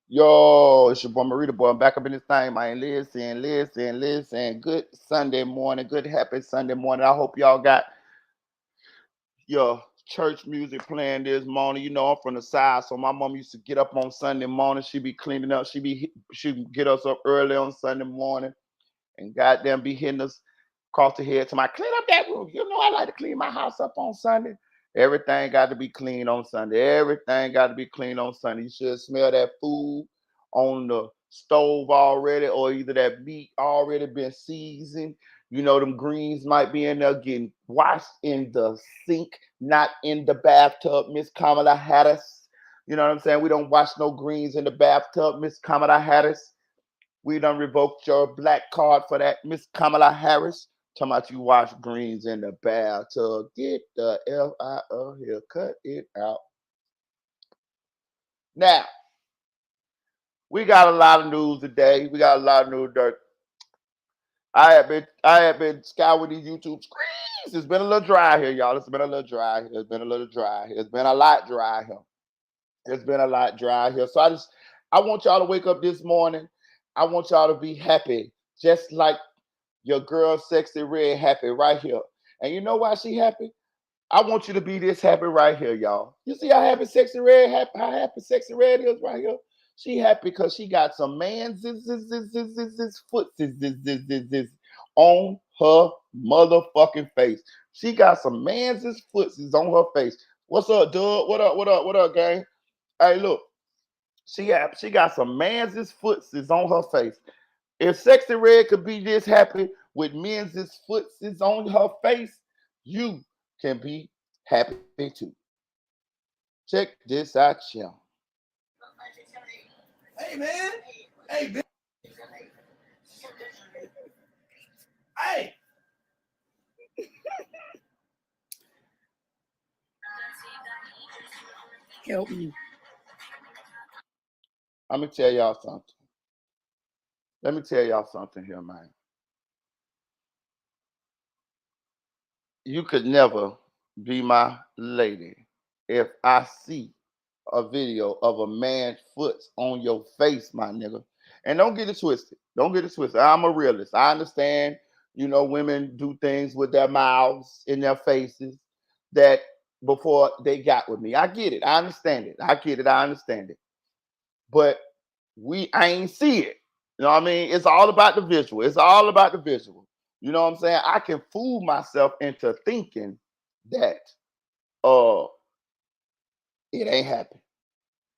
Yo, it's your boy Marita Boy. I'm back up in this thing, man. Listen. Good Sunday morning. Good happy Sunday morning. I hope y'all got your church music playing this morning. You know, I'm from the side, so my mom used to get up on Sunday morning. She be cleaning up. She get us up early on Sunday morning and goddamn be hitting us across the head to my clean up that room. You know, I like to clean my house up on Sunday. Everything got to be clean on Sunday. Everything got to be clean on Sunday. You should smell that food on the stove already, or either that meat already been seasoned. You know, them greens might be in there getting washed in the sink, not in the bathtub. Miss Kamala Harris. You know what I'm saying? We don't wash no greens in the bathtub, Miss Kamala Harris. We done revoked your black card for that, Miss Kamala Harris. Talking about you wash greens in the bathtub. Get the F out of here. Cut it out. Now, we got a lot of news today. We got a lot of news dirt. I have been scouring these YouTube screens. It's been a little dry here, y'all. It's been a little dry here. It's been a little dry here. It's been a lot dry here. It's been a lot dry here. So I want y'all to wake up this morning. I want y'all to be happy, just like your girl Sexy Red happy right here. And you know why she happy? I want you to be this happy right here, y'all. You see how happy Sexy Red how happy Sexy Red is right here? She happy because she got some man foot on her motherfucking face. She got some man's foot on her face. What's up, Doug? What up, gang? Hey, look, she got some man's foot on her face. If Sexy Red could be this happy with men's foot on her face, you can be happy too. Check this out, y'all. Hey man, hey, hey. Help me. Let me tell y'all something. Let me tell y'all something here, man. You could never be my lady if I see a video of a man's foot on your face, my nigga. And don't get it twisted. Don't get it twisted. I'm a realist. I understand, you know, women do things with their mouths in their faces that before they got with me. I get it. I understand it. I get it. I understand it. But I ain't see it. You know what I mean? It's all about the visual. It's all about the visual. You know what I'm saying? I can fool myself into thinking that uh it ain't happening.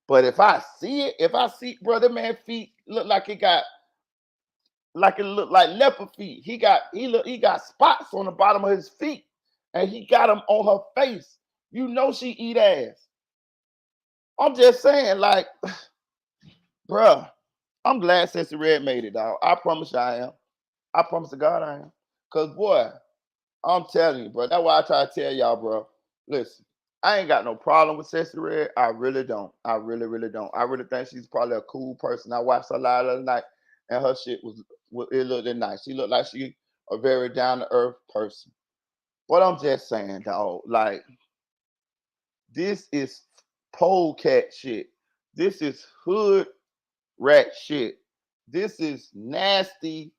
But if I see it, if I see brother man feet look like it look like leopard feet. He got spots on the bottom of his feet, and he got them on her face. You know she eat ass. I'm just saying, like, bruh, I'm glad Sissy Red made it, dog. I promise you I am. I promise to God I am. Cause boy, I'm telling you, bro. That's why I try to tell y'all, bro. Listen, I ain't got no problem with Sissy Red. I really don't. I really, really don't. I really think she's probably a cool person. I watched her live the other night, and her shit it looked nice. She looked like she a very down to earth person. But I'm just saying, dog. Like this is polecat shit. This is hood rat shit. This is nasty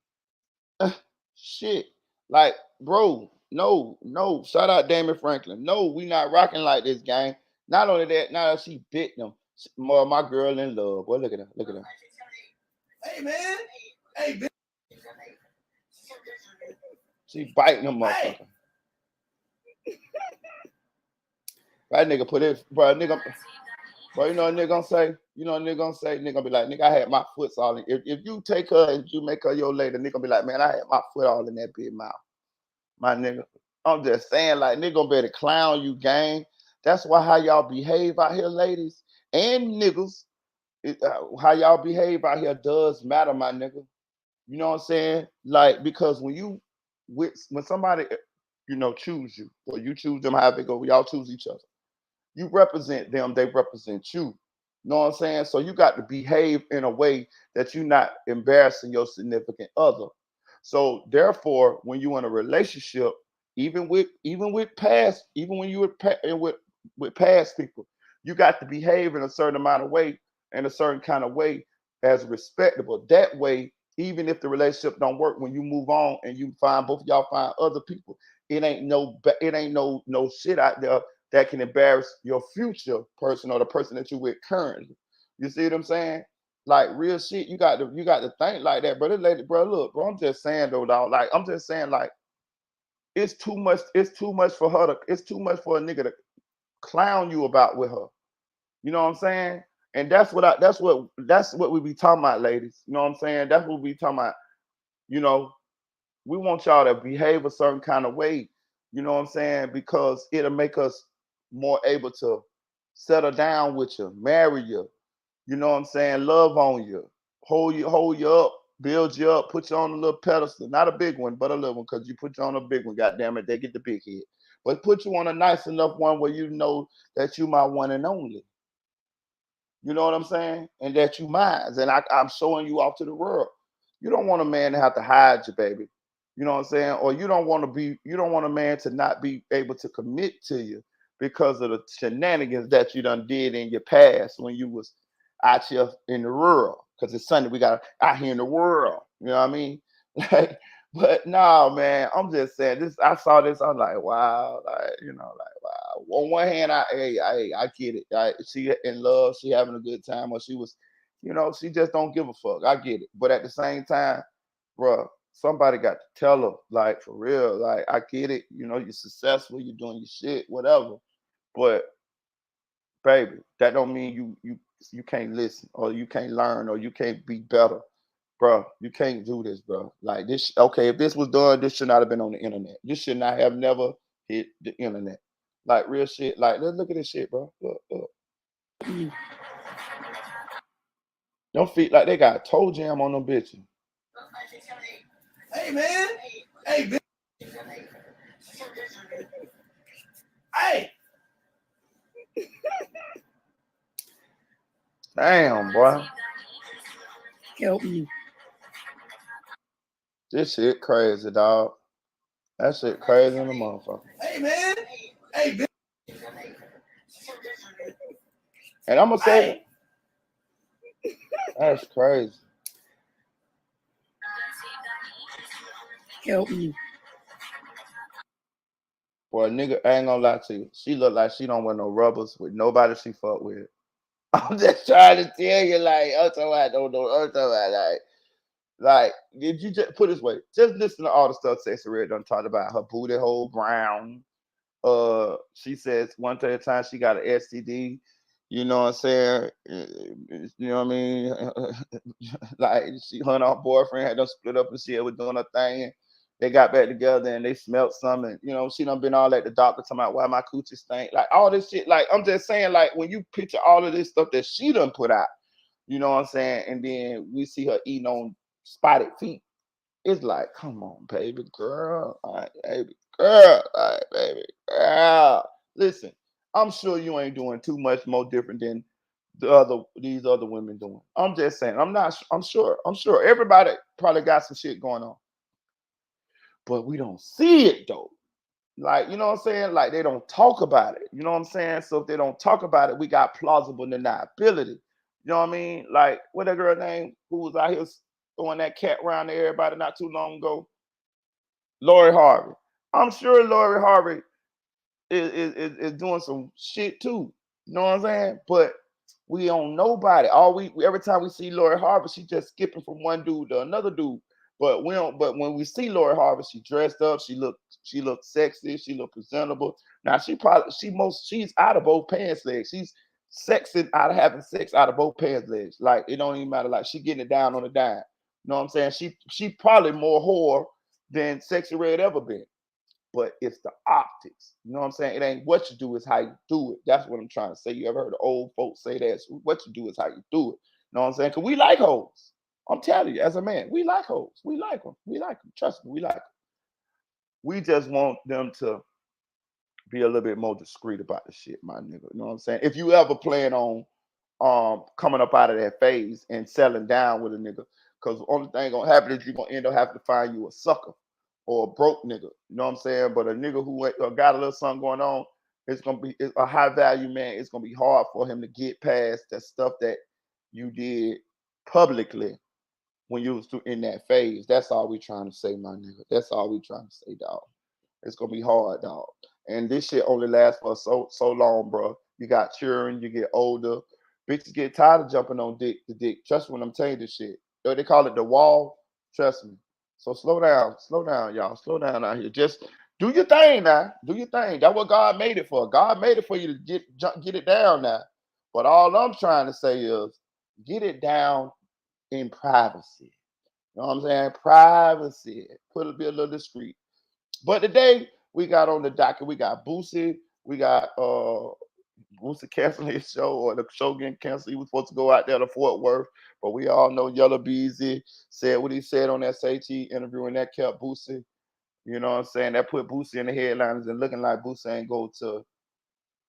shit. Like, bro, no. Shout out Damon Franklin. No, we not rocking like this, gang. Not only that, now that she bit them. My girl in love. Boy, look at her. Look at her. Hey man, hey. She biting them motherfucker. That nigga put it, bro, nigga. Bro, you know what nigga gonna say? You know what nigga gonna say? Nigga gonna be like, nigga, I had my foot all in. If you take her and you make her your lady, nigga gonna be like, man, I had my foot all in that big mouth. My nigga. I'm just saying, like, nigga gonna be able to clown you, gang. That's why how y'all behave out here, ladies and niggas. How y'all behave out here does matter, my nigga. You know what I'm saying? Like, because when somebody, choose you, or you choose them, how they go, y'all choose each other. You represent them, they represent you. You know what I'm saying? So you got to behave in a way that you're not embarrassing your significant other. So therefore, when you're in a relationship, even with past, even when you with past people, you got to behave in a certain amount of way in a certain kind of way as respectable. That way, even if the relationship don't work, when you move on and you find both of y'all find other people, it ain't no shit out there that can embarrass your future person or the person that you with currently. You see what I'm saying? Like real shit, you got to think like that, brother. Lady, bro, look, bro. I'm just saying though, dog. Like I'm just saying, like it's too much. It's too much for her to. It's too much for a nigga to clown you about with her. You know what I'm saying? And that's what we be talking about, ladies. You know what I'm saying? That's what we be talking about. You know, we want y'all to behave a certain kind of way. You know what I'm saying? Because it'll make us more able to settle down with you, marry you. You know what I'm saying? Love on you, hold you up, build you up, put you on a little pedestal, not a big one, but a little one, because you put you on a big one, goddamn it, they get the big head. But put you on a nice enough one where you know that you my one and only. You know what I'm saying? And that you mine. And I'm showing you off to the world. You don't want a man to have to hide you, baby. You know what I'm saying? Or you don't want a man to not be able to commit to you because of the shenanigans that you done did in your past when you was out here in the world. Because it's Sunday, we got out here in the world. You know what I mean? Like, but no, man, I'm just saying this. I saw this, I'm like, wow, like, like wow. On one hand, I get it. She in love, she having a good time, or she was, she just don't give a fuck. I get it. But at the same time, bro, somebody got to tell her, like, for real, like, I get it. You're successful, you're doing your shit, whatever. But baby, that don't mean you can't listen or you can't learn or you can't be better. Bro, you can't do this, bro. Like this, okay, if this was done, this should not have been on the internet. This should not have never hit the internet. Like real shit. Like, let's look at this shit, bro. Look. Them feet like they got toe jam on them bitches. Hey, man. Hey, bitch. Hey. Damn, boy. Help me. This shit crazy, dog. That shit crazy in the motherfucker. Hey, man. Hey, bitch. And I'm gonna say Hey. that's crazy. Help me. Boy, nigga, I ain't gonna lie to you. She look like she don't wear no rubbers with nobody she fuck with. I'm just trying to tell you, like, I'm talking about, don't know, I'm talking about, like, did you just put it this way? Just listen to all the stuff Sexy Red done talked about. Her booty hole brown. She says one time she got an STD. You know what I'm saying? You know what I mean? Like her and her boyfriend had done split up and shit, was doing her thing. They got back together and they smelt something. She done been all at the doctor talking about why my coochie stink. Like all this shit. Like I'm just saying, like when you picture all of this stuff that she done put out, you know what I'm saying? And then we see her eating on spotted feet. It's like, come on, baby girl. All right, baby girl. All right, baby girl. Listen, I'm sure you ain't doing too much more different than these other women doing. I'm just saying. I'm sure. I'm sure everybody probably got some shit going on. But we don't see it though. Like, you know what I'm saying? Like they don't talk about it. You know what I'm saying? So if they don't talk about it, we got plausible deniability. You know what I mean? Like what that girl name who was out here throwing that cat around to everybody not too long ago? Lori Harvey. I'm sure Lori Harvey is doing some shit too. You know what I'm saying? But we don't nobody. Every time we see Lori Harvey, she just skipping from one dude to another dude. But we don't. But when we see Lori Harvey, she dressed up. She looked sexy. She looked presentable. Now she's out of both pants legs. She's sexing out of having sex out of both pants legs. Like it don't even matter. Like she getting it down on the dime. You know what I'm saying? She probably more whore than Sexy Red ever been. But it's the optics. You know what I'm saying? It ain't what you do, it's how you do it. That's what I'm trying to say. You ever heard of old folks say that? So what you do is how you do it. You know what I'm saying? Because we like hoes. I'm telling you, as a man, we like hoes. We like them. We like them. Trust me, we like them. We just want them to be a little bit more discreet about the shit, my nigga. You know what I'm saying? If you ever plan on coming up out of that phase and settling down with a nigga, because the only thing gonna happen is you're gonna end up having to find you a sucker or a broke nigga. You know what I'm saying? But a nigga who got a little something going on, it's a high value man. It's gonna be hard for him to get past that stuff that you did publicly when you was in that phase. That's all we trying to say, my nigga. That's all we trying to say, dog. It's gonna be hard, dog. And this shit only lasts for so long, bro. You got children, you get older. Bitches get tired of jumping on dick to dick. Trust me when I'm telling you this shit. They call it the wall. Trust me. So slow down, y'all. Slow down out here. Just do your thing now. Do your thing. That's what God made it for. God made it for you to get it down now. But all I'm trying to say is get it down in privacy. You know what I'm saying? Privacy. Be a little discreet. But today we got on the docket, we got Boosie, we got Boosie canceling his show or the show getting canceled. He was supposed to go out there to Fort Worth, but we all know Yellow Beezy said what he said on that SAT interview, and that kept Boosie. You know what I'm saying? That put Boosie in the headlines and looking like Boosie ain't go to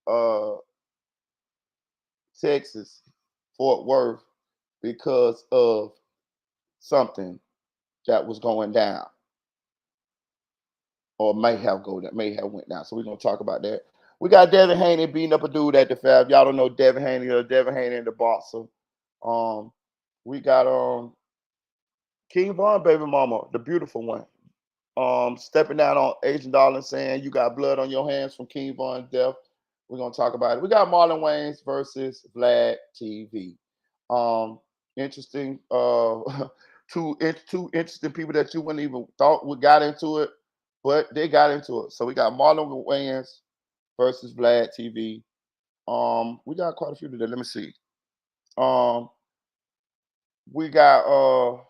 uh Texas, Fort Worth, because of something that was going down. Or may have went down. So we're gonna talk about that. We got Devin Haney beating up a dude at the Fab. Y'all don't know Devin Haney or Devin Haney and the boxer. Um, we got King Von baby mama, the beautiful one. Stepping down on Asian Darling saying you got blood on your hands from King Von's death. We're gonna talk about it. We got Marlon Wayans versus Vlad TV. Interesting. Two interesting people that you wouldn't even thought would got into it, but they got into it. So we got Marlon Wayans versus Vlad TV. We got quite a few today. Let me see. Um, we got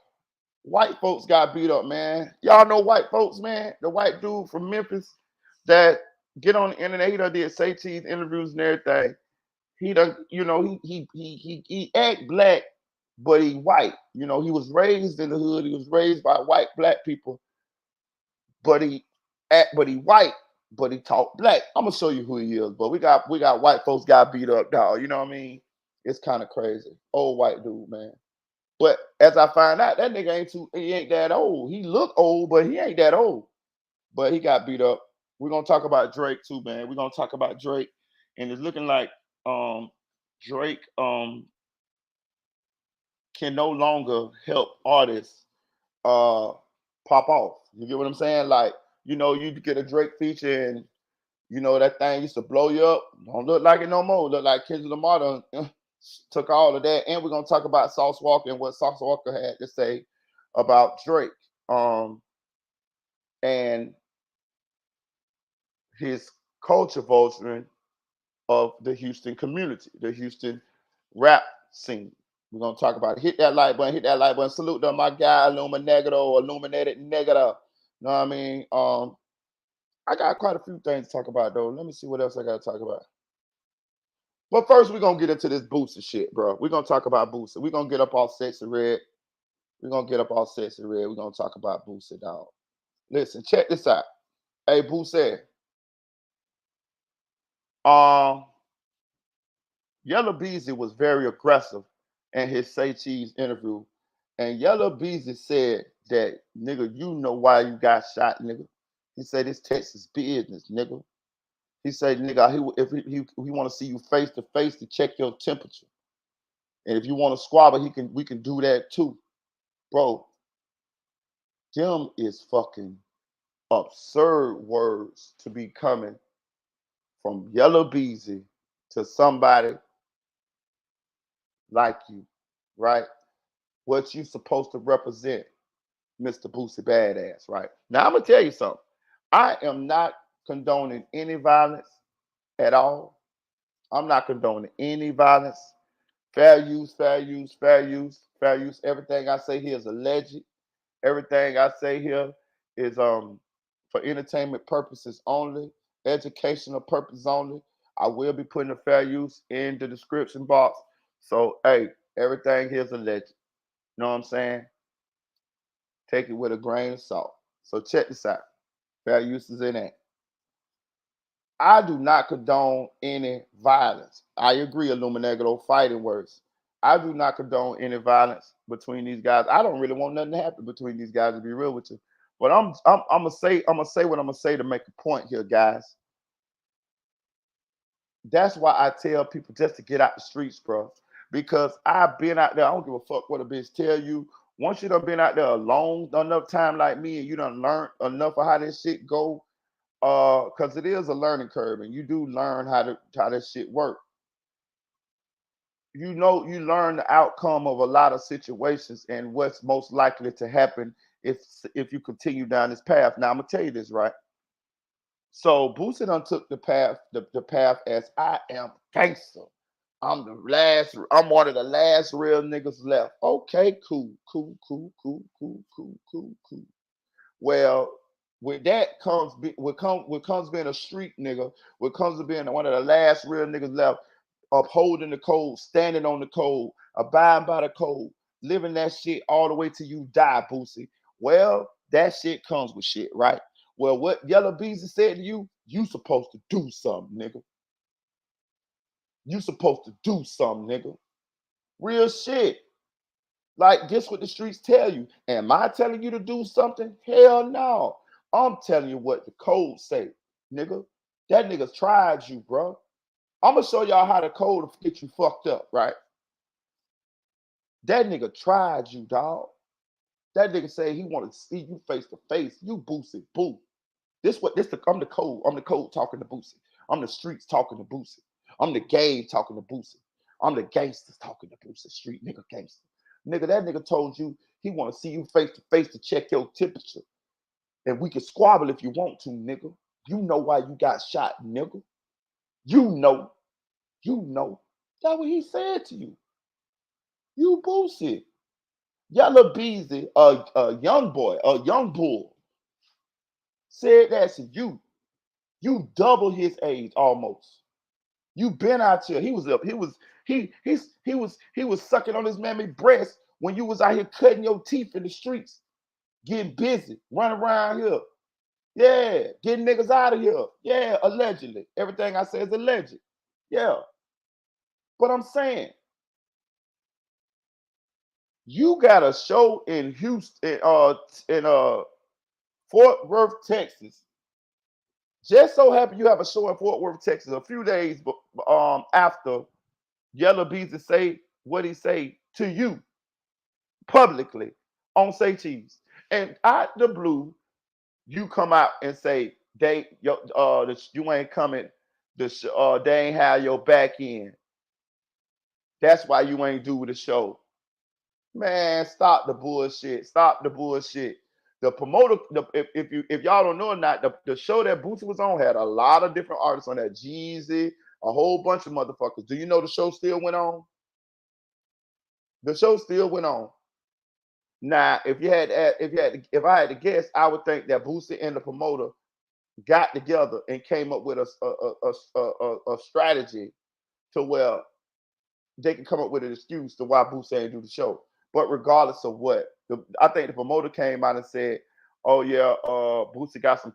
white folks got beat up, man. Y'all know white folks, man. The white dude from Memphis that get on the internet. He done did say cheese interviews and everything. He done, you know, he act black, but he white. You know, he was raised in the hood. He was raised by white black people, but he white, but he talk black. I'm gonna show you who he is. But we got white folks got beat up, dog. You know what I mean? It's kind of crazy. Old white dude, man. But as I find out, that nigga he ain't that old. He look old, but he ain't that old. But he got beat up. We're gonna talk about Drake too, man. We're gonna talk about Drake. And it's looking like Drake can no longer help artists pop off. You get what I'm saying? Like, you know, you get a Drake feature and you know that thing used to blow you up. Don't look like it no more. Look like Kendrick Lamar done, took all of that. And we're gonna talk about Sauce Walker and what Sauce Walker had to say about Drake. And his culture vulturing of the Houston community, the Houston rap scene. We're gonna talk about it. Hit that like button, hit that like button. Salute to my guy, Illuminegro, Illuminated Negative. You know what I mean? I got quite a few things to talk about though. Let me see what else I gotta talk about. But first, we're gonna get into this Boosie shit, bro. We're gonna talk about Boosie. We're gonna get up all sexy red. We're gonna get up all sexy red. We're gonna talk about Boosie, dog. Listen, check this out. Hey, Boosie. Um, Yellow Beezy was very aggressive in his Say Cheese interview. And Yellow Beezy said that, nigga, you know why you got shot, nigga. He said it's Texas business, nigga. He said, nigga, if he want to see you face to face to check your temperature. And if you want to squabble, we can do that too. Bro, them is fucking absurd words to be coming from Yellow Beezy to somebody like you, right? What you supposed to represent, Mr. Boosie Badass, right? Now I'm gonna tell you something. I am not condoning any violence at all. I'm not condoning any violence. Fair use, fair use, fair use, fair use. Everything I say here is alleged. Everything I say here is for entertainment purposes only, educational purposes only. I will be putting a fair use in the description box. So hey, everything here is alleged. You know what I'm saying? Take it with a grain of salt. So check this out. Fair use is in it. I do not condone any violence. I agree, Illuminegro, fighting words. I do not condone any violence between these guys. I don't really want nothing to happen between these guys, to be real with you. But I'm gonna say what I'm gonna say to make a point here, guys. That's why I tell people just to get out the streets, bro. because I've been out there. I don't give a fuck what a bitch tell you. Once you done been out there alone enough time like me, and you done learned enough of how this shit go, because it is a learning curve, and you do learn how this shit work. You know, you learn the outcome of a lot of situations and what's most likely to happen if you continue down this path. Now I'm gonna tell you this, right? So Boosie done took the path as I am gangster. I'm one of the last real niggas left. Okay, cool. Well, with that comes what comes being a street nigga, what comes to being one of the last real niggas left, upholding the code, standing on the code, abiding by the code, living that shit all the way till you die, Boosie. Well, that shit comes with shit, right? Well, what Yellow Beezy said to you, you supposed to do something, nigga. You supposed to do something, nigga. Real shit. Like, guess what the streets tell you? Am I telling you to do something? Hell no. I'm telling you what the code say, nigga. That nigga tried you, bro. I'm gonna show y'all how the code will get you fucked up, right? That nigga tried you, dog. That nigga said he wanted to see you face to face. You Boosie, boo. I'm the code. I'm the code talking to Boosie. I'm the streets talking to Boosie. I'm the game talking to Boosie. I'm the gangsters talking to Boosie. Street nigga gangster. Nigga, that nigga told you he want to see you face to face to check your temperature. And we can squabble if you want to, nigga. You know why you got shot, nigga. You know. You know. That's what he said to you. You Boosie. Yellow Beezy, a young boy, a young bull, said that to you. You double his age almost. You been out here. He was up. He was sucking on his mammy breast when you was out here cutting your teeth in the streets, getting busy, running around here. Yeah, getting niggas out of here. Yeah, allegedly. Everything I say is alleged. Yeah. But I'm saying, you got a show in Houston, in Fort Worth, Texas. Just so happen you have a show in Fort Worth, Texas, a few days after Yellow Beezy say what he say to you publicly on Say Cheese. And out the blue, you come out and say you ain't coming, they ain't have your back in. That's why you ain't do the show. Man, stop the bullshit. Stop the bullshit. The promoter, if y'all don't know or not, the show that Boosie was on had a lot of different artists on that. Jeezy, a whole bunch of motherfuckers. Do you know the show still went on? The show still went on. Now, if I had to guess, I would think that Boosie and the promoter got together and came up with a strategy to where they can come up with an excuse to why Boosie ain't do the show. But regardless of what, I think the promoter came out and said, "Oh yeah, Boosie got some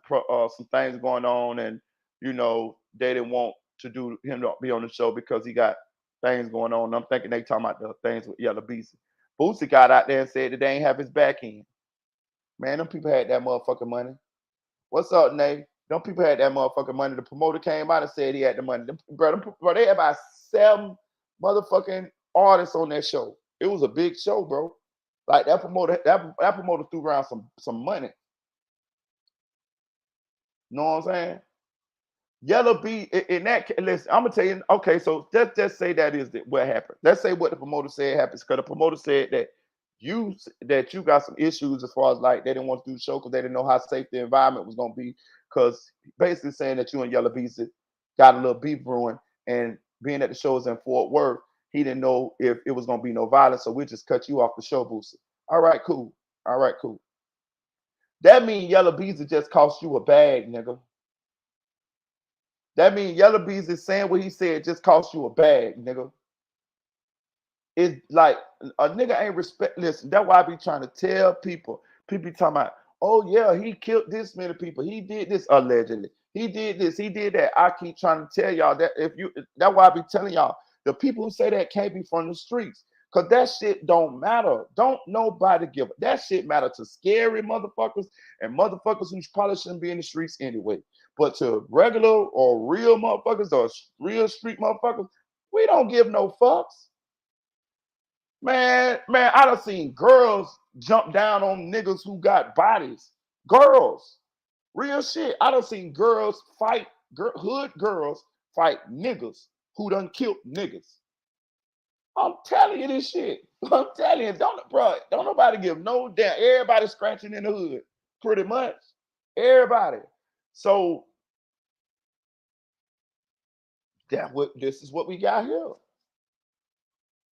things going on, and they didn't want to do him to be on the show because he got things going on." And I'm thinking they talking about the things with Yellow Beezy. Boosie got out there and said that they ain't have his back in. Man, them people had that motherfucking money. What's up, Nate? Them people had that motherfucking money. The promoter came out and said he had the money. Bro, they had about 7 motherfucking artists on that show. It was a big show, bro. Like that promoter threw around some money. You know what I'm saying? Yellow B in that listen, I'm gonna tell you. Okay, so let's just say that is what happened. Let's say what the promoter said happens because the promoter said that you got some issues as far as like they didn't want to do the show because they didn't know how safe the environment was gonna be. Because basically saying that you and Yellow B got a little beef brewing, and being that the show was in Fort Worth, he didn't know if it was gonna be no violence, so we just cut you off the show, Boosie. All right, cool. All right, cool. That means Yellow Beezy just cost you a bag, nigga. That means Yellow Beezy saying what he said just cost you a bag, nigga. It's like a nigga ain't respect. Listen, that's why I be trying to tell people. People be talking about, oh yeah, he killed this many people. He did this allegedly. He did this. He did that. I keep trying to tell y'all that that's why I be telling y'all the people who say that can't be from the streets. Cause that shit don't matter. Don't nobody give it. That shit matter to scary motherfuckers and motherfuckers who probably shouldn't be in the streets anyway. But to regular or real motherfuckers or real street motherfuckers, we don't give no fucks. Man, I done seen girls jump down on niggas who got bodies. Girls. Real shit. I done seen girls fight, hood girls fight niggas who done killed niggas. I'm telling you this shit. I'm telling you, don't nobody give no damn. Everybody scratching in the hood, pretty much. Everybody. So this is what we got here.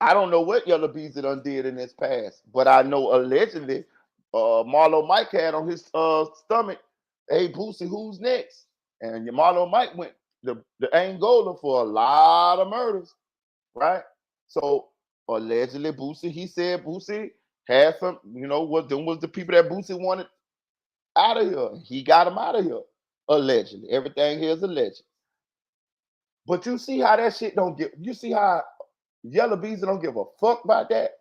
I don't know what Yellow Beezy done did in his past, but I know allegedly Marlon Mike had on his stomach, hey Boosie, who's next? And Marlon Mike went the Angola for a lot of murders, right? So allegedly Boosie, he said Boosie had some, what them was the people that Boosie wanted out of here. He got him out of here. Allegedly. Everything here is alleged. But you see how that shit you see how Yellow Beezy don't give a fuck about that?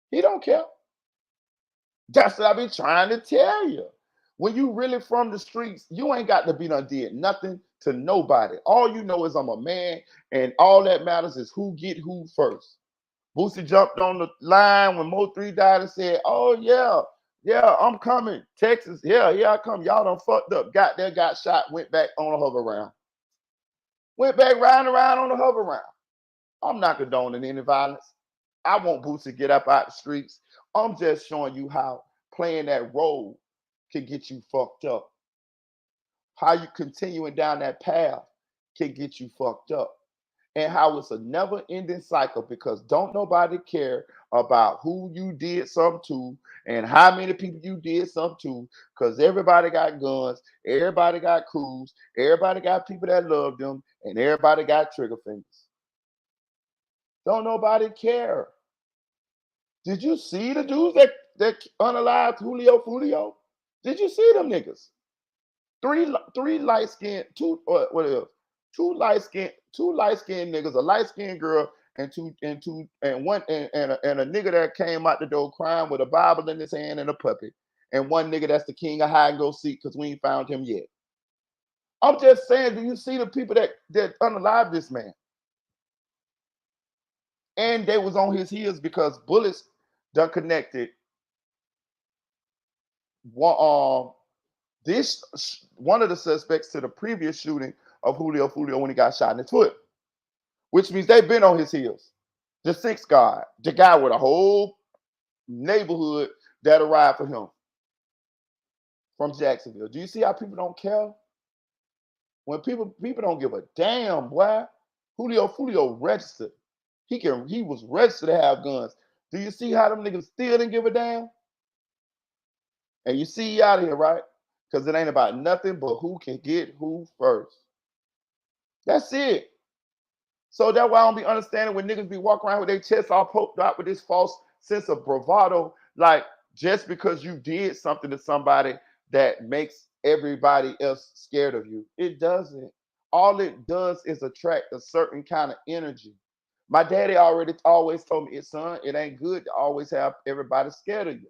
He don't care. That's what I be trying to tell you. When you really from the streets, you ain't got to be done did nothing to nobody. All you know is I'm a man, and all that matters is who get who first. Boosie jumped on the line when Mo3 died and said, "Oh yeah, I'm coming. Texas, yeah, I come. Y'all done fucked up. Got there, got shot, went back on a hover round. Went back riding around on a hover round. I'm not condoning any violence. I want Boosie to get up out the streets. I'm just showing you how playing that role can get you fucked up. How you continuing down that path can get you fucked up. And how it's a never-ending cycle because don't nobody care about who you did something to and how many people you did something to because everybody got guns, everybody got crews, everybody got people that love them, and everybody got trigger fingers. Don't nobody care. Did you see the dudes that unalived Julio? Did you see them niggas? Three light skinned, two light skinned niggas, a light skinned girl, and a nigga that came out the door crying with a Bible in his hand and a puppy, and one nigga that's the king of hide and go seek because we ain't found him yet. I'm just saying, do you see the people that unalived this man? And they was on his heels because bullets done connected one of the suspects to the previous shooting of Julio when he got shot in his foot, which means they've been on his heels. The sixth guy, the guy with a whole neighborhood that arrived for him from Jacksonville. Do you see how people don't care? When people don't give a damn, boy. Julio registered. He was registered to have guns. Do you see how them niggas still didn't give a damn? And you see you out of here, right? Because it ain't about nothing but who can get who first. That's it. So that's why I don't be understanding when niggas be walking around with their chests all poked out with this false sense of bravado. Like, just because you did something to somebody that makes everybody else scared of you. It doesn't. All it does is attract a certain kind of energy. My daddy always told me, son, it ain't good to always have everybody scared of you.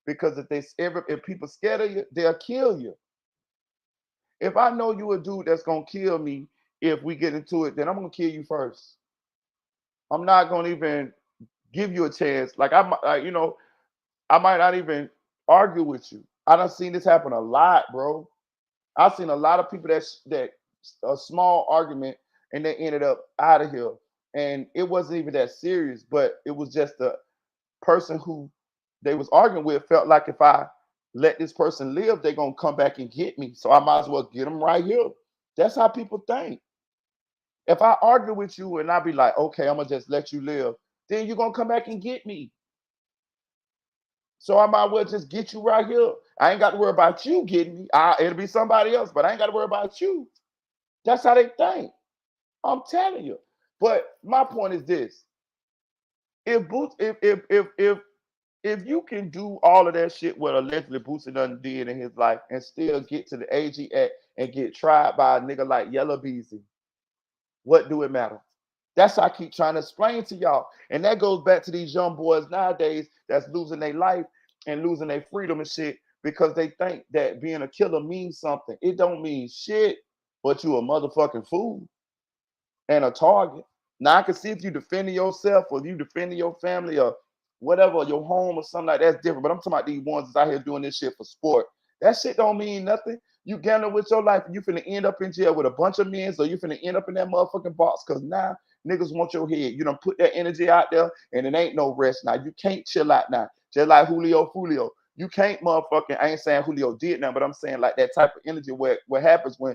Because if people scared of you, they'll kill you. If I know you a dude that's gonna kill me if we get into it, then I'm gonna kill you first. I'm not gonna even give you a chance. Like I might not even argue with you. I done seen this happen a lot, bro. I've seen a lot of people that a small argument and they ended up out of here. And it wasn't even that serious, but it was just the person who they was arguing with felt like if I let this person live, they're gonna come back and get me. So I might as well get them right here. That's how people think. If I argue with you and I be like, okay, I'm gonna just let you live, then you're gonna come back and get me. So I might well just get you right here. I ain't got to worry about you getting me. It'll be somebody else, but I ain't got to worry about you. That's how they think. I'm telling you. But my point is this: if you can do all of that shit what allegedly Boosie done did in his life and still get to the age he at and get tried by a nigga like Yellow Beezy, what do it matter? That's how I keep trying to explain to y'all. And that goes back to these young boys nowadays that's losing their life and losing their freedom and shit because they think that being a killer means something. It don't mean shit, but you a motherfucking fool and a target. Now I can see if you defending yourself or you defending your family or whatever, your home or something like that's different. But I'm talking about these ones that's out here doing this shit for sport. That shit don't mean nothing. You gambling with your life and you finna end up in jail with a bunch of men, so you finna end up in that motherfucking box because now niggas want your head. You done put that energy out there and it ain't no rest now. You can't chill out now. Just like Julio. You can't motherfucking, I ain't saying Julio did now, but I'm saying like that type of energy where what happens when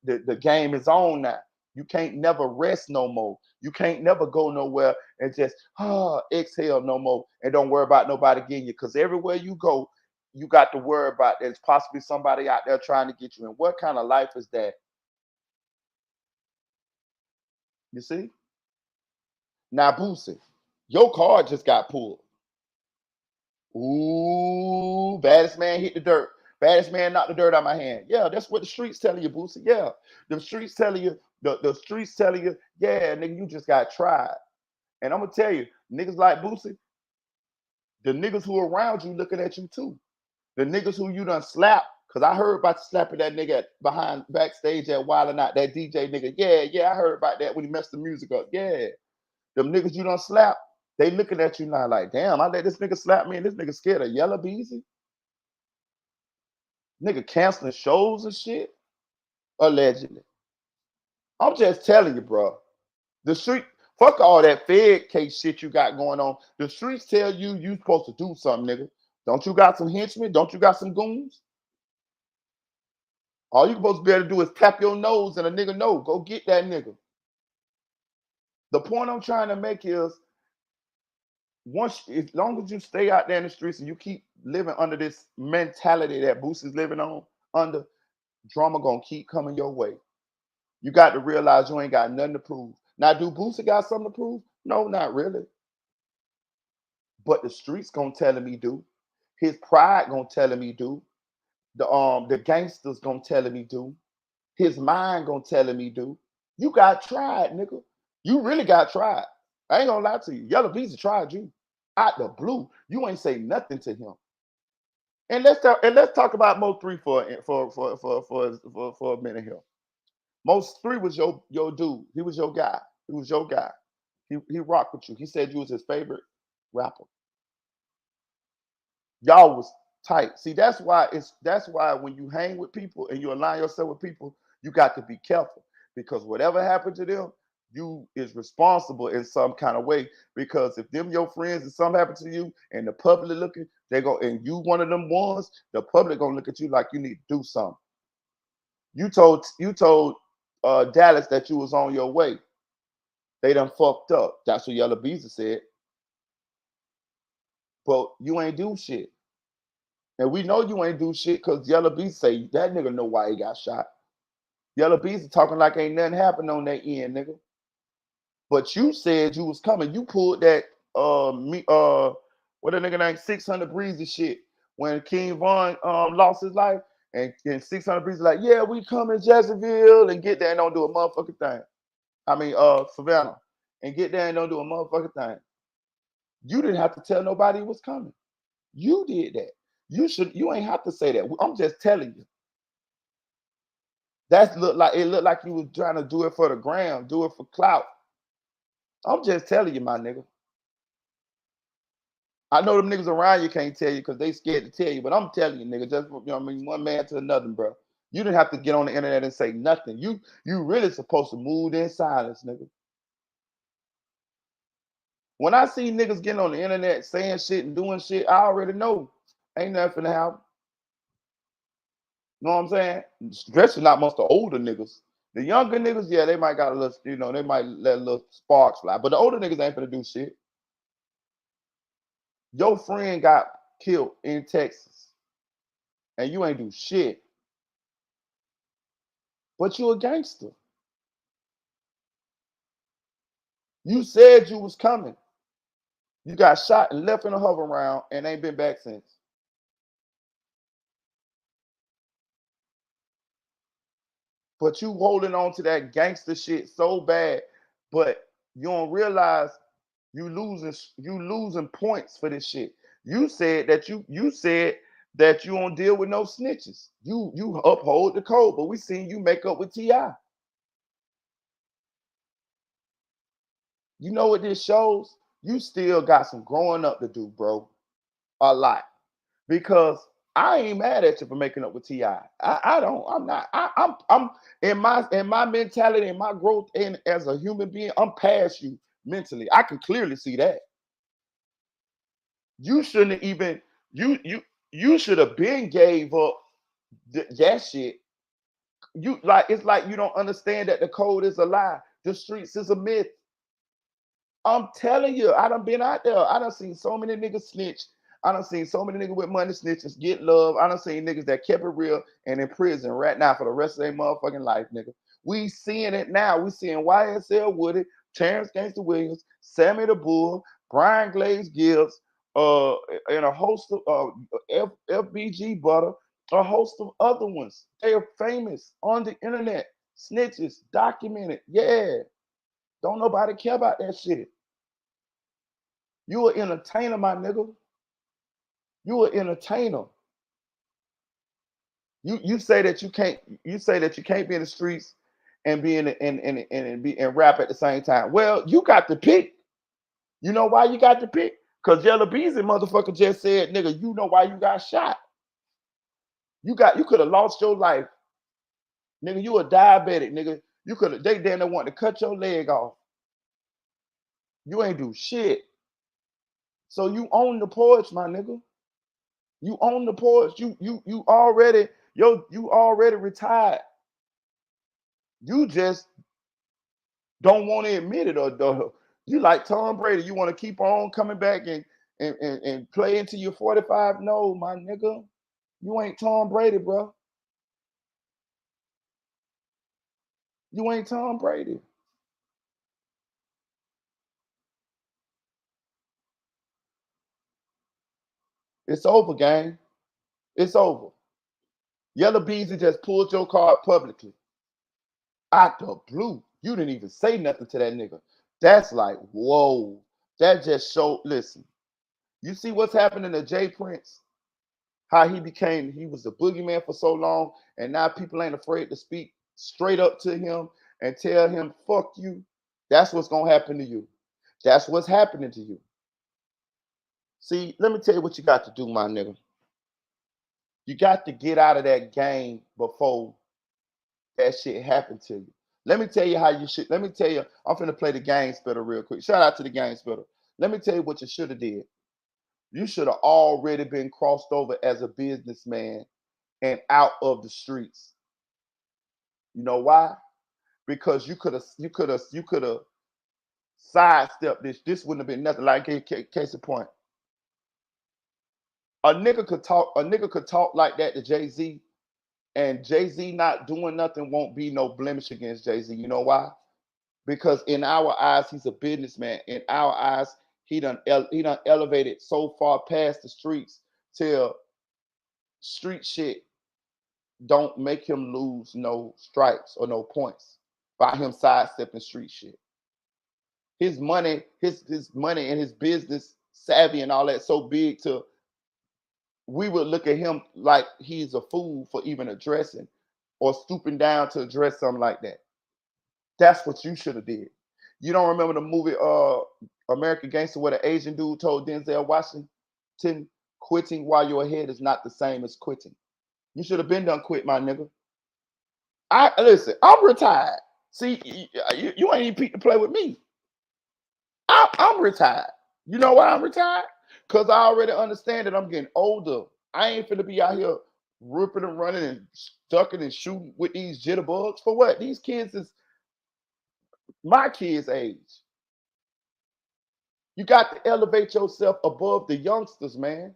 the game is on now. You can't never rest no more. You can't never go nowhere and just exhale no more and don't worry about nobody getting you. Because everywhere you go, you got to worry about there's possibly somebody out there trying to get you. And what kind of life is that? You see? Now, Boosie, your card just got pulled. Ooh, baddest man hit the dirt. Baddest man knocked the dirt out of my hand. Yeah, that's what the streets telling you, Boosie. Yeah, the streets telling you, the streets telling you, yeah, nigga, you just got tried. And I'm gonna tell you, niggas like Boosie, the niggas who around you looking at you too. The niggas who you done slapped, cause I heard about slapping that nigga behind backstage at Wild and Out, that DJ nigga. Yeah, I heard about that when he messed the music up. Yeah, them niggas you done slap, they looking at you now like, damn, I let this nigga slap me and this nigga scared of Yellow Beezy. Nigga canceling shows and shit, allegedly. I'm just telling you, bro. The street, fuck all that Fed case shit you got going on. The streets tell you you supposed to do something, nigga. Don't you got some henchmen? Don't you got some goons? All you supposed to be able to do is tap your nose and a nigga know. Go get that nigga. The point I'm trying to make is as long as you stay out there in the streets and you keep living under this mentality that Boosie's living on under, drama gonna keep coming your way. You got to realize you ain't got nothing to prove. Now, do Boosie got something to prove? No, not really. But the streets gonna tell him he do. His pride gonna tell him he do. The gangsters gonna tell him he do. His mind gonna tell him he do. You got tried, nigga. You really got tried. I ain't gonna lie to you. Yellow Beezy tried you out the blue. You ain't say nothing to him. And let's talk about Mo 3 for a minute here. Mo 3 was your dude. He was your guy. He was your guy. He rocked with you. He said you was his favorite rapper. Y'all was tight. See, that's why when you hang with people and you align yourself with people, you got to be careful because whatever happened to them, you is responsible in some kind of way. Because if them your friends and something happened to you and the public looking, they go and you one of them ones, the public gonna look at you like you need to do something. You told Dallas that you was on your way. They done fucked up. That's what Yellow Beezy said. But you ain't do shit. And we know you ain't do shit because Yellow Beezy say that nigga know why he got shot. Yellow Beezy talking like ain't nothing happened on that end, nigga. But you said you was coming. You pulled that what that nigga name 600 Breezy shit when King Von lost his life and 600 Breezy like, yeah, we come in Jacksonville and get there and don't do a motherfucking thing. I mean Savannah and get there and don't do a motherfucking thing. You didn't have to tell nobody it was coming. You did that. You ain't have to say that. I'm just telling you. It looked like you was trying to do it for the gram, do it for clout. I'm just telling you, my nigga. I know them niggas around you can't tell you because they scared to tell you, but I'm telling you, nigga, just you know what I mean, one man to another, bro. You didn't have to get on the internet and say nothing. You really supposed to move in silence, nigga. When I see niggas getting on the internet saying shit and doing shit, I already know ain't nothing to happen. You know what I'm saying? Especially not most the older niggas. The younger niggas, yeah, they might got a little, they might let a little sparks fly. But the older niggas ain't gonna do shit. Your friend got killed in Texas, and you ain't do shit. But you a gangster. You said you was coming. You got shot and left in a hover round and ain't been back since. But you holding on to that gangster shit so bad, but you don't realize you losing points for this shit. You said that you don't deal with no snitches. You uphold the code, but we seen you make up with Ti. You know what this shows? You still got some growing up to do, bro. A lot. Because I ain't mad at you for making up with Ti. I don't. I'm not. I'm in my mentality and my growth in as a human being. I'm past you mentally. I can clearly see that. You shouldn't even. You should have been gave up that shit. You like it's like you don't understand that the code is a lie. The streets is a myth. I'm telling you, I done been out there. I done seen so many niggas snitch. I done seen so many niggas with money snitches get love. I done seen niggas that kept it real and in prison right now for the rest of their motherfucking life, nigga. We seeing it now. We seeing YSL Woody, Terrence Gangster Williams, Sammy the Bull, Brian Glaze Gibbs, uh, and a host of FBG Butter, a host of other ones. They are famous on the internet. Snitches, documented. Yeah. Don't nobody care about that shit. You an entertainer, my nigga. You an entertainer. You say that you can't be in the streets and be in the, and rap at the same time. Well, you got to pick. You know why you got to pick? Because Yellow Beezy motherfucker just said, nigga, you know why you got shot. You could have lost your life. Nigga, you a diabetic, nigga. You could have they damn want to cut your leg off. You ain't do shit. So you own the porch, my nigga. You own the porch. You already you already retired. You just don't want to admit it, or you like Tom Brady. You want to keep on coming back and play into your 45. No, my nigga, you ain't Tom Brady, bro. You ain't Tom Brady. It's over, gang. It's over. Yellow Beezy just pulled your card publicly. Out the blue. You didn't even say nothing to that nigga. That's like, whoa. That just showed, listen, you see what's happening to Jay Prince? How he was the boogeyman for so long, and now people ain't afraid to speak straight up to him and tell him, fuck you. That's what's gonna happen to you. That's what's happening to you. See, let me tell you what you got to do, my nigga. You got to get out of that game before that shit happened to you. Let me tell you how you should. Let me tell you, I'm finna play the game spitter real quick. Shout out to the game spitter. Let me tell you what you should have did. You should have already been crossed over as a businessman and out of the streets. You know why? Because you could have sidestepped this. This wouldn't have been nothing. Like case in point, a nigga could talk like that to Jay Z, and Jay Z not doing nothing won't be no blemish against Jay Z. You know why? Because in our eyes, he's a businessman. In our eyes, he done elevated so far past the streets till street shit don't make him lose no stripes or no points by him sidestepping street shit. His money and his business savvy and all that so big to we would look at him like he's a fool for even addressing or stooping down to address something like that. That's what you should have did. You don't remember the movie American Gangster where the Asian dude told Denzel Washington quitting while you're ahead is not the same as quitting. You should have been done quit, my nigga. I listen, I'm retired. See, you ain't even picked to play with me. I'm retired. You know why I'm retired? Because I already understand that I'm getting older. I ain't finna be out here ripping and running and ducking and shooting with these jitterbugs. For what? These kids is my kids' age. You got to elevate yourself above the youngsters, man.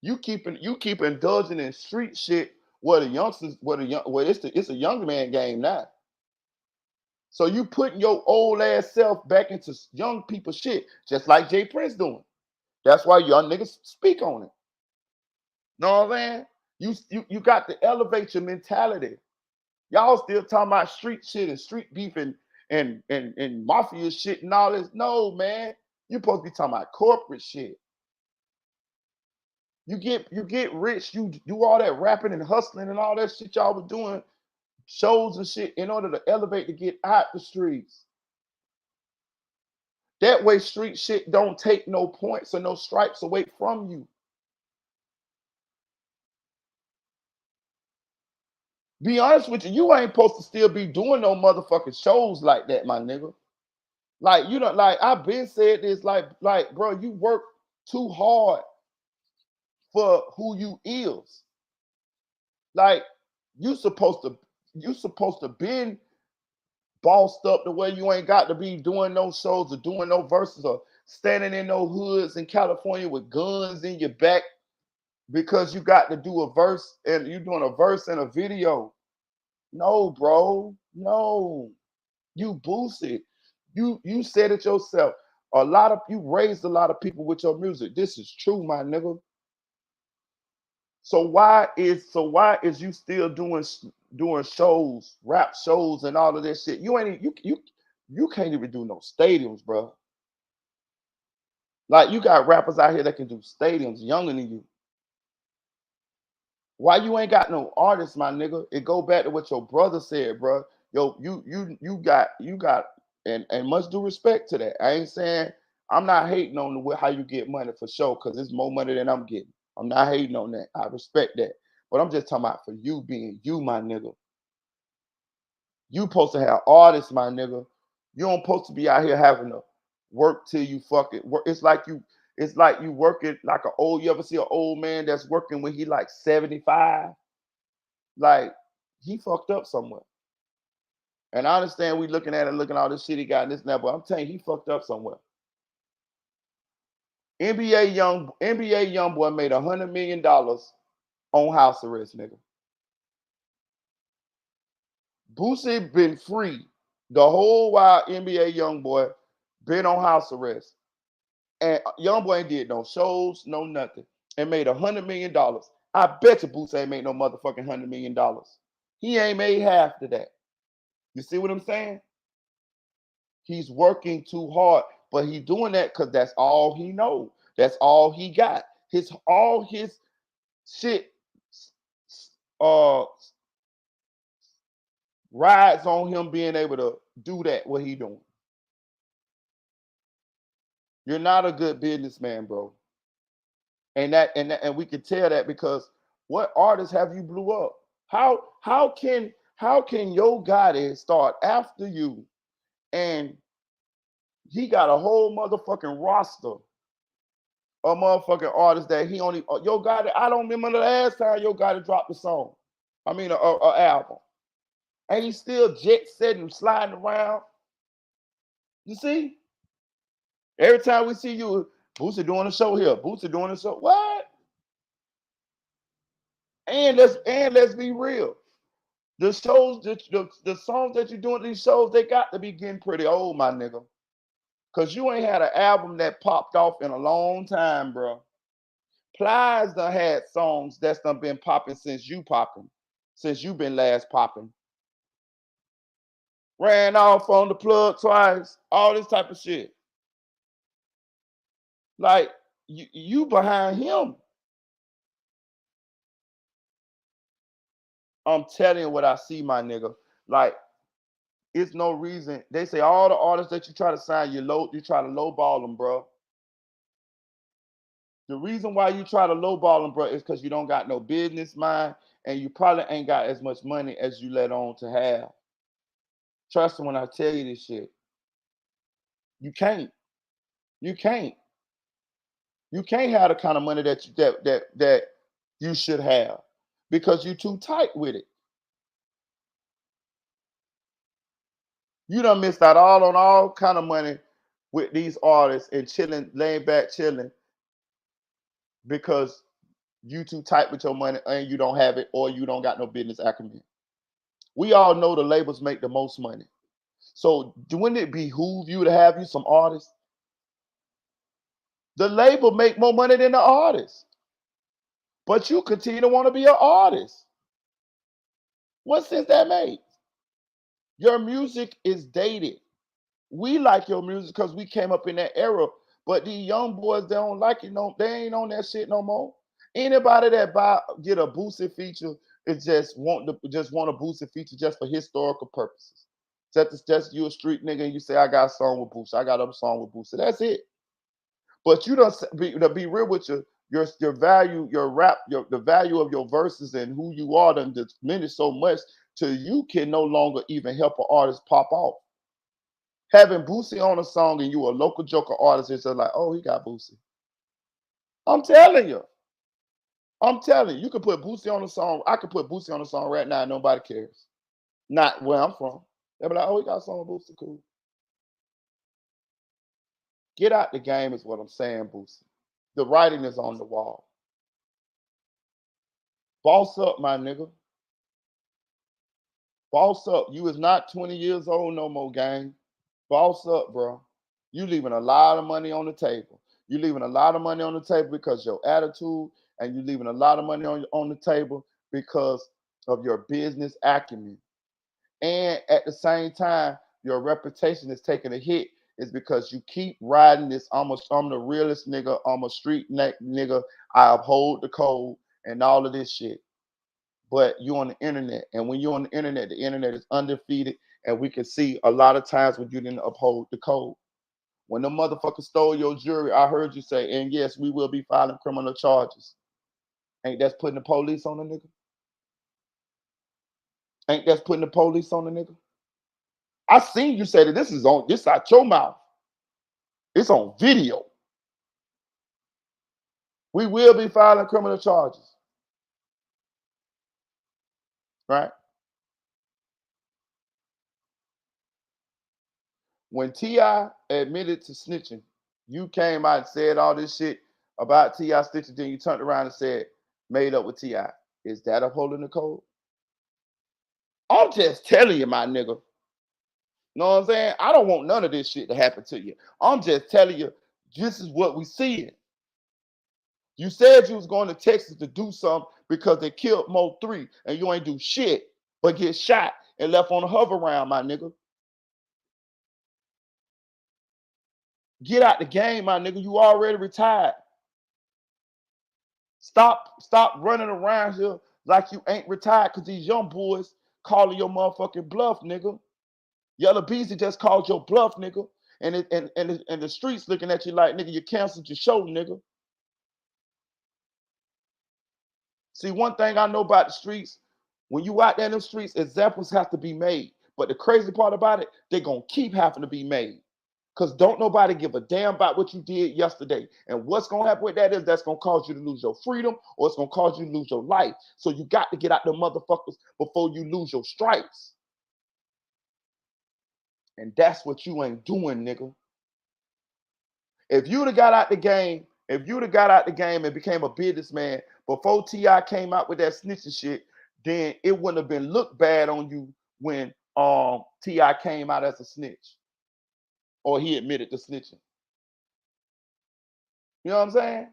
You keep indulging in street shit where the youngsters, where it's a young man game now. So you putting your old ass self back into young people shit, just like Jay Prince doing. That's why young niggas speak on it. Know what I'm saying? You got to elevate your mentality. Y'all still talking about street shit and street beef and mafia shit and all this. No, man. You supposed to be talking about corporate shit. You get rich, you do all that rapping and hustling and all that shit y'all was doing, shows and shit in order to elevate to get out the streets. That way street shit don't take no points or no stripes away from you. Be honest with you, you ain't supposed to still be doing no motherfucking shows like that, my nigga. Like, you know, like I've been said this, like, bro, you work too hard for who you is. Like, you supposed to been bossed up the way you ain't got to be doing no shows or doing no verses or standing in no hoods in California with guns in your back because you got to do a verse and you doing a verse in a video. No, bro. No. You Boosie. You said it yourself. You raised a lot of people with your music. This is true, my nigga. So why is you still doing shows, rap shows, and all of this shit? You can't even do no stadiums, bro. Like you got rappers out here that can do stadiums younger than you. Why you ain't got no artists, my nigga? It go back to what your brother said, bro. Yo, you got and much due respect to that. I ain't saying I'm not hating on how you get money for sure, because it's more money than I'm getting. I'm not hating on that. I respect that. But I'm just talking about for you being you, my nigga. You supposed to have artists, my nigga. You don't supposed to be out here having to work till you fucking work. It's like you working like you ever see an old man that's working when he like 75? Like he fucked up somewhere. And I understand we looking at it, looking at all this shit he got and this and that, but I'm telling you, he fucked up somewhere. NBA young boy made $100 million on house arrest, nigga. Boosie been free the whole while NBA young boy been on house arrest. And young boy ain't did no shows, no nothing. And made $100 million. I bet you Boosie ain't made no motherfucking $100 million. He ain't made half of that. You see what I'm saying? He's working too hard, but he's doing that because that's all he knows. That's all he got. All his shit uh rides on him being able to do that, what he doing. You're not a good businessman, bro. And we can tell that because what artists have you blew up? How can Yo Gotti start after you and he got a whole motherfucking roster of motherfucking artists that he only Yo Gotti? I don't remember the last time Yo Gotti dropped a song. I mean, a album, and he's still jet setting, sliding around. You see, every time we see you, Boosie doing a show here, Boosie doing a show. What? And let's be real. The shows, the songs that you're doing these shows, they got to be getting pretty old, my nigga. Cause you ain't had an album that popped off in a long time, bro. Plies done had songs that's done been popping since you been last popping. Ran off on the plug twice, all this type of shit. Like you behind him. I'm telling you what I see, my nigga. Like it's no reason. They say all the artists that you try to sign, you try to lowball them, bro. The reason why you try to lowball them, bro, is because you don't got no business mind and you probably ain't got as much money as you let on to have. Trust me when I tell you this shit. You can't. You can't. You can't have the kind of money that you should have because you're too tight with it. You done missed out all on all kind of money with these artists and chilling, laying back, chilling because you too tight with your money and you don't have it or you don't got no business acumen. We all know the labels make the most money. So wouldn't it behoove you to have you some artists? The label make more money than the artist, but you continue to want to be an artist. What sense that makes? Your music is dated. We like your music because we came up in that era, but these young boys, they don't like it. No, they ain't on that shit no more. Anybody that get a Boosie feature is just want a Boosie feature just for historical purposes. Just you a street nigga and you say I got a song with Boosie, I got a song with Boosie. That's it. But you don't to be real with you, your value, your rap, the value of your verses and who you are done diminished so much till you can no longer even help an artist pop off. Having Boosie on a song and you a local joker artist, it's just like, oh, he got Boosie. I'm telling you. I'm telling you, you can put Boosie on a song. I could put Boosie on a song right now and nobody cares. Not where I'm from. They'll be like, oh, he got a song with Boosie, cool. Get out the game is what I'm saying, Boosie. The writing is on the wall. Boss up, my nigga. Boss up. You is not 20 years old no more, gang. Boss up, bro. You leaving a lot of money on the table. You leaving a lot of money on the table because your attitude, and you leaving a lot of money on the table because of your business acumen. And at the same time, your reputation is taking a hit is because you keep riding this I'm the realest nigga, I'm a street nigga, I uphold the code and all of this shit. But you on the internet, and when you're on the internet is undefeated, and we can see a lot of times when you didn't uphold the code. When the motherfucker stole your jewelry, I heard you say, and yes, we will be filing criminal charges. Ain't that's putting the police on the nigga? Ain't that's putting the police on the nigga? I seen you say that this out your mouth. It's on video. We will be filing criminal charges. Right? When T.I. admitted to snitching, you came out and said all this shit about T.I. snitching, then you turned around and said, made up with T.I. Is that upholding the code? I'm just telling you, my nigga. Know what I'm saying? I don't want none of this shit to happen to you. I'm just telling you, this is what we seeing. You said you was going to Texas to do something because they killed Mo 3 and you ain't do shit but get shot and left on a hover round, my nigga. Get out the game, my nigga. You already retired. Stop running around here like you ain't retired because these young boys calling your motherfucking bluff, nigga. Yellow Beezy just called your bluff, nigga. And the streets looking at you like, nigga, you canceled your show, nigga. See, one thing I know about the streets, when you out there in the streets, examples have to be made. But the crazy part about it, they're going to keep having to be made. Because don't nobody give a damn about what you did yesterday. And what's going to happen with that is that's going to cause you to lose your freedom or it's going to cause you to lose your life. So you got to get out the motherfuckers before you lose your stripes. And that's what you ain't doing, nigga. If you'd have got out the game, and became a businessman before T.I. came out with that snitching shit, then it wouldn't have been looked bad on you when T.I. came out as a snitch. Or he admitted to snitching. You know what I'm saying?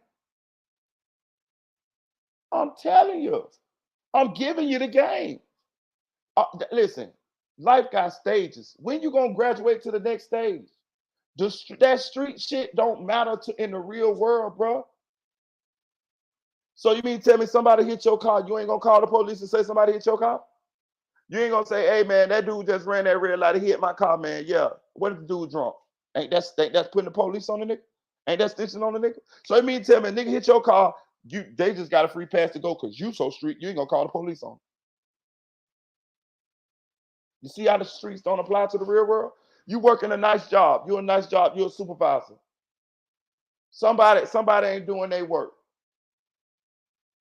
I'm telling you. I'm giving you the game. Listen, life got stages. When you gonna graduate to the next stage? That street shit don't matter in the real world, bro. So you mean tell me somebody hit your car, you ain't gonna call the police and say somebody hit your car? You ain't gonna say, hey man, that dude just ran that red light, he hit my car, man. Yeah. What if the dude drunk? Ain't that's putting the police on the nigga? Ain't that stitching on the nigga? So you mean tell me a nigga hit your car, they just got a free pass to go because you so street, you ain't gonna call the police on them. You see how the streets don't apply to the real world? You working a nice job, you're a supervisor. Somebody ain't doing their work.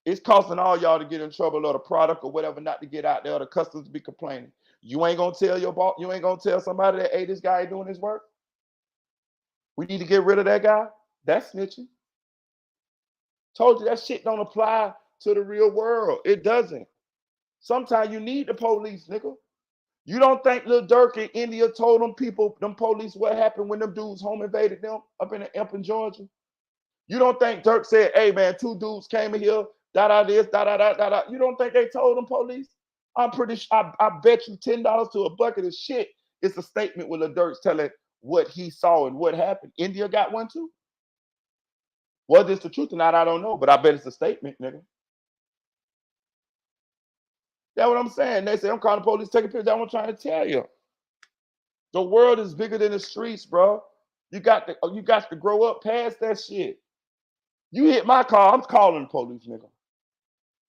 It's costing all y'all to get in trouble or the product or whatever not to get out there or the customers be complaining. You ain't gonna tell your boss, you ain't gonna tell somebody that, hey, this guy ain't doing his work. We need to get rid of that guy. That's snitching. Told you that shit don't apply to the real world. It doesn't. Sometimes you need the police, nigga. You don't think Lil Durk in India told them police what happened when them dudes home invaded them up in Georgia? You don't think Durk said, hey man, 2 dudes came in here, this, da. You don't think they told them police? I'm pretty sure, I bet you $10 to a bucket of shit. It's a statement with Lil Durk telling what he saw and what happened. India got one too. Whether it's the truth or not, I don't know, but I bet it's a statement, nigga. That's what I'm saying. They say I'm calling the police, taking pictures. That's what I'm trying to tell you. The world is bigger than the streets, bro. You got to grow up past that shit. You hit my car, I'm calling the police, nigga.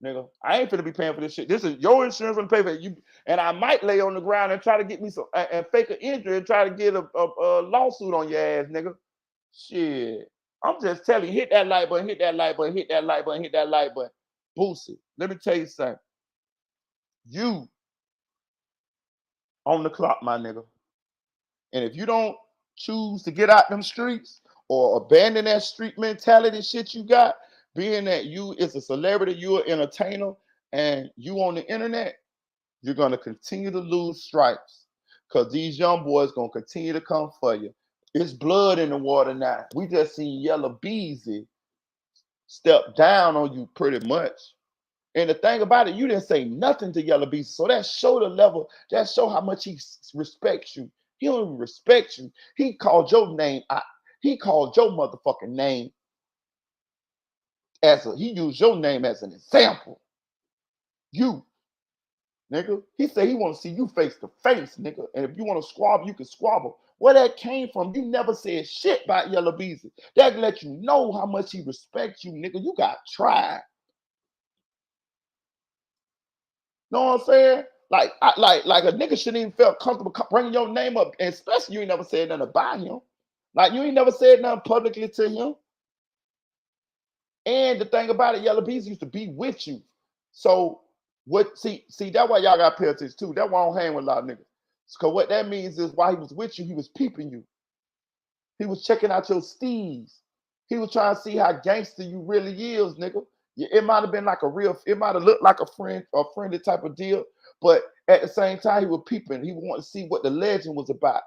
Nigga, I ain't finna be paying for this shit. This is your insurance gonna pay for it. You and I might lay on the ground and try to get me some and fake an injury and try to get a lawsuit on your ass, nigga. Shit. I'm just telling you, hit that like button, hit that like button, hit that like button, hit that like button. Boosie. Let me tell you something. You on the clock, my nigga. And if you don't choose to get out them streets or abandon that street mentality shit you got, being that you is a celebrity, you're an entertainer, and you on the internet, you're gonna continue to lose stripes. Cause these young boys gonna continue to come for you. It's blood in the water now. We just seen Yellow Beezy step down on you pretty much. And the thing about it, you didn't say nothing to Yellow Beezy. So that showed the level, that show how much he respects you. He don't even respect you. He called your name out. He called your motherfucking name he used your name as an example. You, nigga. He said he want to see you face to face, nigga. And if you want to squabble, you can squabble. Where that came from, you never said shit about Yellow Beezy. That let you know how much he respects you, nigga. You got tried. Know what I'm saying? Like a nigga shouldn't even feel comfortable bringing your name up, and especially you ain't never said nothing about him. Like you ain't never said nothing publicly to him. And the thing about it, Yellow Beezy used to be with you. So what? See, that's why y'all got to pay attention too. That's why I don't hang with a lot of niggas. Because what that means is while he was with you, he was peeping you. He was checking out your steeds. He was trying to see how gangster you really is, nigga. It might have been like it might have looked like a friendly type of deal, but at the same time, he was peeping. He wanted to see what the legend was about.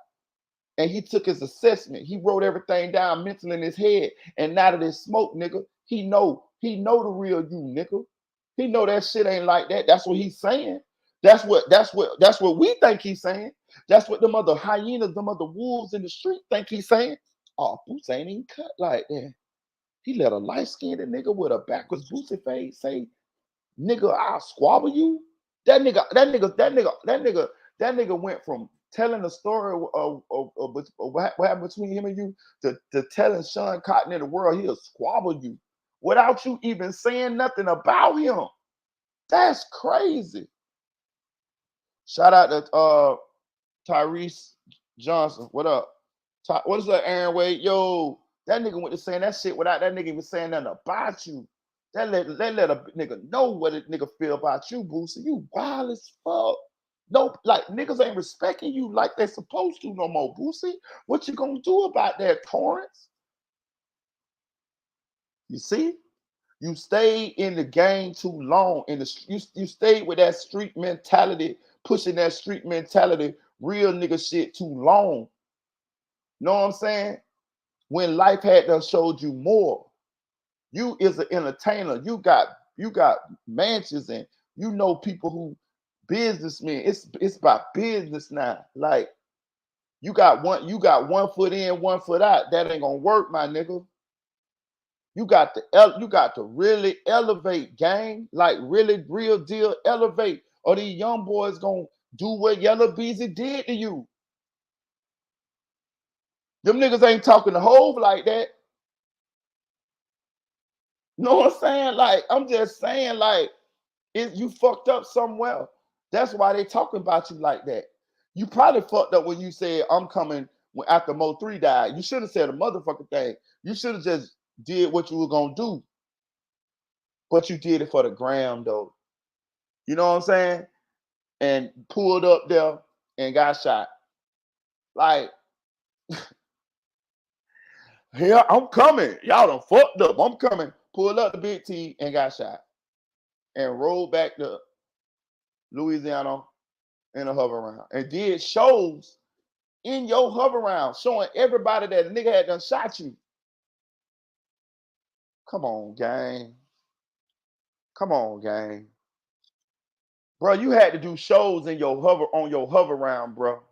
And he took his assessment. He wrote everything down mentally in his head. And now that it's smoke, nigga, he know the real you, nigga. He know that shit ain't like that. That's what he's saying. That's what we think he's saying. That's what them other hyenas, them other wolves in the street think he's saying. Oh, Boots ain't even cut like that. He let a light-skinned nigga with a backwards Boosie face say, nigga, I'll squabble you. That nigga went from telling the story of what happened between him and you to telling Sean Cotton in the world he'll squabble you without you even saying nothing about him. That's crazy. Shout out to Tyrese Johnson. What up? What is that, Aaron Wade? Yo, that nigga went to saying that shit without that nigga even saying nothing about you. That let a nigga know what a nigga feel about you, Boosie. You wild as fuck. No, like niggas ain't respecting you like they supposed to no more, Boosie. What you gonna do about that, Torrance? You see? You stayed in the game too long. You stayed with that street mentality, pushing that street mentality, real nigga shit too long. Know what I'm saying? When life had done showed you more. You is an entertainer. You got mansions and you know people who businessmen. It's about business now. Like you got one foot in, 1 foot out. That ain't gonna work, my nigga. You got to really elevate, gang. Like really, real deal, elevate. Or these young boys gonna do what Yellow Beezy did to you. Them niggas ain't talking to Hove like that. Know what I'm saying? Like, I'm just saying, like, you fucked up somewhere. That's why they talking about you like that. You probably fucked up when you said, I'm coming after Mo 3 died. You should have said a motherfucking thing. You should have just did what you were gonna do. But you did it for the gram, though. You know what I'm saying? And pulled up there and got shot. Like, here, I'm coming. Y'all done fucked up. I'm coming. Pulled up the big T and got shot. And rolled back to Louisiana in a hover round. And did shows in your hover round showing everybody that nigga had done shot you. Come on, gang. Come on, gang. Bro, you had to do shows in your hover round, bro.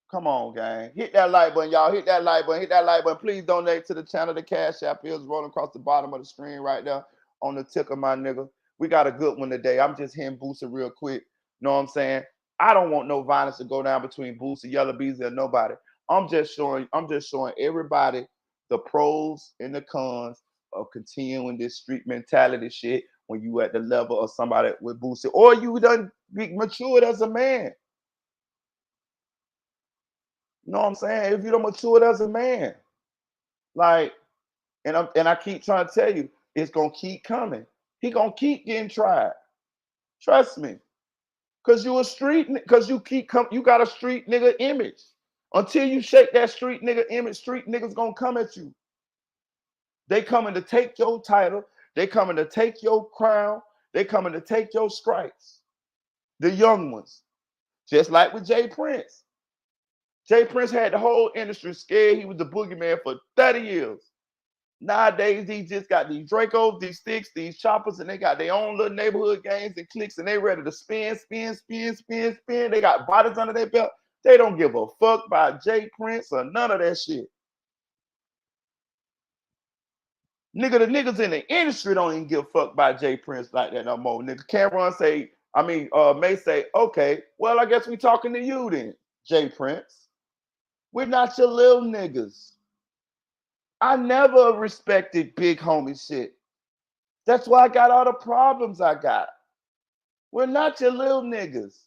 Come on, gang. Hit that like button, y'all. Hit that like button. Hit that like button. Please donate to the channel. The Cash App is rolling across the bottom of the screen right there on the ticker, my nigga. We got a good one today. I'm just hitting Boosie real quick. Know what I'm saying? I don't want no violence to go down between Boosie, Yellow Beezy, or nobody. I'm just showing everybody the pros and the cons of continuing this street mentality shit when you at the level of somebody with Boosie, or you done be matured as a man. You know what I'm saying? If you don't mature as a man, like, and I keep trying to tell you, it's gonna keep coming. He gonna keep getting tried. Trust me. Cause you a street, cause you got a street nigga image. Until you shake that street nigga image, street niggas gonna come at you. They coming to take your title. They coming to take your crown. They coming to take your stripes. The young ones. Just like with Jay Prince. Jay Prince had the whole industry scared he was the boogeyman for 30 years. Nowadays, he just got these Dracos, these sticks, these choppers, and they got their own little neighborhood gangs and cliques, and they ready to spin. They got bodies under their belt. They don't give a fuck about Jay Prince or none of that shit. Nigga, the niggas in the industry don't even give a fuck about Jay Prince like that no more. Nigga, Cameron May say, okay, well, I guess we talking to you then, Jay Prince. We're not your little niggas. I never respected big homie shit. That's why I got all the problems I got. We're not your little niggas.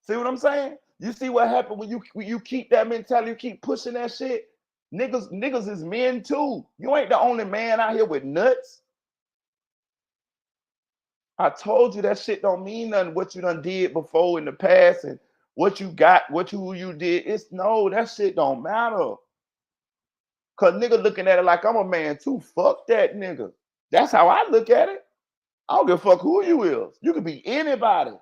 See what I'm saying? You see what happened when you keep that mentality, you keep pushing that shit? Niggas is men too. You ain't the only man out here with nuts. I told you that shit don't mean nothing what you done did before in the past and what you got, who you did. That shit don't matter. Cause nigga looking at it like I'm a man too. Fuck that nigga. That's how I look at it. I don't give a fuck who you is. You could be anybody.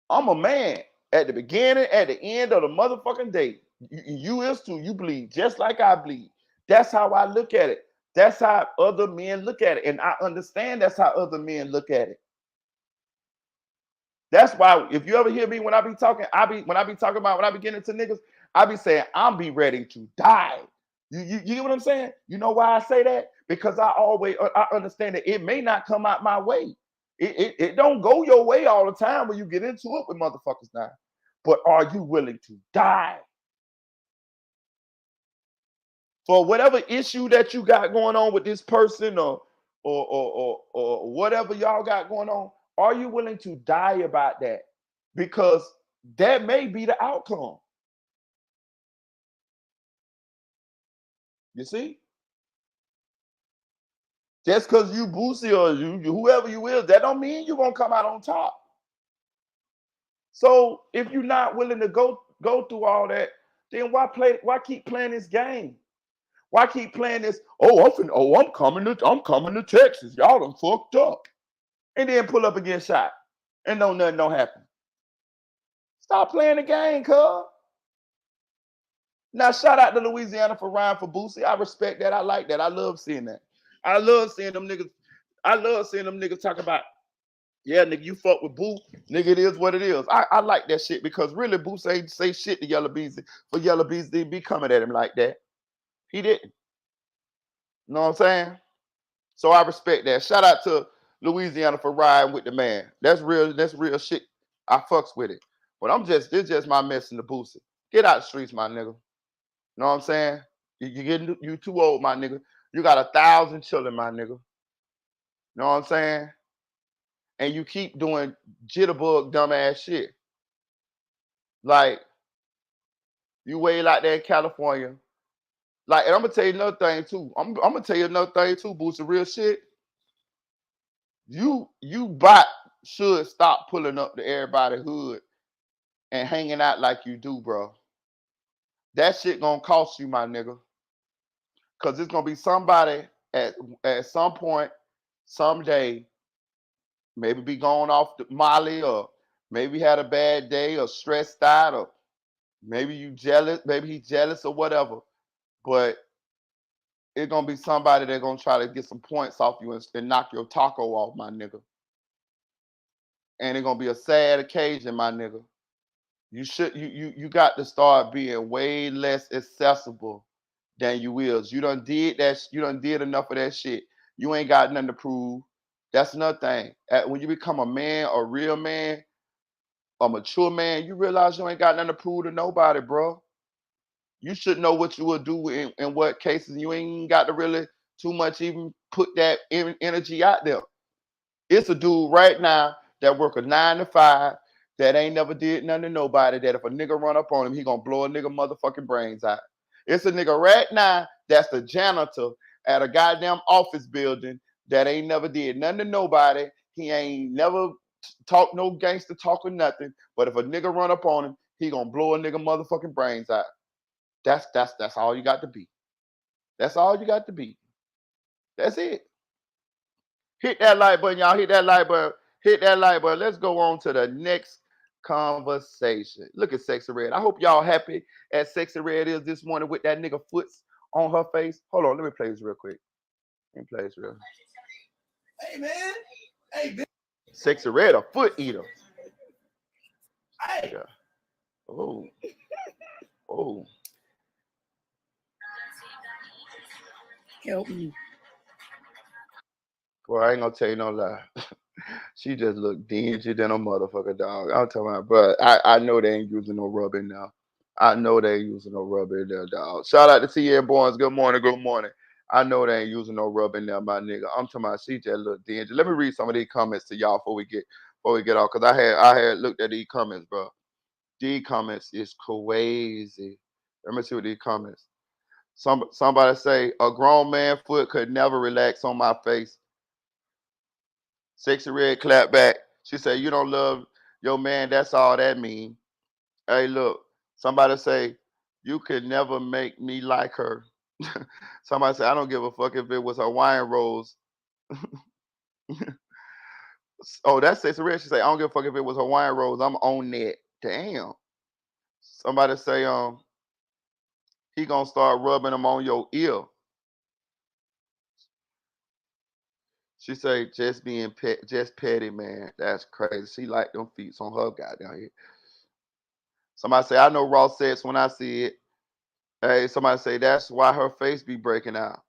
I'm a man at the beginning, at the end of the motherfucking day. You is too. You bleed just like I bleed. That's how I look at it. That's how other men look at it. And I understand that's how other men look at it. That's why if you ever hear me when I be talking, when I be getting into niggas, I be saying I'm be ready to die. You get what I'm saying? You know why I say that? Because I understand that it may not come out my way. It don't go your way all the time when you get into it with motherfuckers now. But are you willing to die? For whatever issue that you got going on with this person or whatever y'all got going on, are you willing to die about that? Because that may be the outcome. You see? Just because you Boosie or you whoever you is, that don't mean you're gonna come out on top. So if you're not willing to go through all that, then why keep playing this game? Why keep playing this? I'm coming to Texas. Y'all done fucked up. And then pull up and get shot. And nothing don't happen. Stop playing the game, cuz. Now, shout out to Louisiana for riding for Boosie. I respect that. I like that. I love seeing that. I love seeing them niggas talk about, yeah, nigga, you fuck with Boo. Nigga, it is what it is. I like that shit because really Boosie ain't say shit to Yellow Beezy for Yellow Beezy to be coming at him like that. He didn't. You know what I'm saying? So I respect that. Shout out to Louisiana for riding with the man. That's real shit. I fucks with it. But this just my message to Boosie. Get out the streets, my nigga. You know what I'm saying? You too old, my nigga. You got 1,000 children, my nigga. You know what I'm saying? And you keep doing jitterbug dumbass shit. Like, you way like that in California. Like, and I'm gonna tell you another thing too. I'm gonna tell you another thing too, Boosie, real shit. You should stop pulling up to everybody's hood and hanging out like you do, bro. That shit gonna cost you, my nigga. Cause it's gonna be somebody at some point, someday, maybe be going off the Molly, or maybe had a bad day or stressed out, or maybe you jealous, maybe he's jealous or whatever. But it's gonna be somebody that's gonna try to get some points off you and knock your taco off, my nigga. And it's gonna be a sad occasion, my nigga. You got to start being way less accessible than you is. You done did enough of that shit. You ain't got nothing to prove. That's another thing. When you become a man, a real man, a mature man, you realize you ain't got nothing to prove to nobody, bro. You should know what you will do in what cases. You ain't got to really too much even put that energy out there. It's a dude right now that work a 9 to 5 that ain't never did nothing to nobody. That if a nigga run up on him, he gonna blow a nigga motherfucking brains out. It's a nigga right now that's the janitor at a goddamn office building that ain't never did nothing to nobody. He ain't never talk no gangster talk or nothing. But if a nigga run up on him, he gonna blow a nigga motherfucking brains out. That's all you got to be. That's all you got to be. That's it. Hit that like button, y'all. Hit that like button. Hit that like button. Let's go on to the next conversation. Look at Sexy Red. I hope y'all happy as Sexy Red is this morning with that nigga foots on her face. Hold on, let me play this real quick. Let me play this real. Hey, man. Hey, man. Sexy Red, a foot eater. Hey. Yeah. Oh. Oh. Help me. Boy, I ain't gonna tell you no lie. She just looked dingy than a motherfucker, dog. I'm talking about, but I know they ain't using no rub in now. I know they ain't using no rub in there, dog. Shout out to TN Boys. Good morning, good morning. I know they ain't using no rub in there, my nigga. I'm talking about she just look dingy. Let me read some of these comments to y'all before we get off, cause I had looked at these comments, bro. These comments is crazy. Let me see what these comments. Somebody say a grown man foot could never relax on my face. Sexy Red clap back. She said, "You don't love your man. That's all that mean." Hey, look. Somebody say, "You could never make me like her." Somebody say, "I don't give a fuck if it was Hawaiian rolls." Oh, that's Sexy Red. She say, "I don't give a fuck if it was Hawaiian rolls. I'm on that." Damn. Somebody say, he gonna start rubbing them on your ear. She say, "Just being just petty, man. That's crazy." She like them feet on her goddamn head. Somebody say, "I know raw sex when I see it." Hey, somebody say that's why her face be breaking out.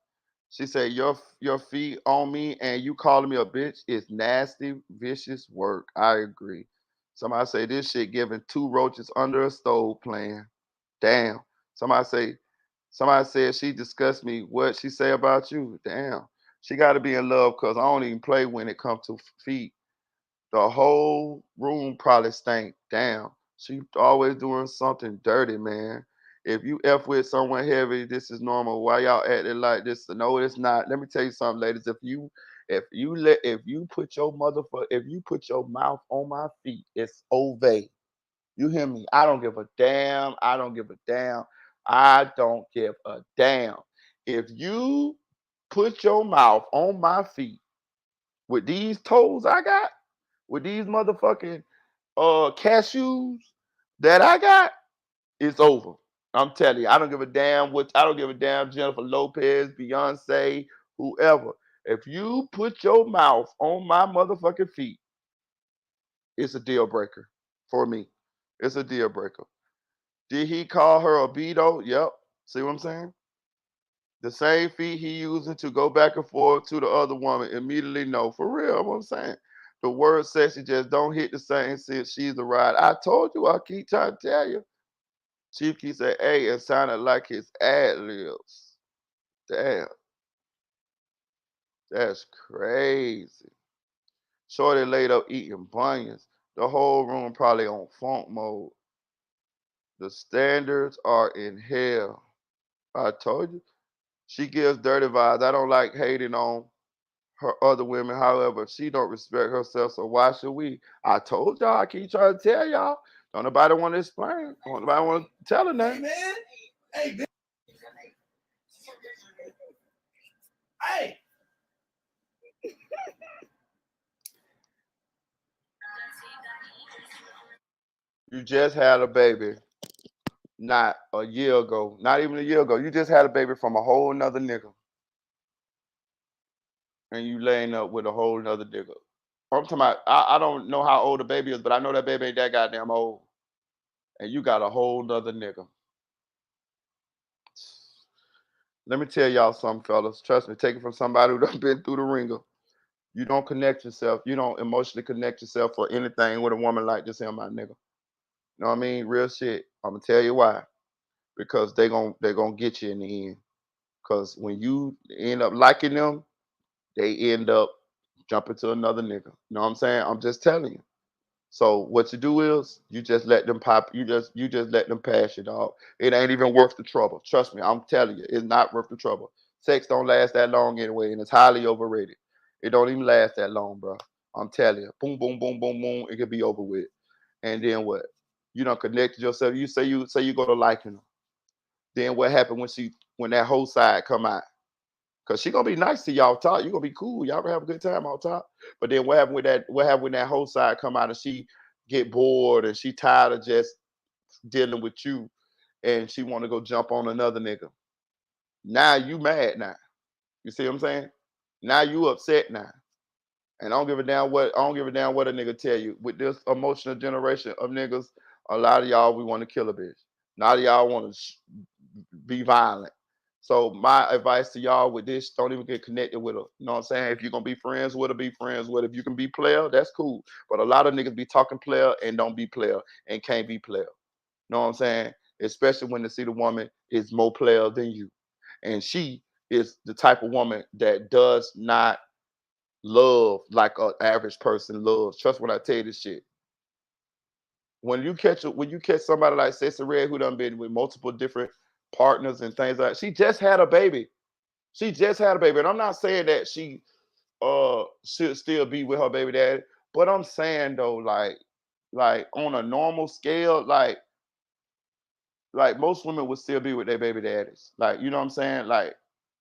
She said your feet on me and you calling me a bitch is nasty, vicious work. I agree. Somebody say this shit giving two roaches under a stove playing. Damn. Somebody say somebody said she discussed me. What she say about you? Damn. She got to be in love because I don't even play when it comes to feet. The whole room probably stank. Damn. She always doing something dirty, man. If you F with someone heavy, this is normal. Why y'all acting like this? No, it's not. Let me tell you something, ladies. If you put your if you put your mouth on my feet, it's over. You hear me? I don't give a damn. I don't give a damn. I don't give a damn. If you put your mouth on my feet with these toes I got, with these motherfucking cashews that I got, it's over. I'm telling you, I don't give a damn I don't give a damn Jennifer Lopez, Beyonce, whoever. If you put your mouth on my motherfucking feet, it's a deal breaker for me. It's a deal breaker. Did he call her a Beto? Yep. See what I'm saying? The same feet he using to go back and forth to the other woman immediately no. For real, what I'm saying. The word sexy just don't hit the same since she's a ride. I told you, I keep trying to tell you. Chief Keef said, hey, it sounded like his ad libs. Damn, that's crazy. Shorty laid up eating bunions. The whole room probably on funk mode. The standards are in hell. I told you. She gives dirty vibes. I don't like hating on her other women. However, she don't respect herself, so why should we? I told y'all. I keep trying to tell y'all. Don't nobody want to explain. Don't nobody want to tell her Hey, nothing. man. Hey, man. Hey. You just had a baby, not a year ago, not even a year ago. You just had a baby from a whole nother nigga, and you laying up with a whole nother nigga. I'm talking about. I don't know how old the baby is, but I know that baby ain't that goddamn old, and you got a whole nother nigga. Let me tell y'all something, fellas. Trust me, take it from somebody who done been through the ringer. You don't connect yourself. You don't emotionally connect yourself for anything with a woman like this here, my nigga. You know what I mean? Real shit. I'm gonna tell you why. Because they gonna get you in the end. Because when you end up liking them, they end up jumping to another nigga. You know what I'm saying? I'm just telling you. So what you do is you just let them pop. You just let them pass you, dog. It ain't even worth the trouble. Trust me, I'm telling you, it's not worth the trouble. Sex don't last that long anyway, and it's highly overrated. It don't even last that long, bro. I'm telling you. Boom, boom, boom, boom, boom. It could be over with. And then what? You don't connect yourself. You say you go to liking them. Then what happened when that whole side come out? Cause she gonna be nice to y'all talk. You gonna be cool. Y'all gonna have a good time on top. But then what happened with that? What happened when that whole side come out and she get bored and she tired of just dealing with you and she want to go jump on another nigga? Now you mad now. You see what I'm saying? Now you upset now. And I don't give a damn what a nigga tell you. With this emotional generation of niggas, a lot of y'all we want to kill a bitch. A lot of y'all want to be violent. So my advice to y'all with this, don't even get connected with her. You know what I'm saying? If you're gonna be friends with her, be friends with her. If you can be player, that's cool. But a lot of niggas be talking player and don't be player and can't be player. You know what I'm saying? Especially when they see the woman is more player than you. And she is the type of woman that does not love like an average person loves. Trust when I tell you this shit. When you catch somebody like Sexy Red who done been with multiple different partners and things like that, she just had a baby. She just had a baby. And I'm not saying that she should still be with her baby daddy, but I'm saying though, like on a normal scale, like most women would still be with their baby daddies. Like, you know what I'm saying? Like,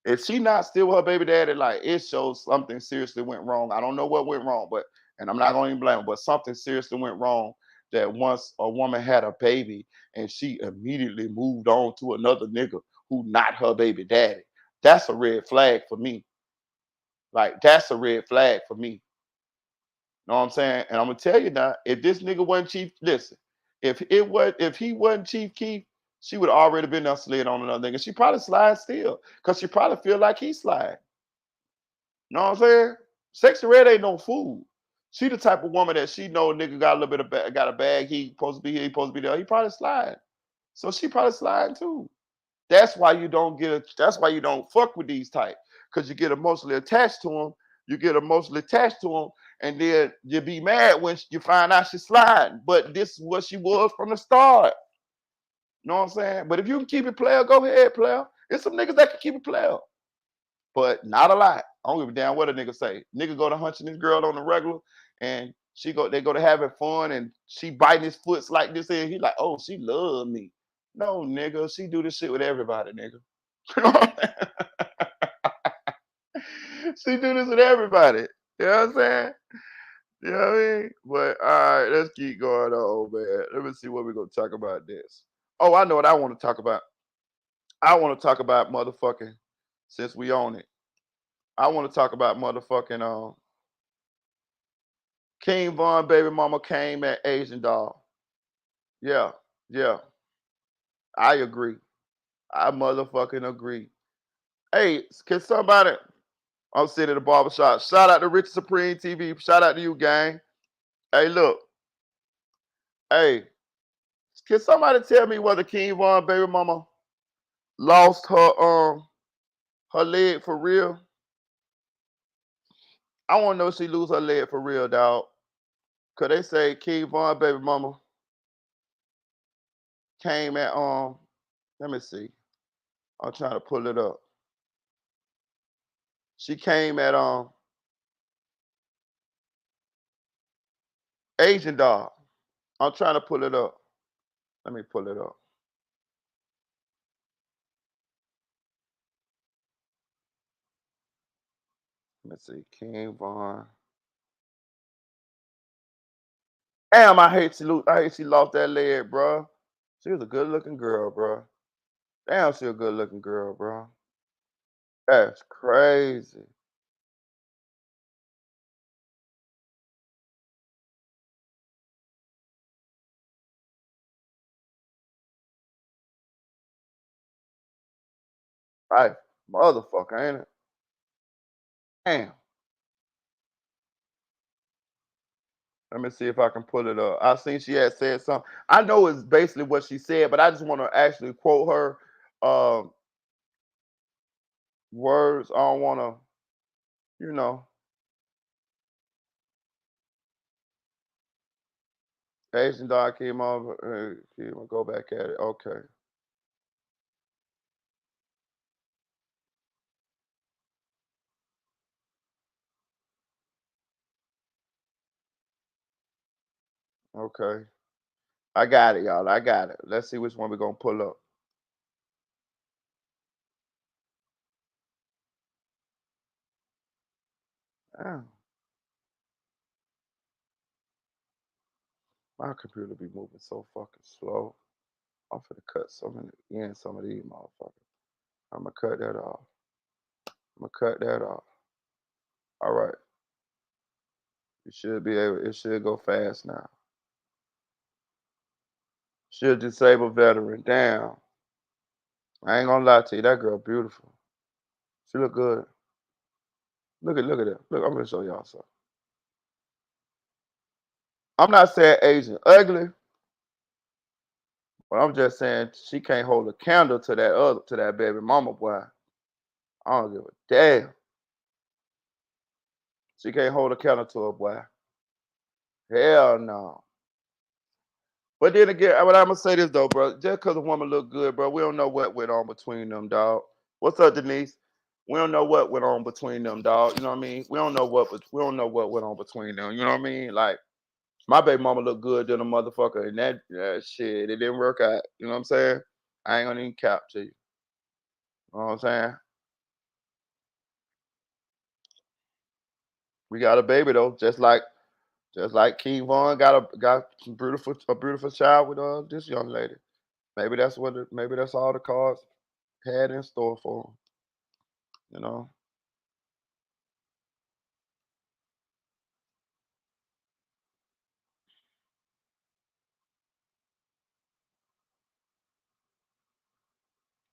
if she not still with her baby daddy, like it shows something seriously went wrong. I don't know what went wrong, but and I'm not going to blame her, but something seriously went wrong that once a woman had a baby and she immediately moved on to another nigga who not her baby daddy. That's a red flag for me. Like that's a red flag for me. Know what I'm saying? And I'm gonna tell you now, if this nigga wasn't Chief, listen, if he wasn't Chief Keef, she would have already been done slid on another nigga. She probably slide still, cause she probably feel like he slide. Know what I'm saying? Sexy Red ain't no fool. She the type of woman that she know a nigga got a little bit of got a bag. He supposed to be here. He supposed to be there. He probably slide. So she probably slide too. That's why you don't fuck with these type. Cause you get emotionally attached to them. You get emotionally attached to them, and then you be mad when you find out she's sliding. But this is what she was from the start. You know what I'm saying? But if you can keep it player, go ahead, player. There's some niggas that can keep it player. But not a lot. I don't give a damn what a nigga say. Nigga go to hunching this girl on the regular, and they go to having fun, and she biting his foots like this, and he like, oh, she love me. No, nigga, she do this shit with everybody, nigga. You know what I'm saying? She do this with everybody. You know what I'm saying? You know what I mean? But all right, let's keep going on, man. Let me see what we're gonna talk about this. Oh, I know what I want to talk about. I want to talk about motherfucking since we own it. I want to talk about motherfucking King Von baby mama came at Asian doll. Yeah, yeah. I agree. I motherfucking agree. Hey, can somebody I'm sitting at the barbershop. Shout out to Rich Supreme TV. Shout out to you, gang. Hey, look. Hey, can somebody tell me whether King Von baby mama lost her leg for real? I want to know if she lose her leg for real, dog. Cause they say King Von baby mama came at let me see. I'm trying to pull it up. She came at Asian dog. I'm trying to pull it up. Let me pull it up. Let me see. King Von. Damn, I hate she lost that leg, bro. She was a good looking girl, bro. Damn, she a good looking girl, bro. That's crazy. Right. Motherfucker, ain't it? Damn. Let me see if I can pull it up. I seen she had said something. I know it's basically what she said, but I just want to actually quote her words. I don't want to, you know, Asian dog came over. Go back at it. Okay. Okay. I got it, y'all. I got it. Let's see which one we're gonna pull up. Damn, my computer be moving so fucking slow. I'm finna cut some of these motherfuckers. I'm gonna cut that off. I'm gonna cut that off. All right. You should be able. It should go fast now. Should disable veteran. Damn. I ain't gonna lie to you. That girl beautiful. She look good. Look at that. Look, I'm gonna show y'all something. I'm not saying Asian ugly, but I'm just saying she can't hold a candle to that baby mama boy. I don't give a damn. She can't hold a candle to her boy. Hell no. But then again, what I'm gonna say this though, bro. Just because a woman look good, bro, we don't know what went on between them, dog. What's up, Denise? We don't know what went on between them, dog. You know what I mean? We don't know what went on between them. You know what I mean? Like my baby mama looked good than a motherfucker, and that shit, it didn't work out. You know what I'm saying? I ain't gonna even cap to you. You know what I'm saying? We got a baby though, just like King Von got a beautiful child with this young lady. Maybe that's all the cards had in store for him. You know,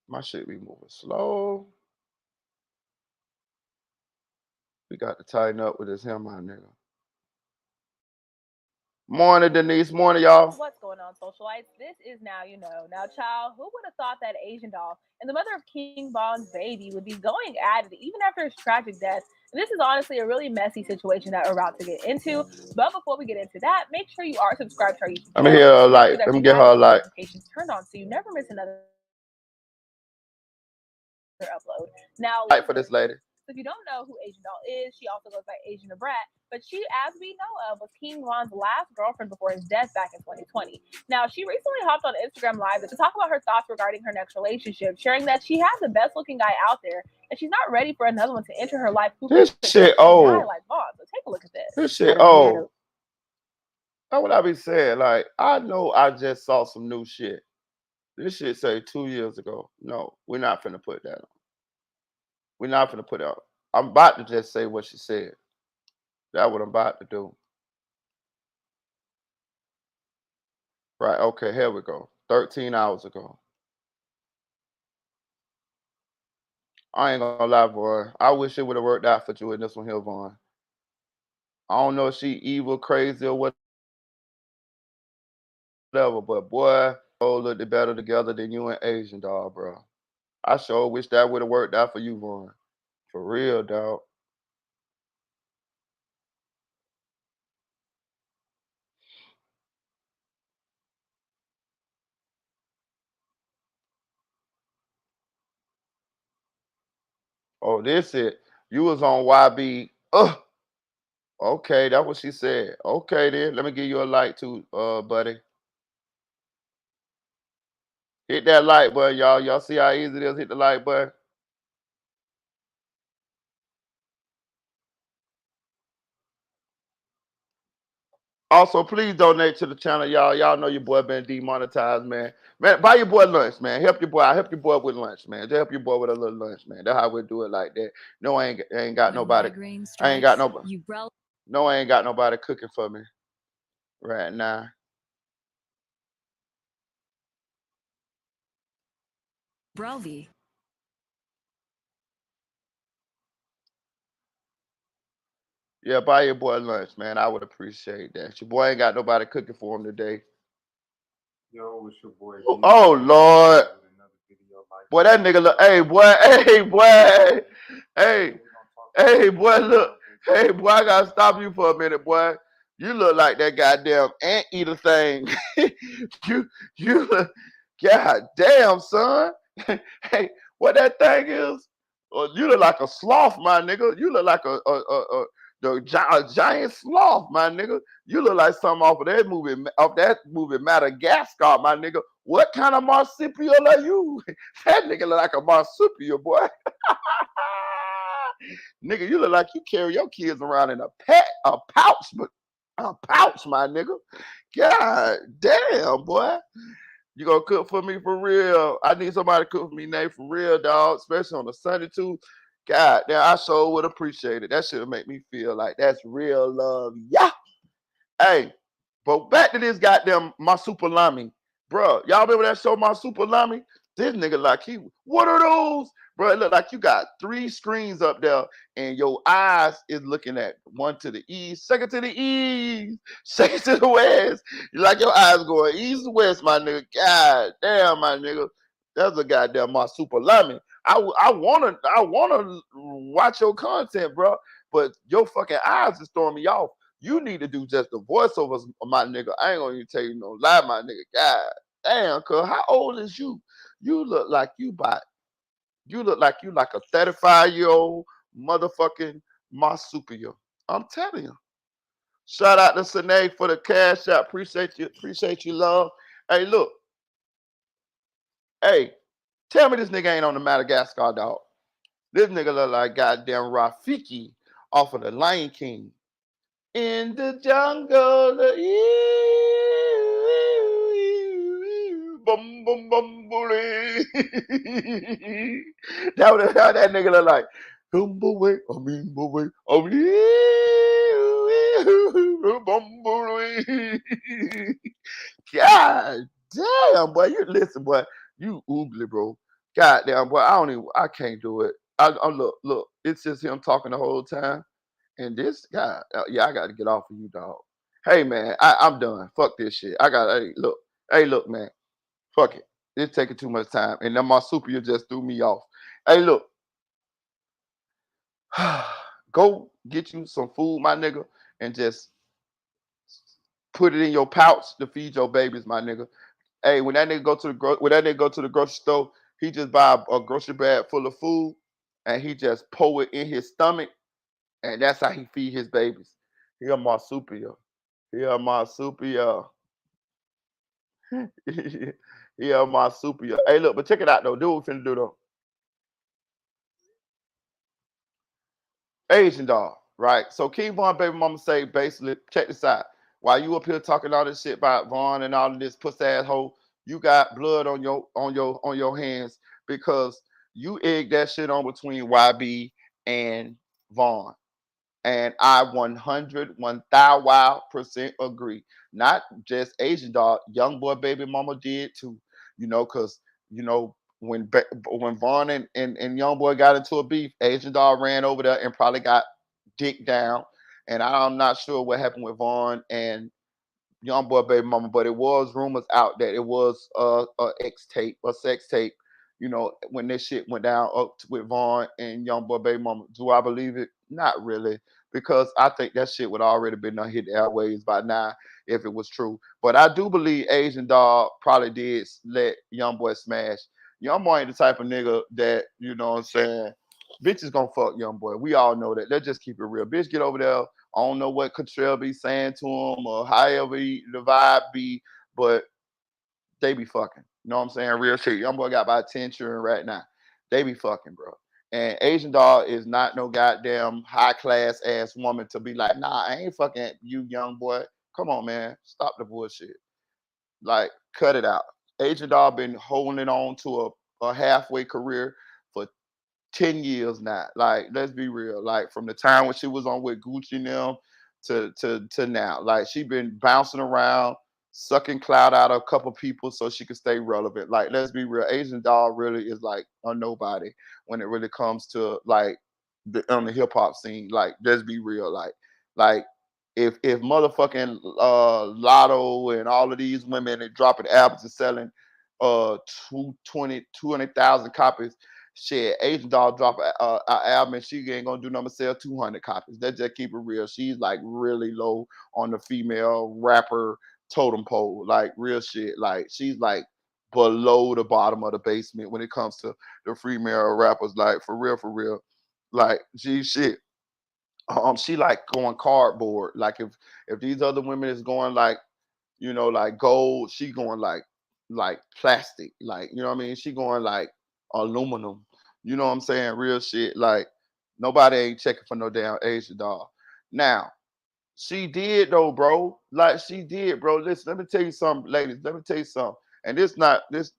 my shit be moving slow. We got to tighten up with this him, my nigga. Morning, Denise. Morning, y'all. What's going on, socialites? This is Now You Know. Now, child, who would have thought that Asian doll and the mother of King Bong's baby would be going at it even after his tragic death? And this is honestly a really messy situation that we're about to get into. But before we get into that, make sure you are subscribed to our YouTube Let me channel. hear her Make light. sure that Let me you get have her a your light. notifications turned on so you never miss another upload. Now, Light for listen. this lady. So if you don't know who Asian Doll is, she also goes by Asian Brat, but she, as we know of, was King Von's last girlfriend before his death back in 2020. Now, she recently hopped on Instagram Live to talk about her thoughts regarding her next relationship, sharing that she has the best looking guy out there and she's not ready for another one to enter her life who can This shit successfully die old. like Vaughn. So take a look at this. This shit old. That's what I be saying. Like, I know I just saw some new shit. This shit say 2 years ago. No, we're not finna put that on. We're not finna put it on. I'm about to just say what she said. That's what I'm about to do. Right, okay, here we go. 13 hours ago. I ain't gonna lie, boy. I wish it would have worked out for you in this one here, Vaughn. I don't know if she evil, crazy, or whatever, but boy, oh, looked better together than you and Asian dog, bro. I sure wish that would have worked out for you, Vaughn. For real, dog. Oh, this it. You was on YB. Ugh. Okay, that's what she said. Okay, then. Let me give you a light too, buddy. Hit that like button, y'all. Y'all see how easy it is? Hit the like button. Also, please donate to the channel, y'all. Y'all know your boy been demonetized, man. Man, buy your boy lunch, man. Help your boy. I help your boy with lunch, man. Just help your boy with a little lunch, man. That's how we do it like that. No, I ain't got nobody. I ain't got nobody. No, I ain't got nobody cooking for me right now. Yeah, buy your boy lunch, man. I would appreciate that. Your boy ain't got nobody cooking for him today. Yo, it's your boy Oh, D. oh, Lord. With another video like Boy, that nigga look, hey boy, hey boy, hey, we gonna talk hey about boy, look, baby. hey boy, I gotta stop you for a minute, boy. You look like that goddamn anteater thing. you, you look, god damn, son. Hey, what that thing is? You look like a sloth, my nigga. You look like a giant sloth, my nigga. You look like something off that movie Madagascar, my nigga. What kind of marsupial are you? That nigga look like a marsupial, boy. Nigga, you look like you carry your kids around in a pouch, but a pouch, my nigga. God damn, boy. You gonna cook for me for real? I need somebody to cook for me, Nate, for real, dog. Especially on a Sunday too. God damn, I sure would appreciate it. That should make me feel like that's real love. Yeah. Hey, but back to this goddamn my super lami. Bro, y'all remember that show, My Super Lami? This nigga like what are those? Bro, it look like you got 3 screens up there and your eyes is looking at one to the east, second to the east, second to the west. You like your eyes going east to west, my nigga. God damn, my nigga. That's a goddamn My Super Lami. I wanna watch your content, bro, but your fucking eyes is throwing me off. You need to do just the voiceovers, my nigga. I ain't gonna even tell you no lie, my nigga. God damn, cuz how old is you? You look like you like a 35-year-old motherfucking marsupial. I'm telling you. Shout out to Sine for the cash out. Appreciate you, love. Hey, look. Hey, tell me this nigga ain't on the Madagascar, dog. This nigga look like goddamn Rafiki off of the Lion King. In the jungle, bum bum bum bully. That was how that nigga look like. Boy, Bumblebee. God damn, boy. You listen, boy. You oogly, bro. God damn, boy. I can't do it. I look. It's just him talking the whole time. And this guy, yeah, I got to get off of you, dog. Hey, man, I'm done. Fuck this shit. Hey, look, man. Fuck it. It's taking too much time. And then my super just threw me off. Hey, look. Go get you some food, my nigga, and just put it in your pouch to feed your babies, my nigga. Hey, when that nigga go to the grocery store, he just buy a grocery bag full of food and he just pour it in his stomach, and that's how he feed his babies. He a marsupial. He a marsupial. He a marsupial. Hey, look, but check it out though. Do what we finna do though. Asian dog, right? So King Von baby mama say basically, check this out. While you up here talking all this shit about Vaughn and all of this pussy asshole, you got blood on your hands because you egged that shit on between YB and Vaughn. And I 100, 1000% agree. Not just Asian dog, young boy baby mama did too. Cause when Vaughn and young boy got into a beef, Asian dog ran over there and probably got dick down. And I'm not sure what happened with Vaughn and young boy baby mama, but it was rumors out that it was a X tape, a sex tape. When this shit went down with Vaughn and young boy baby mama. Do I believe it? Not really, because I think that shit would already been done hit the airways by now if it was true. But I do believe Asian dog probably did let young boy smash. Young boy ain't the type of nigga that what I'm saying. Bitches gonna fuck young boy. We all know that. Let's just keep it real. Bitch, get over there. I don't know what Cottrell be saying to him or however the vibe be, but they be fucking. You know what I'm saying? Real shit. Young boy got about 10 children right now. They be fucking, bro. And Asian dog is not no goddamn high class ass woman to be like, nah, I ain't fucking you, young boy. Come on, man. Stop the bullshit. Like, cut it out. Asian dog been holding on to a halfway career for 10 years now. Like, let's be real. Like, from the time when she was on with Gucci and them to now. Like, she been bouncing around, sucking clout out of a couple people so she could stay relevant. Like, let's be real. Asian doll really is like a nobody when it really comes to like on the hip hop scene. Like, let's be real. Like, Like if motherfucking Lotto and all of these women are dropping albums and selling 220,000 copies, shit, Asian Doll drop a album and she ain't gonna do nothing but sell 200 copies. That just keep it real. She's like really low on the female rapper totem pole, like real shit. Like she's like below the bottom of the basement when it comes to the female rappers. Like for real, for real. Like shit. She like going cardboard. Like if these other women is going like, like gold, she going like plastic. Like, you know what I mean? She going like aluminum. You know what I'm saying? Real shit. Like nobody ain't checking for no damn Asia doll. Now, she did though, bro. Like she did, bro. Listen, let me tell you something, ladies. Let me tell you something. And this not this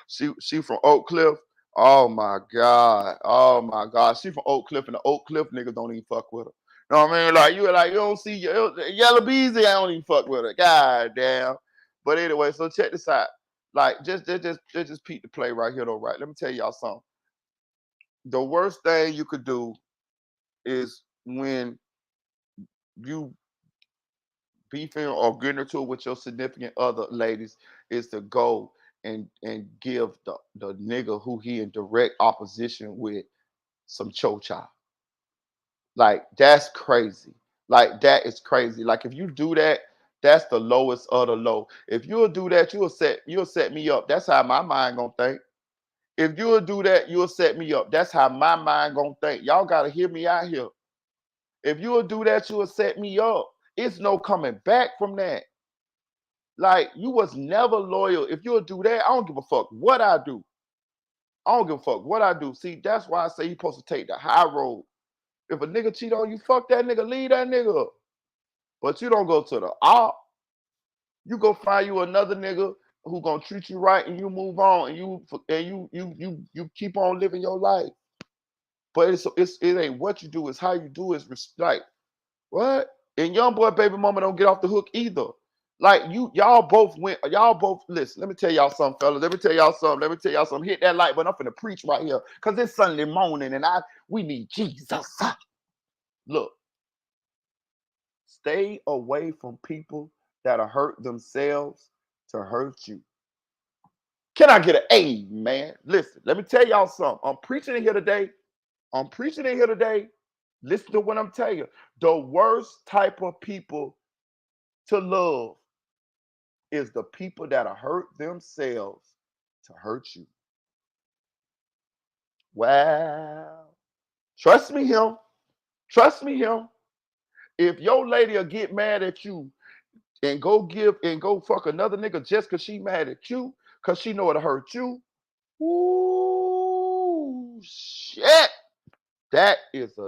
she from Oak Cliff. Oh my God. Oh my God. She from Oak Cliff and the Oak Cliff niggas don't even fuck with her. Know what I mean? Like you don't see Yellow Beezy, I don't even fuck with her. God damn. But anyway, so check this out. Like just peep the play right here though, right? Let me tell y'all something. The worst thing you could do is when you beefing or getting into it with your significant other, ladies, is to go and give the nigga who he in direct opposition with some chocha. Like that's crazy. Like that is crazy. Like if you do that, that's the lowest of the low. If you'll do that, you'll set me up. That's how my mind gonna think. If you'll do that, you'll set me up. That's how my mind gonna think. Y'all gotta hear me out here. If you'll do that, you'll set me up. It's no coming back from that. Like you was never loyal. If you'll do that, I don't give a fuck what I do. I don't give a fuck what I do. See, that's why I say you supposed to take the high road. If a nigga cheat on you, fuck that nigga, leave that nigga. But you don't go to the op. You go find you another nigga who gonna treat you right, and you move on, and you keep on living your life. But it ain't what you do, it's how you do. It's like what? And Youngboy baby mama don't get off the hook either. Like y'all both listen. Let me tell y'all something, fellas. Let me tell y'all something. Hit that like button. I'm finna preach right here. Cause it's Sunday morning and we need Jesus. Look, stay away from people that'll hurt themselves to hurt you. Can I get an amen? Listen, let me tell y'all something. I'm preaching in here today. Listen to what I'm telling you. The worst type of people to love is the people that'll hurt themselves to hurt you. Wow. Trust me, him. Trust me, him. If your lady will get mad at you and go fuck another nigga just cause she mad at you, cause she know it'll hurt you. Ooh, shit. That is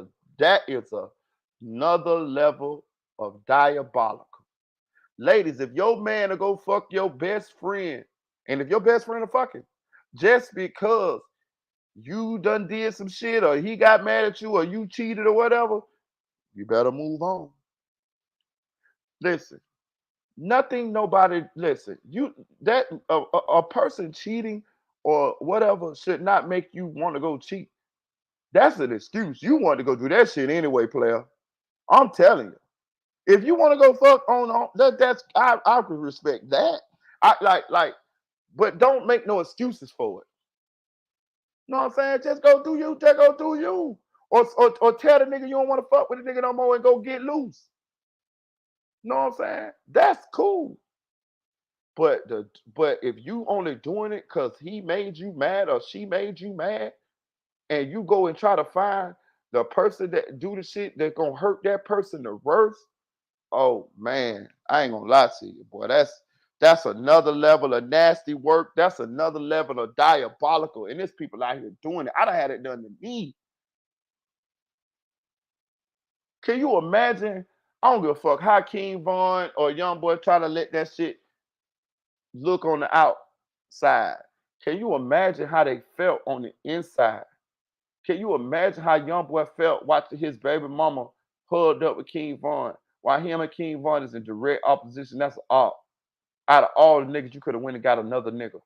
another level of diabolical. Ladies, if your man will go fuck your best friend, and if your best friend will fuck him, just because you done did some shit or he got mad at you or you cheated or whatever, you better move on. Listen, listen, a person cheating or whatever should not make you want to go cheat. That's an excuse. You want to go do that shit anyway, player. I'm telling you. If you want to go fuck on I could respect that. I like, but don't make no excuses for it. You know what I'm saying? Just go do you. Just go do you. Or tell the nigga you don't want to fuck with the nigga no more and go get loose. You know what I'm saying? That's cool. But if you only doing it because he made you mad or she made you mad, and you go and try to find the person that do the shit that's gonna hurt that person the worst, oh man, I ain't gonna lie to you, boy. That's another level of nasty work. That's another level of diabolical. And there's people out here doing it. I done had it done to me. Can you imagine? I don't give a fuck how King Von or Youngboy try to let that shit look on the outside. Can you imagine how they felt on the inside? Can you imagine how Youngboy felt watching his baby mama hugged up with King Von while him and King Von is in direct opposition? That's all. Out of all the niggas, you could have went and got another nigga.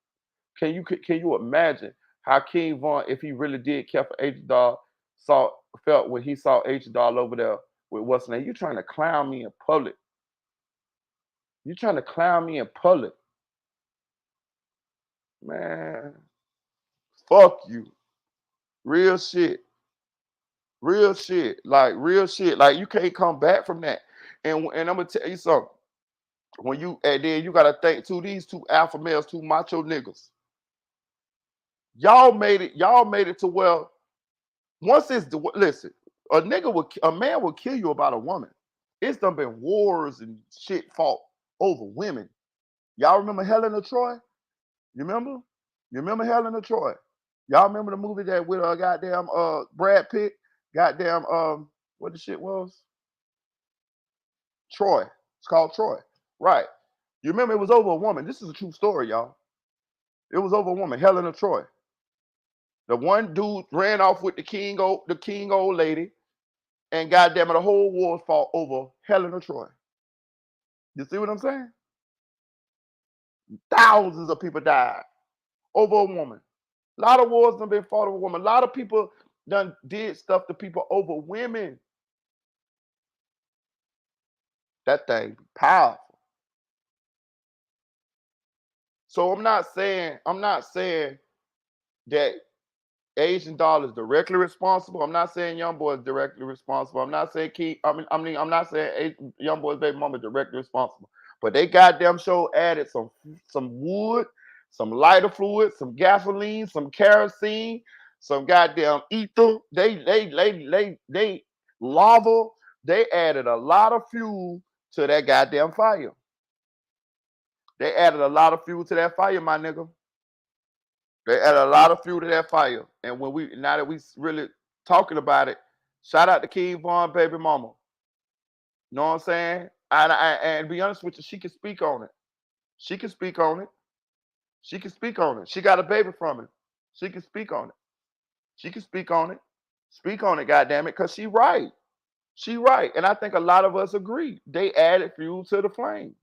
Can you imagine how King Von, if he really did care for H Dog, felt when he saw H Dog over there with what's name. You trying to clown me in public. You trying to clown me in public. Man, fuck you. Real shit. Real shit. Like real shit. Like you can't come back from that. And I'm gonna tell you something. When you and then you gotta think too, these two alpha males, two macho niggas. Y'all made it to where once it's the listen, a man will kill you about a woman. It's done been wars and shit fought over women. Y'all remember Helen of Troy? You remember? You remember Helen of Troy? Y'all remember the movie that with goddamn Brad Pitt? Goddamn what the shit was? Troy. It's called Troy. Right. You remember it was over a woman. This is a true story, y'all. It was over a woman, Helen of Troy. The one dude ran off with the king old lady, and goddamn it, the whole war fought over Helen of Troy. You see what I'm saying? Thousands of people died over a woman. A lot of wars have been fought over women. A lot of people done did stuff to people over women. That thing powerful. So I'm not saying that Asian Doll is directly responsible. I'm not saying Youngboy is directly responsible. I'm not saying I'm not saying Youngboy's baby mama is directly responsible. But they goddamn show added some wood, some lighter fluid, some gasoline, some kerosene, some goddamn ether. They lava. They added a lot of fuel to that goddamn fire. They added a lot of fuel to that fire, my nigga. They added a lot of fuel to that fire. And now that we really talking about it, shout out to King Von baby mama. You know what I'm saying? And be honest with you, she can speak on it. She can speak on it. She can speak on it. She got a baby from it. She can speak on it. She can speak on it. Speak on it, goddamn it, because she right. She right. And I think a lot of us agree. They added fuel to the flames.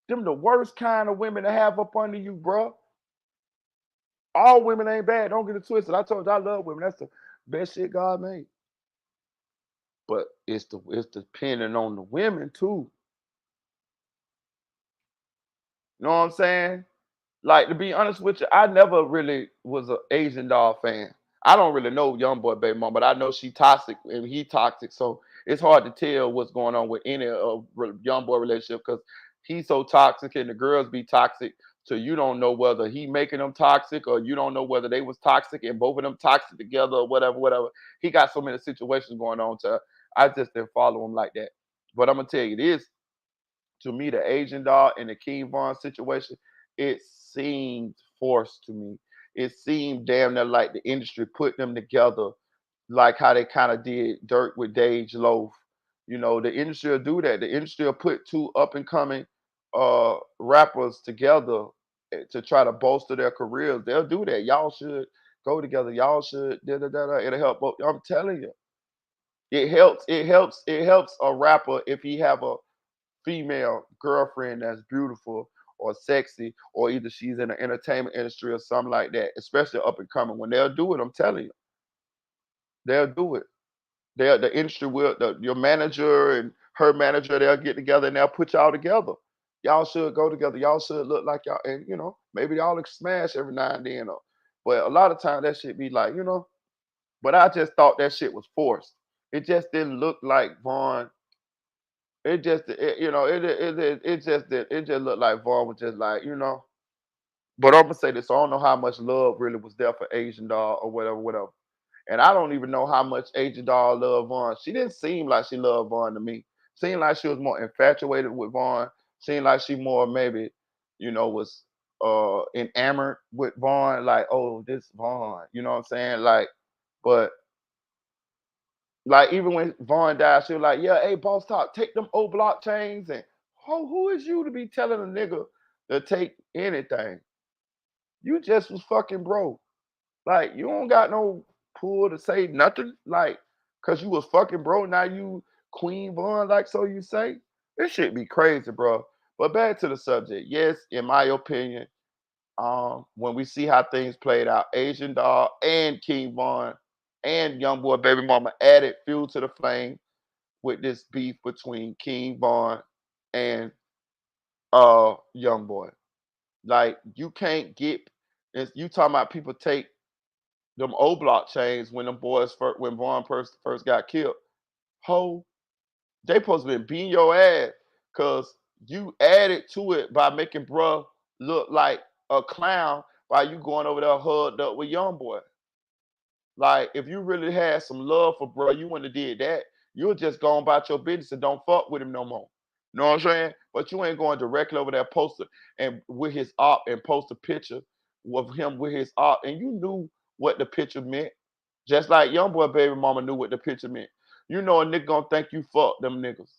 Them the worst kind of women to have up under you, bro. All women ain't bad. Don't get it twisted. I told you I love women. That's the best shit God made. But it's depending on the women too. You know what I'm saying? Like to be honest with you, I never really was an Asian doll fan. I don't really know Youngboy baby mom, but I know she toxic and he toxic. So it's hard to tell what's going on with any Youngboy relationship because he's so toxic and the girls be toxic. So you don't know whether he making them toxic or you don't know whether they was toxic and both of them toxic together or whatever, whatever. He got so many situations going on. So I just didn't follow him like that. But I'm gonna tell you this: to me, the Asian doll and the King Von situation, it seemed forced to me. It seemed damn near like the industry put them together, like how they kind of did Dirt with Dage Loaf. You know, the industry will do that. The industry will put two up and coming rappers together to try to bolster their careers. They'll do that. Y'all should go together. Y'all should da da da da. It'll help. I'm telling you, it helps. It helps. It helps a rapper if he have a female girlfriend that's beautiful or sexy, or either she's in the entertainment industry or something like that, especially up and coming. When they'll do it, I'm telling you, they'll do it. The industry will, your manager and her manager, they'll get together and they'll put y'all together. Y'all should go together. Y'all should look like y'all, and maybe y'all smash every now and then. But a lot of times that shit be like, but I just thought that shit was forced. It just didn't look like Vaughn. It just, it just looked like Vaughn was just like. But I'm gonna say this: I don't know how much love really was there for Asian Doll or whatever, whatever. And I don't even know how much Asian Doll loved Vaughn. She didn't seem like she loved Vaughn to me. Seemed like she was more infatuated with Vaughn. Seemed like she more maybe, was enamored with Vaughn. Like, oh, this Vaughn. You know what I'm saying? Like, but like even when Vaughn died, she was like, yeah, hey, boss talk, take them old blockchains and who is you to be telling a nigga to take anything? You just was fucking broke. Like you don't got no pull to say nothing. Like, cause you was fucking broke. Now you Queen Vaughn, like so you say. This shit be crazy, bro. But back to the subject. Yes, in my opinion, when we see how things played out, Asian Doll and King Vaughn and Youngboy baby mama added fuel to the flame with this beef between King Von and Youngboy. Like you can't get you talking about people take them old block chains when them boys first, when Vaughn first got killed. Ho, they supposed to be beating your ass because you added to it by making bruh look like a clown by you going over there hugged up with Youngboy. Like, if you really had some love for bro, you wouldn't have did that. You would just go about your business and don't fuck with him no more. You know what I'm saying? But you ain't going directly over there poster and with his op and post a picture of him with his op, and you knew what the picture meant. Just like Youngboy baby mama knew what the picture meant. You know a nigga gonna think you fuck them niggas.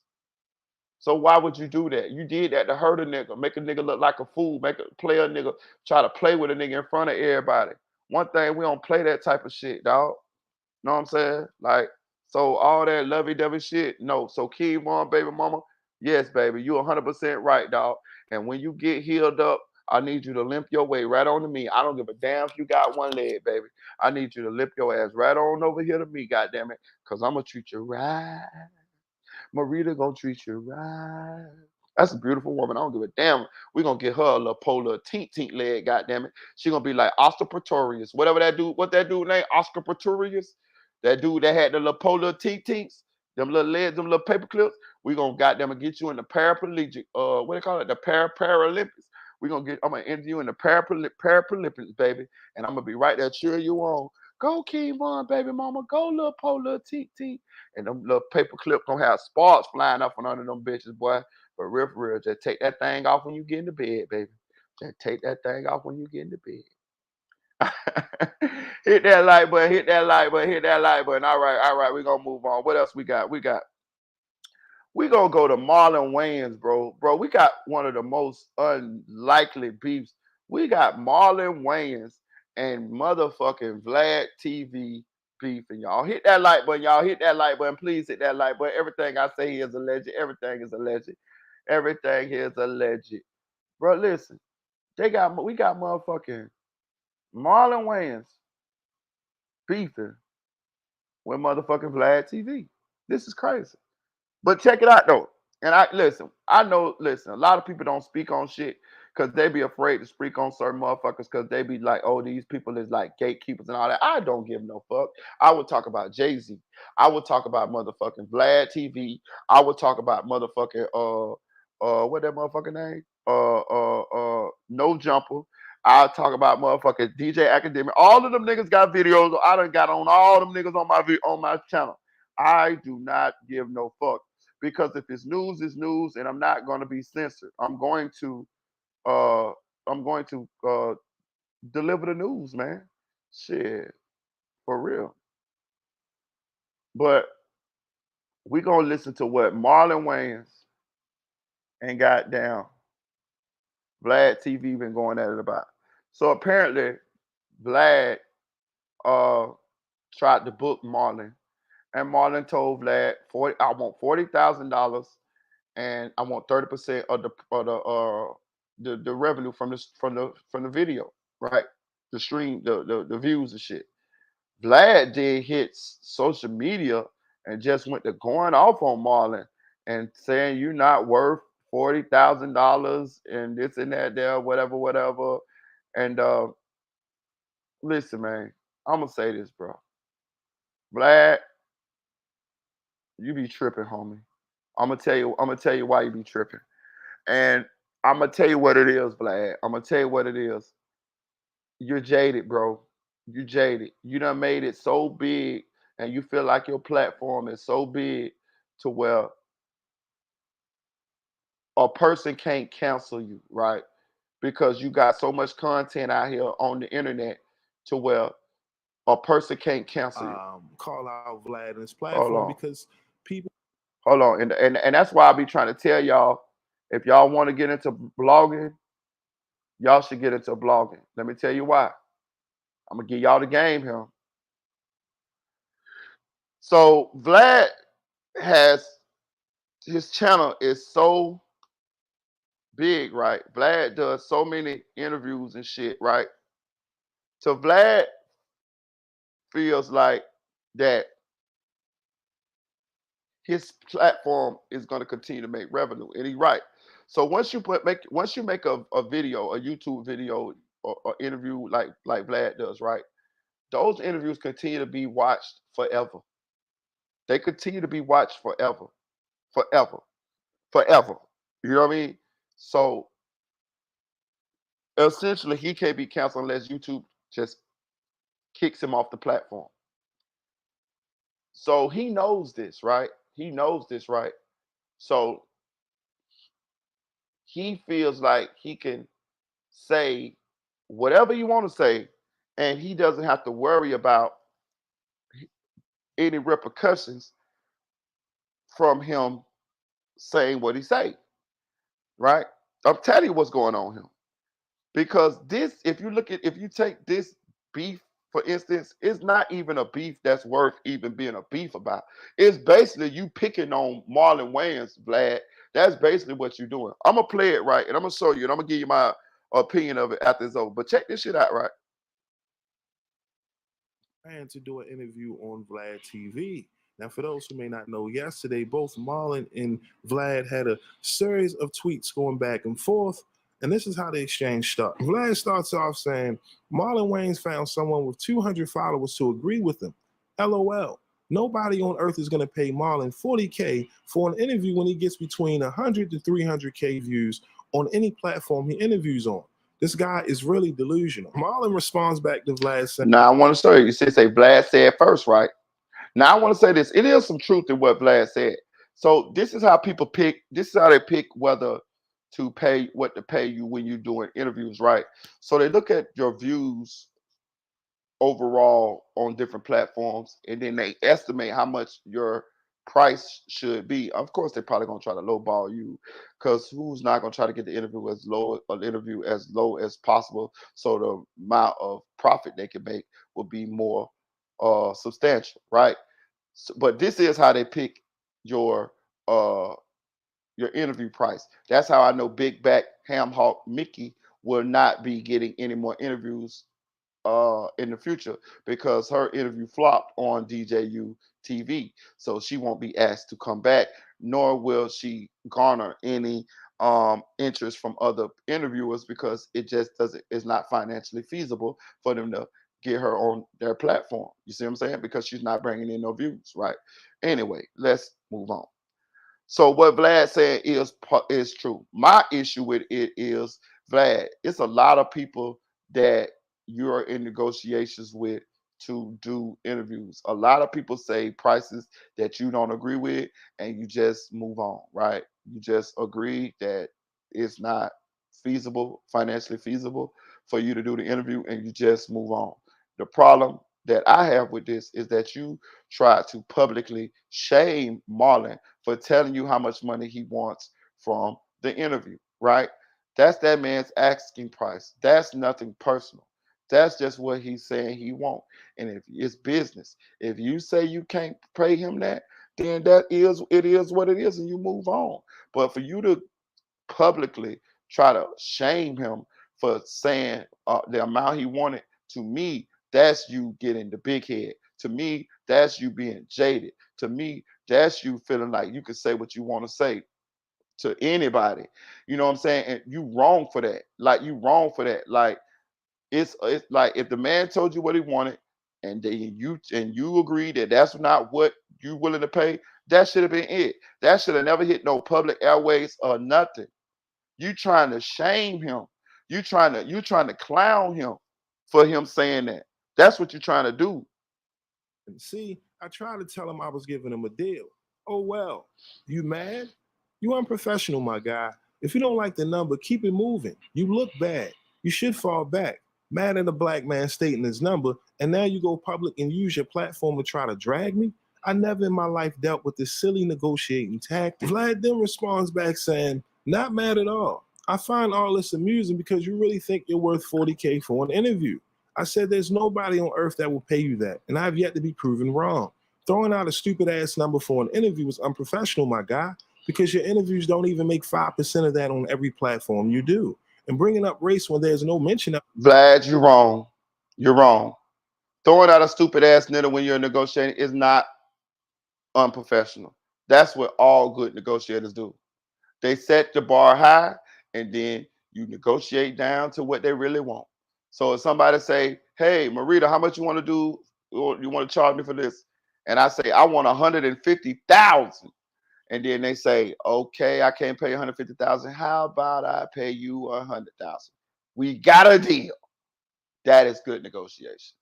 So why would you do that? You did that to hurt a nigga, make a nigga look like a fool, make a play a nigga, try to play with a nigga in front of everybody. One thing, we don't play that type of shit, dog. Know what I'm saying? Like, so all that lovey-dovey shit, no. So King Von, baby mama, yes, baby, you 100% right, dog. And when you get healed up, I need you to limp your way right on to me. I don't give a damn if you got one leg, baby. I need you to limp your ass right on over here to me, goddammit, because I'm going to treat you right. Marita gonna treat you right. That's a beautiful woman. I don't give a damn. We're gonna get her a little polar tink tink leg, goddamn it. She gonna be like Oscar Pretorius. Whatever that dude, what that dude name? Oscar Pretorius. That dude that had the little polar tink tinks, them little legs, them little paper clips. We gonna goddamn it get you in the paraplegic, what they call it? The Paralympics. I'm gonna enter you in the Paralympics, baby. And I'm gonna be right there cheering you on. Go King Von, baby mama. Go little polar tink tink. And them little paper clips gonna have sparks flying up from under them bitches, boy. But real for real, just take that thing off when you get into bed, baby. Just take that thing off when you get into bed. Hit that like button, hit that like button, hit that like button. All right, we're gonna move on. What else we got? We gonna go to Marlon Wayans, bro. Bro, we got one of the most unlikely beefs. We got Marlon Wayans and motherfucking Vlad TV beefing, y'all. Hit that like button, y'all. Hit that like button. Please hit that like button. Everything I say here is alleged. Everything is alleged. Everything here is alleged. Bro, listen. We got motherfucking Marlon Wayans beefing with motherfucking Vlad TV. This is crazy. But check it out though. And I know, listen, a lot of people don't speak on shit because they be afraid to speak on certain motherfuckers because they be like, oh, these people is like gatekeepers and all that. I don't give no fuck. I would talk about Jay-Z. I would talk about motherfucking Vlad TV. I would talk about motherfucking what that motherfucking name? No Jumper. I'll talk about motherfucking DJ Academic. All of them niggas got videos. I done got on all them niggas on my channel. I do not give no fuck. Because if it's news, it's news, and I'm not going to be censored. I'm going to uh deliver the news, man. Shit, for real. But we gonna listen to what Marlon Wayans and goddamn Vlad TV been going at it about. So apparently Vlad uh tried to book Marlon, and Marlon told Vlad, I want $40,000 and I want 30% of the revenue from the video, right? The stream, the views and shit. Vlad did hit social media and just went to going off on Marlon and saying you're not worth $40,000 and this and that there, whatever. And listen, man, I'm gonna say this, bro. Vlad, you be tripping, homie. I'm gonna tell you why you be tripping. And I'm gonna tell you what it is, Vlad. I'm gonna tell you what it is. You're jaded, bro. You jaded. You done made it so big, and you feel like your platform is so big to where a person can't cancel you, right? Because you got so much content out here on the internet to where a person can't cancel you. Call out Vlad and his Hold platform on. because people. Hold on. And that's why I be trying to tell y'all, if y'all want to get into blogging, y'all should get into blogging. Let me tell you why. I'm gonna give y'all the game here. So Vlad has his channel is so big, right? Vlad does so many interviews and shit, right? So Vlad feels like that his platform is going to continue to make revenue, and he's right. So once you make a video, a YouTube video or interview like Vlad does, right? Those interviews continue to be watched forever. They continue to be watched forever, forever, forever. You know what I mean? So essentially, he can't be canceled unless YouTube just kicks him off the platform. So he knows this, right? He knows this, right? So he feels like he can say whatever you want to say, and he doesn't have to worry about any repercussions from him saying what he say, right? I'm telling you what's going on here. Because this, if you take this beef, for instance, it's not even a beef that's worth even being a beef about. It's basically you picking on Marlon Wayans, Vlad. That's basically what you're doing. I'm gonna play it right, and I'm gonna show you, and I'm gonna give you my opinion of it after it's over. But check this shit out, right? And to do an interview on Vlad TV. Now, for those who may not know, yesterday both Marlon and Vlad had a series of tweets going back and forth, and this is how the exchange started. Vlad starts off saying, Marlon Wayans found someone with 200 followers to agree with him. LOL. Nobody on earth is going to pay Marlon $40K for an interview when he gets between 100 to 300K views on any platform he interviews on. This guy is really delusional. Marlon responds back to Vlad saying, Now I want to show you. You say Vlad said first, right? Now I want to say this. It is some truth in what Vlad said. So this is how people pick. This is how they pick what to pay you when you're doing interviews, right? So they look at your views overall on different platforms, and then they estimate how much your price should be. Of course, they're probably gonna try to lowball you, because who's not gonna try to get the interview as low as possible, so the amount of profit they can make will be more substantial, right? So, but this is how they pick your uh your interview price. That's how I know Big Back Ham Hawk Mickey will not be getting any more interviews in the future, because her interview flopped on DJU TV. So she won't be asked to come back, nor will she garner any interest from other interviewers, because it just doesn't it's not financially feasible for them to get her on their platform. You see what I'm saying? Because she's not bringing in no views, right? Anyway, let's move on. So what Vlad said is true. My issue with it is, Vlad, it's a lot of people that you're in negotiations with to do interviews. A lot of people say prices that you don't agree with, and you just move on, right? You just agree that it's not feasible, financially feasible for you to do the interview, and you just move on. The problem that I have with this is that you try to publicly shame Marlon for telling you how much money he wants from the interview, right? That's that man's asking price. That's nothing personal. That's just what he's saying he wants. And if it's business, if you say you can't pay him that, then it is what it is, and you move on. But for you to publicly try to shame him for saying the amount he wanted, to me, that's you getting the big head. To me, that's you being jaded. To me, that's you feeling like you can say what you want to say to anybody. You know what I'm saying? And you wrong for that. Like, you wrong for that. Like, it's like, if the man told you what he wanted, and then you agree that that's not what you willing to pay, that should have been it. That should have never hit no public airways or nothing. You trying to shame him. You trying to clown him for him saying that. That's what you're trying to do. see, I tried to tell him I was giving him a deal. Oh, well, you mad? You unprofessional, my guy. If you don't like the number, keep it moving. You look bad. You should fall back. Mad at a black man stating his number, and now you go public and use your platform to try to drag me? I never in my life dealt with this silly negotiating tactic. Vlad then responds back saying, not mad at all. I find all this amusing because you really think you're worth 40K for an interview. I said there's nobody on earth that will pay you that, and I've yet to be proven wrong. Throwing out a stupid ass number for an interview is unprofessional, my guy, because your interviews don't even make 5% of that on every platform you do. And bringing up race when there's no mention of Vlad, you're wrong. You're wrong. Throwing out a stupid ass nigga when you're negotiating is not unprofessional. That's what all good negotiators do. They set the bar high and then you negotiate down to what they really want. So if somebody say, "Hey, Marita, how much you want to do? Or you want to charge me for this?" And I say, "I want 150,000." And then they say, "Okay, I can't pay 150,000. How about I pay you 100,000? We got a deal." That is good negotiations.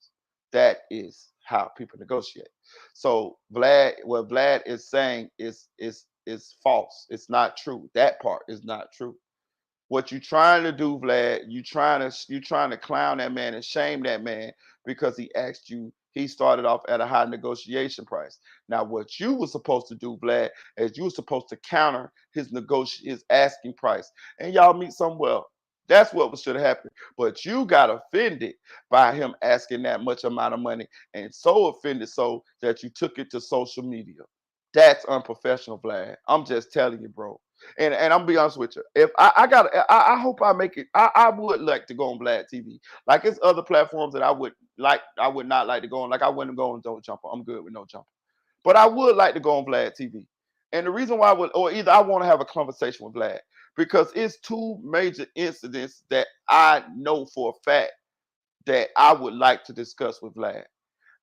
That is how people negotiate. So what Vlad is saying is false. It's not true. That part is not true. What you trying to do, Vlad, you trying to clown that man and shame that man because he asked you, he started off at a high negotiation price. Now, what you were supposed to do, Vlad, is you were supposed to counter his asking price and y'all meet somewhere. That's what should have happened. But you got offended by him asking that much amount of money and so offended so that you took it to social media. That's unprofessional, Vlad. I'm just telling you, bro. And I'm be honest with you. If I hope I make it. I would like to go on Vlad TV. Like it's other platforms that I would not like to go on. Like I wouldn't go on Don't Jumper. I'm good with no jumper. But I would like to go on Vlad TV. And the reason why I would, or either I want to have a conversation with Vlad because it's two major incidents that I know for a fact that I would like to discuss with Vlad.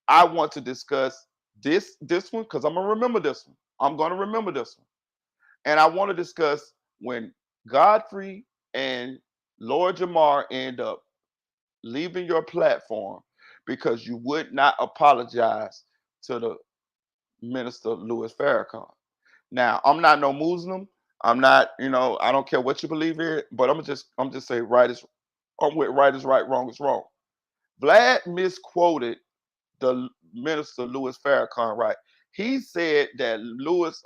I want to discuss this one because I'm gonna remember this one. I'm gonna remember this one. And I want to discuss when Godfrey and Lord Jamar end up leaving your platform because you would not apologize to the minister Louis Farrakhan. Now, I'm not no Muslim. I'm not, I don't care what you believe in, but I'm just saying I'm with right is right, wrong is wrong. Vlad misquoted the minister Louis Farrakhan, right? He said that Louis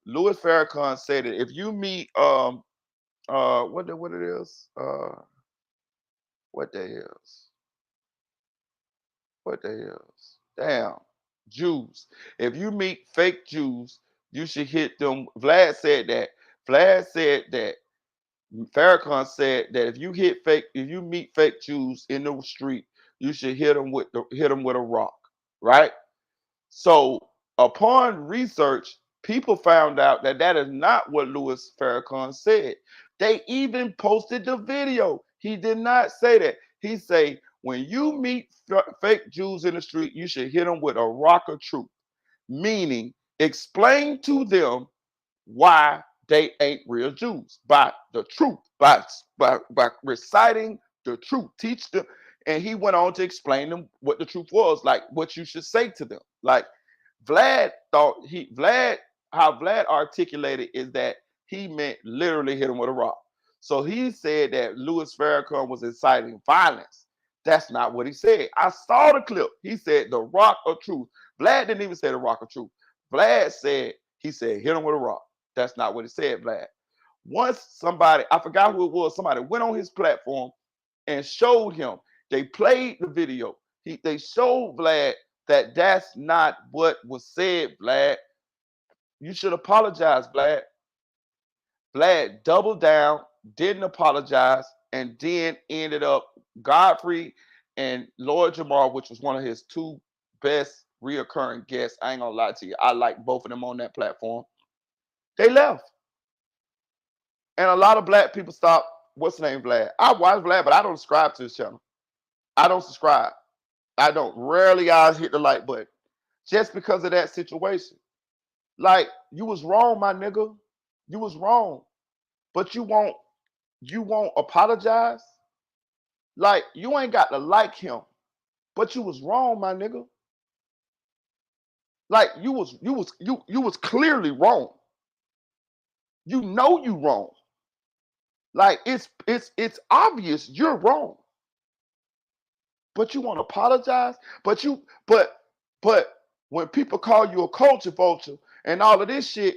Farrakhan said that if you meet what it is what they is what they is damn Jews. If you meet fake Jews, you should hit them. Vlad said that Farrakhan said that if you meet fake Jews in the street, you should hit them with a rock, right? So, upon research, people found out that that is not what Louis Farrakhan said. They even posted the video. He did not say that. He say, when you meet fake Jews in the street, you should hit them with a rock of truth, meaning explain to them why they ain't real Jews by the truth, by reciting the truth. Teach them. And he went on to explain them what the truth was, like what you should say to them. Like Vlad, how Vlad articulated is that he meant literally hit him with a rock. So he said that Louis Farrakhan was inciting violence. That's not what he said. I saw the clip. He said the rock of truth. Vlad didn't even say the rock of truth. Vlad said, he said, hit him with a rock. That's not what he said, Vlad. Once somebody, I forgot who it was, somebody went on his platform and showed him. They played the video. They showed Vlad that that's not what was said, Vlad. You should apologize, Vlad. Vlad doubled down, didn't apologize, and then ended up Godfrey and Lord Jamar, which was one of his two best reoccurring guests. I ain't gonna lie to you. I like both of them on that platform. They left. And a lot of black people stopped. What's the name, Vlad? I watch Vlad, but I don't subscribe to his channel. I don't subscribe. I don't. Rarely I hit the like button. Just because of that situation. Like, you was wrong, my nigga. You was wrong. But you won't apologize. Like, you ain't got to like him. But you was wrong, my nigga. Like, you was clearly wrong. You know you wrong. Like, it's obvious you're wrong. But you want to apologize? But when people call you a culture vulture and all of this shit,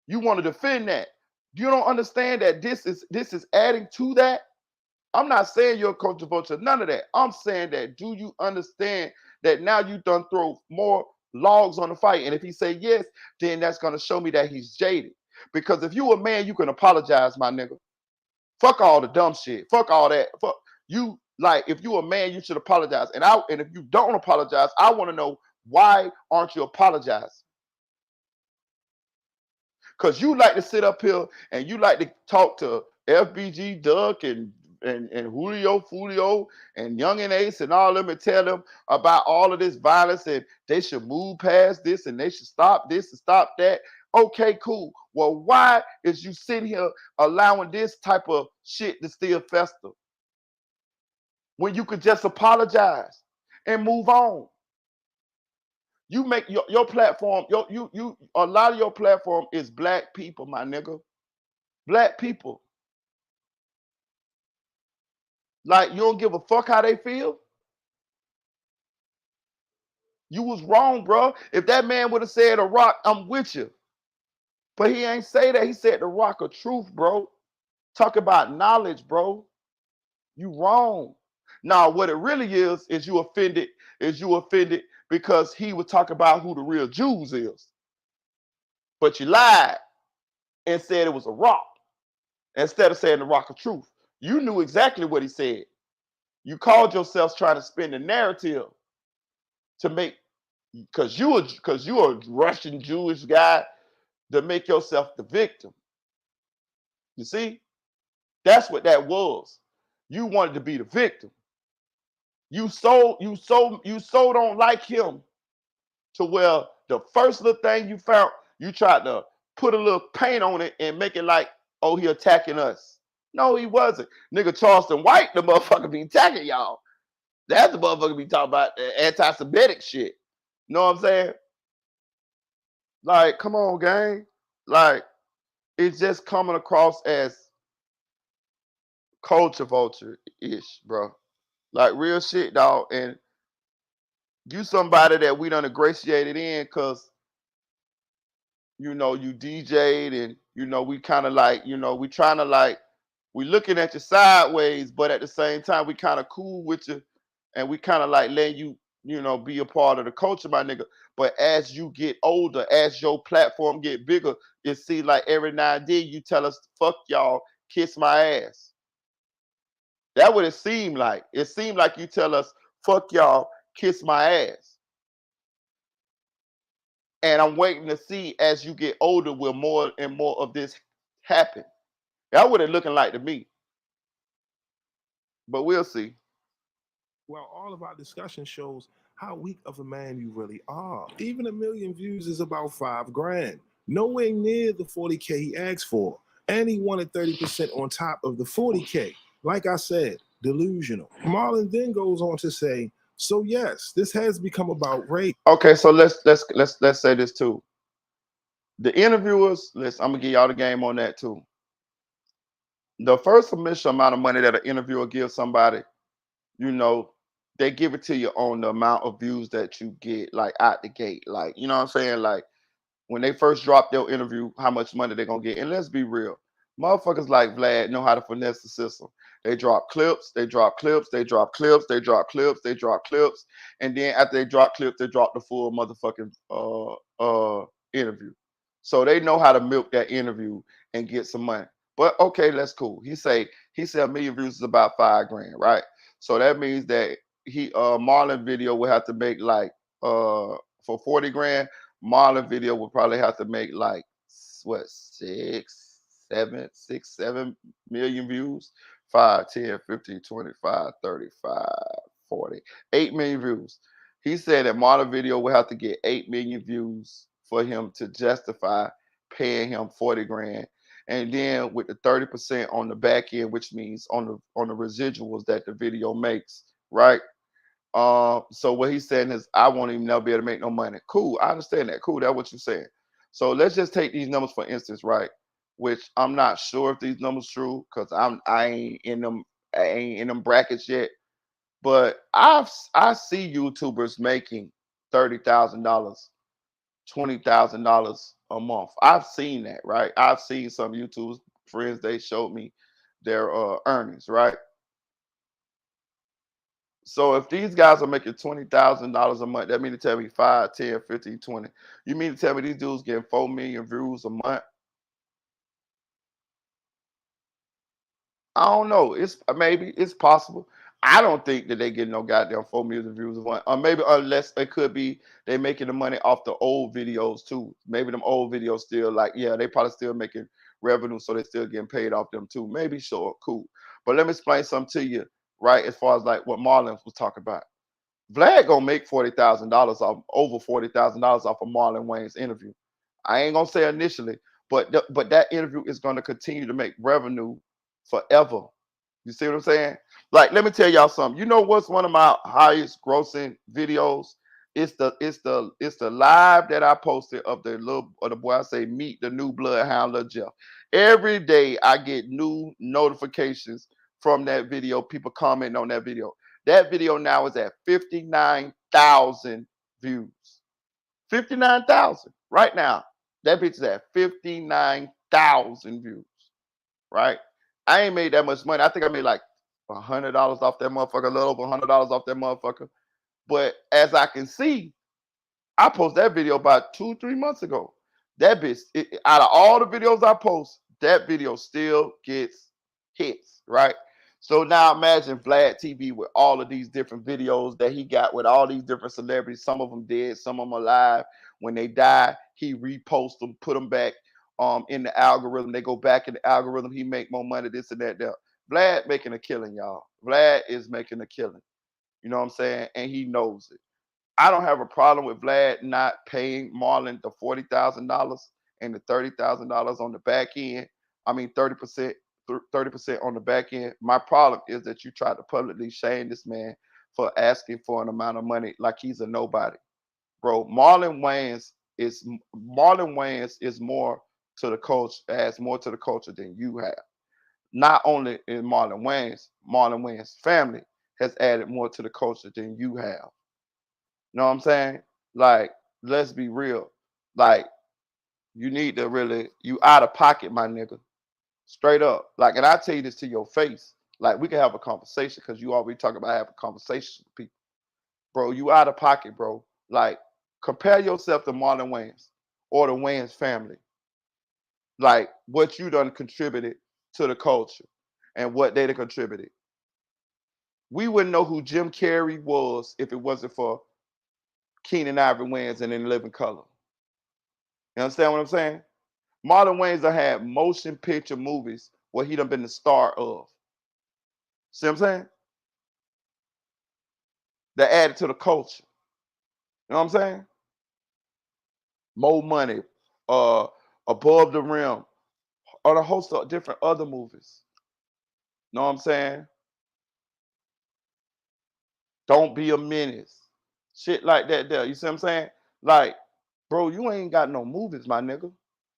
you want to defend that. You don't understand that this is adding to that. I'm not saying you're a culture vulture, none of that. I'm saying that do you understand that now you done throw more logs on the fight? And if he say yes, then that's gonna show me that he's jaded. Because if you a man, you can apologize, my nigga. Fuck all the dumb shit. Fuck all that. Fuck you. Like, if you're a man, you should apologize. And if you don't apologize, I want to know, why aren't you apologizing? Because you like to sit up here and you like to talk to FBG Duck and Julio Fulio and Young and Ace and all of them and tell them about all of this violence and they should move past this and they should stop this and stop that. Okay, cool. Well, why is you sitting here allowing this type of shit to still fester when you could just apologize and move on? You make your platform, you a lot of your platform is black people, my nigga. Black people. Like, you don't give a fuck how they feel? You was wrong, bro. If that man would have said a rock, I'm with you. But he ain't say that. He said the rock of truth, bro. Talk about knowledge, bro. You wrong. Now, what it really is you offended, because he was talking about who the real Jews is. But you lied and said it was a rock instead of saying the rock of truth. You knew exactly what he said. You called yourself trying to spin the narrative to make, because you a Russian Jewish guy, to make yourself the victim. You see? That's what that was. You wanted to be the victim. You so don't like him to where the first little thing you found, you tried to put a little paint on it and make it like, oh, he attacking us. No, he wasn't. Nigga Charleston White, the motherfucker be attacking y'all. That's the motherfucker be talking about anti-Semitic shit. You know what I'm saying? Like, come on, gang. Like, it's just coming across as culture vulture-ish, bro. Like, real shit, dog. And you somebody that we done ingratiated in because, you know, you DJ'd and, you know, we kind of like, you know, we trying to like, we looking at you sideways, but at the same time, we kind of cool with you and we kind of like letting you, you know, be a part of the culture, my nigga. But as you get older, as your platform get bigger, it seems like every now and then you tell us, fuck y'all, kiss my ass. That what it seemed like. It seemed like you tell us, fuck y'all, kiss my ass. And I'm waiting to see as you get older, will more and more of this happen. That's what it looking like to me. But we'll see. Well, all of our discussion shows how weak of a man you really are. Even 1 million views is about $5,000. Nowhere near the 40K he asked for. And he wanted 30% on top of the 40K. Like I said, delusional. Marlon then goes on to say, so yes, this has become about rape. Okay, so let's say this too. The interviewers, I'm gonna give y'all the game on that too. The first initial amount of money that an interviewer gives somebody, you know, they give it to you on the amount of views that you get, like out the gate. Like, you know what I'm saying? Like, when they first drop their interview, how much money they're gonna get. And let's be real, motherfuckers like Vlad know how to finesse the system. They drop clips, they drop clips, they drop clips, they drop clips, they drop clips, and then after they drop clips, they drop the full motherfucking interview. So they know how to milk that interview and get some money. But okay, that's cool. He said 1 million views is about $5,000, right? So that means that Marlon video will have to make like for 40 grand. Marlon video would probably have to make like what 7 million views. 5, 10, 15, 25, 35, 40, 8 million views. He said that Marlon video would have to get 8 million views for him to justify paying him 40 grand. And then with the 30% on the back end, which means on the residuals that the video makes, right? So what he's saying is, I won't even never be able to make no money. Cool, I understand that. Cool, that's what you're saying. So let's just take these numbers for instance, right? Which I'm not sure if these numbers true because I ain't in them brackets yet. But I see YouTubers making $30,000, $20,000 a month. I've seen that, right? I've seen some YouTube friends, they showed me their earnings, right? So if these guys are making $20,000 a month, that means to tell me 5, 10, 15, 20. You mean to tell me these dudes getting 4 million views a month? I don't know. It's possible. I don't think that they get no goddamn 4 million views of one. Or maybe unless it could be they making the money off the old videos too. Maybe them old videos still like, yeah, they probably still making revenue, so they still getting paid off them too. Maybe sure, cool. But let me explain something to you, right? As far as like what Marlon was talking about. Vlad gonna make $40,000 off over $40,000 off of Marlon Wayans interview. I ain't gonna say initially, but but that interview is gonna continue to make revenue forever. You see what I'm saying? Like, let me tell y'all something. You know what's one of my highest grossing videos? It's the live that I posted of the boy I say meet the new bloodhound Lil Jeff. Every day I get new notifications from that video, people commenting on that video. That video now is at 59,000 views. 59,000 right now. That bitch is at 59,000 views, right? I ain't made that much money. I think I made like $100 off that motherfucker, a little over $100 off that motherfucker. But as I can see, I posted that video about 2-3 months ago. That bitch, out of all the videos I post, that video still gets hits, right? So now imagine Vlad TV with all of these different videos that he got with all these different celebrities. Some of them dead, some of them alive. When they die, he reposts them, put them back in the algorithm. They go back in the algorithm. He make more money, this and that. There. Vlad making a killing, y'all. Vlad is making a killing. You know what I'm saying? And he knows it. I don't have a problem with Vlad not paying Marlon the $40,000 and the $30,000 on the back end. I mean, 30% on the back end. My problem is that you tried to publicly shame this man for asking for an amount of money like he's a nobody. Bro, Marlon Wayans is more to the culture, adds more to the culture than you have. Not only in Marlon Wayans' family has added more to the culture than you have. You know what I'm saying? Like, let's be real. Like, you need to really, you out of pocket, my nigga. Straight up. Like, and I tell you this to your face. Like, we can have a conversation because you already talking about having conversations with people. Bro, you out of pocket, bro. Like, compare yourself to Marlon Wayans or the Wayans family. Like, what you done contributed to the culture and what they done contributed. We wouldn't know who Jim Carrey was if it wasn't for Keenan Ivory Wayans and In Living Color. You understand what I'm saying? Marlon Wayans done had motion picture movies where he done been the star of. See what I'm saying? That added to the culture. You know what I'm saying? More Money, Above the Rim, or a host of different other movies. You know what I'm saying? Don't Be a Menace. Shit like that there. You see what I'm saying? Like, bro, you ain't got no movies, my nigga.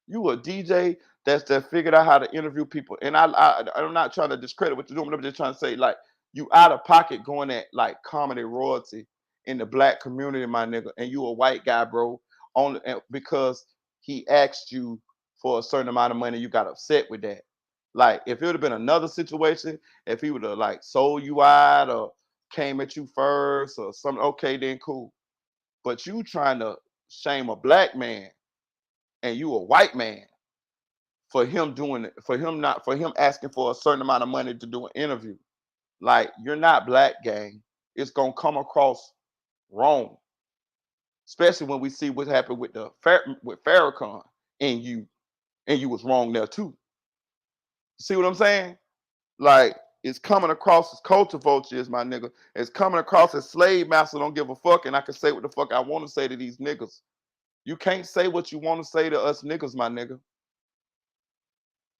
You a DJ that figured out how to interview people. And I'm not trying to discredit what you're doing, but I'm just trying to say, like, you out of pocket going at like comedy royalty in the black community, my nigga, and you a white guy, bro, only because he asked you for a certain amount of money, you got upset with that. Like, if it would have been another situation, if he would have like sold you out or came at you first or something, okay, then cool. But you trying to shame a black man and you a white man for him doing it, for him asking for a certain amount of money to do an interview. Like, you're not black, gang. It's gonna come across wrong, especially when we see what happened with with Farrakhan and you was wrong there too. See what I'm saying? Like, it's coming across as culture vultures, my nigga. It's coming across as slave master don't give a fuck, and I can say what the fuck I want to say to these niggas. You can't say what you want to say to us niggas, my nigga.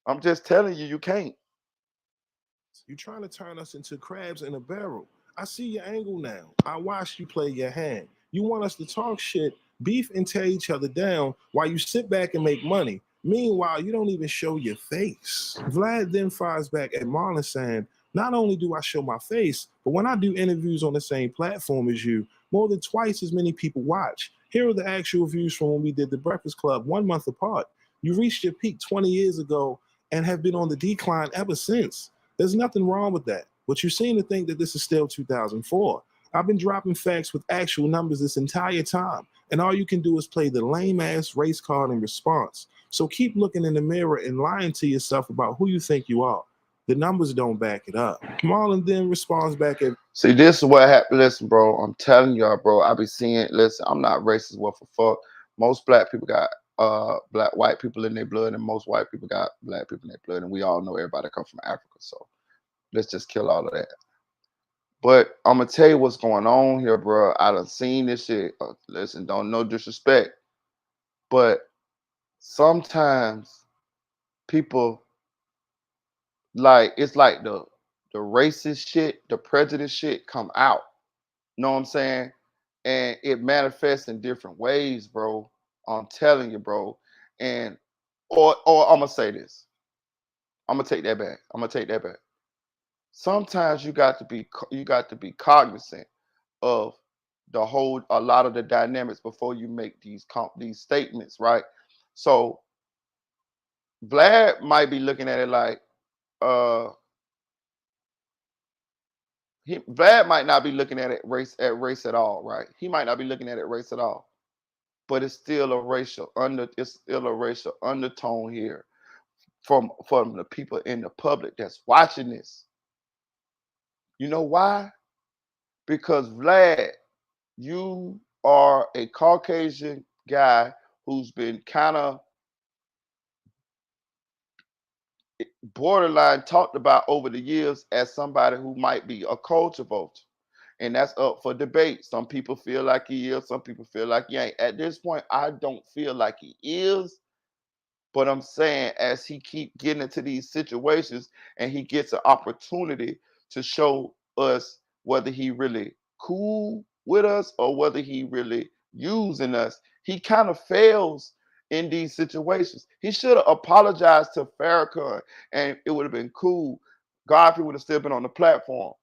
I'm just telling you, you can't. You're trying to turn us into crabs in a barrel. I see your angle now. I watched you play your hand. You want us to talk shit, beef, and tear each other down while you sit back and make money. Meanwhile, you don't even show your face. Vlad then fires back at Marlon saying, not only do I show my face, but when I do interviews on the same platform as you, more than twice as many people watch. Here are the actual views from when we did The Breakfast Club 1 month apart. You reached your peak 20 years ago and have been on the decline ever since. There's nothing wrong with that, but you seem to think that this is still 2004. I've been dropping facts with actual numbers this entire time, and all you can do is play the lame-ass race card in response. So keep looking in the mirror and lying to yourself about who you think you are. The numbers don't back it up. Marlon then responds back at See, this is what happened. Listen, bro, I'm telling y'all, bro. I be seeing. Listen, I'm not racist. What for fuck? Most black people got white people in their blood, and most white people got black people in their blood, and we all know everybody come from Africa. So let's just kill all of that. But I'm gonna tell you what's going on here, bro. I done seen this shit. Listen, don't no disrespect, but sometimes people like it's like the racist shit, the prejudice shit come out. You know what I'm saying? And it manifests in different ways, bro. I'm telling you, bro. And or I'm gonna say this. I'm gonna take that back. I'm gonna take that back. Sometimes you got to be cognizant of a lot of the dynamics before you make these statements, right? So Vlad might be looking at it like uh Vlad might not be looking at it race at all, right? He might not be looking at it race at all, but it's still a racial undertone here from the people in the public that's watching this. You know why? Because Vlad, you are a Caucasian guy who's been kind of borderline talked about over the years as somebody who might be a culture vulture. And that's up for debate. Some people feel like he is, some people feel like he ain't. At this point, I don't feel like he is. But I'm saying as he keep getting into these situations and he gets an opportunity to show us whether he really cool with us or whether he really using us, he kind of fails in these situations. He should have apologized to Farrakhan and it would have been cool. Godfrey would have still been on the platform.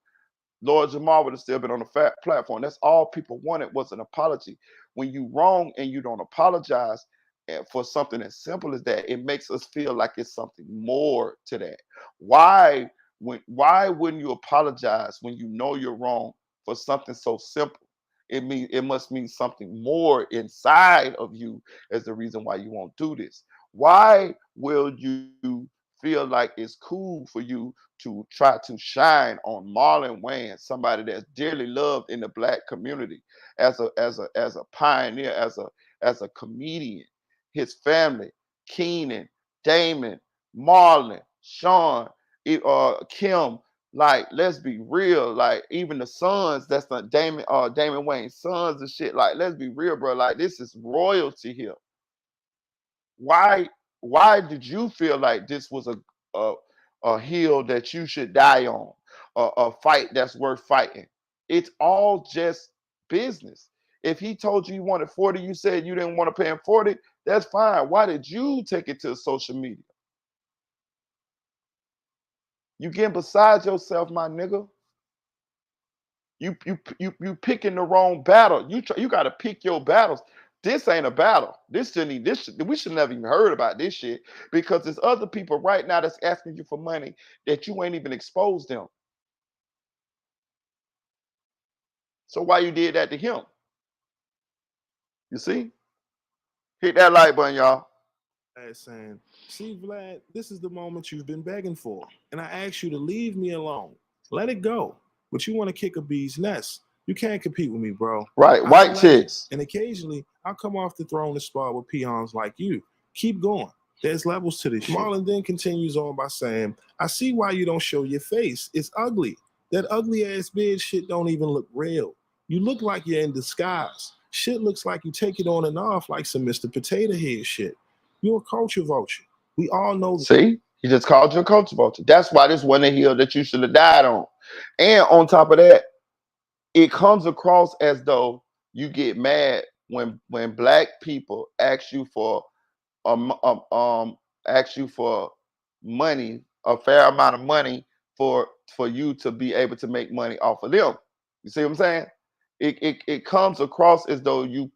Lord Jamar would have still been on the platform. That's all people wanted was an apology. When you wrong and you don't apologize for something as simple as that, it makes us feel like it's something more to that. Why wouldn't you apologize when you know you're wrong for something so simple? It must mean something more inside of you as the reason why you won't do this. Why will you feel like it's cool for you to try to shine on Marlon Wayans, somebody that's dearly loved in the black community, as a pioneer, as a comedian, his family, Keenan, Damon, Marlon, Sean, Kim, like let's be real, like even the sons, that's not Damon Wayne's sons and shit. Like, let's be real, bro. Like this is royalty here. Why why did you feel like this was a, a hill that you should die on, a fight that's worth fighting? It's all just business. If he told you wanted 40, you said you didn't want to pay him 40, that's fine. Why did you take it to social media? You getting beside yourself, my nigga. You picking the wrong battle. You got to pick your battles. This ain't a battle. We should never even heard about this shit because there's other people right now that's asking you for money that you ain't even exposed them. So why you did that to him? You see? Hit that like button, y'all. saying, "See, Vlad, this is the moment you've been begging for, and I asked you to leave me alone. Let it go. But you want to kick a bee's nest. You can't compete with me, bro. Right, I'm white a legend, chicks. and occasionally I'll come off the throne and spar with peons like you. Keep going. There's levels to this shit." Marlon then continues on by saying, "I see why you don't show your face. It's ugly. That ugly ass beard shit don't even look real. You look like you're in disguise. Shit looks like you take it on and off like some Mr. Potato Head shit. You're a culture vulture. We all know that." See? He just called you a culture vulture. That's why this wasn't a hill that you should have died on. And on top of that, it comes across as though you get mad when black people um, um, um ask you for money, a fair amount of money for you to be able to make money off of them. You see what I'm saying? It comes across as though you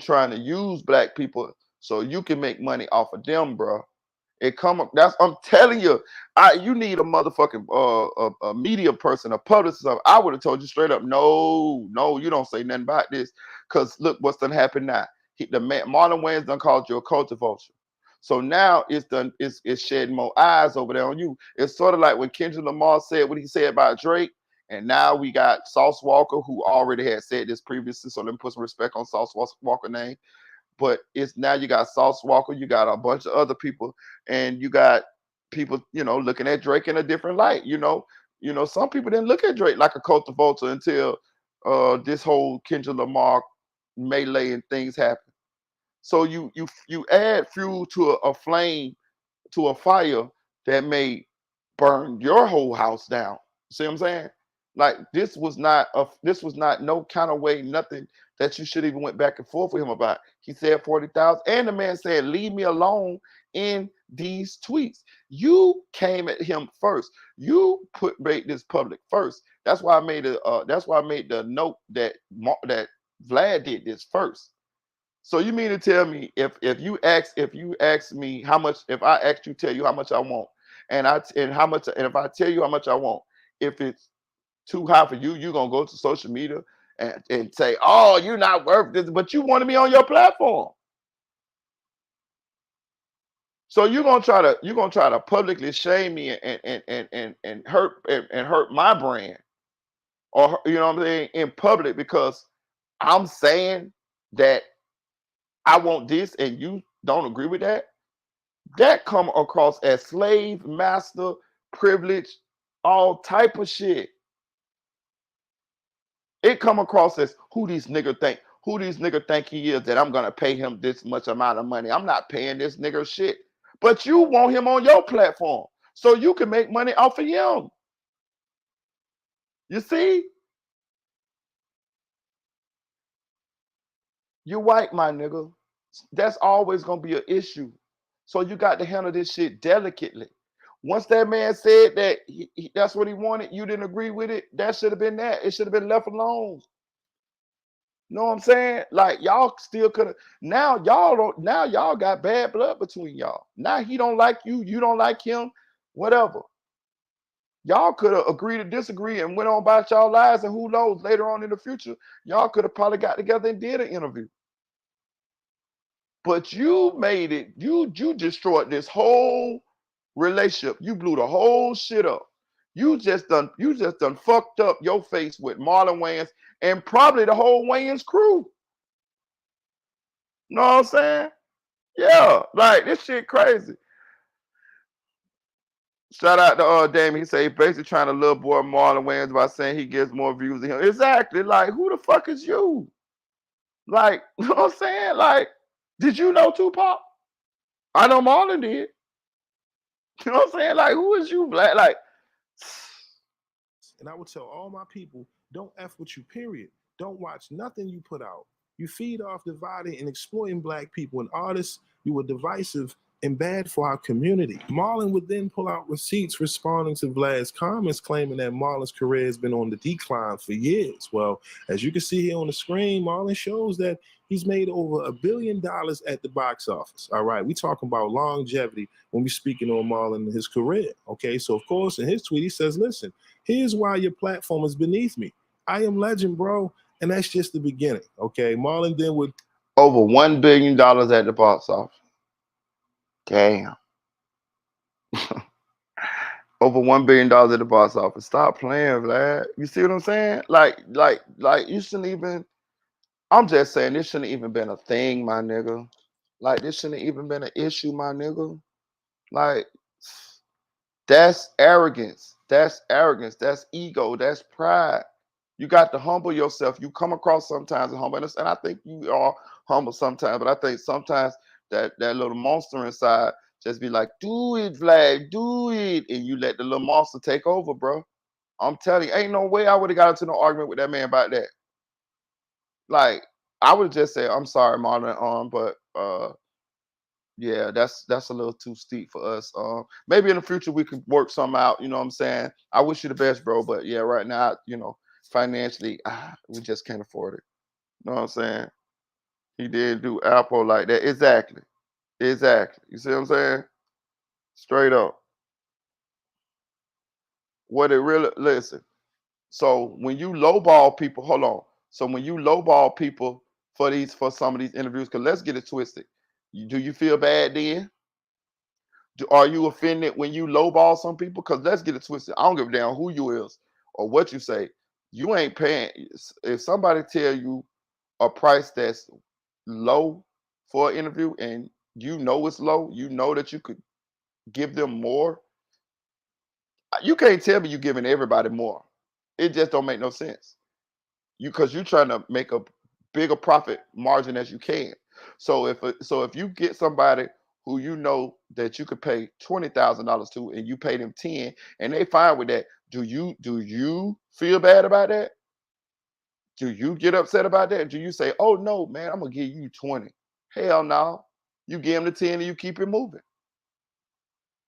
trying to use black people so you can make money off of them, bro. That's I'm telling you, you need a motherfucking a media person, a publicist. I would have told you straight up, no, you don't say nothing about this, cause look what's done happened now. The man Marlon Wayans done called you a culture vulture. So now it's done. It's shedding more eyes over there on you. It's sort of like when Kendrick Lamar said what he said about Drake, and now we got Sauce Walker, who already had said this previously. So let me put some respect on Sauce Walker's name. But it's now you got Sauce Walker, you got a bunch of other people, and you got people, looking at Drake in a different light. Some people didn't look at Drake like a cultivator until this whole Kendrick Lamar melee and things happen. So you add fuel to a flame, to a fire that may burn your whole house down. See what I'm saying? Like this was not no kind of way, nothing that you should even went back and forth with him about. He said 40,000, and the man said, "Leave me alone." In these tweets, you came at him first. You made this public first. That's why I made the note that Vlad did this first. So you mean to tell me if you ask me how much, if I ask you, tell you how much I want, and if I tell you how much I want, if it's too high for you, you're gonna go to social media and say, "Oh, you're not worth this," but you wanted me on your platform. So you're gonna try to publicly shame me and hurt my brand, or you know what I'm saying, in public, because I'm saying that I want this and you don't agree with that. That come across as slave master privilege, all type of shit. It come across as who these nigga think he is, that I'm gonna pay him this much amount of money. I'm not paying this nigga shit. But you want him on your platform so you can make money off of him. You see? You're white, my nigga. That's always gonna be an issue. So you got to handle this shit delicately. Once that man said that that's what he wanted, you didn't agree with it, that should have been that. It should have been left alone. You know what I'm saying? Like y'all still could have. Now y'all don't. Now y'all got bad blood between y'all. Now he don't like you. You don't like him. Whatever. Y'all could have agreed to disagree and went on about y'all lives. And who knows, later on in the future, y'all could have probably got together and did an interview. But you made it. You destroyed this whole relationship. You blew the whole shit up. You just done fucked up your face with Marlon Wayans and probably the whole Wayans crew. Know what I'm saying? Yeah, like this shit crazy. Shout out to Damon. He say he basically trying to little boy Marlon Wayans by saying he gets more views than him. Exactly. Like, who the fuck is you? Like, you know what I'm saying? Like, did you know Tupac? I know Marlon did. You know what I'm saying? Like, who is you, Black? Like, and I would tell all my people, don't F with you, period. Don't watch nothing you put out. You feed off dividing and exploiting Black people and artists. You were divisive and bad for our community. Marlon would then pull out receipts responding to Vlad's comments, claiming that Marlon's career has been on the decline for years. Well, as you can see here on the screen, Marlon shows that he's made over $1 billion at the box office. All right, we talking about longevity when we speaking on Marlon and his career. Okay, so of course, in his tweet, he says, listen, here's why your platform is beneath me. I am legend, bro, and that's just the beginning. Okay, Marlon then would over $1 billion at the box office. Damn. Over $1 billion at the box office. Stop playing, Vlad. You see what I'm saying? Like you shouldn't even. I'm just saying this shouldn't even been a thing, my nigga. Like this shouldn't even been an issue, my nigga. Like that's arrogance. That's arrogance. That's ego. That's pride. You got to humble yourself. You come across sometimes as humble, and I think you are humble sometimes. But I think sometimes that little monster inside just be like, "Do it, Vlad, do it," and you let the little monster take over, bro. I'm telling you, ain't no way I would have got into no argument with that man about that. Like, I would just say, "I'm sorry, Marlon, but yeah, that's a little too steep for us. Maybe in the future we could work something out. You know what I'm saying? I wish you the best, bro. But yeah, right now, financially, we just can't afford it. You know what I'm saying? He did do Apple like that. Exactly. Exactly. You see what I'm saying? Straight up. What it really, listen. So when you lowball people, hold on. So when you lowball people for some of these interviews, because let's get it twisted. Do you feel bad then? Are you offended when you lowball some people? Because let's get it twisted. I don't give a damn who you is or what you say. You ain't paying. If somebody tell you a price that's low for an interview and you know it's low, you know that you could give them more. You can't tell me you giving everybody more. It just don't make no sense. Because you're trying to make a bigger profit margin as you can. So if you get somebody who you know that you could pay $20,000 to and you pay them 10 and they fine with that, do you feel bad about that? Do you get upset about that? Do you say, oh no, man, I'm gonna give you 20? Hell no. You give them the 10 and you keep it moving.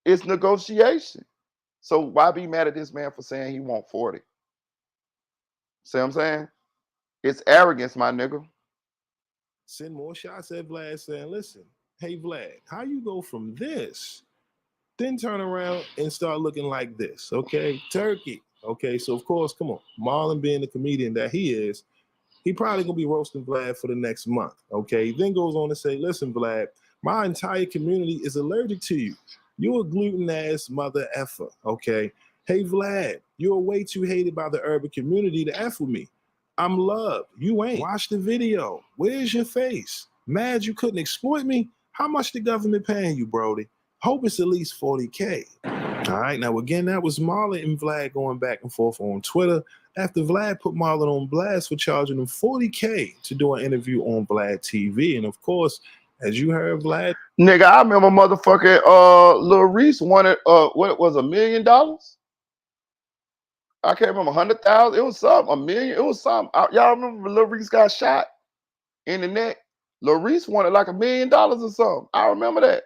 It's negotiation. So why be mad at this man for saying he want 40? See what I'm saying? It's arrogance, my nigga. Send more shots at Vlad saying, listen, hey Vlad, how you go from this, then turn around and start looking like this, okay? Turkey. Okay, so of course, come on, Marlon being the comedian that he is, he probably gonna be roasting Vlad for the next month, okay? He then goes on to say, listen, Vlad, my entire community is allergic to you. You're a gluten-ass mother effer, okay? Hey, Vlad, you're way too hated by the urban community to F with me. I'm loved. You ain't. Watch the video. Where's your face? Mad you couldn't exploit me? How much the government paying you, Brody? Hope it's at least 40K. All right, now again, that was Marlon and Vlad going back and forth on Twitter after Vlad put Marlon on blast for charging him 40K to do an interview on Vlad TV. And of course, as you heard, Vlad. Nigga, I remember motherfucking Lil Reese wanted what was $1 million? I can't remember 100,000. It was something, $1 million. It was something. Y'all remember Lil Reese got shot in the neck? Lil Reese wanted like $1 million or something. I remember that.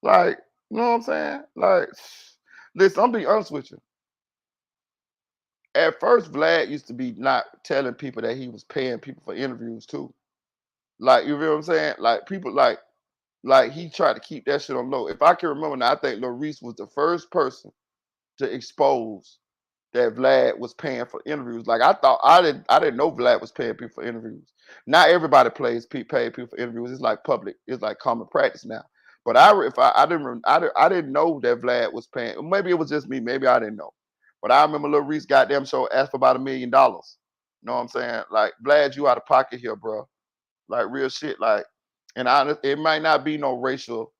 Like, you know what I'm saying? Like, listen, I'm being honest with you. At first, Vlad used to be not telling people that he was paying people for interviews too. Like, you feel what I'm saying? Like, people like he tried to keep that shit on low. If I can remember now, I think Lil Reese was the first person to expose that Vlad was paying for interviews. Like I didn't know Vlad was paying people for interviews. Not everybody pay people for interviews. It's like public. It's like common practice now. But I didn't know that Vlad was paying. Maybe it was just me. Maybe I didn't know. But I remember Lil Reese goddamn show asked for about $1 million. You know what I'm saying? Like, Vlad, you out of pocket here, bro. Like, real shit. Like, and it might not be no racial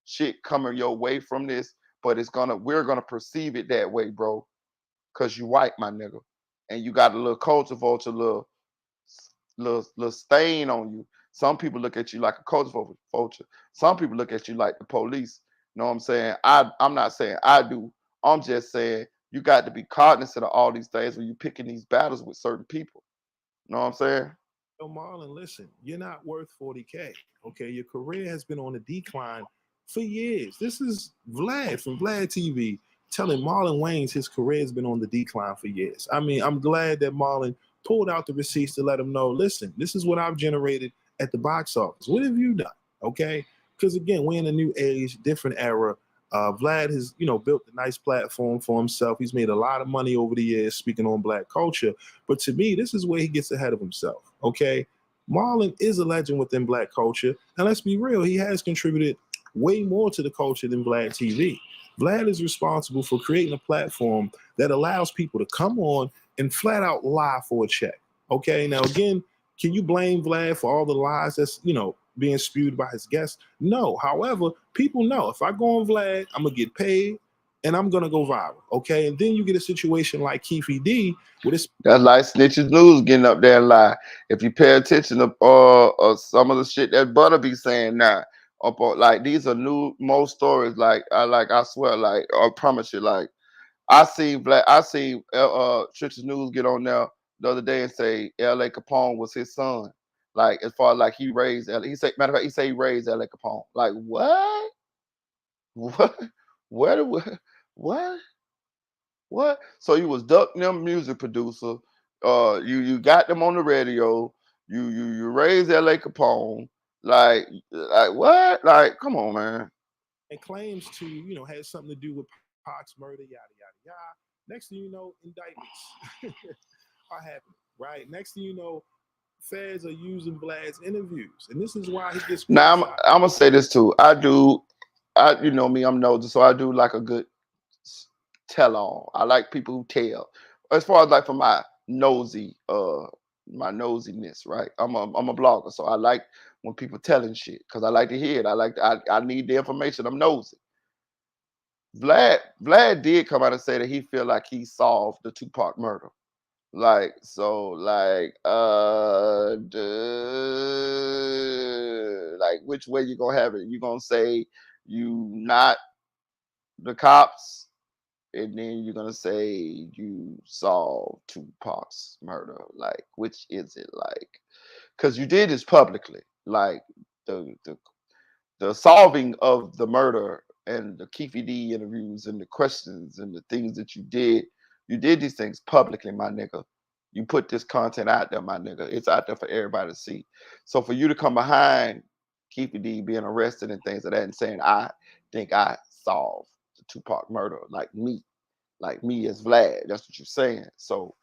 shit coming your way from this, but we're gonna perceive it that way, bro. Cause you white, my nigga, and you got a little culture vulture, little stain on you. Some people look at you like a culture vulture. Some people look at you like the police. You know what I'm saying? I'm not saying I do. I'm just saying you got to be cognizant of all these things when you picking these battles with certain people. You know what I'm saying? Yo, Marlon, listen, you're not worth 40K. Okay, your career has been on a decline for years. This is Vlad from Vlad TV telling Marlon Wayans his career has been on the decline for years. I mean, I'm glad that Marlon pulled out the receipts to let him know, listen, this is what I've generated at the box office. What have you done? Okay, because again, we're in a new age, different era. Vlad has, built a nice platform for himself. He's made a lot of money over the years speaking on Black culture. But to me, this is where he gets ahead of himself, okay? Marlon is a legend within Black culture. And let's be real, he has contributed way more to the culture than Vlad TV. Vlad is responsible for creating a platform that allows people to come on and flat out lie for a check, okay? Now, again, can you blame Vlad for all the lies that's, being spewed by his guests? No. However, people know if I go on Vlad, I'm gonna get paid and I'm gonna go viral. Okay. And then you get a situation like Keefe D with this. That's like Snitches News getting up there and lie. If you pay attention to some of the shit that Butter be saying now, like these are more stories. Like I swear, like I promise you, like I seen Snitches News get on there the other day and say L.A. Capone was his son. Like, as far as like he raised, he said, matter of fact, he said he raised L.A. Capone. Like, what? What? What? So you was ducking them music producer. You got them on the radio. You raised L.A. Capone. Like what? Like, come on, man. And claims to, has something to do with Pac's murder, yada, yada, yada. Next thing you know, indictments are happening, right? Next thing you know, feds are using Vlad's interviews, and this is why he gets. Now I'm gonna say this too. I you know me, I'm nosy, so I do like a good tell on. I like people who tell. As far as like for my nosiness, right? I'm a blogger, so I like when people telling shit because I like to hear it. I need the information. I'm nosy. Vlad did come out and say that he feel like he solved the Tupac murder. Like so, like which way you gonna have it? You gonna say you not the cops, and then you're gonna say you solved Tupac's murder. Like, which is it? Like, because you did this publicly. Like the solving of the murder and the Keefe D interviews and the questions and the things that you did these things publicly, my nigga. You put this content out there, my nigga. It's out there for everybody to see. So for you to come behind Keefe D being arrested and things like that and saying, I think I solved the Tupac murder, like me as Vlad. That's what you're saying. So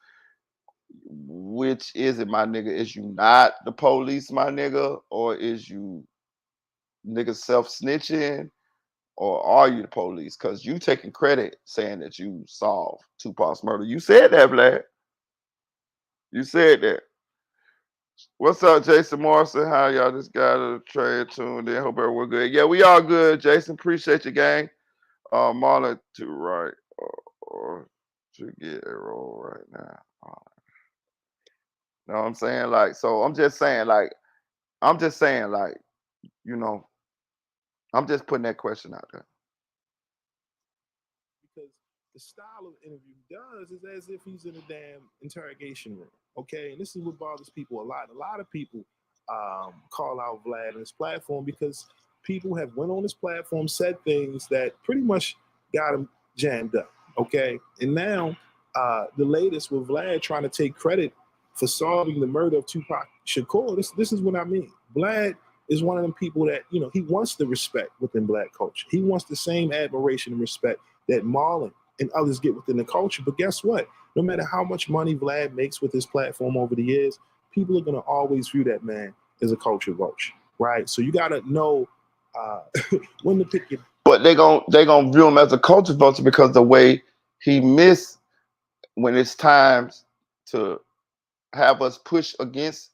which is it, my nigga? Is you not the police, my nigga? Or is you nigga self-snitching, or are you the police? Because you taking credit saying that you solved Tupac's murder. You said that, Vlad. You said that. What's up, Jason Morrison? How y'all just got a trade tuned in? Hope everyone good. Yeah, we all good, Jason. Appreciate you, gang. Marlon to right or to get a roll right now. Know what I'm saying? Like, so I'm just saying, like, you know, I'm just putting that question out there. Because the style of interview he does is as if he's in a damn interrogation room. Okay, and this is what bothers people a lot. A lot of people call out Vlad on his platform because people have went on his platform, said things that pretty much got him jammed up. Okay, and now the latest with Vlad trying to take credit for solving the murder of Tupac Shakur. This is what I mean. Vlad is one of them people that, you know, he wants the respect within Black culture. He wants the same admiration and respect that Marlon and others get within the culture. But guess what? No matter how much money Vlad makes with his platform over the years, people are going to always view that man as a culture vulture, right? So you got to know when to pick your... But they gonna view him as a culture vulture because the way he missed when it's times to have us push against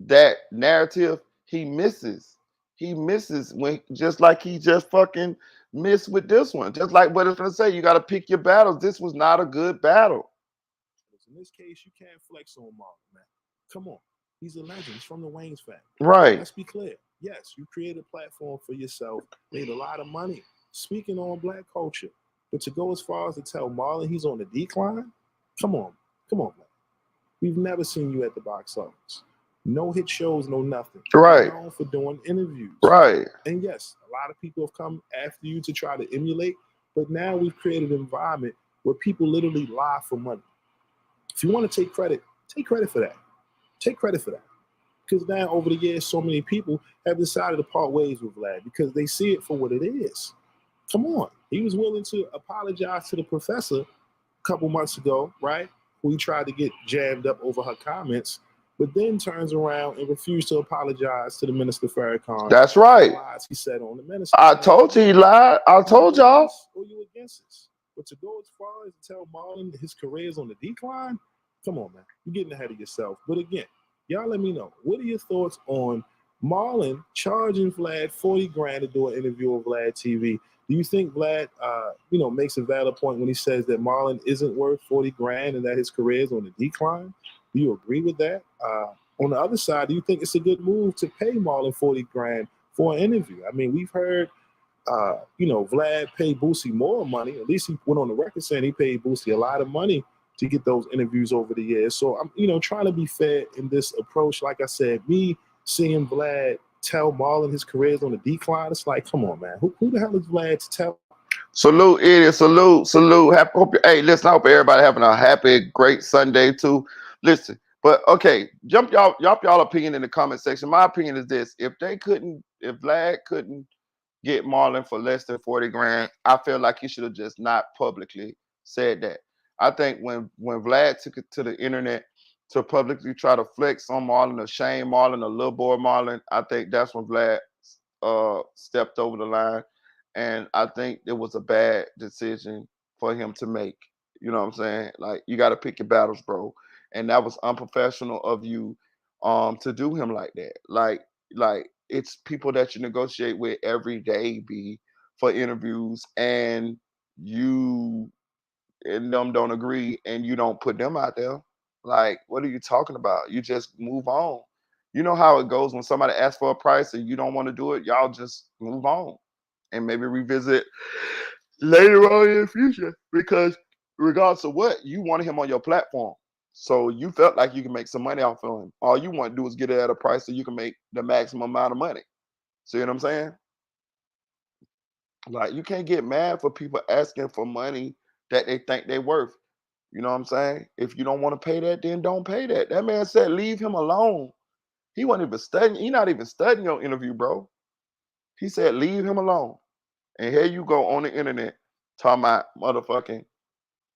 that narrative, he misses. He misses when just like he just fucking missed with this one. Just like what it's gonna say, you gotta pick your battles. This was not a good battle. In this case, you can't flex on Marlon, man. Come on. He's a legend. He's from the Wayans family. Right. Let's be clear. Yes, you created a platform for yourself, made a lot of money speaking on Black culture. But to go as far as to tell Marlon he's on the decline, come on, man. We've never seen you at the box office. No hit shows, no nothing. Right. You're known for doing interviews. Right. And yes, a lot of people have come after you to try to emulate, but now we've created an environment where people literally lie for money. If you want to take credit for that. Take credit for that. Because now over the years, so many people have decided to part ways with Vlad because they see it for what it is. Come on. He was willing to apologize to the professor a couple months ago, right? Who he tried to get jammed up over her comments, but then turns around and refused to apologize to the Minister Farrakhan. That's right. Lies he said on the minister. I told you he lied. I told y'all. Or you against us. But to go as far as to tell Marlon his career is on the decline, come on, man. You're getting ahead of yourself. But again, y'all let me know. What are your thoughts on Marlon charging Vlad 40 grand to do an interview on Vlad TV? Do you think Vlad, makes a valid point when he says that Marlon isn't worth 40 grand and that his career is on the decline? Do you agree with that? On the other side, do you think it's a good move to pay Marlon 40 grand for an interview? I mean, we've heard, Vlad pay Boosie more money. At least he went on the record saying he paid Boosie a lot of money to get those interviews over the years. So I'm, trying to be fair in this approach. Like I said, me seeing Vlad tell Marlon his career is on the decline, it's like, come on, man. Who the hell is Vlad to tell? Salute, idiot. Salute. Hey, listen, I hope everybody having a happy, great Sunday too. Listen, but okay, jump y'all opinion in the comment section. My opinion is this: if Vlad couldn't get Marlon for less than 40 grand, I feel like he should have just not publicly said that. I think when Vlad took it to the internet to publicly try to flex on Marlon or shame Marlon or little boy Marlon, I think that's when Vlad stepped over the line. And I think it was a bad decision for him to make. You know what I'm saying? Like you got to pick your battles, bro. And that was unprofessional of you to do him like that. Like it's people that you negotiate with every day, be for interviews, and you and them don't agree and you don't put them out there. Like, what are you talking about? You just move on. You know how it goes when somebody asks for a price and you don't want to do it, y'all just move on and maybe revisit later on in the future. Because regardless of what, you wanted him on your platform. So you felt like you can make some money off of him. All you want to do is get it at a price so you can make the maximum amount of money. See what I'm saying? Like you can't get mad for people asking for money that they think they worth. You know what I'm saying? If you don't want to pay that, then don't pay that. That man said, leave him alone. He wasn't even studying. He not even studying your interview, bro. He said, leave him alone. And here you go on the internet talking about motherfucking,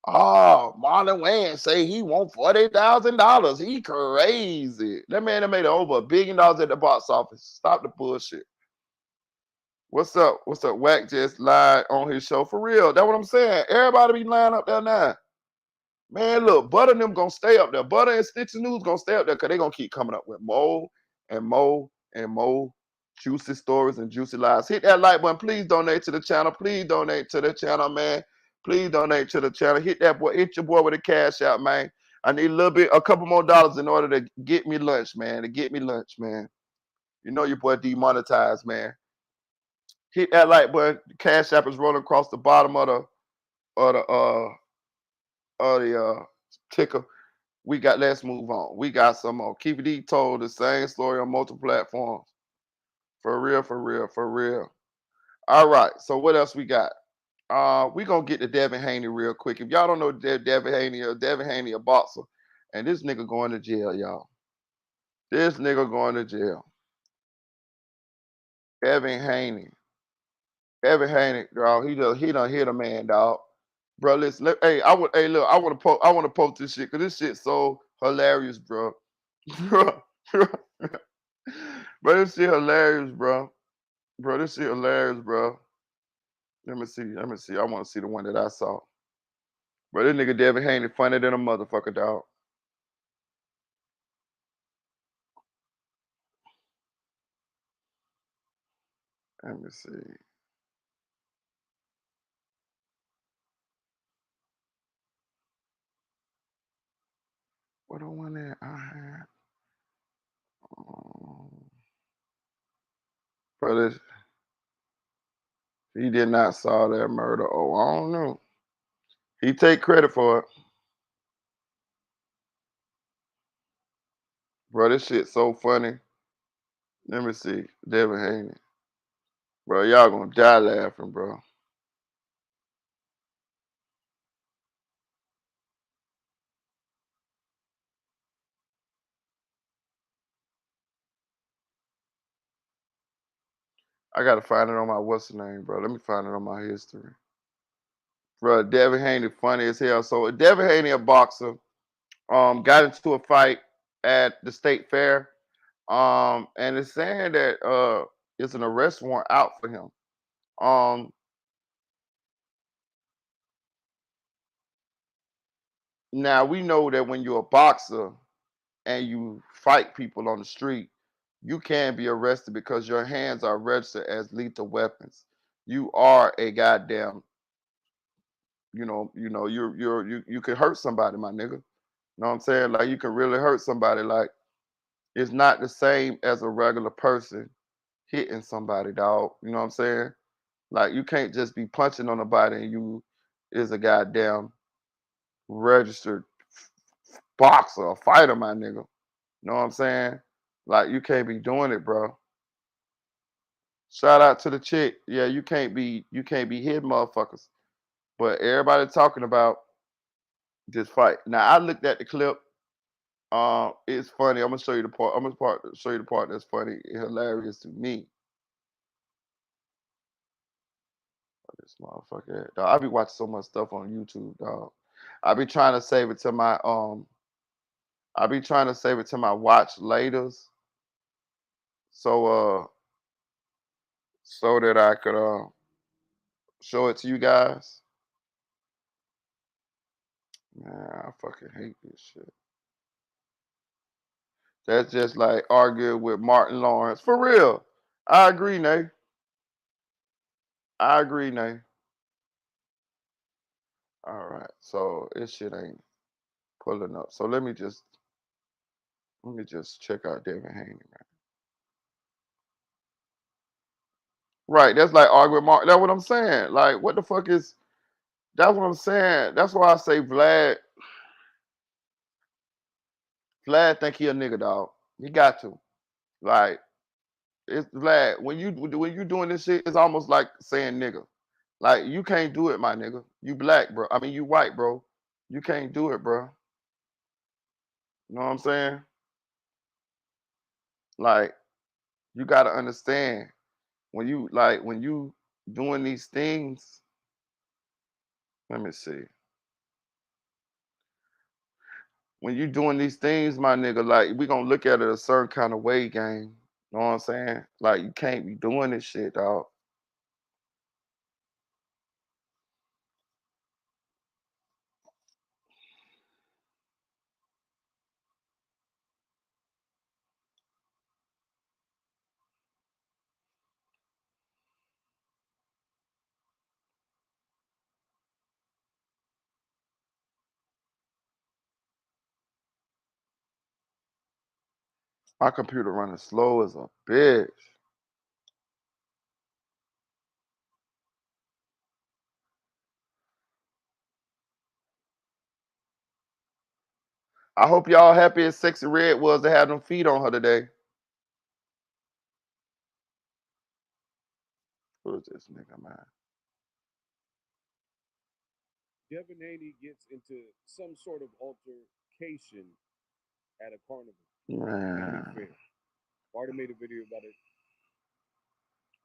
oh, Marlon Wayans say he want $40,000. He crazy. That man that made over $1 billion at the box office. Stop the bullshit. What's up? What's up? Wack just lied on his show for real. That's what I'm saying. Everybody be lying up there now. Man, look, Butter and them gonna stay up there. Butter and Stitch News gonna stay up there because they gonna keep coming up with more and more and more juicy stories and juicy lies. Hit that like button. Please donate to the channel. Please donate to the channel, man. Please donate to the channel. Hit that boy. Hit your boy with a cash out, man. I need a couple more dollars in order to get me lunch, man. To get me lunch, man. You know your boy demonetized, man. Hit that like button. The cash app is rolling across the bottom of the ticker. Let's move on. We got some more. Keep D told the same story on multiple platforms. For real, for real, for real. All right. So what else we got? We gonna get to Devin Haney real quick. If y'all don't know Devin Haney a boxer, and this nigga going to jail, y'all. This nigga going to jail. Devin Haney. Devin Haney, dog. He done hit a man, dog. Bro, listen. Hey, look. I want to post this shit because this shit so hilarious, bro. bro, bro, this shit hilarious, bro. Bro, this shit hilarious, bro. Let me see. Let me see. I want to see the one that I saw. Bro, this nigga Devin Haney funny than a motherfucker, dog. Let me see. What the one that I had? Bro, he did not saw that murder. Oh, I don't know. He take credit for it. Bro, this shit so funny. Let me see. Devin Haney. Bro, y'all gonna die laughing, bro. I gotta find it on my what's the name, bro. Let me find it on my history. Bro, Devin Haney funny as hell. So Devin Haney, a boxer, got into a fight at the state fair. And it's saying that it's an arrest warrant out for him. Um, Now we know that when you're a boxer and you fight people on the street, you can be arrested because your hands are registered as lethal weapons. You are a goddamn, you can hurt somebody, my nigga. You know what I'm saying? Like you can really hurt somebody. Like it's not the same as a regular person hitting somebody, dog. You know what I'm saying? Like you can't just be punching on a body and you is a goddamn registered boxer, a fighter, my nigga. You know what I'm saying? Like you can't be doing it, bro. Shout out to the chick. Yeah, you can't be hitting motherfuckers. But everybody talking about this fight. Now I looked at the clip. It's funny. I'm gonna show you the part. Show you the part that's funny and hilarious to me. This motherfucker, dog. I be watching so much stuff on YouTube, dog. I be trying to save it to my I be trying to save it to my watch laters. So so that I could show it to you guys. Man, I fucking hate this shit. That's just like arguing with Martin Lawrence. For real. I agree, Nate. I agree, Nate. All right. So this shit ain't pulling up. So let me just check out Devin Haney, man. Right. That's like arguing with Martin. That's what I'm saying. Like, what the fuck is that's what I'm saying. That's why I say Vlad think he a nigga, dog. He got to. Like, it's Vlad. When you doing this shit, it's almost like saying nigga. Like, you can't do it, my nigga. You black, bro. I mean, you white, bro. You can't do it, bro. You know what I'm saying? Like, you gotta understand when you doing these things. Let me see. When you doing these things, my nigga, like we gonna look at it a certain kind of way, gang. You know what I'm saying? Like, you can't be doing this shit, dog. My computer running slow as a bitch. I hope y'all happy as Sexy Red was to have them feet on her today. Who is this nigga, man? Devin Haney gets into some sort of altercation at a carnival. Man. Already made a video about it.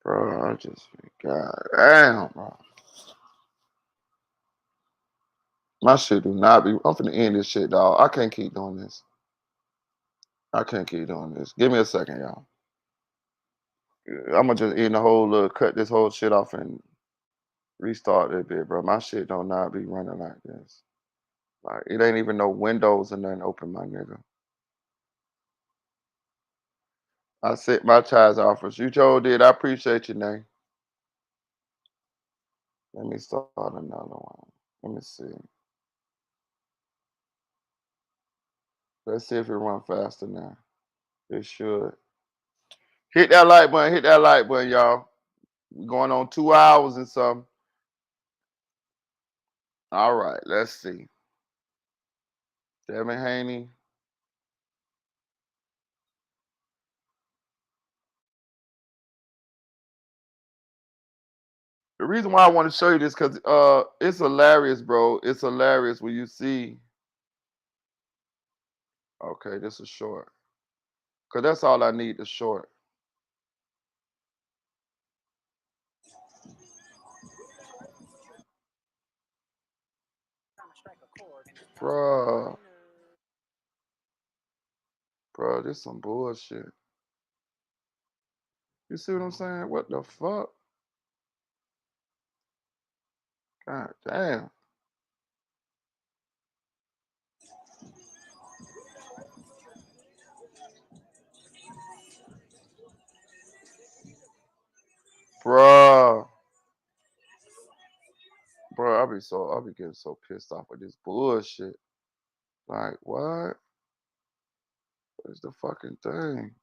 Bro, I just, god damn, bro. My shit do not be, I'm finna end this shit, dog. I can't keep doing this. I can't keep doing this. Give me a second, y'all. I'm gonna just end the whole, cut this whole shit off and restart that bit, bro. My shit don't not be running like this. Like, it ain't even no windows or nothing open, my nigga. I sent my child's offers. You told it. I appreciate you, Nay. Let me start another one. Let me see. Let's see if it run faster now. It should. Hit that like button. Hit that like button, y'all. We're going on 2 hours and something. All right, let's see. Devin Haney. The reason why I want to show you this because it's hilarious, bro. It's hilarious when you see. Okay, this is short. Because that's all I need is short. Bruh. Bro, this some bullshit. You see what I'm saying? What the fuck? God damn. Bruh. Bro, I'll be getting so pissed off with this bullshit. Like, what? What's the fucking thing?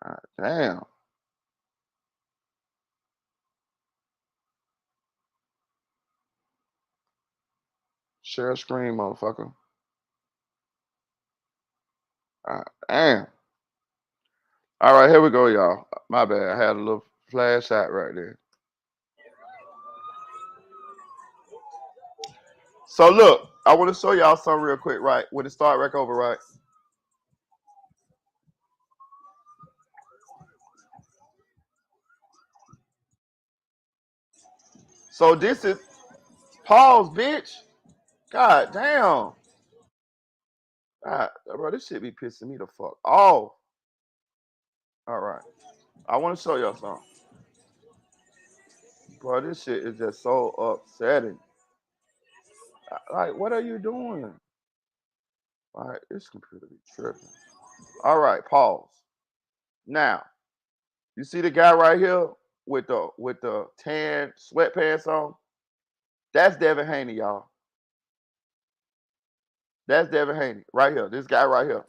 God damn. Share screen, motherfucker. God damn. All right, here we go, y'all. My bad. I had a little flash shot right there. So look, I want to show y'all something real quick, right? When it start back over, right? So this is pause, bitch. God damn. God, bro, this shit be pissing me the fuck off. All right. I want to show y'all something. Bro, this shit is just so upsetting. Like, what are you doing? All right, this computer be tripping. All right, pause. Now, you see the guy right here with the tan sweatpants on? That's Devin Haney, y'all. That's Devin Haney right here. This guy right here.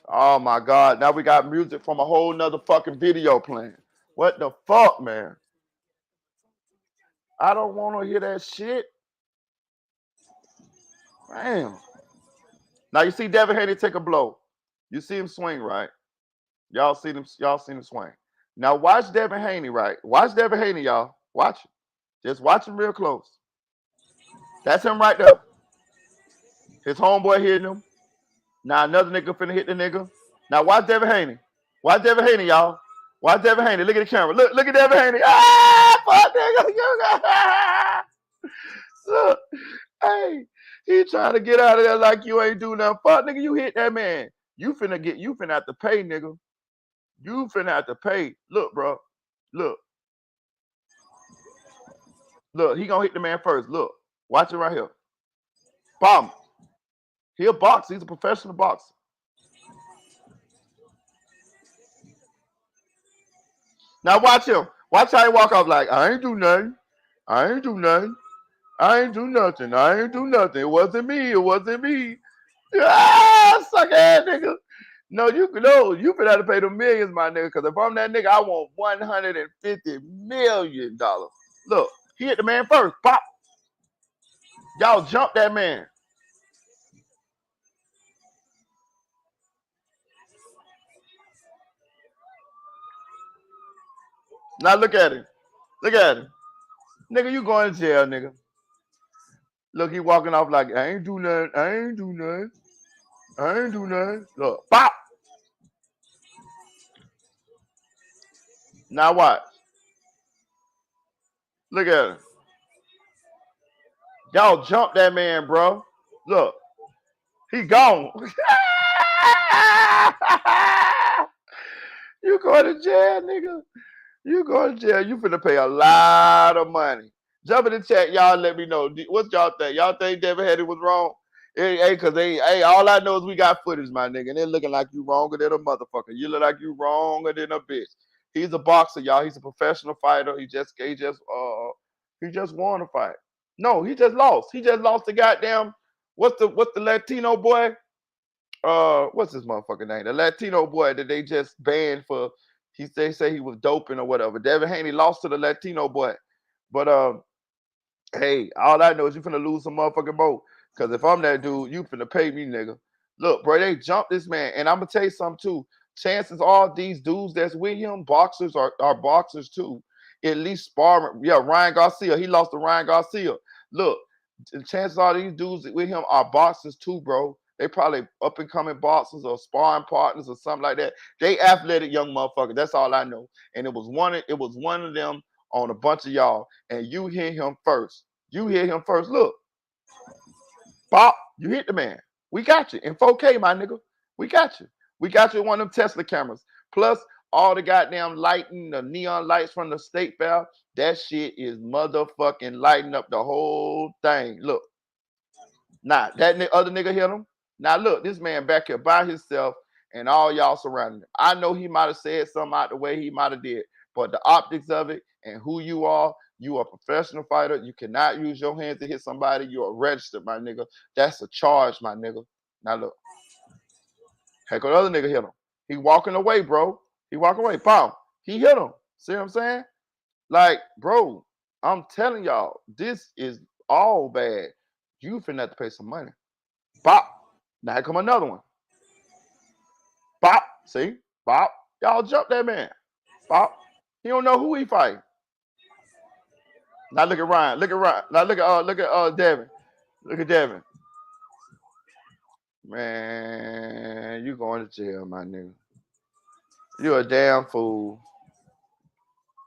Oh my God. Now we got music from a whole nother fucking video playing. What the fuck, man? I don't want to hear that shit. Damn. Now you see Devin Haney take a blow. You see him swing, right? Y'all seen him swing. Now watch Devin Haney, right? Watch Devin Haney, y'all. Watch him. Just watch him real close. That's him right there. His homeboy hitting him. Now another nigga finna hit the nigga. Now watch Devin Haney. Watch Devin Haney, y'all. Watch Devin Haney. Look at the camera. Look at Devin Haney. Ah, fuck nigga. Look. Hey, he trying to get out of there like you ain't do nothing. Fuck nigga, you hit that man. You finna have to pay, nigga. You finna have to pay. Look, bro. Look. Look, he gonna hit the man first. Look. Watch it right here. Bomb. He a boxer. He's a professional boxer. Now watch him. Watch how he walk off like, I ain't do nothing. I ain't do nothing. I ain't do nothing. I ain't do nothing. It wasn't me. It wasn't me. Ah, suck ass nigga. No, you finna have to pay the millions, my nigga. Cause if I'm that nigga, I want $150 million. Look, he hit the man first. Pop. Y'all jump that man. Now look at him. Look at him. Nigga, you going to jail, nigga. Look, he walking off like, I ain't do nothing. I ain't do nothing. I ain't do nothing. Look, pop. Now watch. Look at him. Y'all jump that man, bro. Look. He gone. You going to jail, nigga. You going to jail. You finna pay a lot of money. Jump in the chat, y'all. Let me know. What y'all think? Y'all think Devin Haney was wrong? Hey, cause all I know is we got footage, my nigga. And they're looking like you wronger than a motherfucker. You look like you wronger than a bitch. He's a boxer, y'all. He's a professional fighter. He just won a fight. No, he just lost. He just lost the goddamn. What's the Latino boy? What's his motherfucking name? The Latino boy that they just banned for. They say he was doping or whatever. Devin Haney lost to the Latino boy. But hey, all I know is you finna lose some motherfucking boat. Cause if I'm that dude, you finna pay me, nigga. Look, bro, they jumped this man, and I'm gonna tell you something too. Chances are these dudes that's with him, boxers are boxers too. At least sparring. Yeah, Ryan Garcia. He lost to Ryan Garcia. Look, the chances are these dudes with him are boxers too, bro. They probably up and coming boxers or sparring partners or something like that. They athletic young motherfuckers. That's all I know. And it was one of them on a bunch of y'all, and you hit him first. You hit him first. Look, Pop, you hit the man. We got you in 4K, my nigga. We got you. We got you with one of them Tesla cameras. Plus all the goddamn lighting, the neon lights from the state fair. That shit is motherfucking lighting up the whole thing. Look. Nah, that other nigga hit him. Now look, this man back here by himself and all y'all surrounding him. I know he might have said something out the way he might have did, but the optics of it and who you are a professional fighter. You cannot use your hands to hit somebody. You are registered, my nigga. That's a charge, my nigga. Now look. Heck, the other nigga hit him. He walking away, bro. He walking away. Pow. He hit him. See what I'm saying? Like, bro, I'm telling y'all, this is all bad. You finna have to pay some money. Bop. Now here come another one. Bop. See? Bop. Y'all jump that man. Bop. He don't know who he fighting. Now look at Ryan. Look at Ryan. Now look at Devin. Look at Devin. Man, you going to jail, my nigga. You a damn fool.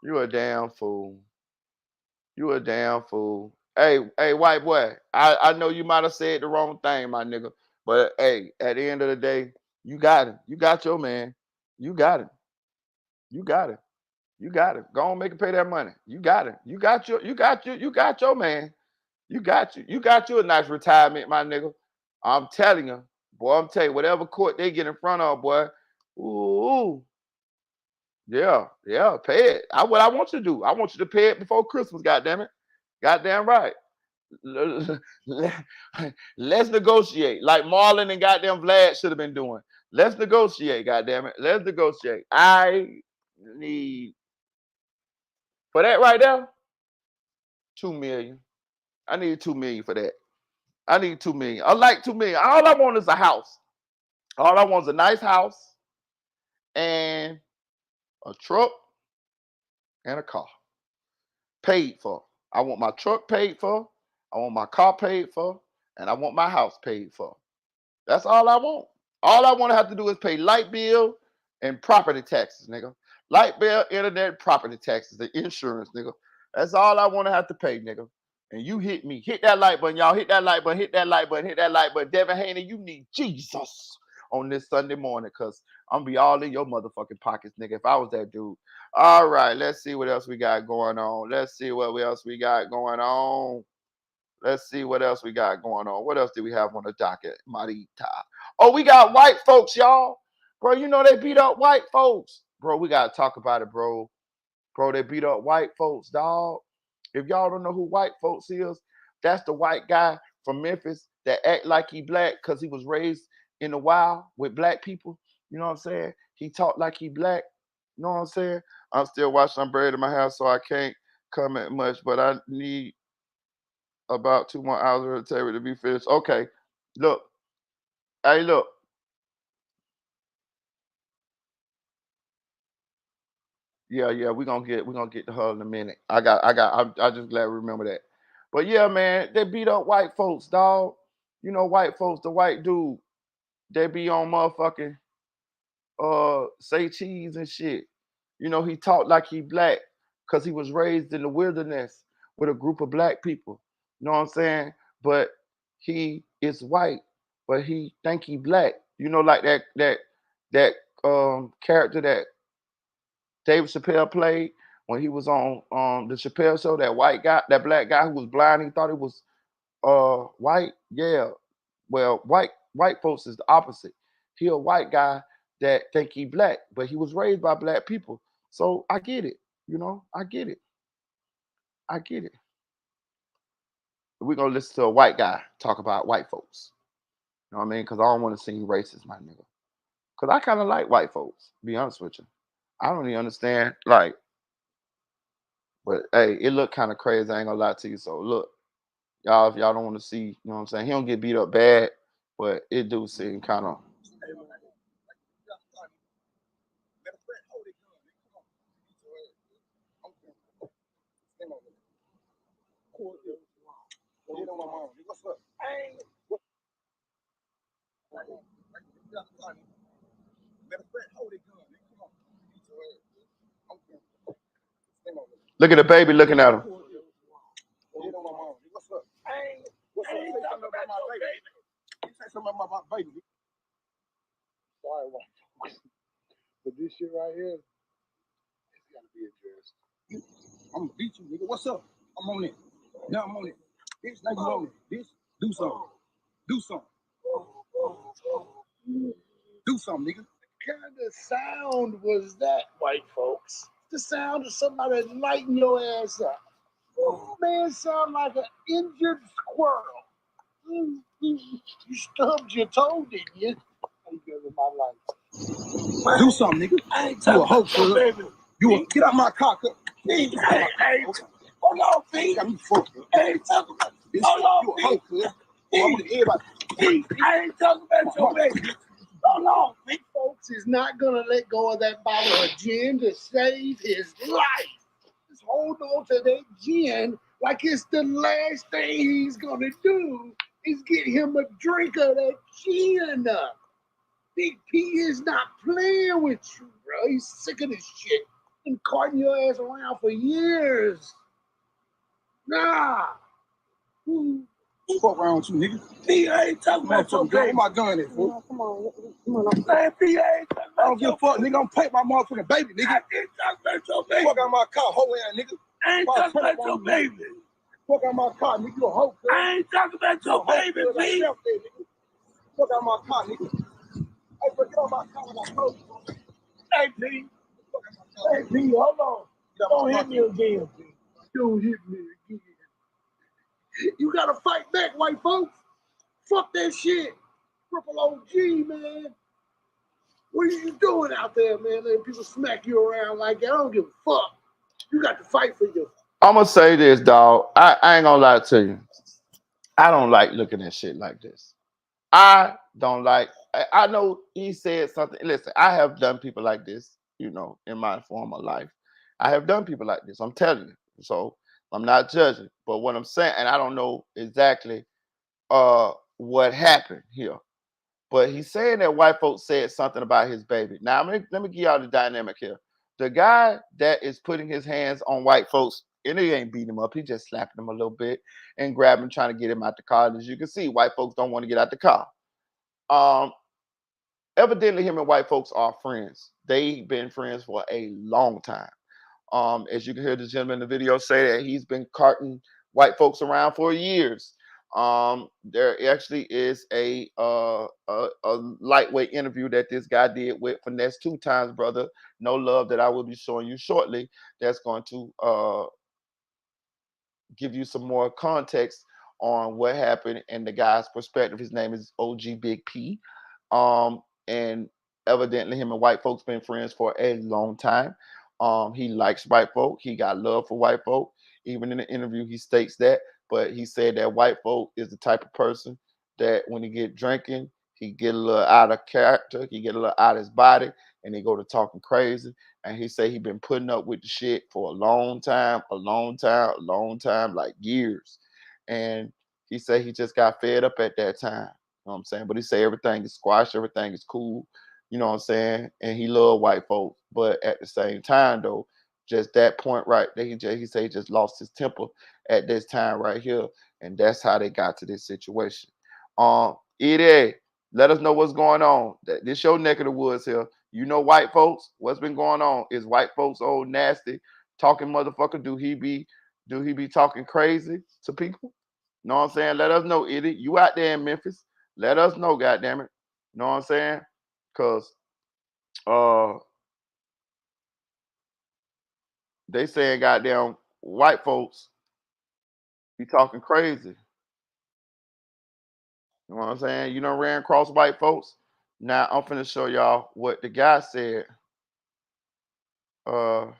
You a damn fool. You a damn fool. Hey, white boy. I know you might have said the wrong thing, my nigga. But hey, at the end of the day, you got him. You got your man. You got him. You got him. You got it. Go on, make it pay that money. You got it. You got your man. You got you. You got you a nice retirement, my nigga. I'm telling you, boy. I'm telling you, whatever court they get in front of, boy. Ooh, yeah, yeah. Pay it. What I want you to do. I want you to pay it before Christmas. Goddamn it. Goddamn right. Let's negotiate, like Marlon and goddamn Vlad should have been doing. Let's negotiate. Goddamn it. Let's negotiate. I need for that right there. 2 million. I need 2 million for that. I need 2 million. I like 2 million. All I want is a house. All I want is a nice house and a truck and a car. Paid for. I want my truck paid for. I want my car paid for. And I want my house paid for. That's all I want. All I want to have to do is pay light bill and property taxes, nigga. Light bill, internet, property taxes, the insurance, nigga. That's all I want to have to pay, nigga. And you hit me. Hit that like button, y'all. Hit that like button. Hit that like button. Hit that like button. Devin Haney, you need Jesus on this Sunday morning, because I'm going to be all in your motherfucking pockets, nigga, if I was that dude. All right, let's see what else we got going on. Let's see what else we got going on. Let's see what else we got going on. What else do we have on the docket, Marita? Oh, we got white folks, y'all. Bro, you know they beat up white folks. Bro, we got to talk about it, bro. Bro, they beat up white folks, dog. If y'all don't know who white folks is, that's the white guy from Memphis that act like he black because he was raised in the wild with black people. You know what I'm saying? He talk like he black. You know what I'm saying? I'm still watching. I'm buried in my house, so I can't comment much, but I need about 2 more hours of the table to be finished. Okay, look. Hey, look. Yeah, we're gonna get to her in a minute. I just glad to remember that. But yeah, man, they beat up white folks, dog. You know, white folks, the white dude, they be on motherfucking say cheese and shit. You know, he talked like he black because he was raised in the wilderness with a group of black people. You know what I'm saying? But he is white, but he think he black. You know, like that character that David Chappelle played when he was on the Chappelle show, that white guy, that black guy who was blind, he thought he was white. Yeah. Well, white folks is the opposite. He a white guy that think he black, but he was raised by black people. So I get it. You know, I get it. I get it. We're gonna listen to a white guy talk about white folks. You know what I mean? Because I don't want to seem racist, my nigga. Because I kind of like white folks, to be honest with you. I don't even understand, like, but hey, it looked kind of crazy. I ain't gonna lie to you. So look, y'all, if y'all don't want to see, you know what I'm saying? He don't get beat up bad, but it do seem kind of. Look at the baby looking at him. Sorry, but this shit right here, it's gotta be addressed. I'm gonna beat you, nigga. What's up? I'm on it. Now I'm on it. Bitch, now you on it. Bitch, do something. Do something. Do something, nigga. What kind of sound was that, white folks? The sound of somebody lighting your ass up. Oh, man, sound like an injured squirrel. You stubbed your toe, didn't you? I'm giving my life. Do something, nigga. I ain't You a hoe, talking about cuz. baby. You a, get out my car, cuz. Hey, hold on, Pete. Got me fucked up. I ain't talking about. Bitch, Hold on, you a hoe, cuz. I want everybody. Pete. I ain't talking about your baby. Hold on, Pete. Folks is not gonna let go of that bottle of gin to save his life. Just hold on to that gin like it's the last thing he's gonna do is get him a drink of that gin. Big P is not playing with you, bro. He's sick of this shit. Been carting your ass around for years. Nah. Fuck around with you, nigga. P, I ain't talking about your gun. Where my gun at, fool? Come on. Man, P, I ain't talking about I don't give a fuck, nigga. I'm paint my motherfucking baby, nigga. I ain't talking about your baby. Fuck out my car, hoe ass, nigga. I ain't talking about your baby. Fuck out my car, nigga. You a hoe, girl. I ain't talking about your baby, P. Fuck out my car, nigga. Hey, bro, get on my car when I told you. Hey, P. Hey, P, hold on. Don't hit me again, P. Don't hit me again. You gotta fight back, white folks. Fuck that shit. Triple OG, man. What are you doing out there, man? Letting people smack you around like that? I don't give a fuck. You got to fight for your. I'm gonna say this, dog. I ain't gonna lie to you. I don't like looking at shit like this. I don't like. I know he said something. Listen, I have done people like this, you know, in my former life. I have done people like this. I'm telling you. So I'm not judging. But what I'm saying, and I don't know exactly what happened here. But he's saying that white folks said something about his baby. Now, let me give y'all the dynamic here. The guy that is putting his hands on white folks, and he ain't beating him up. He just slapping him a little bit and grabbing him, trying to get him out the car. And as you can see, white folks don't want to get out the car. Evidently, him and white folks are friends. They've been friends for a long time. As you can hear the gentleman in the video say that he's been carting white folks around for years. There actually is a lightweight interview that this guy did with Finesse 2 Times Brother, No Love, that I will be showing you shortly. That's going to give you some more context on what happened and the guy's perspective. His name is OG Big P. And evidently him and white folks been friends for a long time. He likes white folk. He got love for white folk. Even in the interview, he states that. But he said that white folk is the type of person that when he get drinking, he get a little out of character, he get a little out of his body, and he go to talking crazy. And he say he been putting up with the shit for a long time, like years. And he said he just got fed up at that time. You know what I'm saying? But he say everything is squashed, everything is cool. You know what I'm saying? And he love white folks. But at the same time, though, just that point right there, he say he just lost his temper at this time right here. And that's how they got to this situation. Ede, let us know what's going on. This your neck of the woods here. You know white folks, what's been going on? Is white folks old nasty talking motherfucker? Do he be talking crazy to people? Know what I'm saying? Let us know, Eddie. You out there in Memphis. Let us know, goddammit. Know what I'm saying? Cause they saying goddamn white folks be talking crazy. You know what I'm saying? You done ran across white folks. Now I'm finna show y'all what the guy said. What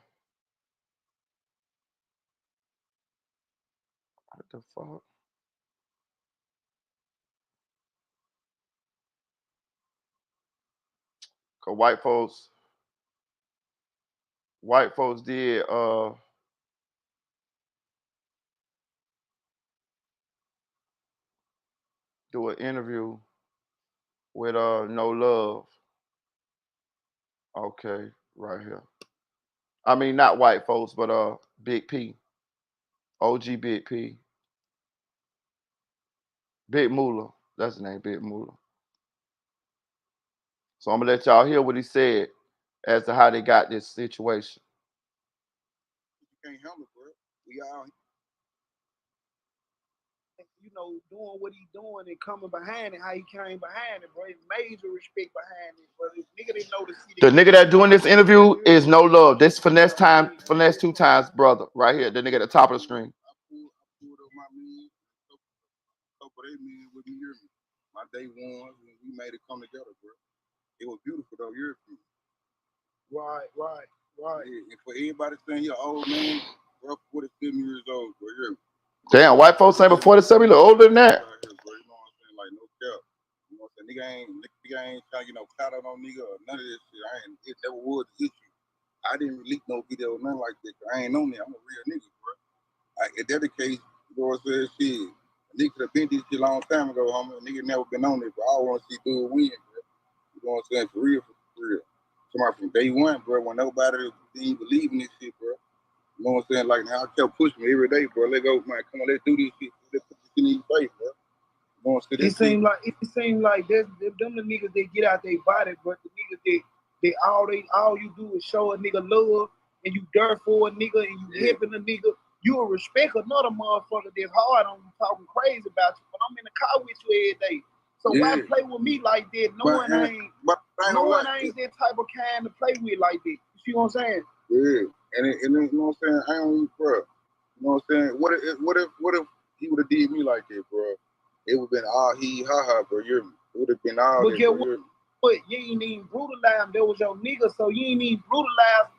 the fuck? Cause white folks did do an interview with No Love. Okay, right here. I mean not white folks, but Big P. OG Big P. Big Moolah. That's his name, Big Moolah. So I'm gonna let y'all hear what he said as to how they got this situation. You can't handle it, bro. We all, you know, doing what he doing and coming behind it, how he came behind it, bro. It's major respect behind it, bro. This nigga didn't know The nigga that doing this interview is No Love. This Finesse 2 Times Brother right here. The nigga at the top of the screen. I pulled up my man, couple of men with me, hear me. My day ones, when we made it come together, bro. It was beautiful though, you hear me? Right. Yeah, and for everybody saying you're old man, bro, 47 years old, bro, you hear me? Damn, white folks saying before the 7, look older than that. Bro, you know what I'm saying? Like, no cap. You know what I'm saying? Nigga ain't trying to get no clout on nigga or none of this shit. It never was the issue. I didn't release no video or nothing like that. I ain't on there. I'm a real nigga, bro. If that's the case, you know what I'm saying? Shit. A nigga could have been this shit a long time ago, homie. A nigga never been on it, but I want to see dude win, bro. You know what I'm saying? For real. Somebody from day one, bro, when nobody didn't believe in this shit, bro. You know what I'm saying? Like, now I kept pushing me every day, bro. Let go, man. Come on, let's do this shit. Let's put this shit in your face, bro. It seemed like them the niggas that get out their body, but the niggas that all you do is show a nigga love and you dirt for a nigga and you helping a nigga. You will respect another motherfucker that's hard on you, talking crazy about you. But I'm in the car with you every day. So why play with me like that, knowing I ain't that type of kind to play with like that? You see what I'm saying? Yeah, and you know what I'm saying? I don't, bro. You know what I'm saying? What if he would have did me like that, bro? It would have been all he ha ha, bro. It would have been all. But get what? But you ain't even brutalized him. That was your nigga, so you ain't even brutalized.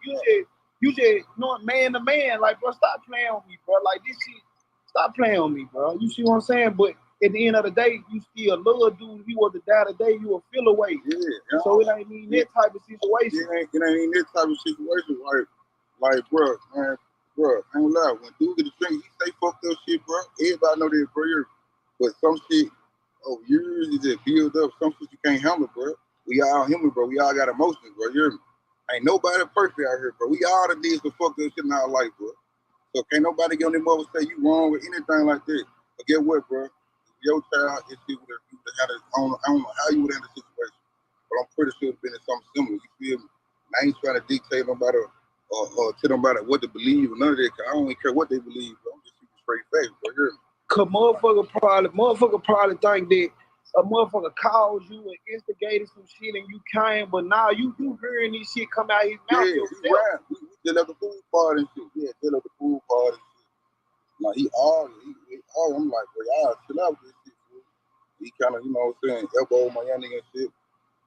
You just know man to man. Like, bro, stop playing on me, bro. Like this shit, stop playing on me, bro. You see what I'm saying? But at the end of the day, you still love dude. He was to die today, you will feel away. Yeah. So it ain't even that type of situation. It ain't even that type of situation. Like, bro, man, bro, I ain't lie. When dude get the drink, he say fuck that shit, bro. Everybody know that, bro. But some shit over years is just build up. Some shit you can't handle, bro. We all human, bro. We all got emotions, bro. Ain't nobody perfect out here, bro. We all the did some fucked up shit in our life, bro. So can't nobody get on their mother say you wrong with anything like that. But get what, bro? Your child, if you would have had it, I don't know how you would handle the situation, but I'm pretty sure it's been in something similar. You feel me? I ain't trying to dictate nobody or tell nobody what to believe or none of that. Cause I don't even care what they believe, bro. I'm just speaking straight facts, bro. Cause motherfucker probably think that a motherfucker calls you and instigated some shit and you came, but now you hearing this shit come out his mouth yourself. Right. We still at the pool party and shit. Yeah, still at the pool party and shit. Like he all I'm like, bro, y'all chill out with this shit, bro. He kind of, you know what I'm saying, elbow my young nigga and shit.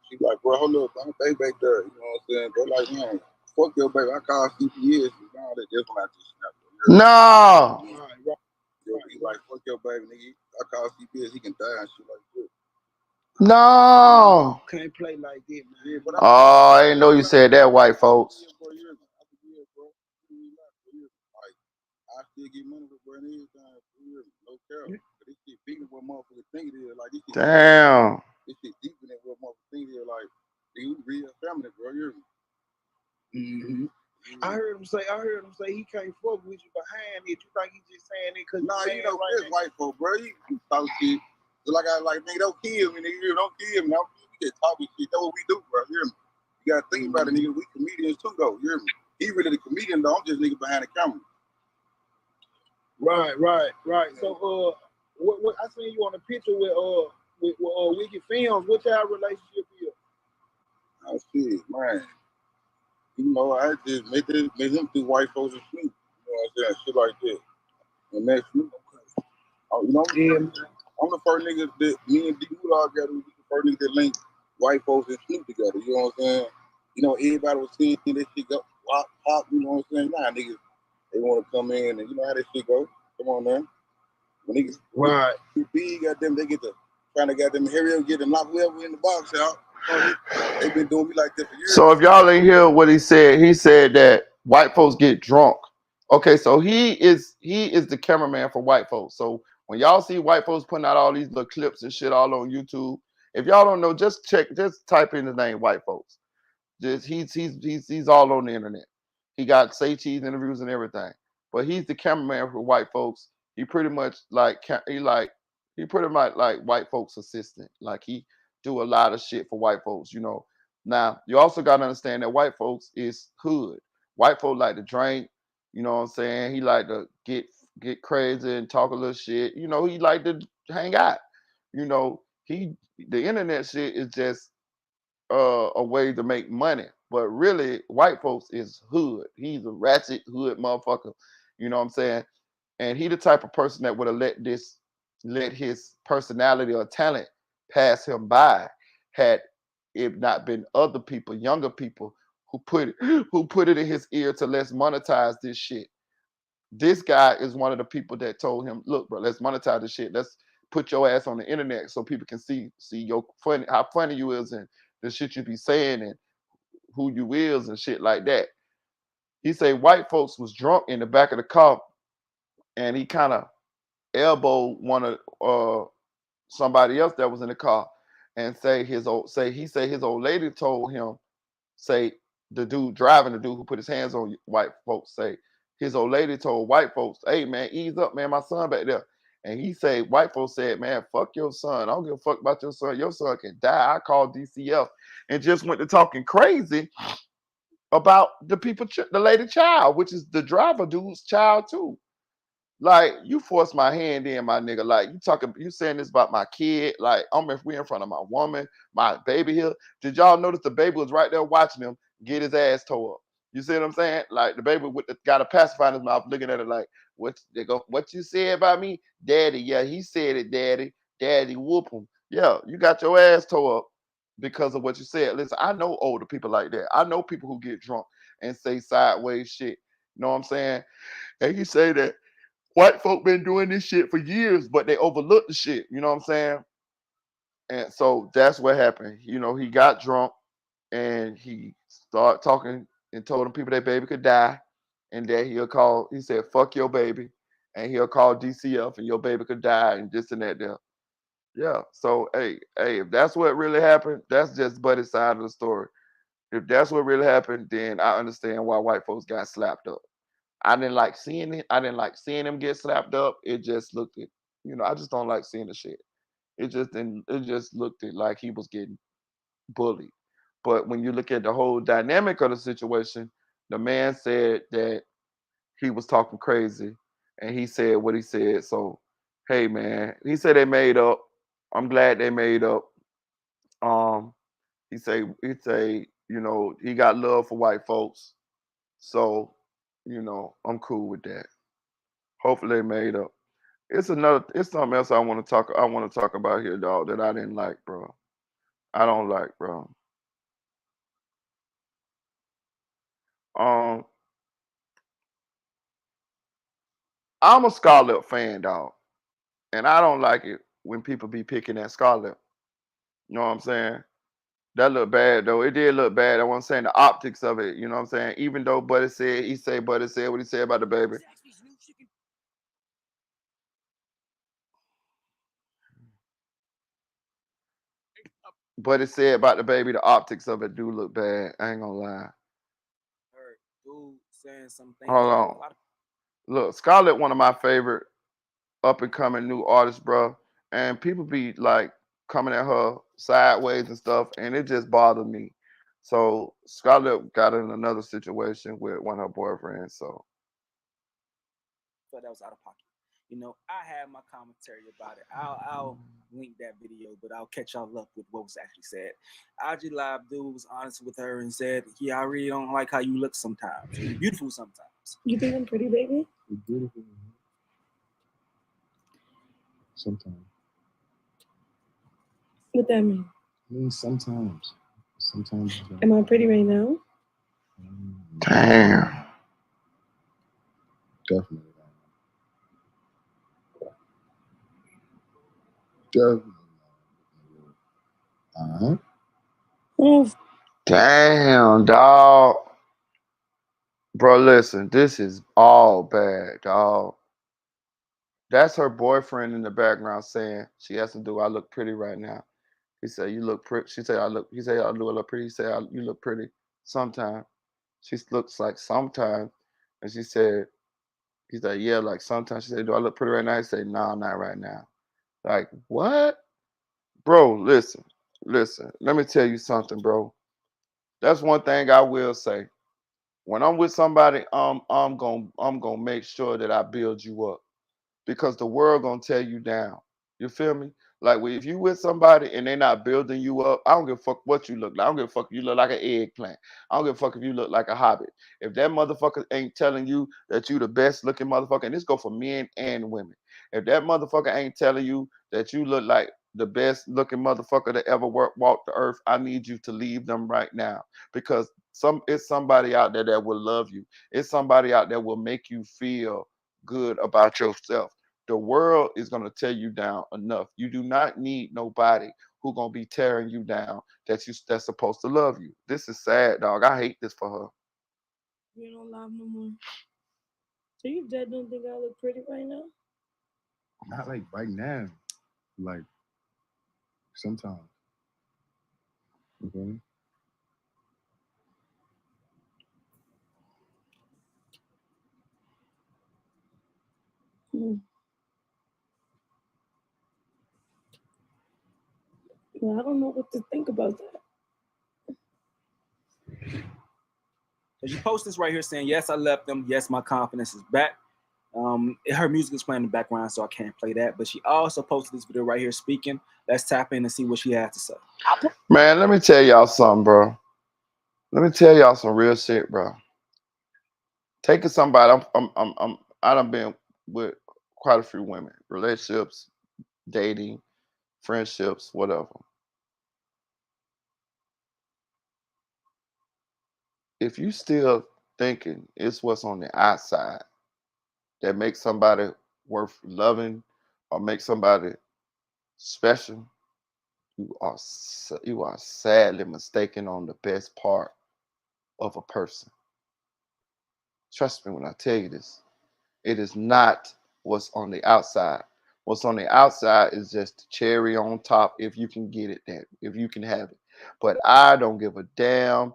She like, bro, hold up, I'm baby back there. You know what I'm saying? Bro, like, man, fuck your baby. I call CPS and all that. That's when I just snap. No. Right. He like, fuck your baby, nigga. I call CPS, he can die and shit like that. No. Can't play like that, man. Oh, I didn't know you said that, white folks. I still get money for bro and everything, no care. But this shit bigger than what motherfuckers think it is. Like this shit. Damn. This shit deeper than what motherfuckers think it is. Like, we real family, bro. Mm-hmm. I heard him say he can't fuck with you behind it. You think he just saying it because you know, this white folk, bro. You talk shit. So like nigga, don't kill me, nigga. Don't kill me. We just talking shit. That's what we do, bro. You hear me? You gotta think about it, nigga. We comedians too, though. You hear me? He really the comedian, though. I'm just nigga behind the camera. Right. So, what I seen you on the picture with Wicked Films. What y'all relationship is? Oh shit, man. You know, I just made him through white folks and Snoop. You know what I'm saying? Shit like that. And that's Snoop. You know, I'm the first nigga that me and D Woodall got. We the first nigga that linked white folks and Snoop together. You know what I'm saying? You know, everybody was seeing that shit go pop. You know what I'm saying? Nah, niggas, they want to come in and you know how that shit go. Come on, man. When niggas too big, goddamn, they get to trying to get them hurry up, get them knock whoever in the box out. They been doing me like that for years. So if y'all ain't hear what he said that white folks get drunk. Okay, so he is the cameraman for white folks. So when y'all see white folks putting out all these little clips and shit all on YouTube, if y'all don't know, just type in the name white folks. Just he's all on the internet. He got Say Cheese interviews and everything. But he's the cameraman for white folks. He pretty much like white folks assistant. Like he do a lot of shit for white folks, you know. Now, you also got to understand that white folks is hood. White folks like to drink, you know what I'm saying? He like to get crazy and talk a little shit. You know, he like to hang out. You know, the internet shit is just a way to make money. But really, white folks is hood. He's a ratchet hood motherfucker. You know what I'm saying? And he the type of person that would have let his personality or talent pass him by had it not been other people, younger people, who put it in his ear to let's monetize this shit. This guy is one of the people that told him, look, bro, let's monetize this shit. Let's put your ass on the internet so people can see your how funny you is and the shit you be saying and who you is and shit like that. He say white folks was drunk in the back of the car and he kind of elbowed one of somebody else that was in the car and his old lady told him, say the dude driving, the dude who put his hands on white folks, say his old lady told white folks, hey man, ease up, man, my son back there. And he say, white folks said, man, fuck your son. I don't give a fuck about your son. Your son can die. I called DCF and just went to talking crazy about the people, the lady child, which is the driver dude's child too. Like, you forced my hand in, my nigga. Like, you saying this about my kid. Like, we in front of my woman, my baby here. Did y'all notice the baby was right there watching him get his ass tore up? You see what I'm saying? Like, the baby got a pacifier in his mouth, looking at it like, what you said about me? Daddy, yeah, he said it, daddy. Daddy, whoop him. Yeah, you got your ass tore up because of what you said. Listen, I know older people like that. I know people who get drunk and say sideways shit. You know what I'm saying? And you say that white folk been doing this shit for years, but they overlooked the shit. You know what I'm saying? And so that's what happened. You know, he got drunk and he started talking and told them people that baby could die, and that he said, fuck your baby, and he'll call DCF and your baby could die and this and that there. Yeah. So hey, if that's what really happened, that's just Buddy's side of the story. If that's what really happened, then I understand why white folks got slapped up. I didn't like seeing it. I didn't like seeing him get slapped up. It just looked it, I just don't like seeing the shit. It just looked it like he was getting bullied. But when you look at the whole dynamic of the situation, the man said that he was talking crazy and he said what he said. So, hey man, he said they made up. I'm glad they made up. Um, he say, he got love for white folks. So, I'm cool with that. Hopefully they made up. It's something else I want to talk about here, dog, that I didn't like, bro. I don't like, bro. Um, I'm a Scarlett fan, dog, and I don't like it when people be picking at Scarlett. You know what I'm saying? That looked bad though. It did look bad. I wasn't saying the optics of it, you know what I'm saying? Even though Buddy said what he said about the baby. But it said about the baby, the optics of it do look bad. I ain't gonna lie. Heard dude saying some things Hold that on. a lot of Look, Scarlett, one of my favorite up and coming new artists, bro. And people be like coming at her sideways and stuff, and it just bothered me. So Scarlett got in another situation with one of her boyfriends. So felt that was out of pocket. You know, I had my commentary about it. I'll link that video, but I'll catch y'all up with what was actually said. IG Live dude was honest with her and said, "Yeah, I really don't like how you look sometimes. You're beautiful sometimes." You think I'm pretty, baby? You're beautiful. Sometimes. What that mean? I mean, sometimes. Sometimes. Am I pretty right now? damn. Definitely. Definitely. Uh-huh. Oh, Damn, dog. Bro, listen, this is all bad, dog. That's her boyfriend in the background saying she has to do. I look pretty right now. He said, "You look pretty." She said, "I look." He said, "I do look pretty." He said, "You look pretty sometimes." She looks like sometimes, and she said, "He said, yeah, like sometimes." She said, "Do I look pretty right now?" He said, "No, not right now." Like what, bro? Listen. Let me tell you something, bro. That's one thing I will say. When I'm with somebody, I'm gonna make sure that I build you up because the world gonna tear you down. You feel me? Like if you with somebody and they not building you up, I don't give a fuck what you look like. I don't give a fuck if you look like an eggplant. I don't give a fuck if you look like a hobbit. If that motherfucker ain't telling you that you the best looking motherfucker, and this go for men and women. If that motherfucker ain't telling you that you look like the best looking motherfucker that ever walked the earth, I need you to leave them right now because it's somebody out there that will love you. It's somebody out there will make you feel good about yourself. The world is going to tear you down enough. You do not need nobody who going to be tearing you down that's supposed to love you. This is sad, dog. I hate this for her. you don't love no more. So you dead don't think I look pretty right now? Not like right now. Like sometimes. Okay. I don't know what to think about that. So she posts this right here saying, yes, I left them. Yes, my confidence is back. Her music is playing in the background, so I can't play that. But she also posted this video right here speaking. Let's tap in and see what she has to say. Man, let me tell y'all something, bro. Let me tell y'all some real shit, bro. Taking somebody, I done been with quite a few women, relationships, dating, friendships, whatever. If you still thinking it's what's on the outside that makes somebody worth loving or make somebody special, you are sadly mistaken on the best part of a person. Trust me when I tell you this. It is not what's on the outside. What's on the outside is just the cherry on top if you can get it there, if you can have it. But I don't give a damn.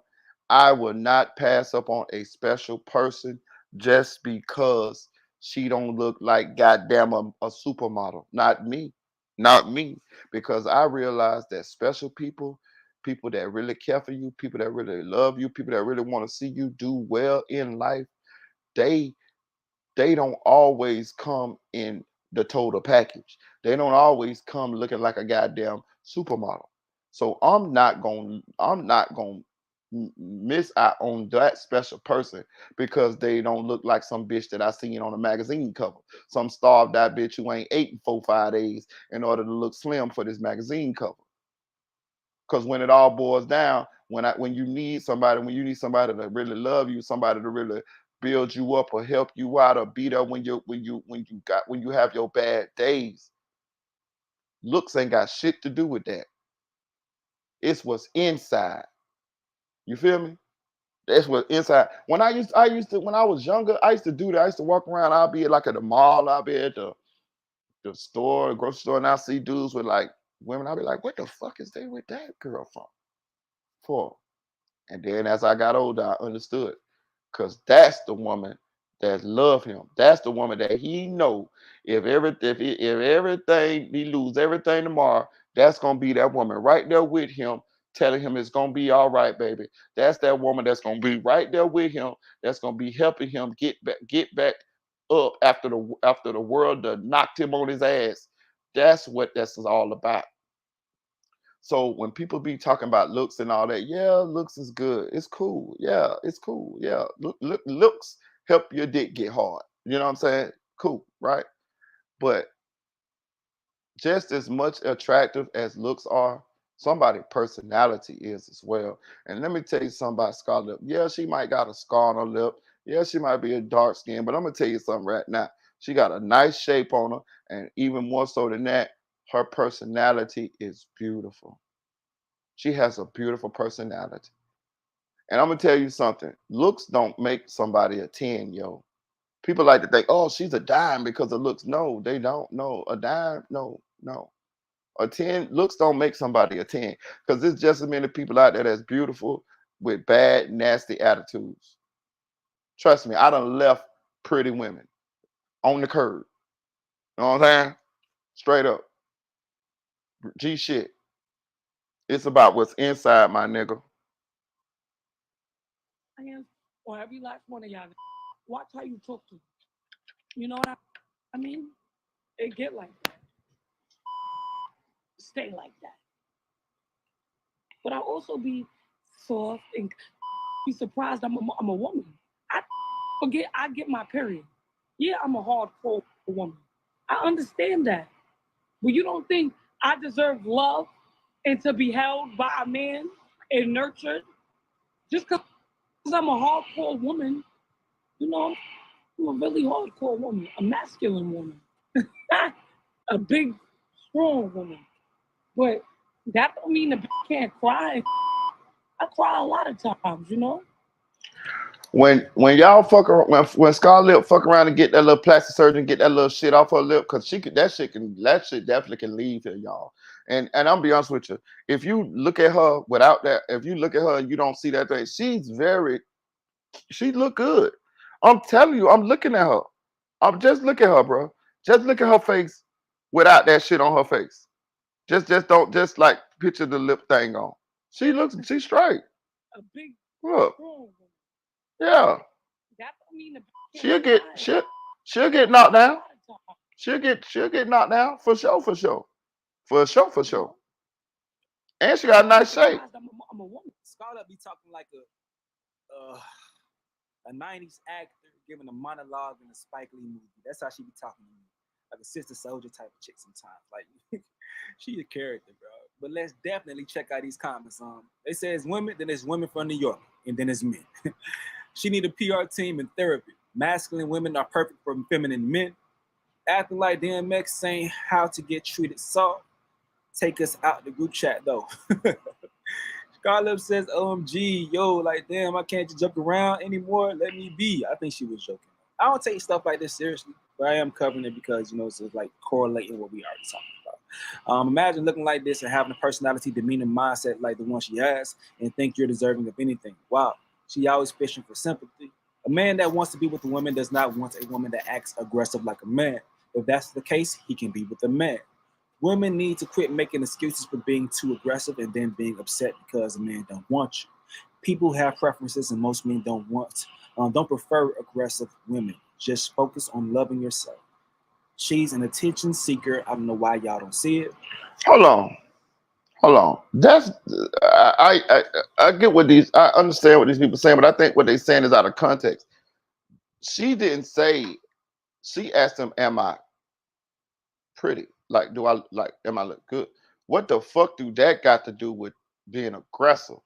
I will not pass up on a special person just because she don't look like goddamn a supermodel. Not me. Not me. Because I realize that special people, people that really care for you, people that really love you, people that really want to see you do well in life, they don't always come in the total package. They don't always come looking like a goddamn supermodel. So I'm not gonna miss out on that special person because they don't look like some bitch that I seen on a magazine cover. Some starved out bitch who ain't ate in 4 5 days in order to look slim for this magazine cover. Because when it all boils down, when you need somebody, when you need somebody to really love you, somebody to really build you up or help you out or be there when you have your bad days, looks ain't got shit to do with that. It's what's inside. You feel me? That's what inside. When I used to when I was younger, I used to do that. I used to walk around. I'll be like at the mall. I'll be at the store, grocery store, and I see dudes with like women. I'll be like, what the fuck is they with that girl from? For? And then as I got older, I understood. Cause that's the woman that love him. That's the woman that he know if everything he lose everything tomorrow, that's gonna be that woman right there with him, telling him it's gonna be all right, baby. That's that woman that's gonna be right there with him. That's gonna be helping him get back up after the world done knocked him on his ass. That's what this is all about. So when people be talking about looks and all that, yeah, looks is good. It's cool. Yeah, it's cool. Yeah, looks help your dick get hard. You know what I'm saying? Cool, right? But just as much attractive as looks are, somebody personality is as well. And let me tell you something about Scarlet Lip. Yeah, she might got a scar on her lip. Yeah, she might be a dark skin, but I'm gonna tell you something right now. She got a nice shape on her, and even more so than that, her personality is beautiful. She has a beautiful personality. And I'm gonna tell you something. Looks don't make somebody a 10, yo. People like to think, oh, she's a dime because of looks. No, they don't. No, a dime, no, no. A 10, looks don't make somebody a 10. Because there's just as many people out there that's beautiful with bad, nasty attitudes. Trust me, I done left pretty women on the curb. You know what I'm saying? Straight up. G shit. It's about what's inside, my nigga. I am for every last one of y'all. Watch how you talk to. You know what I mean? It get like that. Stay like that. But I also be soft and be surprised I'm a woman. I forget I get my period. Yeah, I'm a hardcore woman. I understand that. But you don't think I deserve love and to be held by a man and nurtured just because I'm a hardcore woman? You know, I'm a really hardcore woman, a masculine woman, a big, strong woman. But that don't mean the bitch can't cry. I cry a lot of times, you know. When y'all fuck around, when Scarlett fuck around and get that little plastic surgeon, get that little shit off her lip, cause that shit definitely can leave here, y'all. And I'm be honest with you, if you look at her without that, if you look at her and you don't see that thing, she look good. I'm telling you, I'm looking at her. I'm just look at her, bro. Just look at her face without that shit on her face. Just don't just like picture the lip thing on. She's straight. A big, Look, strong woman. yeah. That don't mean the She'll get she'll get knocked down. She'll get knocked down for sure, for sure. For sure, for sure. And she got a nice shape. I'm a woman. Scarlett be talking like a 90s actor giving a monologue in a Spike Lee movie. That's how she be talking to me. Like a Sister Soldier type of chick sometimes. Like she a character, bro. But let's definitely check out these comments. They say it's women, then it's women from New York, and then it's men. She need a PR team and therapy. Masculine women are perfect for feminine men. Acting like DMX saying how to get treated soft. Take us out the group chat though. Scarlett says, OMG, yo, like, damn, I can't just joke around anymore. Let me be. I think she was joking. I don't take stuff like this seriously, but I am covering it because, you know, it's like correlating what we already talking about. Imagine looking like this and having a personality, demeanor, mindset like the one she has and think you're deserving of anything. Wow. She always fishing for sympathy. A man that wants to be with a woman does not want a woman that acts aggressive like a man. If that's the case, he can be with a man. Women need to quit making excuses for being too aggressive and then being upset because a man don't want you. People have preferences and most men don't prefer aggressive women. Just focus on loving yourself. She's an attention seeker. I don't know why y'all don't see it. Hold on. That's I get what I understand what these people are saying, but I think what they're saying is out of context. She didn't say. She asked him, "Am I pretty? Like, am I look good?" What the fuck do that got to do with being aggressive?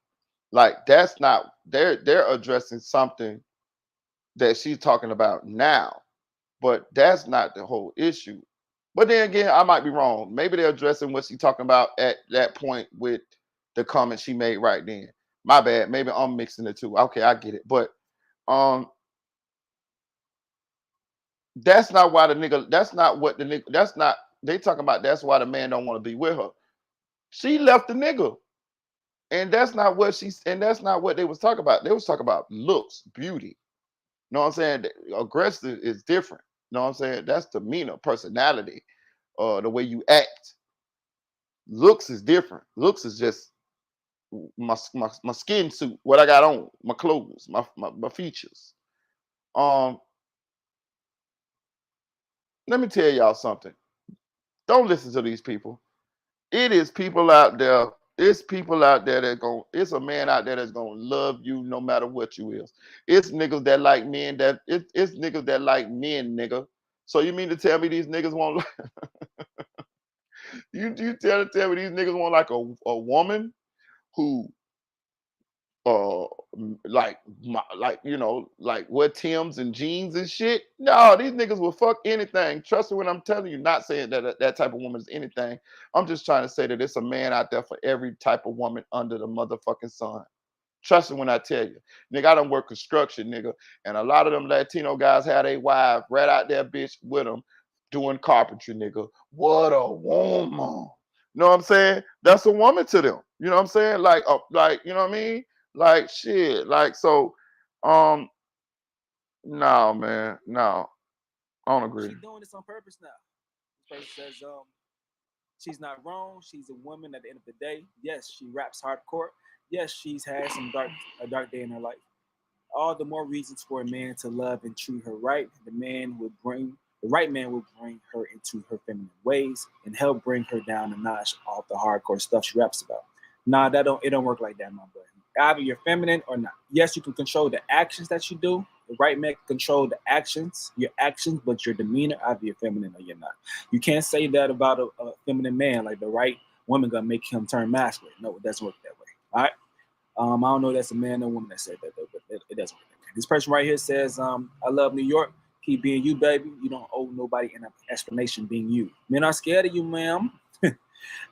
Like, that's not. They're addressing something that she's talking about now, but that's not the whole issue. But then again, I might be wrong. Maybe they're addressing what she's talking about at that point with the comment she made right then. My bad. Maybe I'm mixing the two. Okay, I get it. But that's not why the nigga. That's not what the nigga. That's not. They talking about. That's why the man don't want to be with her. She left the nigga, and that's not what she's. And that's not what they was talking about. They was talking about looks, beauty. You know what I'm saying? Aggressive is different. You know what I'm saying? That's demeanor, personality, the way you act. Looks is different. Looks is just my skin suit, what I got on, my clothes, my features. Let me tell y'all something. Don't listen to these people. It is people out there. It's people out there that going. It's a man out there that's gonna love you no matter what you is. It's niggas that like men. It's niggas that like men, nigga. So you mean to tell me these niggas won't? you tell me these niggas want like a woman who uh like you know, like wear Timbs and jeans and shit. No, these niggas will fuck anything. Trust me when I'm telling you, not saying that type of woman is anything. I'm just trying to say that it's a man out there for every type of woman under the motherfucking sun. Trust me when I tell you. Nigga, I done work construction, nigga. And a lot of them Latino guys had a wife right out there, bitch, with them doing carpentry, nigga. What a woman. You know what I'm saying? That's a woman to them. You know what I'm saying? Like, you know what I mean? Like shit. Like, so, no, man. No. I don't agree. She's doing this on purpose now. This person says, she's not wrong. She's a woman at the end of the day. Yes, she raps hardcore. Yes, she's had a dark day in her life. All the more reasons for a man to love and treat her right. The right man will bring her into her feminine ways and help bring her down a notch off the hardcore stuff she raps about. Nah, it don't work like that, my boy. Either you're feminine or not. Yes, you can control the actions that you do. The right man can control your actions, but your demeanor, either you're feminine or you're not. You can't say that about a feminine man, like the right woman gonna make him turn masculine. No, it doesn't work that way. All right. I don't know if that's a man or woman that said that, though, but it doesn't work that way. This person right here says, I love New York. Keep being you, baby. You don't owe nobody an explanation being you. Men are scared of you, ma'am.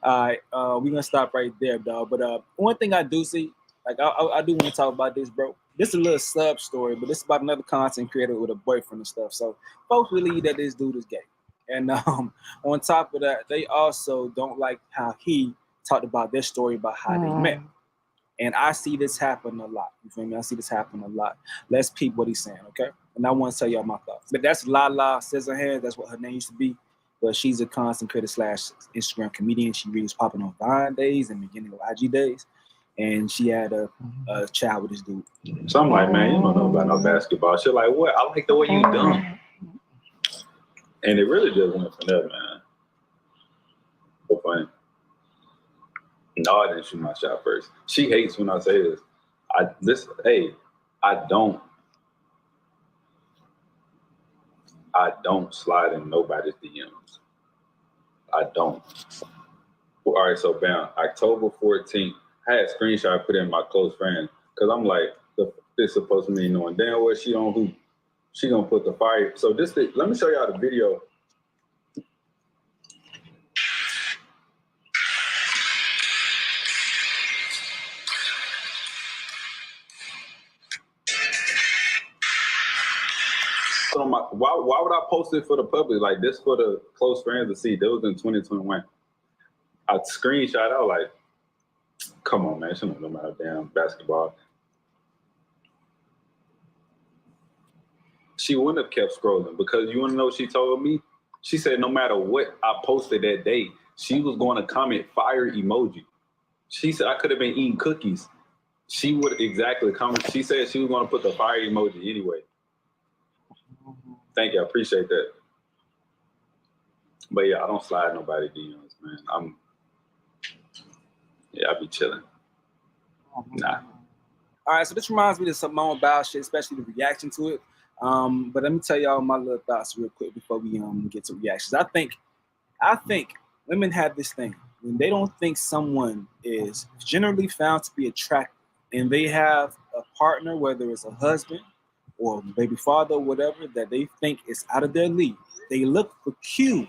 All right, we're gonna stop right there, dog. But one thing I do see, like I do want to talk about this, bro. This is a little sub story, but this is about another content creator with a boyfriend and stuff. So folks believe that this dude is gay. And on top of that, they also don't like how he talked about their story about how they met. And I see this happen a lot. You feel me? I see this happen a lot. Let's peep what he's saying, okay? And I want to tell y'all my thoughts. But that's Lala Scissorhands. That's what her name used to be. but she's a constant critic / Instagram comedian. She really was popping on Vine days and beginning of IG days. And she had a child with this dude. So I'm like, man, you don't know about no basketball. She's like, what? I like the way you dunk. And it really just went from there, man. So funny. No, I didn't shoot my shot first. She hates when I say this. I don't slide in nobody's DMs. I don't. All right, so bam, October 14th, I had a screenshot I put in my close friend because I'm like, this supposed to mean knowing damn well she on who. She gonna put the fire. So let me show y'all the video. So why would I post it for the public? Like this for the close friends to see. That was in 2021. I screenshot out like, come on, man, she don't know about damn basketball. She wouldn't have kept scrolling because you want to know what she told me? She said no matter what I posted that day, she was going to comment fire emoji. She said I could have been eating cookies. She would exactly comment. She said she was going to put the fire emoji anyway. Thank you, I appreciate that. But yeah, I don't slide nobody DMs, man. I be chilling. Nah. All right, so this reminds me of some more about shit, especially the reaction to it. But let me tell y'all my little thoughts real quick before we get to reactions. I think women have this thing when they don't think someone is generally found to be attractive, and they have a partner, whether it's a husband or baby father or whatever, that they think is out of their league. They look for cues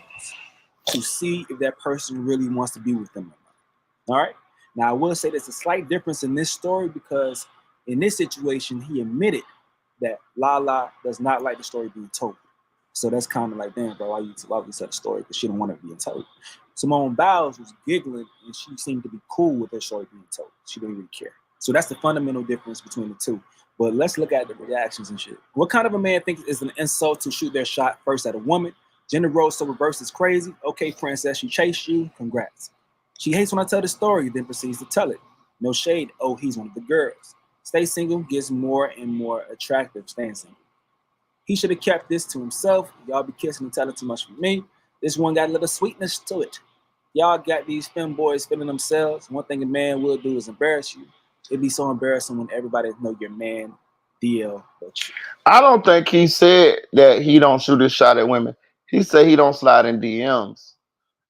to see if that person really wants to be with them or not. All right. Now I will say there's a slight difference in this story because in this situation he admitted that Lala does not like the story being told. So that's kind of like, damn, bro, why you tell the story? Because she don't want it being told. Simone Biles was giggling and she seemed to be cool with her story being told. She didn't really care. So that's the fundamental difference between the two. But let's look at the reactions and shit. What kind of a man thinks it's an insult to shoot their shot first at a woman? Gender roles so reversed is crazy. Okay, princess, she chased you. Congrats. She hates when I tell the story, then proceeds to tell it. No shade. Oh, he's one of the girls. Stay single gets more and more attractive. Staying single. He should have kept this to himself. Y'all be kissing and telling too much for me. This one got a little sweetness to it. Y'all got these femboys feeling themselves. One thing a man will do is embarrass you. It'd be so embarrassing when everybody know your man deal. I don't think he said that he don't shoot his shot at women. He said he don't slide in DMs.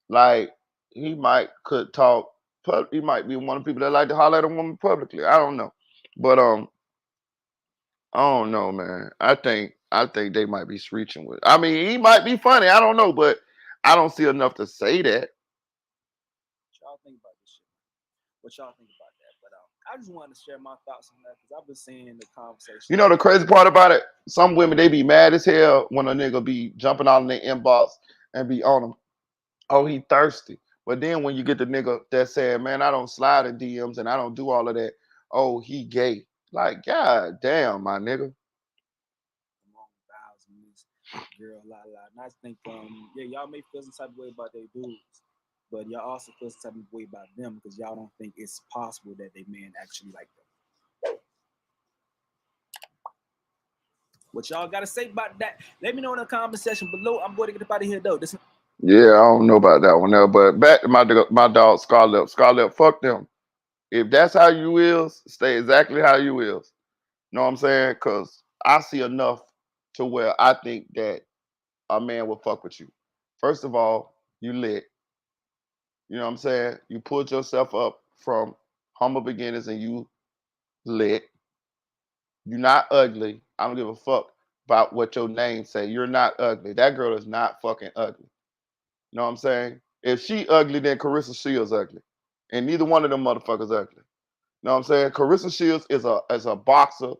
Like he could talk. He might be one of the people that like to holler at a woman publicly. I don't know, but I don't know, man. I think they might be reaching with. I mean, he might be funny. I don't know, but I don't see enough to say that. What y'all think about this shit? What y'all think about that? But I just wanted to share my thoughts on that because I've been seeing the conversation. You know the crazy part about it? Some women, they be mad as hell when a nigga be jumping out in their inbox and be on them. Oh, he thirsty. But then when you get the nigga that saying, man, I don't slide in DMs and I don't do all of that. Oh, he gay. Like, god damn, my nigga. Girl, and I think, yeah, y'all may feel some type of way about their dudes, but y'all also feel some type of way about them because y'all don't think it's possible that they man actually like them. What y'all got to say about that? Let me know in the comment section below. I'm going to get up out of here, though. Yeah, I don't know about that one now, but back to my dog Scarlett. Scarlett, fuck them. If that's how you is, stay exactly how you is. Know what I'm saying? Because I see enough to where I think that a man will fuck with you. First of all, you lit. You know what I'm saying? You pulled yourself up from humble beginnings and you lit. You're not ugly. I don't give a fuck about what your name say. You're not ugly. That girl is not fucking ugly. You know what I'm saying? If she ugly, then Carissa Shields ugly. And neither one of them motherfuckers ugly. You know what I'm saying? Carissa Shields is a boxer,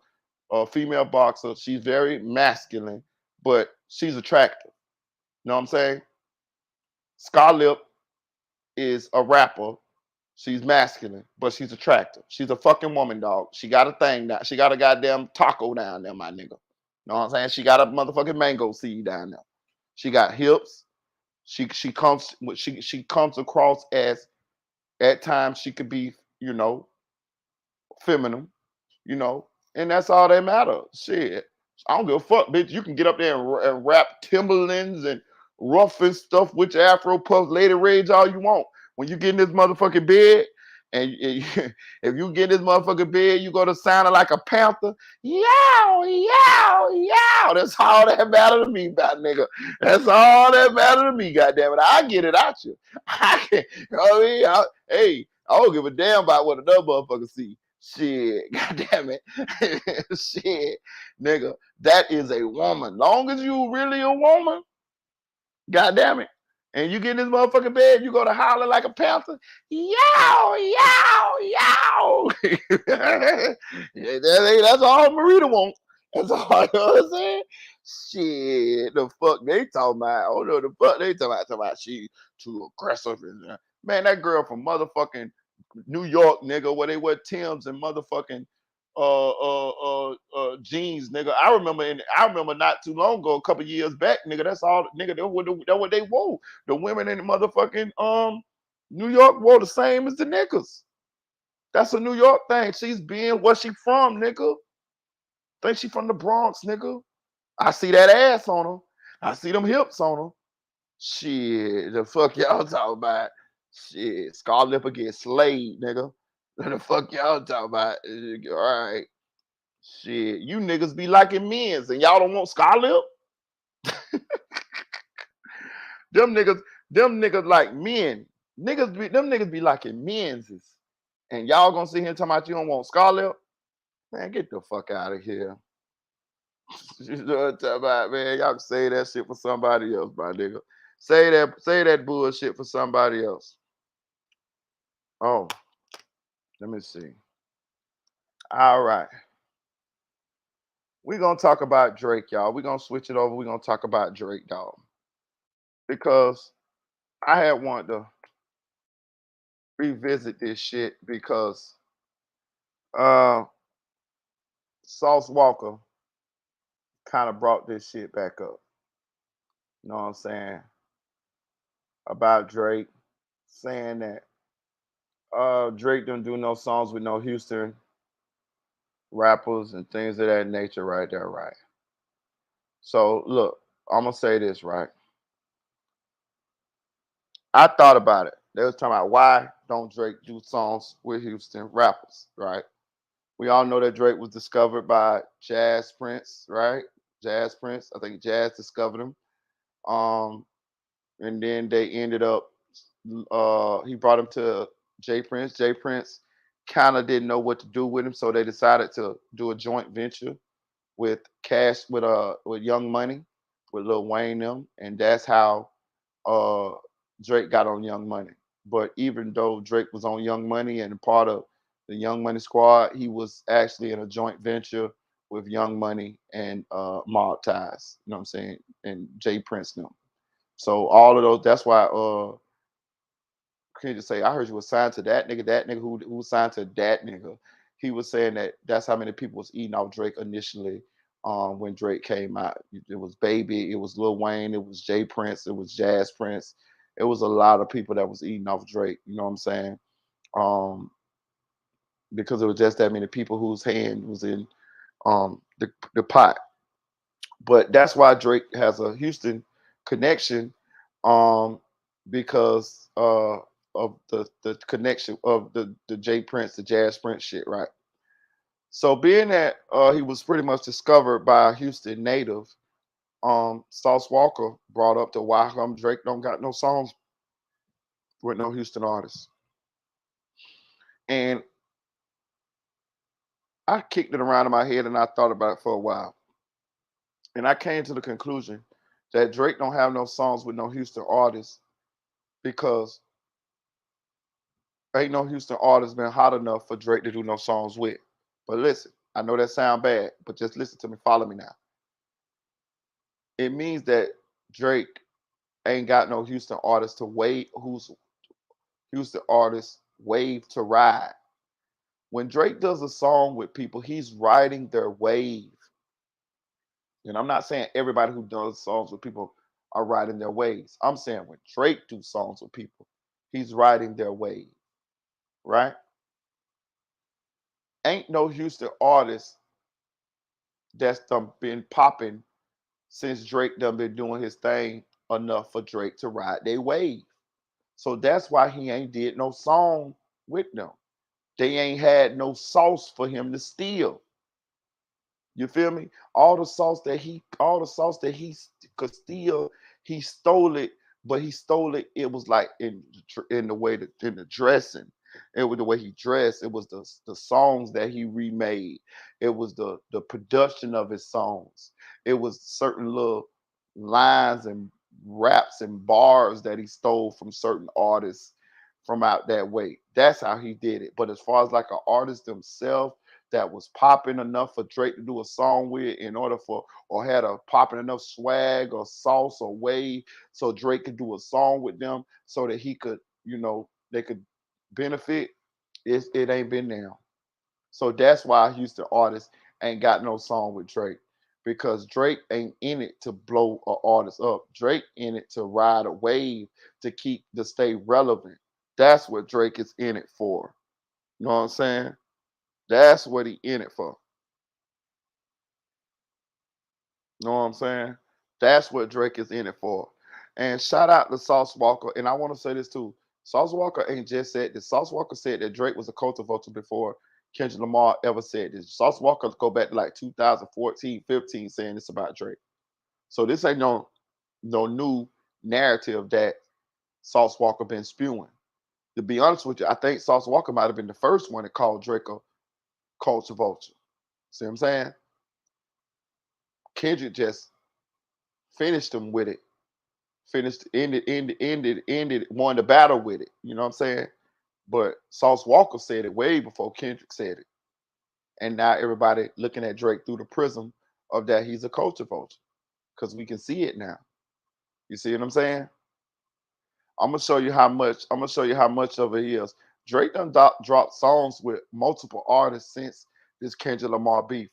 a female boxer. She's very masculine, but she's attractive. You know what I'm saying? Scarlett is a rapper. She's masculine, but she's attractive. She's a fucking woman, dog. She got a thing down. She got a goddamn taco down there, my nigga. You know what I'm saying? She got a motherfucking mango seed down there. She got hips. She comes across as, at times she could be, you know, feminine, you know, and that's all that matters. Shit, I don't give a fuck, bitch. You can get up there and rap Timberlands and rough and stuff with your Afro puff, Lady Rage, all you want. When you get in this motherfucking bed, and if you get in this motherfucking bed, you go to sounding like a panther. Yow, yow, yow. That's all that matter to me, about nigga. That's all that matter to me, goddamn it. I get it out you. I can, I mean, hey, I don't give a damn about what another motherfucker see. Shit, goddamn it. Shit, nigga, that is a woman. Long as you really a woman, goddamn it. And you get in this motherfucking bed, you go to holler like a panther. Yow, yow, yow. That's all Marita wants. That's all, you know what I'm saying? Shit, the fuck they talking about? I don't know the fuck they talking about she too aggressive. And, man, that girl from motherfucking New York, nigga, where they wear Timbs and motherfucking jeans, nigga. I remember not too long ago, a couple years back, nigga. That's all, nigga. That's what they wore. The women in the motherfucking New York wore the same as the niggas. That's a New York thing. She's being where she from, nigga. Think she from the Bronx, nigga. I see that ass on her. I see them hips on her. Shit, the fuck y'all talking about? Shit, Scarlett get slayed, nigga. The fuck y'all talking about? All right. Shit, you niggas be liking men's and y'all don't want Scarlett? them niggas like men. Them niggas be liking men's. And y'all gonna sit here and talking about you don't want Scarlett? Man, get the fuck out of here. You know what I'm talking about, man? Y'all can say that shit for somebody else, my nigga. Say that bullshit for somebody else. Oh, let me see. All right. We're gonna talk about Drake, y'all. We're gonna switch it over. We're gonna talk about Drake, dog. Because I had wanted to revisit this shit because Sauce Walker kind of brought this shit back up. You know what I'm saying? About Drake, saying that Drake don't do no songs with no Houston rappers and things of that nature right there, right? So look, I'm gonna say this, right? I thought about it. They was talking about why don't Drake do songs with Houston rappers, right? We all know that Drake was discovered by Jazz Prince, right? Jazz Prince. I think Jazz discovered him. And then they ended up he brought him to Jay Prince. Jay Prince kind of didn't know what to do with him, so they decided to do a joint venture with with Young Money, with Lil Wayne them, and that's how Drake got on Young Money. But even though Drake was on Young Money and part of the Young Money squad, he was actually in a joint venture with Young Money and Mob Ties. You know what I'm saying? And Jay Prince them. So all of those. That's why can you just say I heard you was signed to that nigga who signed to that nigga. He was saying that that's how many people was eating off Drake initially. When Drake came out, it was Baby, it was Lil Wayne, it was Jay Prince, it was Jazz Prince. It was a lot of people that was eating off Drake. You know what I'm saying? Because it was just that many people whose hand was in the pot. But that's why Drake has a Houston connection, because of the connection of the Jay Prince, the Jazz Prince shit, right? So being that he was pretty much discovered by a Houston native, Sauce Walker brought up the why come Drake don't got no songs with no Houston artists. And I kicked it around in my head and I thought about it for a while. And I came to the conclusion that Drake don't have no songs with no Houston artists because ain't no Houston artist been hot enough for Drake to do no songs with. But listen, I know that sound bad, but just listen to me, follow me now. It means that Drake ain't got no Houston artist to wave, who's Houston artists wave to ride. When Drake does a song with people, he's riding their wave. And I'm not saying everybody who does songs with people are riding their waves. I'm saying when Drake do songs with people, he's riding their wave, right? Ain't no Houston artist that's done been popping since Drake done been doing his thing enough for Drake to ride their wave. So that's why he ain't did no song with them. They ain't had no sauce for him to steal. You feel me? All the sauce that he could steal, he stole it. But he stole it. It was like in the way that in the dressing, it was the way he dressed. It was the songs that he remade. It was the production of his songs. It was certain little lines and raps and bars that he stole from certain artists from out that way. That's how he did it. But as far as like an artist themselves that was popping enough for Drake to do a song with in order for or had a popping enough swag or sauce or wave so Drake could do a song with them so that he could, they could benefit, it ain't been there. So that's why Houston artists ain't got no song with Drake. Because Drake ain't in it to blow an artist up. Drake in it to ride a wave to stay relevant. That's what Drake is in it for. You know what I'm saying? That's what he in it for. You know what I'm saying? That's what Drake is in it for. And shout out to Sauce Walker. And I want to say this too. Sauce Walker ain't just said this. Sauce Walker said that Drake was a cultivator before Kendrick Lamar ever said this. Sauce Walker go back to like 2014, 15 saying this about Drake. So this ain't no new narrative that Sauce Walker been spewing. To be honest with you, I think Sauce Walker might have been the first one to call Drake a culture vulture. See what I'm saying? Kendrick just finished him with it. Won the battle with it. You know what I'm saying? But Sauce Walker said it way before Kendrick said it. And now everybody looking at Drake through the prism of that he's a culture vulture. Because we can see it now. You see what I'm saying? I'm gonna show you how much of it is. Drake done dropped songs with multiple artists since this Kendrick Lamar beef.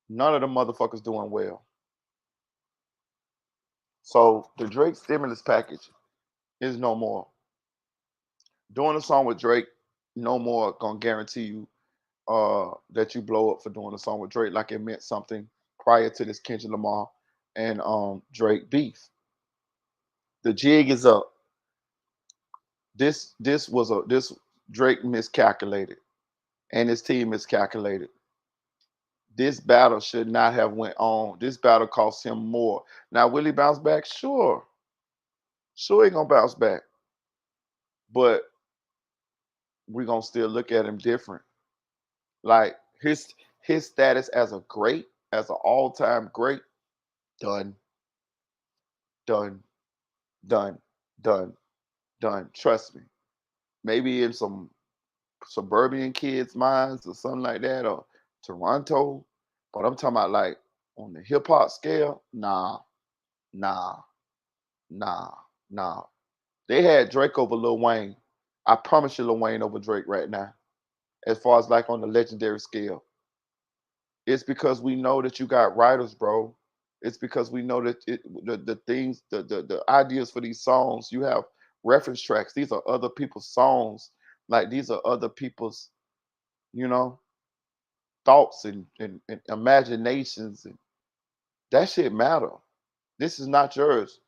None of them motherfuckers doing well. So the Drake stimulus package is no more. Doing a song with Drake, no more gonna guarantee you that you blow up for doing a song with Drake like it meant something prior to this Kendrick Lamar and Drake beef. The jig is up. This Drake miscalculated and his team miscalculated. This battle should not have went on. This battle cost him more. Now, will he bounce back? Sure. Sure he gonna bounce back. But we're gonna still look at him different. Like his status as a great, as an all-time great, done, done, done, done, done. Trust me. Maybe in some suburban kids' minds or something like that, or Toronto. But I'm talking about like on the hip hop scale, nah, nah, nah, nah. They had Drake over Lil Wayne. I promise you Lil Wayne over Drake right now. As far as like on the legendary scale. It's because we know that you got writers, bro. It's because we know that the things, the ideas for these songs, you have reference tracks. These are other people's songs. Like these are other people's, you know, thoughts and imaginations. And that shit matter. This is not yours.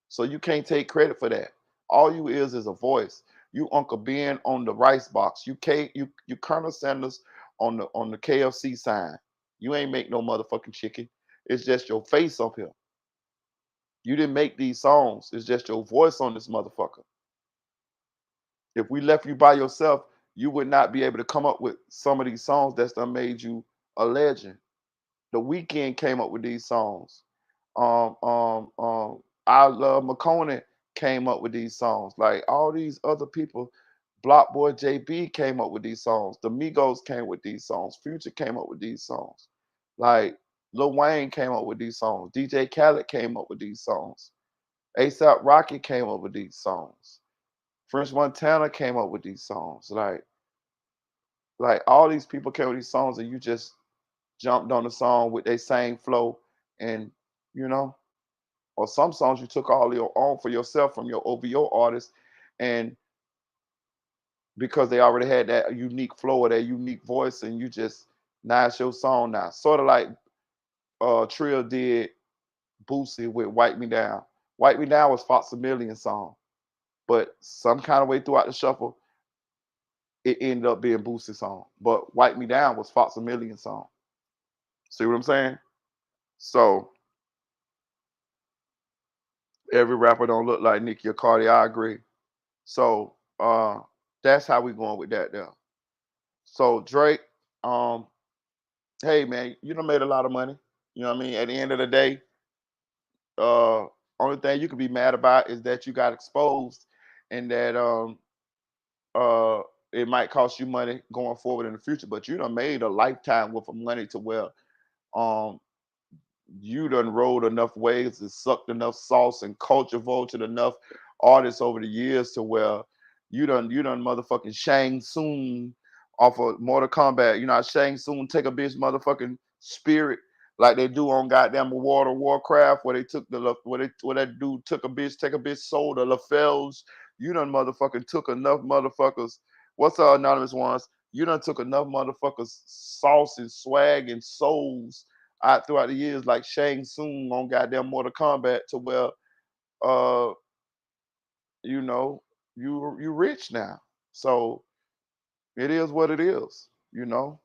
So you can't take credit for that. All you is a voice. You Uncle Ben on the rice box. You Colonel Sanders on the KFC sign. You ain't make no motherfucking chicken. It's just your face up here. You didn't make these songs. It's just your voice on this motherfucker. If we left you by yourself, you would not be able to come up with some of these songs that's done made you a legend. The Weeknd came up with these songs. I Love McConaughey came up with these songs. Like all these other people, Block Boy JB came up with these songs. The Migos came with these songs. Future came up with these songs. Like Lil Wayne came up with these songs. DJ Khaled came up with these songs. ASAP Rocky came up with these songs. French Montana came up with these songs. Like all these people came with these songs, and you just jumped on the song with their same flow, and you know, Or some songs you took all your own for yourself from your OVO artist, and because they already had that unique flow or that unique voice, and you just now it's your song now. Sort of like Trill did Boosie with Wipe Me Down. Wipe Me Down was Fox a Million song, but some kind of way throughout the shuffle, it ended up being Boosie's song. But Wipe Me Down was Fox a Million song. See what I'm saying? So every rapper don't look like Nicki or Cardi. I agree. So that's how we going with that there. So Drake, um, hey man, you done made a lot of money. You know what I mean? At the end of the day, uh, only thing you could be mad about is that you got exposed, and that uh it might cost you money going forward in the future. But you done made a lifetime worth of money to where um you done rode enough waves and sucked enough sauce and culture vultured enough artists over the years to where you done motherfucking Shang Tsung off of Mortal Kombat. You know how Shang Tsung take a bitch motherfucking spirit like they do on goddamn World of Warcraft, where they took where that dude took a bitch, take a bitch soul, the LaFells. You done motherfucking took enough motherfuckers. What's the anonymous ones? You done took enough motherfuckers sauce and swag and souls out throughout the years, like Shang Tsung on goddamn Mortal Kombat, to where uh you know you rich now. So it is what it is. You know,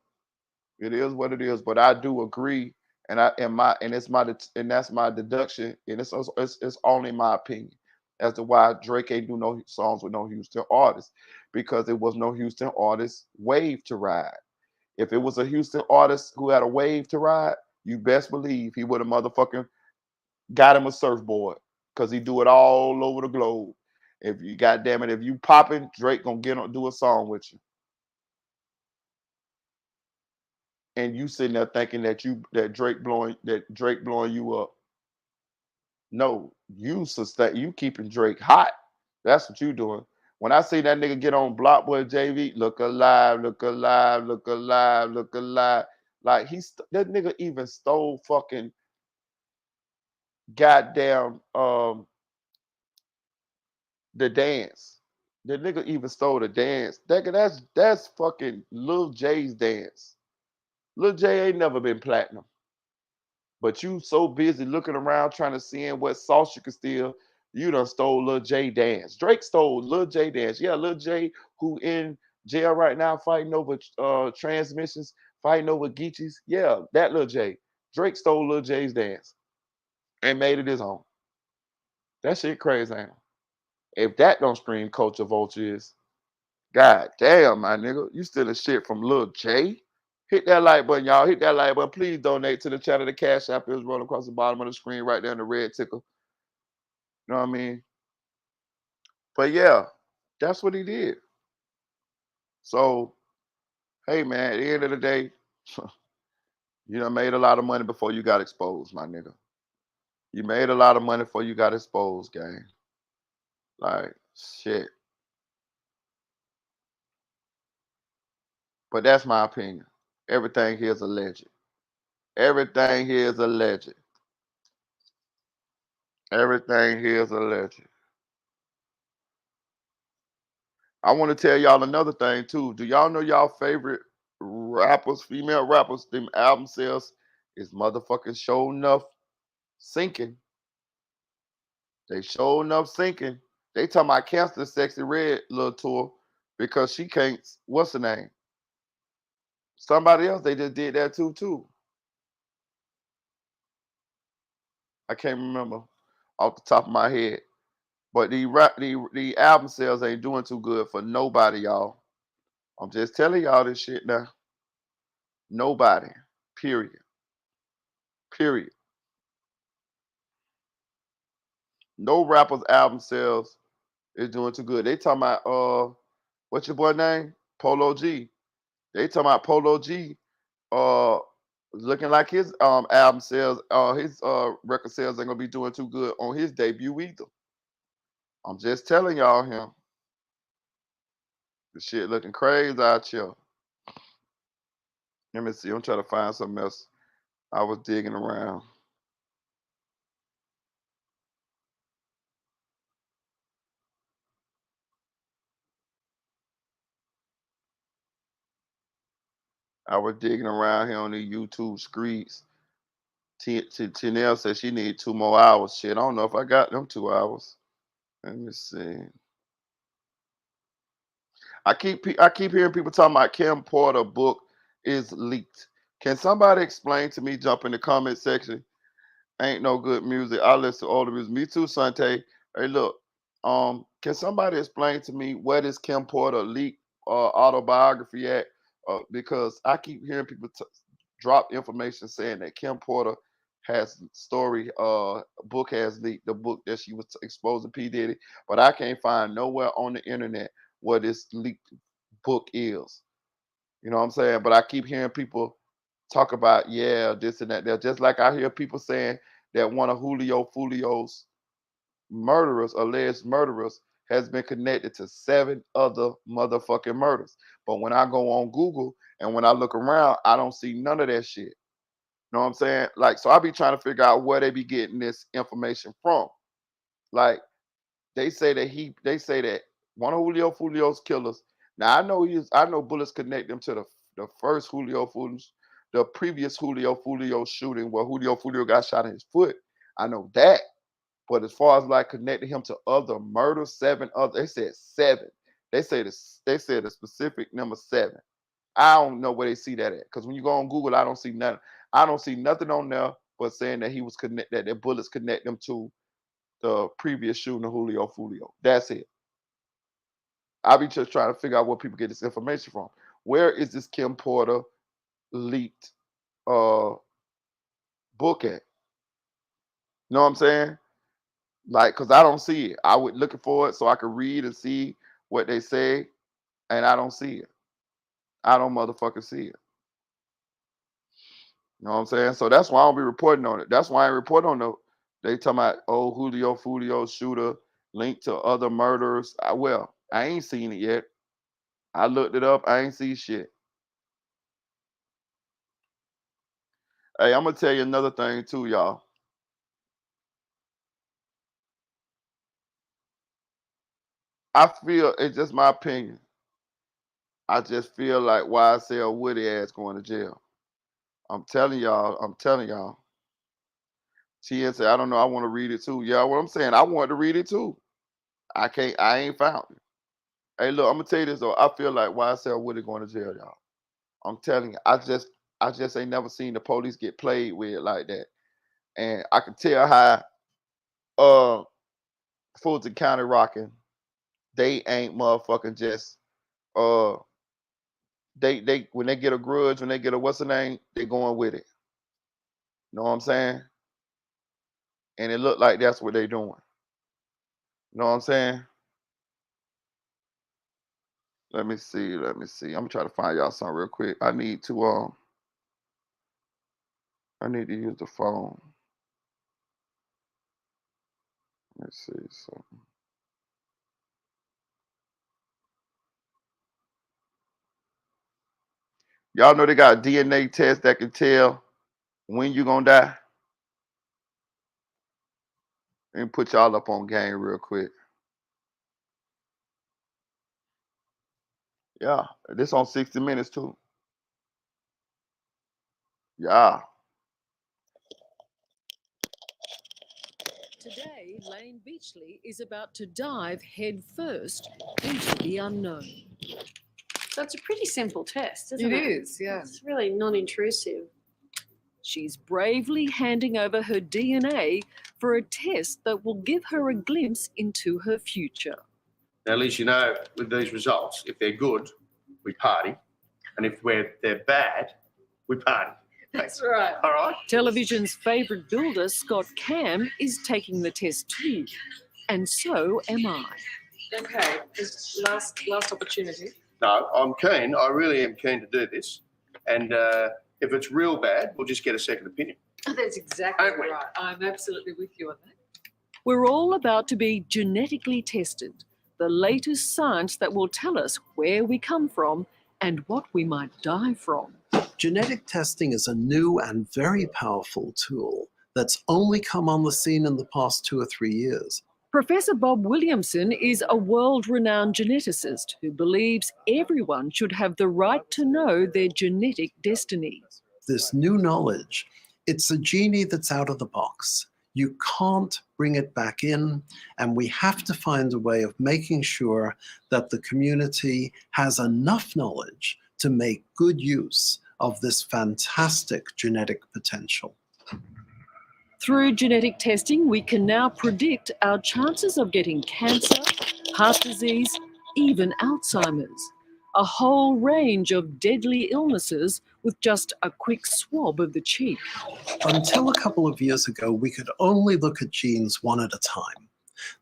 it is what it is. But I do agree, and that's my deduction, and it's only my opinion as to why Drake ain't do no songs with no Houston artists, because there was no Houston artist wave to ride. If it was a Houston artist who had a wave to ride, you best believe he would have motherfucking got him a surfboard, because he do it all over the globe. If you goddamn it, if you popping, Drake gonna get on do a song with you, and you sitting there thinking that Drake blowing you up. No, you keeping Drake hot. That's what you doing. When I see that nigga get on Block Boy JV, look alive, look alive, look alive, look alive. Like that nigga even stole fucking goddamn the dance. The nigga even stole the dance. That's fucking Lil J's dance. Lil J ain't never been platinum. But you so busy looking around trying to see what sauce you can steal, you done stole Lil J dance. Drake stole Lil J dance. Yeah, Lil J, who in jail right now fighting over transmissions, fighting over Geechees. Yeah, that Lil J. Drake stole Lil J's dance and made it his own. That shit crazy, ain't it? If that don't scream culture vultures, god damn, my nigga, you stealing shit from Lil J? Hit that like button, y'all. Hit that like button. Please donate to the channel. The Cash App is rolling across the bottom of the screen right there in the red ticker. You know what I mean? But yeah, that's what he did. So, hey man, at the end of the day, you done made a lot of money before you got exposed, my nigga. You made a lot of money before you got exposed, gang. Like, shit. But that's my opinion. Everything here is alleged. Everything here is alleged. Everything here is alleged. I want to tell y'all another thing too. Do y'all know y'all favorite rappers, female rappers, them album sales is motherfucking show enough sinking. They show enough sinking. They talking about cancel the Sexy Red little tour because she can't. What's her name? Somebody else. They just did that too. I can't remember off the top of my head. But the album sales ain't doing too good for nobody, y'all. I'm just telling y'all this shit now. Nobody. Period. Period. No rapper's album sales is doing too good. They talking about what's your boy name? Polo G. They talking about Polo G uh looking like his album sales, his record sales ain't gonna be doing too good on his debut either. I'm just telling y'all him. The shit looking crazy out here. Let me see. I'm trying to find something else. I was digging around. I was digging around here on the YouTube streets. Chanel said she need 2 more hours. Shit, I don't know if I got them 2 hours. Let me see. I keep hearing people talking about Kim Porter book is leaked. Can somebody explain to me? Jump in the comment section. Ain't no good music. I listen to all the music. Me too, Sante. Hey, look. Can somebody explain to me where this Kim Porter leaked autobiography at? Because I keep hearing people drop information saying that Kim Porter has book has leaked, the book that she was exposing P. Diddy, but I can't find nowhere on the internet where this leaked book is. You know what I'm saying? But I keep hearing people talk about, yeah, this and that. They're just like I hear people saying that one of Julio Fulio's murderers, alleged murderers, has been connected to 7 other motherfucking murders. But when I go on Google and when I look around, I don't see none of that shit. You know what I'm saying? Like, so I be trying to figure out where they be getting this information from. Like, they say that one of Julio Fulio's killers. Now I know bullets connect them to the first Julio Fulio's, the previous Julio Fulio shooting where Julio Fulio got shot in his foot. I know that. But as far as like connecting him to other murders, 7 other, they said 7. They said a specific number 7. I don't know where they see that at. Because when you go on Google, I don't see nothing. I don't see nothing on there but saying that he was that their bullets connect them to the previous shooting of Julio Fulio. That's it. I be just trying to figure out where people get this information from. Where is this Kim Porter leaked book at? You know what I'm saying? Like, because I don't see it. I was looking for it so I could read and see what they say, and I don't see it. I don't motherfucking see it. You know what I'm saying? So that's why I don't be reporting on it. That's why I ain't report on it. They talking about, oh, Julio Fulio shooter linked to other murders. I ain't seen it yet. I looked it up. I ain't see shit. Hey, I'm going to tell you another thing too, y'all. I feel, it's just my opinion, I just feel like YSL Woody ass going to jail. I'm telling y'all. TN said, I don't know, I want to read it too. Yeah, what I'm saying, I want to read it too. I ain't found it. Hey, look, I'm going to tell you this though. I feel like YSL Woody going to jail, y'all. I'm telling you, I just ain't never seen the police get played with like that. And I can tell how Fulton County rocking, they ain't motherfucking just they when they get a grudge, when they get a what's the name, they going with it. You know what I'm saying? And it looked like that's what they doing. You know what I'm saying? Let me see. I'm gonna try to find y'all something real quick. I need to use the phone. Let's see something. Y'all know they got a DNA test that can tell when you gonna die. Let me put y'all up on game real quick. Yeah, this on 60 Minutes too. Yeah. Today, Lane Beachley is about to dive headfirst into the unknown. So it's a pretty simple test, isn't it? It is, yeah. It's really non-intrusive. She's bravely handing over her DNA for a test that will give her a glimpse into her future. Now, at least you know with these results, if they're good, we party. And if they're bad, we party. That's right. All right. Television's favourite builder, Scott Cam, is taking the test too. And so am I. Okay, this last opportunity. No, I'm keen. I really am keen to do this. And if it's real bad, we'll just get a second opinion. That's exactly right. I'm absolutely with you on that. We're all about to be genetically tested, the latest science that will tell us where we come from and what we might die from. Genetic testing is a new and very powerful tool that's only come on the scene in the past 2 or 3 years. Professor Bob Williamson is a world-renowned geneticist who believes everyone should have the right to know their genetic destiny. This new knowledge, it's a genie that's out of the box. You can't bring it back in, and we have to find a way of making sure that the community has enough knowledge to make good use of this fantastic genetic potential. Through genetic testing, we can now predict our chances of getting cancer, heart disease, even Alzheimer's, a whole range of deadly illnesses with just a quick swab of the cheek. Until a couple of years ago, we could only look at genes one at a time.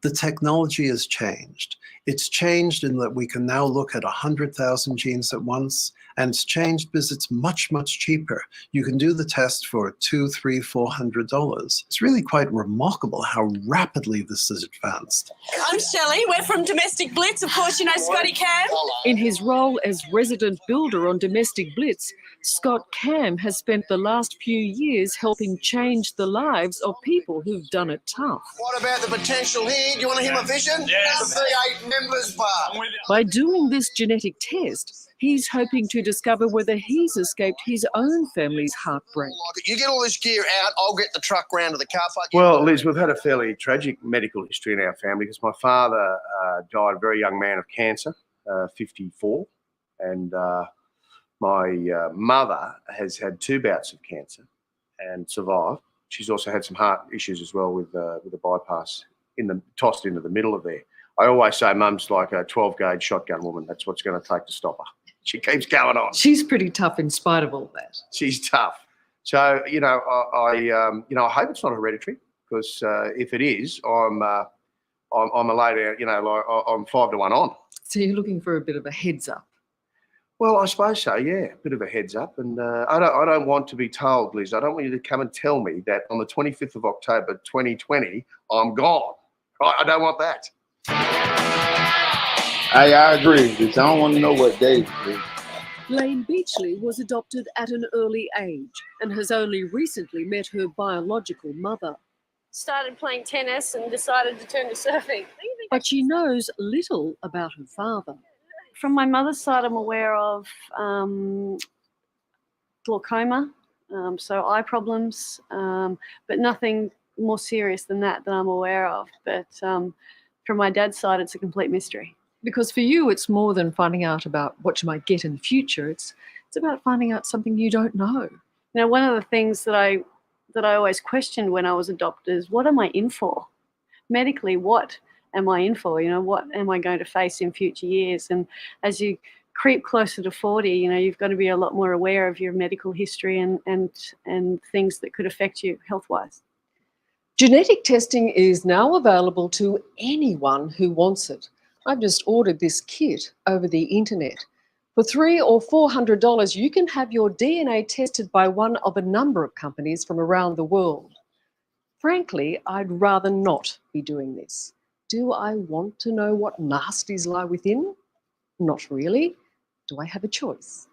The technology has changed. It's changed in that we can now look at 100,000 genes at once, and it's changed because it's much, much cheaper. You can do the test for $200, $300, $400. It's really quite remarkable how rapidly this has advanced. I'm Shelley. We're from Domestic Blitz. Of course, you know Scotty Cam. In his role as resident builder on Domestic Blitz, Scott Cam has spent the last few years helping change the lives of people who've done it tough. What about the potential here? Do you want to hear my vision? Yes. The V8 members bar. By doing this genetic test, he's hoping to discover whether he's escaped his own family's heartbreak. You get all this gear out, I'll get the truck round to the car park. Well, Liz, we've had a fairly tragic medical history in our family because my father died a very young man of cancer, 54, and my mother has had 2 bouts of cancer and survived. She's also had some heart issues as well with a bypass tossed into the middle of there. I always say Mum's like a 12-gauge shotgun woman. That's what's going to take to stop her. She keeps going on. She's pretty tough in spite of all that. She's tough. So, I hope it's not hereditary because if it is, I'm a lady, I'm 5 to 1 on. So you're looking for a bit of a heads up? Well, I suppose so, yeah, a bit of a heads up. And I don't want to be told, Liz, I don't want you to come and tell me that on the 25th of October, 2020, I'm gone. I don't want that. I agree. I don't want to know what day it is. Lane Beachley was adopted at an early age and has only recently met her biological mother. Started playing tennis and decided to turn to surfing. But she knows little about her father. From my mother's side, I'm aware of glaucoma, so eye problems, but nothing more serious than that I'm aware of. But from my dad's side, it's a complete mystery. Because for you, it's more than finding out about what you might get in the future. It's about finding out something you don't know. Now, one of the things that I always questioned when I was adopted is, what am I in for? Medically, what am I in for? What am I going to face in future years? And as you creep closer to 40, you've got to be a lot more aware of your medical history and things that could affect you health-wise. Genetic testing is now available to anyone who wants it. I've just ordered this kit over the internet. For $300 or $400, you can have your DNA tested by one of a number of companies from around the world. Frankly, I'd rather not be doing this. Do I want to know what nasties lie within? Not really. Do I have a choice?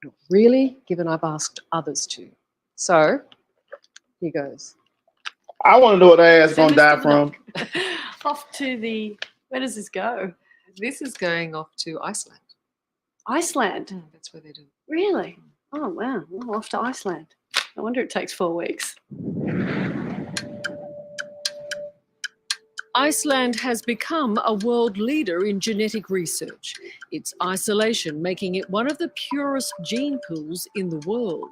Not really, given I've asked others to. So, here goes. I want to know what the ass gonna die from. Off to the... Where does this go? This is going off to Iceland. Iceland? That's where they do. Really? Oh, wow. Oh, off to Iceland. No wonder it takes 4 weeks. Iceland has become a world leader in genetic research. Its isolation making it one of the purest gene pools in the world.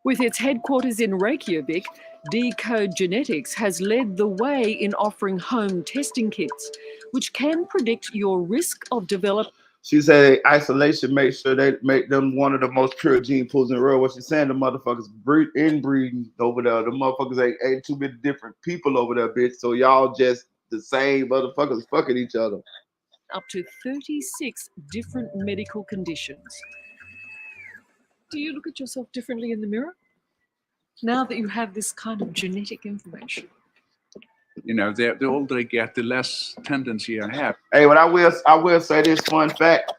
With its headquarters in Reykjavik, Decode Genetics has led the way in offering home testing kits, which can predict your risk of developing. She said isolation makes sure they make them one of the most pure gene pools in the world. What she's saying, the motherfuckers inbreeding over there. The motherfuckers ain't too many different people over there, bitch. So y'all just the same motherfuckers fucking each other. Up to 36 different medical conditions. Do you look at yourself differently in the mirror now that you have this kind of genetic information? The older I get, the less tendency I have. Hey, what I will say this fun fact,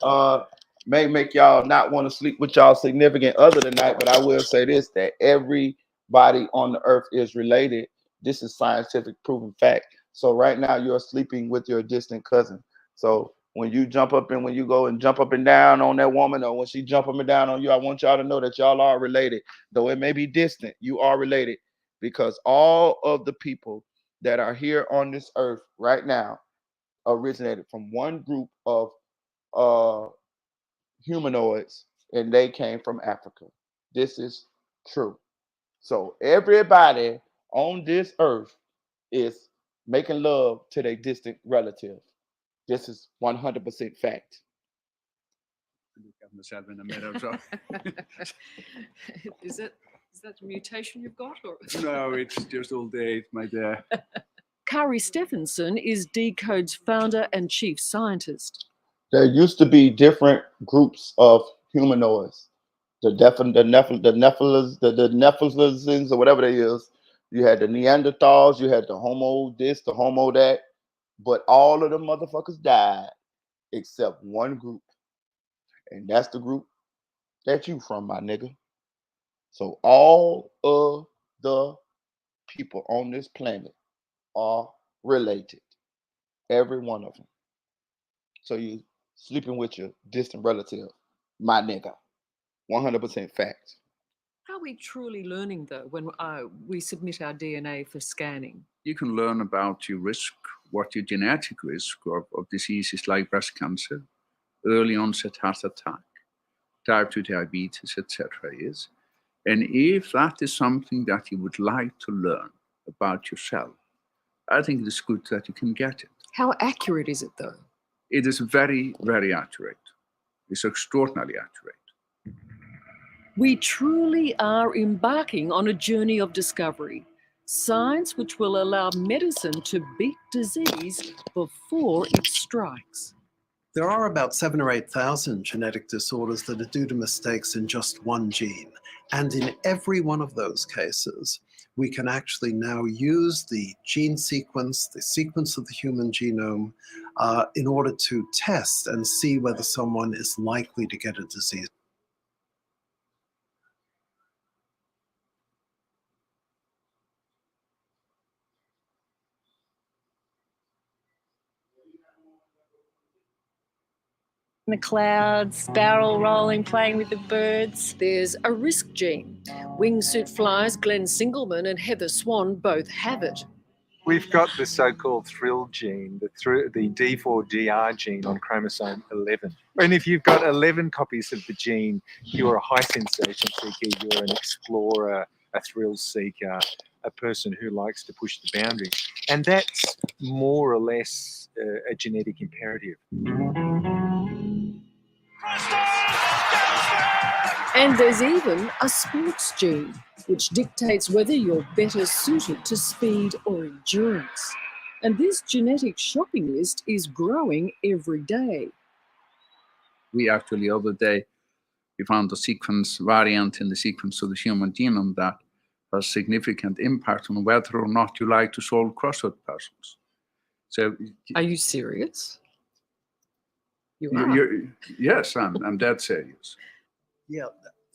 may make y'all not want to sleep with y'all significant other tonight, but I will say this, that everybody on the earth is related This is scientific proven fact. So right now you're sleeping with your distant cousin. So when you when you go and jump up and down on that woman, or when she jump up and down on you, I want y'all to know that y'all are related. Though it may be distant, you are related, because all of the people that are here on this earth right now originated from one group of humanoids, and they came from Africa. This is true. So everybody on this earth is making love to their distant relative. This is 100% fact. Look at myself in the mirror. So. Is that a mutation you've got? Or? No, it's just old age, my dear. Kari Stephenson is Decode's founder and chief scientist. There used to be different groups of humanoids. The Nephilims, or whatever they is. You had the Neanderthals, you had the Homo this, the Homo that, but all of the motherfuckers died except one group, and that's the group that you from, my nigga. So all of the people on this planet are related, every one of them. So you sleeping with your distant relative, my nigga, 100% fact. How are we truly learning, though, when we submit our DNA for scanning? You can learn about your risk, what your genetic risk of diseases like breast cancer, early onset heart attack, type 2 diabetes, etc. is. And if that is something that you would like to learn about yourself, I think it is good that you can get it. How accurate is it, though? It is very, very accurate. It's extraordinarily accurate. We truly are embarking on a journey of discovery, science which will allow medicine to beat disease before it strikes. There are about 7,000 or 8,000 genetic disorders that are due to mistakes in just one gene. And in every one of those cases, we can actually now use the gene sequence, the sequence of the human genome, in order to test and see whether someone is likely to get a disease. In the clouds, barrel rolling, playing with the birds. There's a risk gene. Wingsuit flyers Glenn Singleman and Heather Swan both have it. We've got the so-called thrill gene, the D4DR gene on chromosome 11. And if you've got 11 copies of the gene, you're a high sensation seeker, you're an explorer, a thrill seeker, a person who likes to push the boundaries. And that's more or less a genetic imperative. And there's even a sports gene, which dictates whether you're better suited to speed or endurance. And this genetic shopping list is growing every day. We actually, the other day, we found a sequence variant in the sequence of the human genome that has significant impact on whether or not you like to solve crossword puzzles. So, are you serious? You are. Yes, I'm dead serious. Yeah.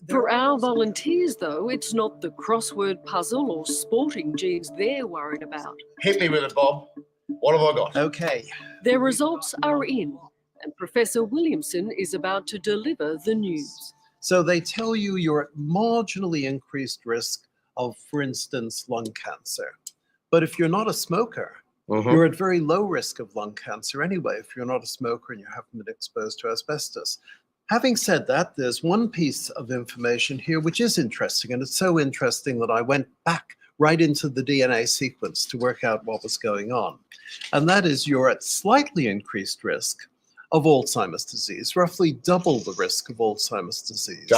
For our volunteers, though, it's not the crossword puzzle or sporting genes they're worried about. Hit me with it, Bob. What have I got? Okay. Their results are in, and Professor Williamson is about to deliver the news. So they tell you you're at marginally increased risk of, for instance, lung cancer. But if you're not a smoker, you're at very low risk of lung cancer anyway, if you're not a smoker and you haven't been exposed to asbestos. Having said that, there's one piece of information here which is interesting, and it's so interesting that I went back right into the DNA sequence to work out what was going on. And that is you're at slightly increased risk of Alzheimer's disease, roughly double the risk of Alzheimer's disease.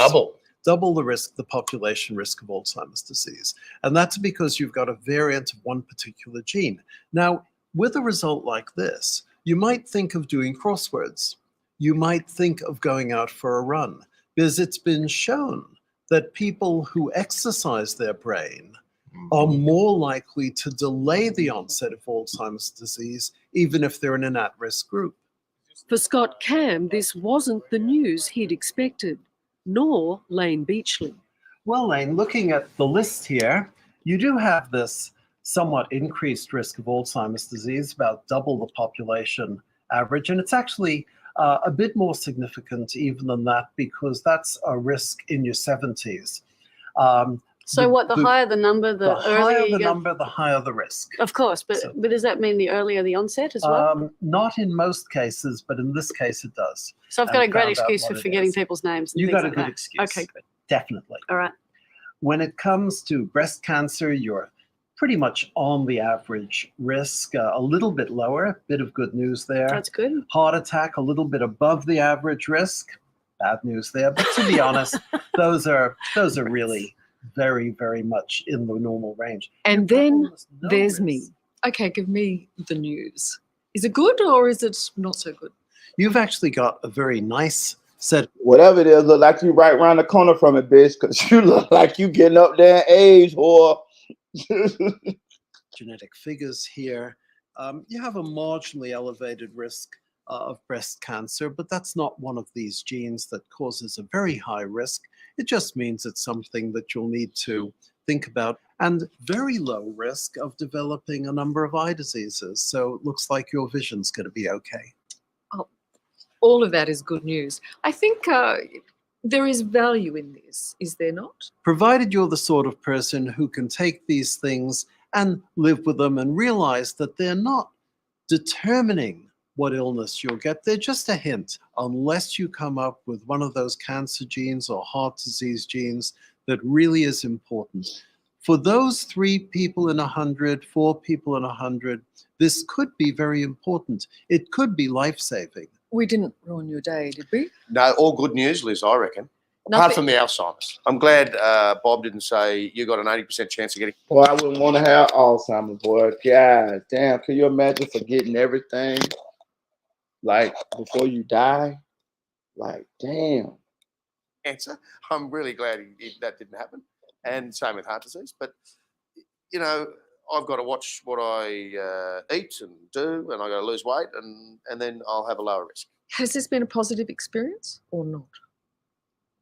Double the risk, the population risk of Alzheimer's disease. And that's because you've got a variant of one particular gene. Now, with a result like this, you might think of doing crosswords. You might think of going out for a run, because it's been shown that people who exercise their brain are more likely to delay the onset of Alzheimer's disease, even if they're in an at-risk group. For Scott Cam, this wasn't the news he'd expected, nor Lane Beachley. Well, Lane, looking at the list here, you do have this somewhat increased risk of Alzheimer's disease, about double the population average. And it's actually a bit more significant even than that, because that's a risk in your 70s. So the higher the number, the earlier higher the number, the higher the risk. Of course, but does that mean the earlier the onset as well? Not in most cases, but in this case it does. So I've got a great excuse for forgetting people's names. You got a good that. excuse. Okay, good. Definitely. All right. When it comes to breast cancer, you're pretty much on the average risk, a little bit lower, a bit of good news there. That's good. Heart attack, a little bit above the average risk. Bad news there. But to be honest, those are really very, very much in the normal range. And then there's me. Okay, give me the news. Is it good or is it not so good? You've actually got a very nice set. Whatever it is, look like you right around the corner from it, bitch, because you look like you getting up there in age, or genetic figures here. You have a marginally elevated risk of breast cancer, but that's not one of these genes that causes a very high risk. It just means it's something that you'll need to think about, and very low risk of developing a number of eye diseases. So it looks like your vision's going to be okay. Oh, all of that is good news. I think there is value in this, is there not? Provided you're the sort of person who can take these things and live with them and realize that they're not determining what illness you'll get. They're just a hint, unless you come up with one of those cancer genes or heart disease genes that really is important. For those 3 people in 100, 4 people in 100, this could be very important. It could be life-saving. We didn't ruin your day, did we? No, all good news, Liz, I reckon. Apart from the Alzheimer's. I'm glad Bob didn't say you got an 80% chance of getting... Boy, I wouldn't want to have Alzheimer's, boy. God damn, can you imagine forgetting everything? Like, before you die? Like, damn. Cancer. I'm really glad that didn't happen. And same with heart disease. But, you know, I've got to watch what I eat and do, and I've got to lose weight, and then I'll have a lower risk. Has this been a positive experience or not?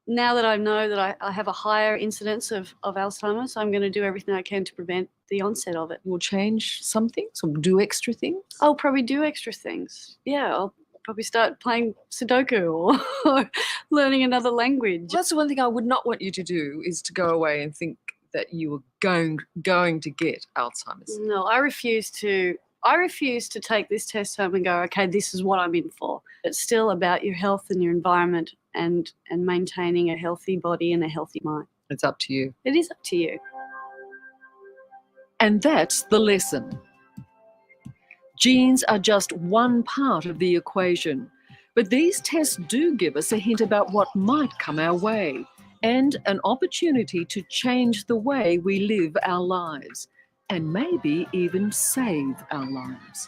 Now that I know that I have a higher incidence of Alzheimer's, I'm going to do everything I can to prevent the onset of it. You'll change some things or do extra things? I'll probably do extra things. Yeah, I'll probably start playing Sudoku or learning another language. That's the one thing I would not want you to do, is to go away and think that you were going to get Alzheimer's. No, I refuse to take this test home and go, okay, this is what I'm in for. It's still about your health and your environment and maintaining a healthy body and a healthy mind. It's up to you. It is up to you. And that's the lesson. Genes are just one part of the equation, but these tests do give us a hint about what might come our way and an opportunity to change the way we live our lives and maybe even save our lives.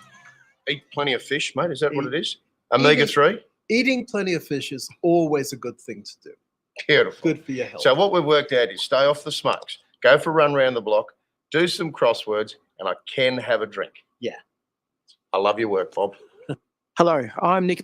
Eat plenty of fish, mate. Is that what it is? Omega-3? Eating plenty of fish is always a good thing to do. Beautiful. Good for your health. So what we've worked out is stay off the smokes, go for a run around the block, do some crosswords, and I can have a drink. Yeah. I love your work, Bob. Hello, I'm Nick.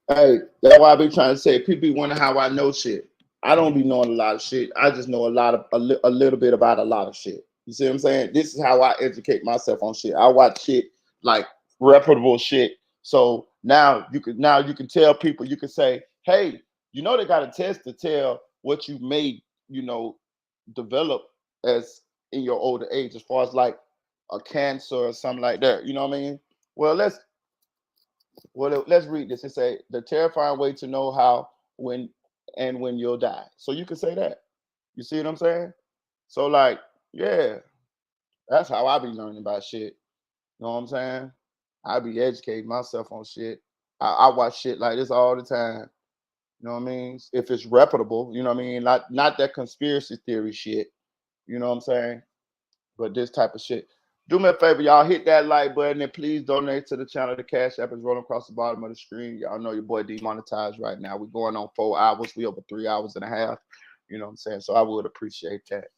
Hey, that's why I be trying to say, people be wondering how I know shit. I don't be knowing a lot of shit. I just know a little bit about a lot of shit. You see what I'm saying? This is how I educate myself on shit. I watch shit like reputable shit. So now you can tell people, you can say, hey, you know, they got a test to tell what you may, you know, develop as in your older age, as far as like a cancer or something like that. You know what I mean? Well, let's read this. It say the terrifying way to know how, when you'll die. So you can say that. You see what I'm saying? So like, yeah, that's how I be learning about shit. You know what I'm saying? I be educating myself on shit. I watch shit like this all the time. You know what I mean? If it's reputable, you know what I mean? Not that conspiracy theory shit. You know what I'm saying? But this type of shit. Do me a favor, y'all, hit that like button and please donate to the channel. The Cash App is rolling across the bottom of the screen. Y'all know your boy demonetized right now. We're going on 4 hours. We over 3 hours and a half. You know what I'm saying? So I would appreciate that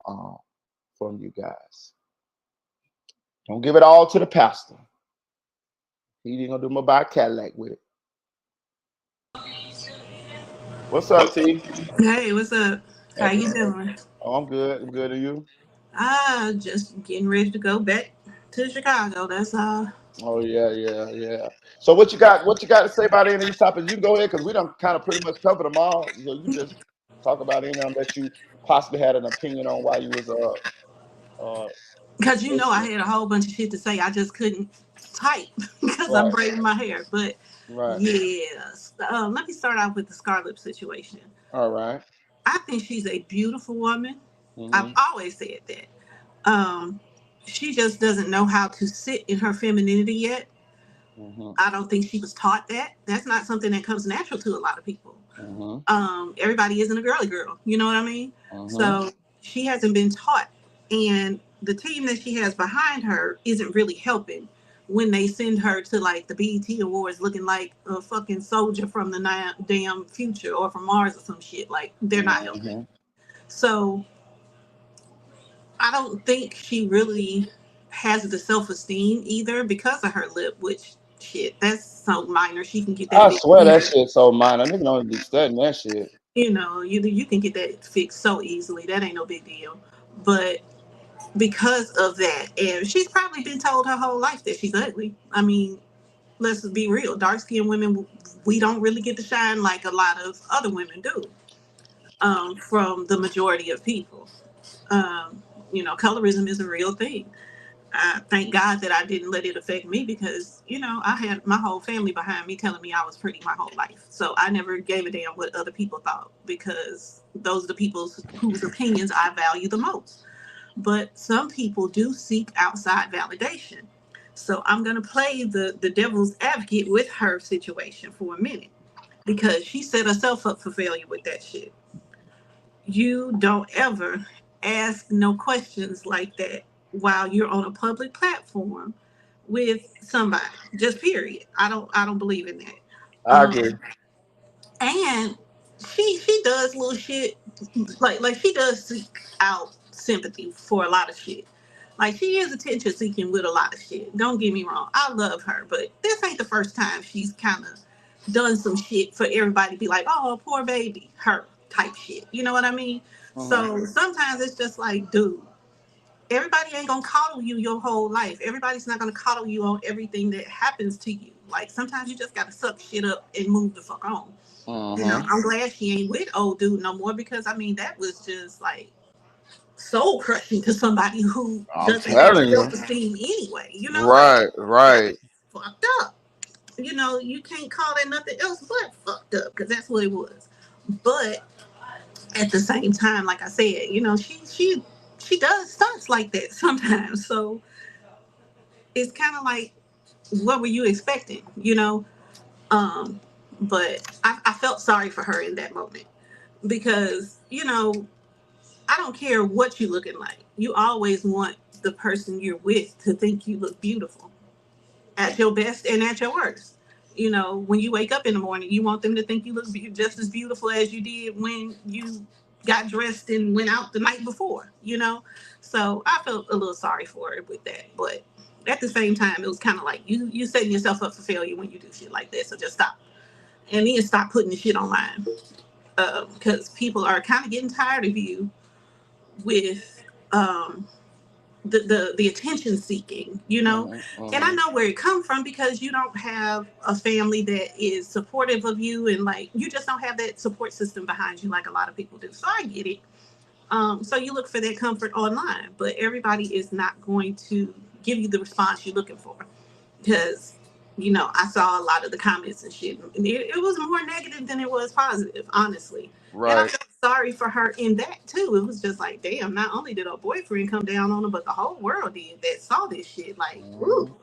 from you guys. Don't give it all to the pastor. He ain't gonna do my buy Cadillac with it. What's up, T? Hey, what's up? How you doing? Oh, I'm good. I'm good. Are you? Just getting ready to go back to Chicago. That's all. Oh yeah. So what you got? What you got to say about any of these topics? You can go ahead because we don't kind of pretty much cover them all. So you just talk about any of them that you possibly had an opinion on while you was Because you know I listening. had a whole bunch of shit to say. I just couldn't type because I'm Right. braiding my hair. But Right. yes, let me start off with the Scarlett situation. All right. I think she's a beautiful woman. I've Mhm. always said that. She just doesn't know how to sit in her femininity yet. Mhm. I don't think she was taught that. That's not something that comes natural to a lot of people. Mhm. Everybody isn't a girly girl. You know what I mean? Mhm. So she hasn't been taught. And the team that she has behind her isn't really helping when they send her to like the BET Awards looking like a fucking soldier from the damn future or from Mars or some shit. Like, they're not helping. Mhm. So I don't think she really has the self-esteem either because of her lip, which shit, that's so minor. She can get that I fixed swear that easily. shit so minor. Nigga don't be studying that shit. You know, you can get that fixed so easily. That ain't no big deal. But because of that, and she's probably been told her whole life that she's ugly. I mean, let's be real. Dark skinned women, we don't really get to shine like a lot of other women do. From the majority of people. Colorism is a real thing. Thank God that I didn't let it affect me because, I had my whole family behind me telling me I was pretty my whole life. So I never gave a damn what other people thought because those are the people whose opinions I value the most. But some people do seek outside validation. So I'm going to play the devil's advocate with her situation for a minute because she set herself up for failure with that shit. You don't ever ask no questions like that while you're on a public platform with somebody. Just period. I don't believe in that. I agree. And she does little shit like she does seek out sympathy for a lot of shit. Like she is attention seeking with a lot of shit. Don't get me wrong. I love her, but this ain't the first time she's kind of done some shit for everybody to be like, oh, poor baby, her type shit. You know what I mean? Mhm. So sometimes it's just like, dude, everybody ain't gonna coddle you your whole life. Everybody's not gonna coddle you on everything that happens to you. Like sometimes you just gotta suck shit up and move the fuck on. Mhm. I'm glad she ain't with old dude no more because I mean that was just like soul crushing to somebody who I'm doesn't have telling you. self esteem anyway. Like Right. Right. fucked up. You can't call that nothing else but fucked up because that's what it was. But at the same time, like I said, she does stunts like that sometimes. So it's kind of like, what were you expecting? Um, but I felt sorry for her in that moment because I don't care what you looking like. You always want the person you're with to think you look beautiful at your best and at your worst. When you wake up in the morning, you want them to think you look just as beautiful as you did when you got dressed and went out the night before. So I felt a little sorry for her with that. But at the same time, it was kind of like you setting yourself up for failure when you do shit like that. So just stop. And then stop putting the shit online. Because people are kind of getting tired of you with the attention seeking. Mhm. And I Mhm. know where it come from because you don't have a family that is supportive of you, and like you just don't have that support system behind you like a lot of people do. So I get it. So you look for that comfort online, but everybody is not going to give you the response you're looking for because I saw a lot of the comments and shit, and it was more negative than it was positive, honestly. And I Right. felt sorry for her in that too. It was just like, damn, not only did her boyfriend come down on her, but the whole world did that saw this shit. Like, ooh, Mhm.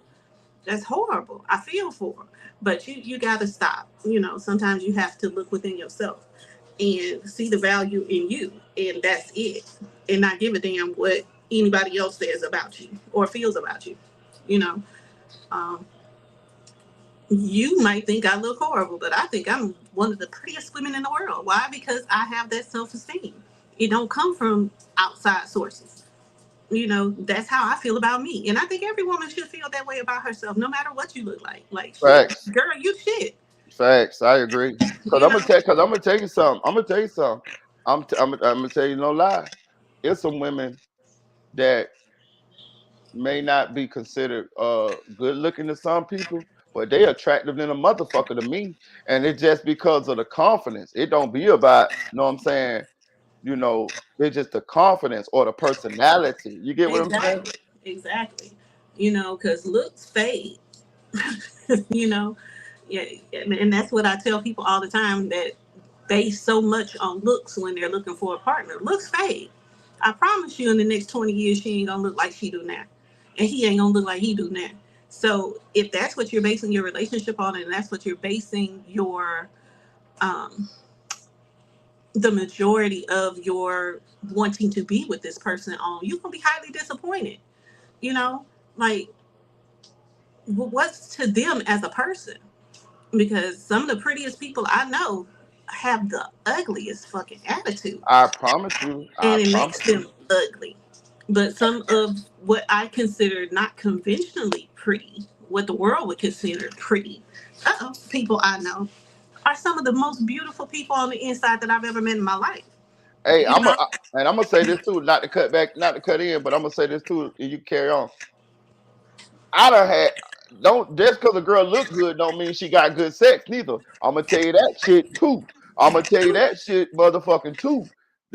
that's horrible. I feel for her. But you gotta stop. Sometimes you have to look within yourself and see the value in you, and that's it. And not give a damn what anybody else says about you or feels about you. You know. Um, you might think I look horrible, but I think I'm one of the prettiest women in the world. Why? Because I have that self-esteem. It don't come from outside sources. That's how I feel about me. And I think every woman should feel that way about herself, no matter what you look like. Like, shit, Facts. girl, you shit. Facts. I agree. Cause You I'm know? gonna tell. Cause I'm gonna tell you something. I'm gonna tell you something. I'm gonna tell you no lie. It's some women. that may not be considered good looking to some people, but they attractive than a motherfucker to me. And it's just because of the confidence. It don't be about, you know what I'm saying, you know, it's just the confidence or the personality. You get what I'm saying? Exactly. You know, because looks fade. You know, yeah, and that's what I tell people all the time, that base so much on looks when they're looking for a partner. Looks fade. I promise you, in the next 20 years, she ain't gonna look like she do now, and he ain't gonna look like he do now. So if that's what you're basing your relationship on, and that's what you're basing your the majority of your wanting to be with this person on, you're gonna be highly disappointed. You know, like, what's to them as a person? Because some of the prettiest people I know have the ugliest fucking attitude, I promise you. I and it promise makes you. them ugly. But some of what I consider not conventionally pretty, what the world would consider pretty, people I know, are some of the most beautiful people on the inside that I've ever met in my life. Hey, You know? and I'm gonna say this too, not to cut back, not to cut in, but I'm gonna say this too, and you carry on. I done had don't just because a girl look good don't mean she got good sex neither. I'm gonna tell you that shit too. I'm gonna tell you that shit motherfucking too.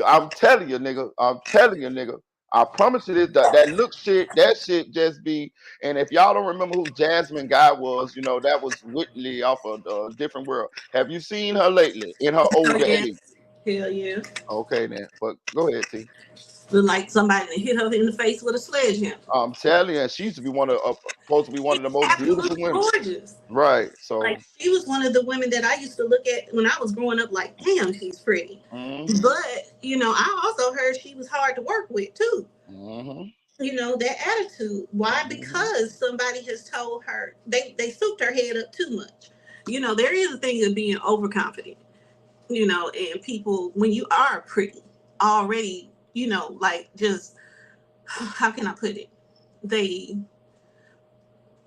I'm telling you, nigga. I'm telling you, nigga. I promise you this. That look shit. That shit just be. And if y'all don't remember who Jasmine Guy was, you know that was Whitley off of Different World. Have you seen her lately in her Oh older yeah, age? hell yeah. Okay then, but go ahead, T. Look like somebody that hit her in the face with a sledgehammer. I'm telling you, she used to be supposed to be one of the most beautiful Absolutely women. gorgeous. Right. Like, So. she was one of the women that I used to look at when I was growing up, like, damn, she's pretty. Mm-hmm. But, you know, I also heard she was hard to work with too. Mm-hmm. You know, that attitude. Why? Because somebody has told her, they souped her head up too much. You know, there is a thing of being overconfident, you know, and people, when you are pretty already, you know, like, just, how can I put it? They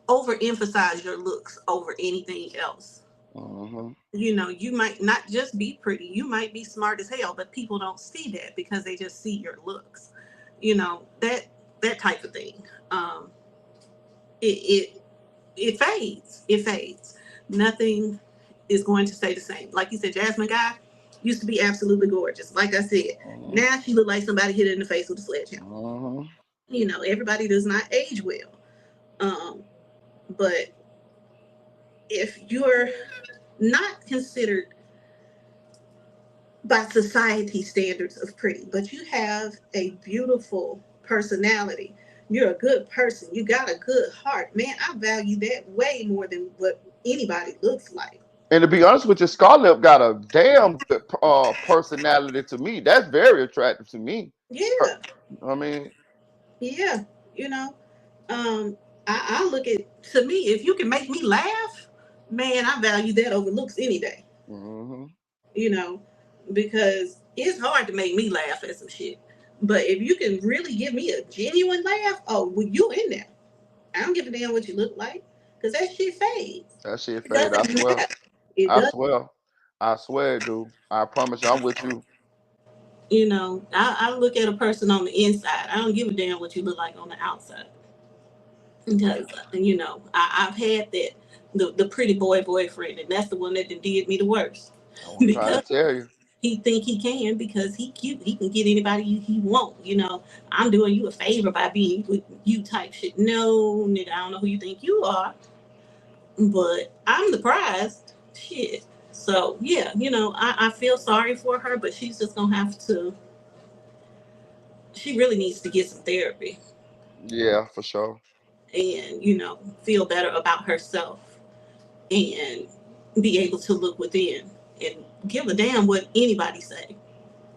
overemphasize your looks over anything else. Mm-hmm. You know, you might not just be pretty, you might be smart as hell, but people don't see that because they just see your looks. You know, that type of thing. It fades. It fades. Nothing is going to stay the same. Like you said, Jasmine Guy used to be absolutely gorgeous. Like I said, now she look like somebody hit her in the face with a sledgehammer. You know, everybody does not age well. But if you're not considered by society standards of pretty, but you have a beautiful personality, you're a good person, you got a good heart, man, I value that way more than what anybody looks like. And to be honest with you, Scarlett got a damn good personality to me. That's very attractive to me. Yeah. I mean, Yeah. You know, I look at, to me, if you can make me laugh, man, I value that over looks any day. mm-hmm. You know, because it's hard to make me laugh at some shit. But if you can really give me a genuine laugh, oh, well, you in there. I don't give a damn what you look like, because that shit fades. That shit It fade. I doesn't swear. matter. It I does. swear. I swear, dude. I promise you, I'm with you. You know, I look at a person on the inside. I don't give a damn what you look like on the outside. Because, you know, I've had that, the pretty boy boyfriend, and that's the one that did me the worst. I'm trying to tell you. He think he can because he cute. He can get anybody he want. You know, I'm doing you a favor by being with you type shit. No, nigga, I don't know who you think you are, but I'm the prize. Shit. So yeah, you know, I feel sorry for her, but she's just gonna have to. She really needs to get some therapy Yeah, for sure. and, you know, feel better about herself and be able to look within and give a damn what anybody say.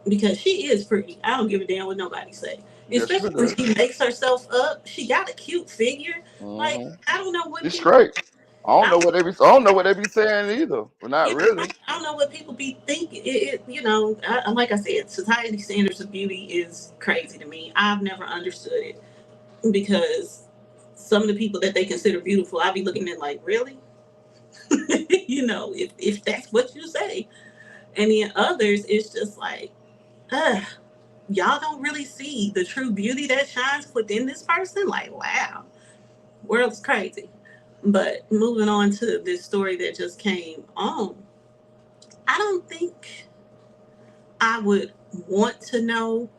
Because she is pretty. I don't give a damn what nobody say. Yes, she Especially when does. she makes herself up. She got a cute figure. Like, Mm-hmm. I don't know what It's people. straight. I don't I, know what they be. I don't know what they be saying either. Well, not you know, really. I don't know what people be thinking. You know, like I said, society standards of beauty is crazy to me. I've never understood it because some of the people that they consider beautiful, I be looking at like, really? You know, if that's what you say. And then others, it's just like, ugh. y'all don't really see the true beauty that shines within this person. Like, wow, world's crazy. But moving on to this story that just came on, I don't think I would want to know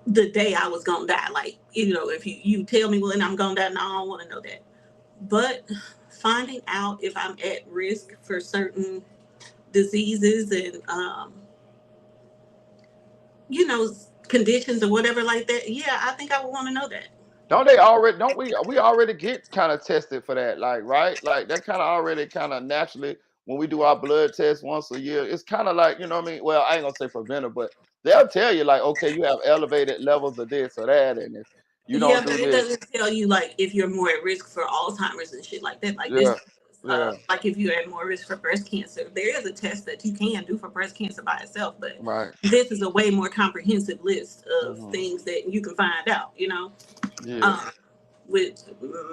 the day I was gonna die. Like, you know, if you tell me when I'm gonna die, no, I don't want to know that. But finding out if I'm at risk for certain diseases and you know, conditions or whatever like that, yeah, I think I would want to know that. Don't we already get kind of tested for that, like, right? Like that kind of already kind of naturally when we do our blood test once a year, it's kind of like, you know what I mean? Well, I ain't gonna say preventive, but they'll tell you like, okay, you have elevated levels of this or that, and if you Yeah, don't but do it this, doesn't tell you like if you're more at risk for Alzheimer's and shit like that. Like this, yeah, yeah, like if you're at more risk for breast cancer, there is a test that you can do for breast cancer by itself. But right, this is a way more comprehensive list of mhm, things that you can find out. You know, yeah, with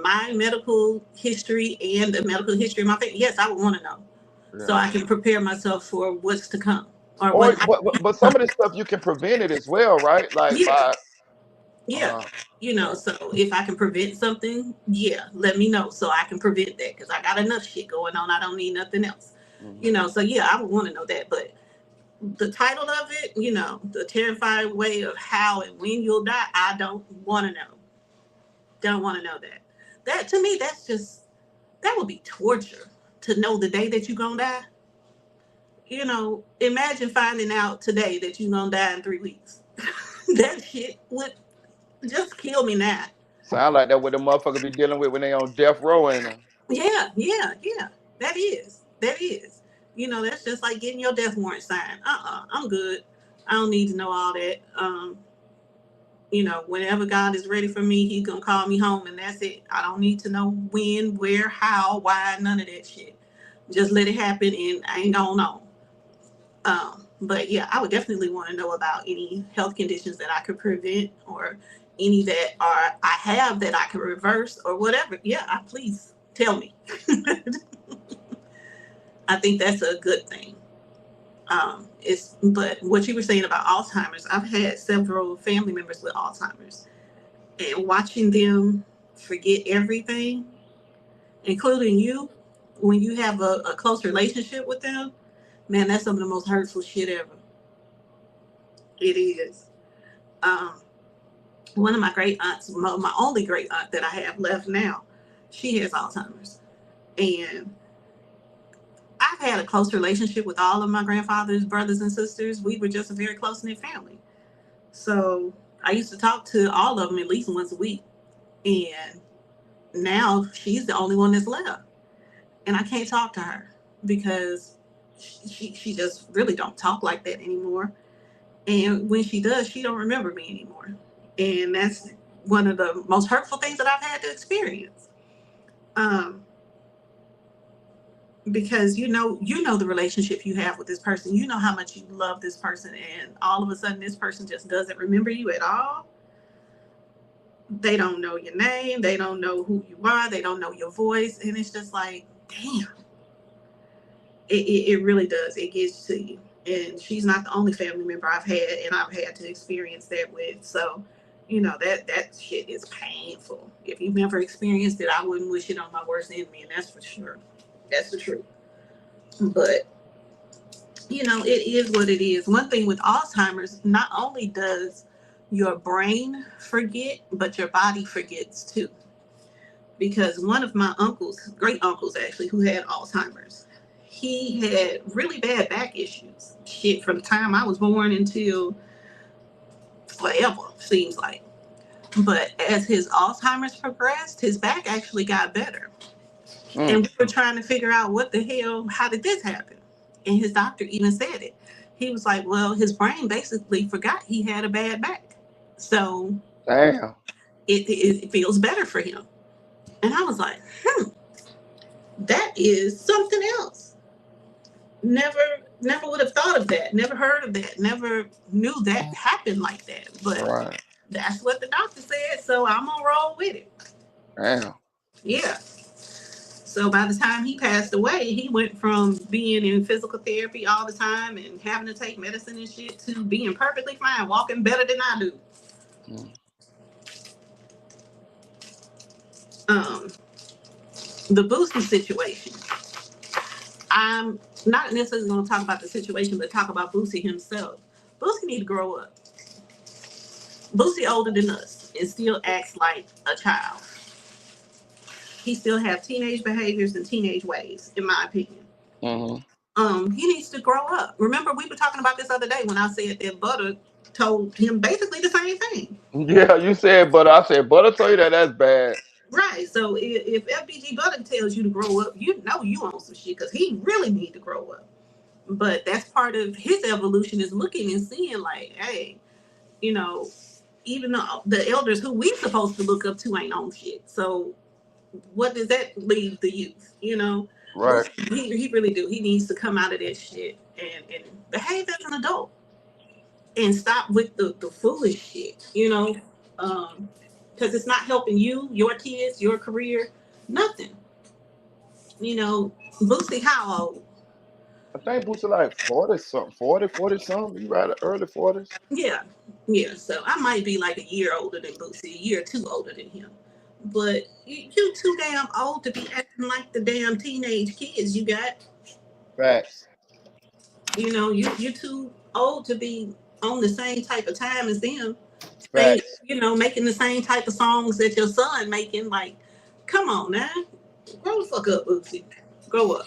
my medical history and the medical history of my family, yes, I would want to know so yeah. I can prepare myself for what's to come or Or what. but some of this stuff you can prevent it as well, right? Like Yeah, by yeah. uh, You know, yeah, so if I can prevent something, yeah, let me know so I can prevent that because I got enough shit going on. I don't need nothing else. You mhm, know, so yeah, I would want to know that. But the title of it, you know, the terrifying way of how and when you'll die, I don't want to know. Don't want to know that. That to me, that would be torture to know the day that you're gonna die. You know, imagine finding out today that you're gonna die in 3 weeks. That shit would just kill me now. sound like that what the motherfucker be dealing with when they on death row, ain't it? Yeah, yeah, yeah. That is. That is. You know, that's just like getting your death warrant signed. I'm good. I don't need to know all that. You know, whenever God is ready for me, he's gonna call me home and that's it. I don't need to know when, where, how, why, none of that shit. Just let it happen and I ain't going on. But yeah, I would definitely want to know about any health conditions that I could prevent or any that I have that I can reverse or whatever. Yeah, please tell me. I think that's a good thing. But what you were saying about Alzheimer's, I've had several family members with Alzheimer's, and watching them forget everything, including you, when you have a close relationship with them, man, that's some of the most hurtful shit ever. It is. Um, One of my great aunts, my only great aunt that I have left now, she has Alzheimer's, and I've had a close relationship with all of my grandfather's brothers and sisters. We were just a very close-knit family. So I used to talk to all of them at least once a week. And now she's the only one that's left. And I can't talk to her because she just really don't talk like that anymore. And when she does, she don't remember me anymore. And that's one of the most hurtful things that I've had to experience. Because you know the relationship you have with this person, you know how much you love this person, and all of a sudden this person just doesn't remember you at all. They don't know your name, they don't know who you are, they don't know your voice, and it's just like, damn, it really does, it gets to you. And she's not the only family member I've had and I've had to experience that with. So you know that shit is painful. If you've never experienced it, I wouldn't wish it on my worst enemy, and that's for sure. That's the truth. But you know, it is what it is. One thing with Alzheimer's, not only does your brain forget, but your body forgets too. Because one of my uncles, great uncles actually, who had Alzheimer's, he had really bad back issues. Shit, from the time I was born until forever, seems like. But as his Alzheimer's progressed, his back actually got better. And we were trying to figure out what the hell, how did this happen? And his doctor even said it. He was like, well, his brain basically forgot he had a bad back. So damn, it feels better for him. And I was like, that is something else. Never would have thought of that. Never heard of that. Never knew that happened like that. But right, that's what the doctor said. So I'm gonna roll with it. damn. Yeah. So by the time he passed away, he went from being in physical therapy all the time and having to take medicine and shit to being perfectly fine, walking better than I do. The Boosie situation. I'm not necessarily going to talk about the situation, but talk about Boosie himself. Boosie need to grow up. Boosie older than us and still acts like a child. He still have teenage behaviors and teenage ways, in my opinion. He needs to grow up. Remember, we were talking about this other day when I said that Butter told him basically the same thing. Yeah, you said Butter. I said Butter told you that that's bad. Right. So if FBG Butter tells you to grow up, you know you on some shit because he really need to grow up. But that's part of his evolution is looking and seeing like, hey, you know, even though the elders who we supposed to look up to ain't on shit. So what does that leave the youth? You know, Right. He really do. He needs to come out of that shit and behave as an adult and stop with the foolish shit. You know, because it's not helping you, your kids, your career, nothing. You know, Boosie, how old? I think Boosie like 40 something, 40 something. You right, early 40s. Yeah, yeah. So I might be like a year older than Boosie, a year or two older than him. But you too damn old to be acting like the damn teenage kids you got. Facts. You know, you're too old to be on the same type of time as them. Facts. You know, making the same type of songs that your son making. Like, come on now, grow the fuck up, Boosie. Grow up.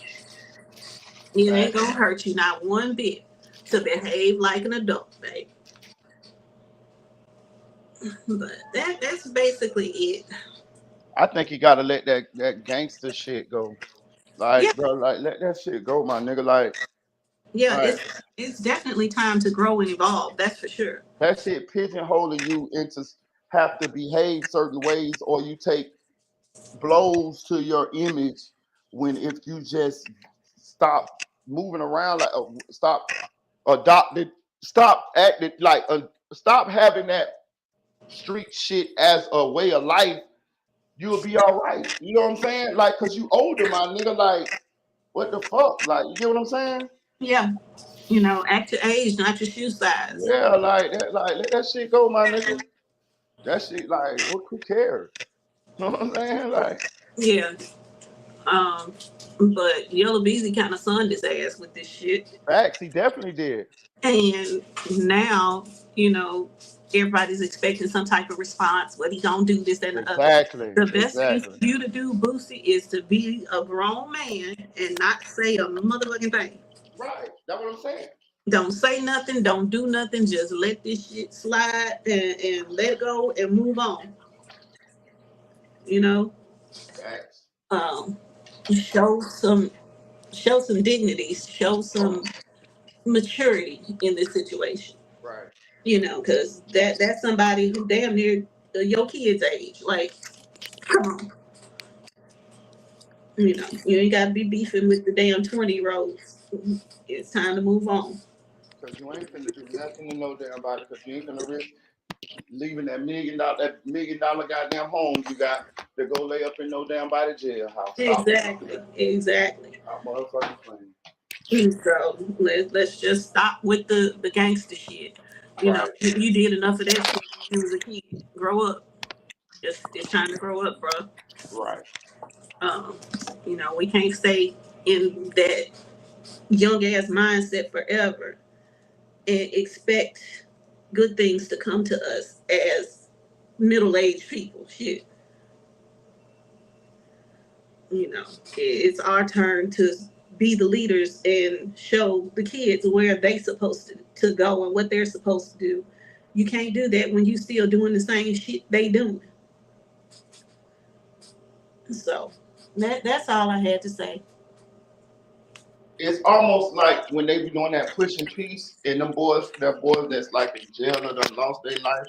It ain't gonna hurt you not one bit to behave like an adult, babe. But that's basically it. I think you gotta let that gangster shit go. Like, bro, like let that shit go, my nigga. Like, It's definitely time to grow and evolve. That's for sure. that shit pigeonholing you into have to behave certain ways, or you take blows to your image when if you just stop moving around like stop adopted, stop acting like stop having that street shit as a way of life, you'll be all right. You know what I'm saying? Like, cause you older, my nigga. Like, what the fuck? Like, you get what I'm saying? Yeah. You know, act your age, not your shoe size. Yeah, like that. Like, let that shit go, my nigga. That shit, like, who cares? You know what I'm saying? Like, yeah. But Yellow Beezy kind of sunned his ass with this shit. Facts, he definitely did. And now, you know, everybody's expecting some type of response. What he gonna do this and the other. The best thing for you to do, Boosie, is to be a grown man and not say a motherfucking thing. Right, that's what I'm saying. Don't say nothing. Don't do nothing. Just let this shit slide and let it go and move on. You know. Facts. Show some dignity. Show some maturity in this situation. Right. You know, because that's somebody who damn near your kid's age. Like, come on. You know, you ain't got to be beefing with the damn 20-year-olds. It's time to move on. Because you ain't finna do nothing to no damn body. Because you ain't finna risk leaving that $1 million goddamn home you got to go lay up in no damn body jailhouse. Exactly. I'm motherfucking playing. So let's just stop with the gangster shit. You know, you did enough of that shit when you was a kid. Grow up. It's time to grow up, bro. Right. You know, we can't stay in that young ass mindset forever and expect good things to come to us as middle-aged people. Shit. You know, it's our turn to be the leaders and show the kids where they supposed to go and what they're supposed to do. You can't do that when you still doing the same shit they doing. So that's all I had to say. It's almost like when they be doing that pushing piece and them boys that's like in jail or done lost their life,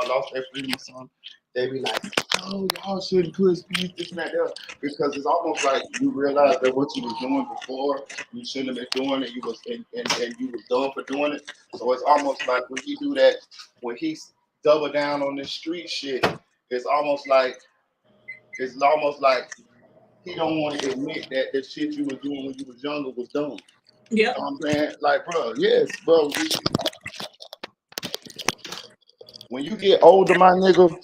lost their freedom or something, they be like, oh, y'all shouldn't push peace, this and that, because it's almost like you realize that what you was doing before, you shouldn't have been doing it, you was and you was done for doing it. So it's almost like when he do that, when he double down on this street shit, it's almost like he don't want to admit that the shit you was doing when you was younger was dumb. Yep. You know what I'm saying? Like, bro, yes, bro. When you get older, my nigga,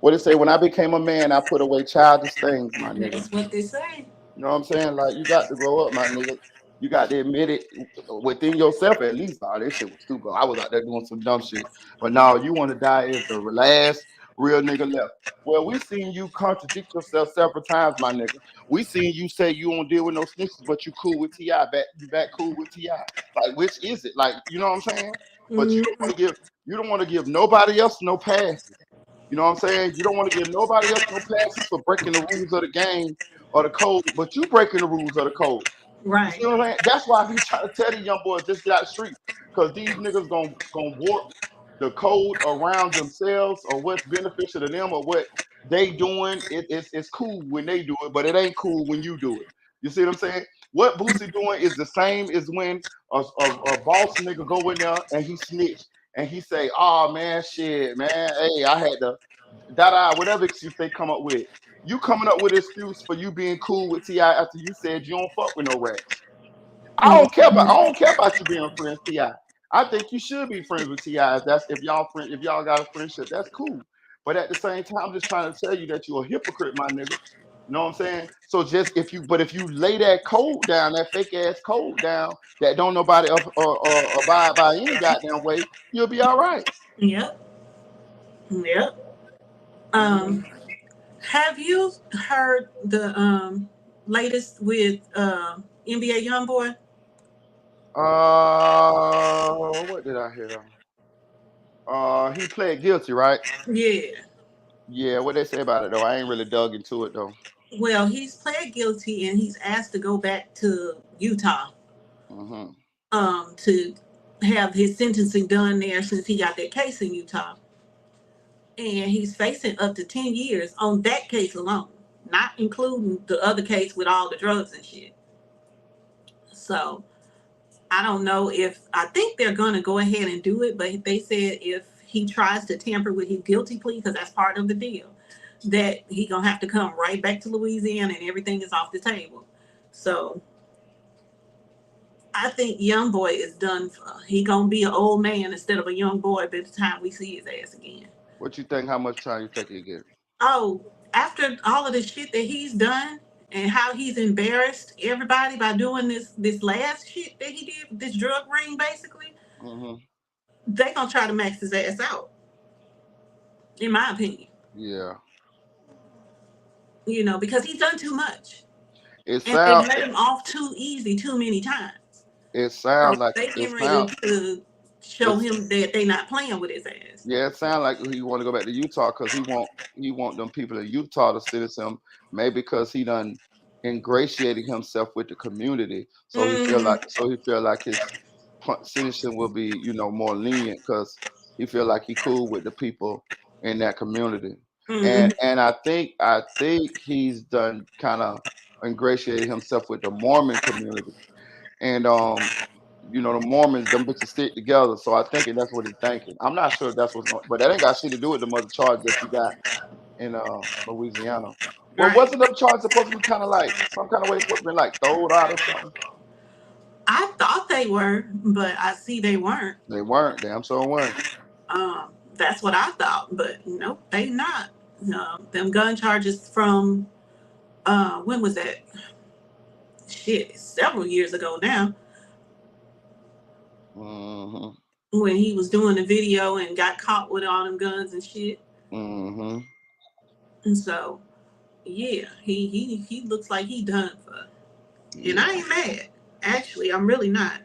what they say, when I became a man, I put away childish things, my nigga. That's what they say. You know what I'm saying? Like, you got to grow up, my nigga. You got to admit it within yourself at least. Oh, this shit was stupid. I was out there doing some dumb shit. But now you want to die as the last real nigga left. Well, we seen you contradict yourself several times, my nigga. We seen you say you don't deal with no snitches, but you cool with T.I. You back cool with T.I. Like, which is it? Like, you know what I'm saying? But you don't want to give nobody else no passes. You know what I'm saying? You don't want to give nobody else no passes for breaking the rules of the game or the code, but you breaking the rules of the code. Right. You see what I'm saying? That's why he trying to tell these young boys just get out the street, because these niggas gonna warp the code around themselves or what's beneficial to them or what they doing. It's cool when they do it, but it ain't cool when you do it. You see what I'm saying? What Boosie doing is the same as when a boss nigga go in there and he snitch and he say, "Oh man, shit, man, hey, I had to whatever excuse they come up with." You coming up with an excuse for you being cool with T.I. after you said you don't fuck with no rats. I don't care about you being friends with T.I. I think you should be friends with T.I. If y'all got a friendship, that's cool. But at the same time, I'm just trying to tell you that you're a hypocrite, my nigga. You know what I'm saying? So just if you lay that code down, that fake ass code down, that don't nobody abide by any goddamn way, you'll be all right. Yep. Have you heard the latest with NBA Youngboy? What did I hear? He pled guilty, right? Yeah. Yeah, what they say about it though? I ain't really dug into it though. Well, he's pled guilty and he's asked to go back to Utah to have his sentencing done there since he got that case in Utah. And he's facing up to 10 years on that case alone, not including the other case with all the drugs and shit. So I don't know I think they're going to go ahead and do it, but they said if he tries to tamper with his guilty plea, because that's part of the deal, that he going to have to come right back to Louisiana and everything is off the table. So I think Youngboy is done. He going to be an old man instead of a young boy by the time we see his ass again. What you think? How much time you think he'll get? Oh, after all of the shit that he's done and how he's embarrassed everybody by doing this last shit that he did, this drug ring basically, they gonna try to max his ass out, in my opinion. Yeah. You know, because he's done too much. And they let him off too easy too many times. It sounds like they get ready to show him that they not playing with his ass. Yeah, it sounds like he want to go back to Utah because he want them people in Utah to sentence him, maybe because he done ingratiated himself with the community, so he feel like his sentencing will be more lenient because he feel like he cool with the people in that community. And I think he's done kind of ingratiated himself with the Mormon community, and the Mormons, them bitches stick together. So I think that's what he's thinking. I'm not sure if that's what's going, but that ain't got shit to do with the mother charge that you got in Louisiana. Well, wasn't them charges supposed to be kind of like some kind of way supposed to be like thrown out or something? I thought they were, but I see they weren't. They weren't. Damn sure weren't. That's what I thought, but nope, they not. Them gun charges from when was that? Shit, several years ago now. When he was doing the video and got caught with all them guns and shit. And so, yeah, he looks like he done for. And I ain't mad. Actually, I'm really not,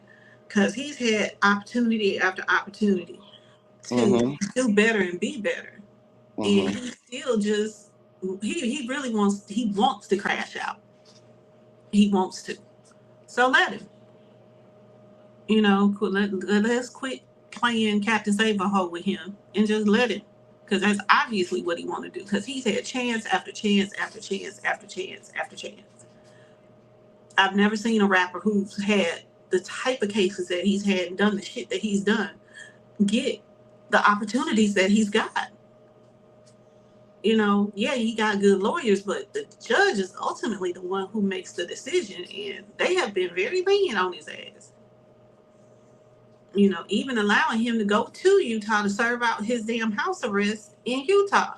because he's had opportunity after opportunity to do better and be better, and he still just he really wants to crash out. He wants to, so let him. Let's quit playing Captain Save-A-Ho with him and just let him, because that's obviously what he want to do. Because he's had chance after chance after chance after chance after chance. I've never seen a rapper who's had the type of cases that he's had and done the shit that he's done get the opportunities that he's got. You know, yeah, he got good lawyers, but the judge is ultimately the one who makes the decision, and they have been very lenient on his ass. You know, even allowing him to go to Utah to serve out his damn house arrest in Utah.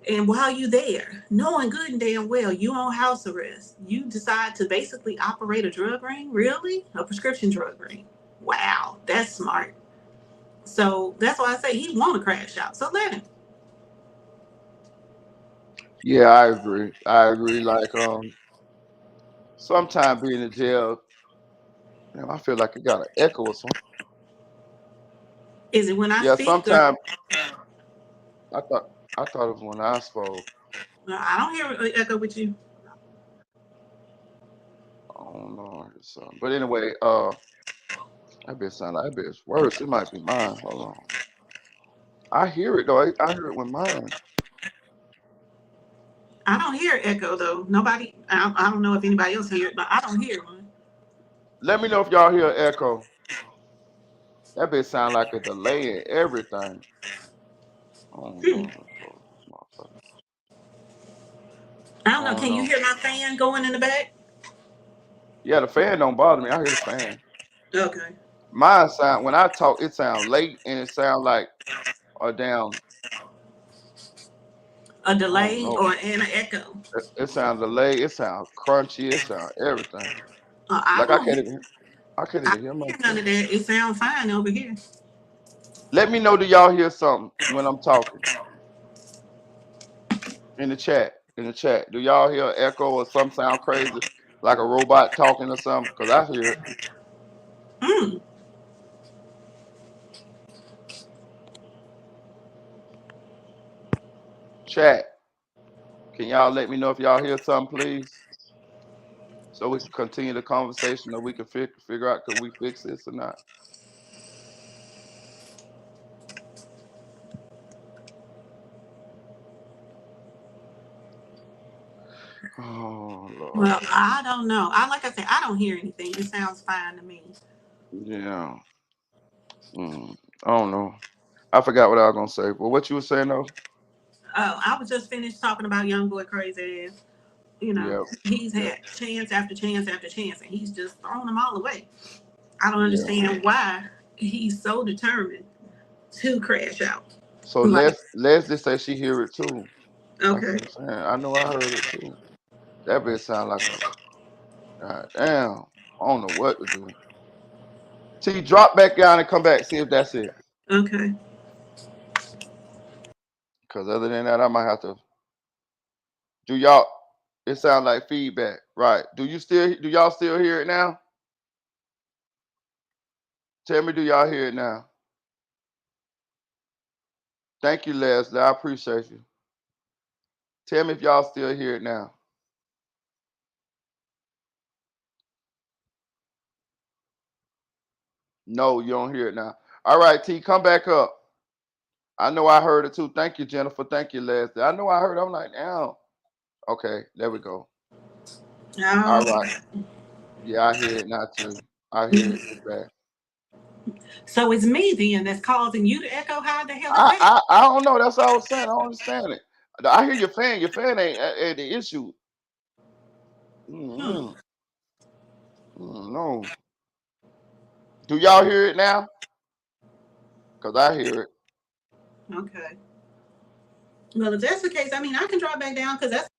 And while you there, knowing good and damn well you on house arrest, you decide to basically operate a drug ring? Really? A prescription drug ring? Wow, that's smart. So that's why I say he want to crash out. So let him. Yeah, I agree. I agree. Like sometimes being in jail, damn, I feel like it got an echo or something. Is it when I Yeah, speak or sometimes I thought I thought it was when I spoke. I don't hear an echo with you. I don't know. It's, but anyway, that bitch sound like that bitch worse. It might be mine. Hold on. I hear it though. I hear it with mine. I don't hear echo though. Nobody. I don't know if anybody else hear it, but I don't hear one. Let me know if y'all hear echo. That bitch sound like a delay in everything. I don't know. I I don't know. don't Can you know. hear my fan going in the back? Yeah, the fan don't bother me. I hear the fan. Okay. Mine sound when I talk, it sound late and it sound like a damn. A I don't delay know. or an echo? It sounds delayed. It sounds crunchy. It sounds everything. I Like I don't can't hear. even. I can't I even hear don't hear none myself. of that. It sounds fine over here. Let me know, do y'all hear something when I'm talking in the chat? In the chat, do y'all hear an echo or something sound crazy, like a robot talking or something? Cause I hear it. Mm. Chat. Can y'all let me know if y'all hear something, please? So we can continue the conversation, or we can figure out could we fix this or not. Oh Lord. Well, I don't know. Like I said, I don't hear anything. It sounds fine to me. Yeah. I don't know. I forgot what I was gonna say. But what you were saying though? Oh, I was just finished talking about Youngboy crazy ass. You know, Yeah. he's Yeah. had chance after chance after chance, and he's just thrown them all away. I don't Yeah. understand why he's so determined to crash out. So Like, let's just say she hear it too. That's okay. what I'm saying. I know I heard it too. That bitch sound like a god damn. I don't know what to do. T, drop back down and come back. See if that's it. Okay. Cause other than that, I might have to. Do y'all? It sound like feedback, right? Do y'all still hear it now? Tell me, do y'all hear it now? Thank you, Leslie. I appreciate you. Tell me if y'all still hear it now. No, you don't hear it now. All right, T, come back up. I know I heard it too. Thank you, Jennifer. Thank you, Leslie. I know I heard it. I'm like, damn. Okay, there we go. All right. Yeah, I hear it now too. I hear it. It's back. So it's me then that's causing you to echo. How the hell is I, that? I I don't know. That's what I was saying. I don't understand it. I hear your fan. Your fan ain't the issue. Hmm. Mm-hmm. No. Do y'all hear it now? Cause I hear it. Okay. Well, if that's the case, I mean, I can drop back down because that's.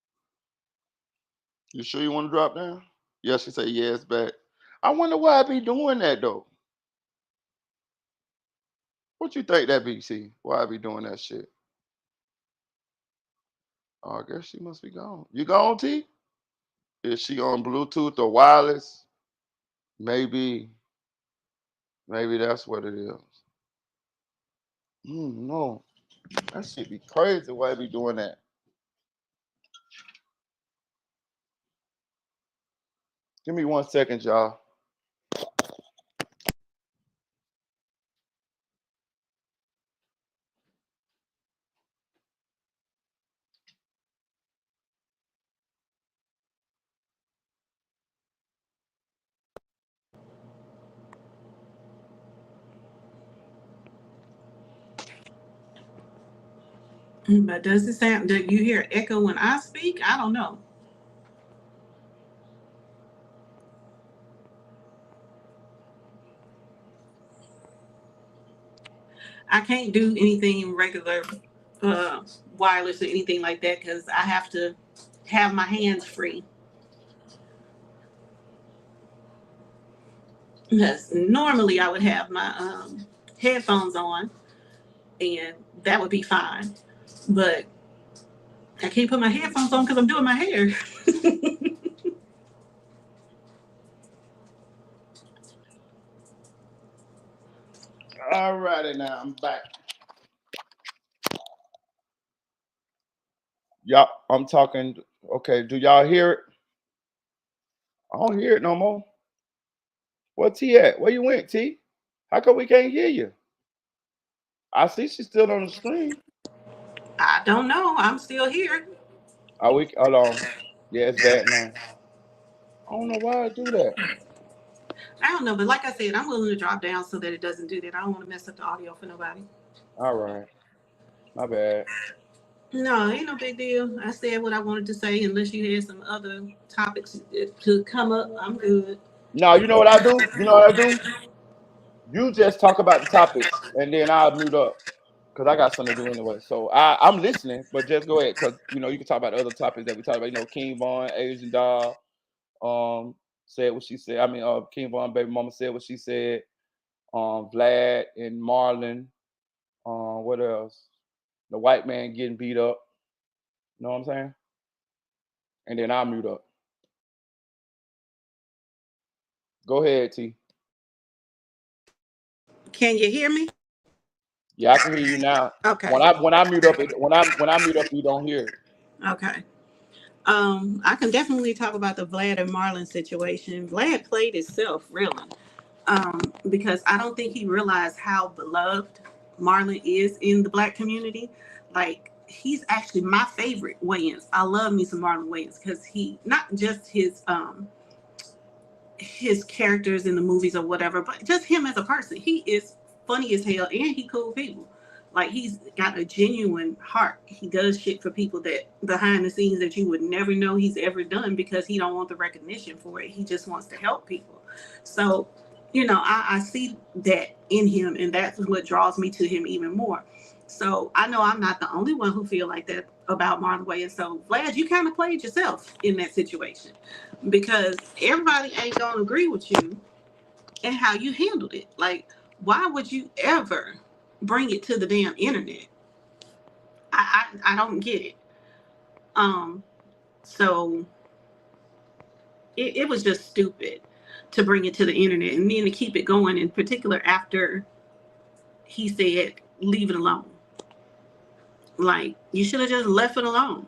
You sure you want to drop down? Yeah, she said yes back. I wonder why I be doing that though. What you think that be, see? Why I be doing that shit? Oh, I guess she must be gone. You gone, T? Is she on Bluetooth or wireless? Maybe. Maybe that's what it is. No. That shit be crazy why I be doing that. Give me 1 second, y'all. But does it sound, do you hear echo when I speak? I don't know. I can't do anything regular, wireless or anything like that because I have to have my hands free. Because normally I would have my headphones on and that would be fine. But I can't put my headphones on because I'm doing my hair. All righty, now I'm back. Y'all, I'm talking. Okay, do y'all hear it? I don't hear it no more. Where T at? Where you went, T? How come we can't hear you? I see she's still on the screen. I don't know. I'm still here. Are we? Hold on. Yeah, it's bad now. I don't know why I do that. I don't know, but like I said, I'm willing to drop down so that it doesn't do that. I don't want to mess up the audio for nobody. All right. My bad. No, ain't no big deal. I said what I wanted to say. Unless you had some other topics to come up, I'm good. No, you know what I do? You know what I do? You just talk about the topics, and then I'll mute up because I got something to do anyway. So I'm listening, but just go ahead because you know you can talk about the other topics that we talked about. You know, King Von, Asian Doll, said what she said. I mean, King Von baby mama said what she said. Vlad and Marlon. What else? The white man getting beat up. You know what I'm saying? And then I'll mute up. Go ahead, T. Can you hear me? Yeah, I can hear you now. Okay. When I mute up, when I mute up, you don't hear it. Okay. I can definitely talk about the Vlad and Marlon situation. Vlad played himself, really, because I don't think he realized how beloved Marlon is in the Black community. Like, he's actually my favorite Wayans. I love me some Marlon Wayans because he, not just his characters in the movies or whatever, but just him as a person. He is funny as hell and he cool people. Like, he's got a genuine heart. He does shit for people that behind the scenes that you would never know he's ever done because he don't want the recognition for it. He just wants to help people. So, you know, I see that in him, and that's what draws me to him even more. So I know I'm not the only one who feel like that about Marlon Wayans. So Vlad, you kind of played yourself in that situation because everybody ain't gonna agree with you and how you handled it. Like, why would you ever bring it to the damn internet? I don't get it. So it was just stupid to bring it to the internet and then to keep it going, in particular after he said leave it alone. Like, you should have just left it alone.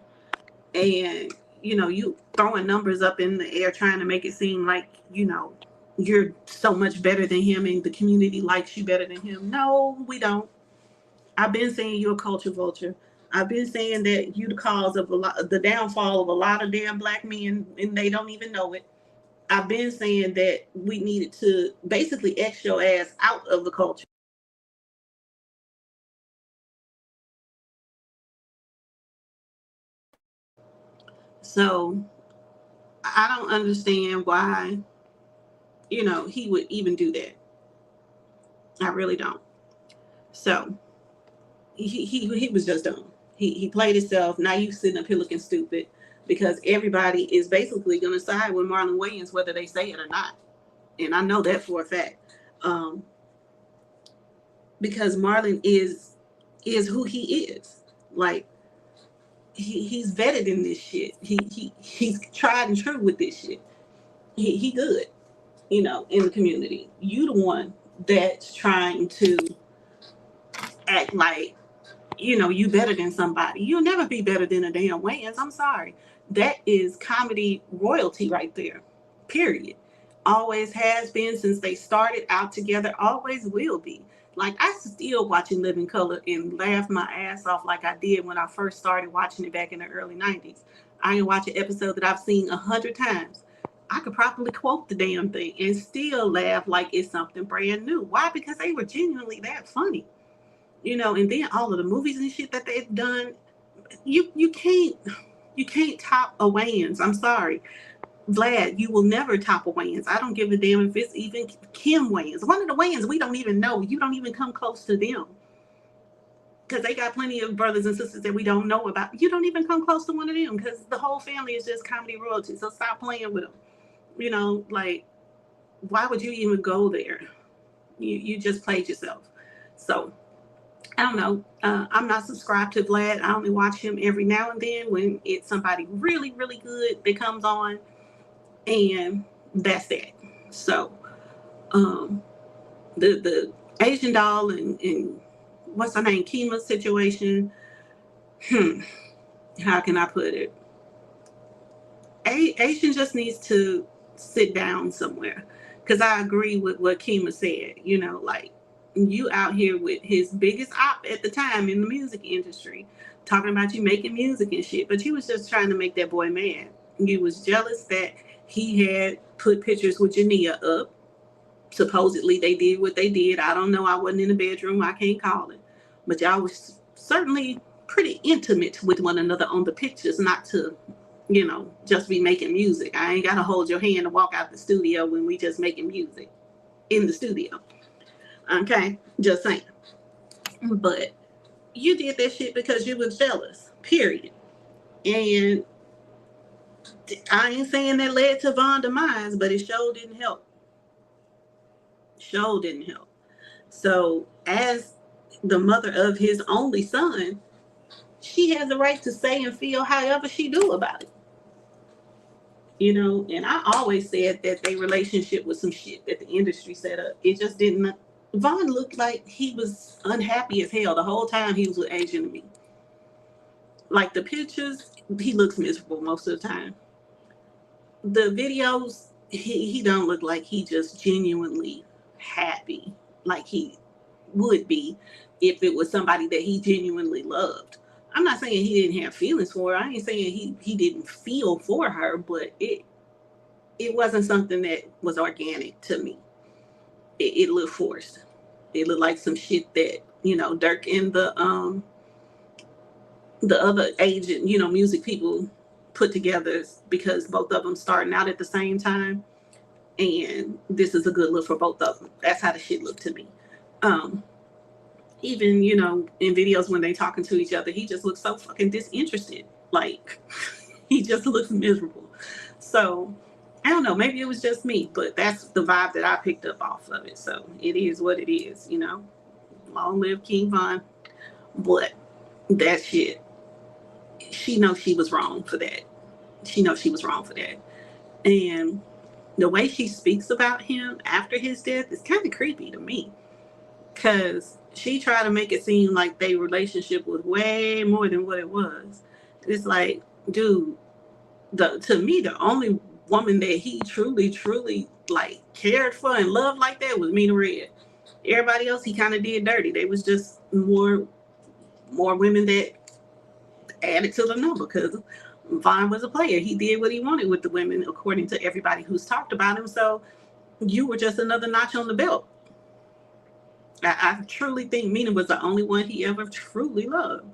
And you know, you throwing numbers up in the air trying to make it seem like, you know, you're so much better than him and the community likes you better than him. No, we don't. I've been saying you're a culture vulture. I've been saying that you the cause of the downfall of a lot of damn Black men, and they don't even know it. I've been saying that we needed to basically X your ass out of the culture. So I don't understand why, you know, he would even do that. I really don't. So he was just dumb. He played himself. Now you sitting up here looking stupid because everybody is basically going to side with Marlon Wayans whether they say it or not. And I know that for a fact. Because Marlon is who he is. Like, he's vetted in this shit. He's tried and true with this shit. He good, you know, in the community. You the one that's trying to act like, you know, you better than somebody. You'll never be better than a damn Wayans. I'm sorry. That is comedy royalty right there. Period. Always has been since they started out together. Always will be. Like, I still watch In Living Color and laugh my ass off like I did when I first started watching it back in the early 90s. I can watch an episode that I've seen 100 times. I could probably quote the damn thing and still laugh like it's something brand new. Why? Because they were genuinely that funny. You know, and then all of the movies and shit that they've done, you can't top a Wayans. I'm sorry. Vlad, you will never top a Wayans. I don't give a damn if it's even Kim Wayans. One of the Wayans we don't even know. You don't even come close to them. Because they got plenty of brothers and sisters that we don't know about. You don't even come close to one of them because the whole family is just comedy royalty. So stop playing with them. You know, like, why would you even go there? You just played yourself. So, I don't know. I'm not subscribed to Vlad. I only watch him every now and then when it's somebody really, really good that comes on. And that's that. So, the Asian doll and what's her name, Kima's situation. How can I put it? Asian just needs to sit down somewhere. Because I agree with what Kima said. You know, like, you out here with his biggest op at the time in the music industry, talking about you making music and shit, but you was just trying to make that boy mad. You was jealous that he had put pictures with Jania up. Supposedly they did what they did. I don't know. I wasn't in the bedroom. I can't call it. But y'all was certainly pretty intimate with one another on the pictures, not to, you know, just be making music. I ain't got to hold your hand and walk out the studio when we just making music in the studio. Okay? Just saying. But you did that shit because you was jealous. Period. And I ain't saying that led to Von's demise, but it sure didn't help. Sure didn't help. So as the mother of his only son, she has the right to say and feel however she do about it. You know, and I always said that their relationship was some shit that the industry set up. It just didn't. Von looked like he was unhappy as hell the whole time he was with Asian to me. Like the pictures, he looks miserable most of the time. The videos, he don't look like he just genuinely happy like he would be if it was somebody that he genuinely loved. I'm not saying he didn't have feelings for her. I ain't saying he didn't feel for her, but it wasn't something that was organic to me. It looked forced. It looked like some shit that, you know, Dirk and the other agent, you know, music people put together because both of them starting out at the same time. And this is a good look for both of them. That's how the shit looked to me. Even, you know, in videos when they talking to each other, he just looks so fucking disinterested. Like, he just looks miserable. So, I don't know. Maybe it was just me, but that's the vibe that I picked up off of it. So, it is what it is, you know. Long live King Von. But that shit, she knows she was wrong for that. She knows she was wrong for that. And the way she speaks about him after his death is kind of creepy to me. Because she tried to make it seem like their relationship was way more than what it was. It's like, dude, to me, the only woman that he truly, truly like cared for and loved like that was Mina Red. Everybody else he kind of did dirty. They was just more women that added to the number because Von was a player. He did what he wanted with the women, according to everybody who's talked about him. So you were just another notch on the belt. I truly think Mina was the only one he ever truly loved.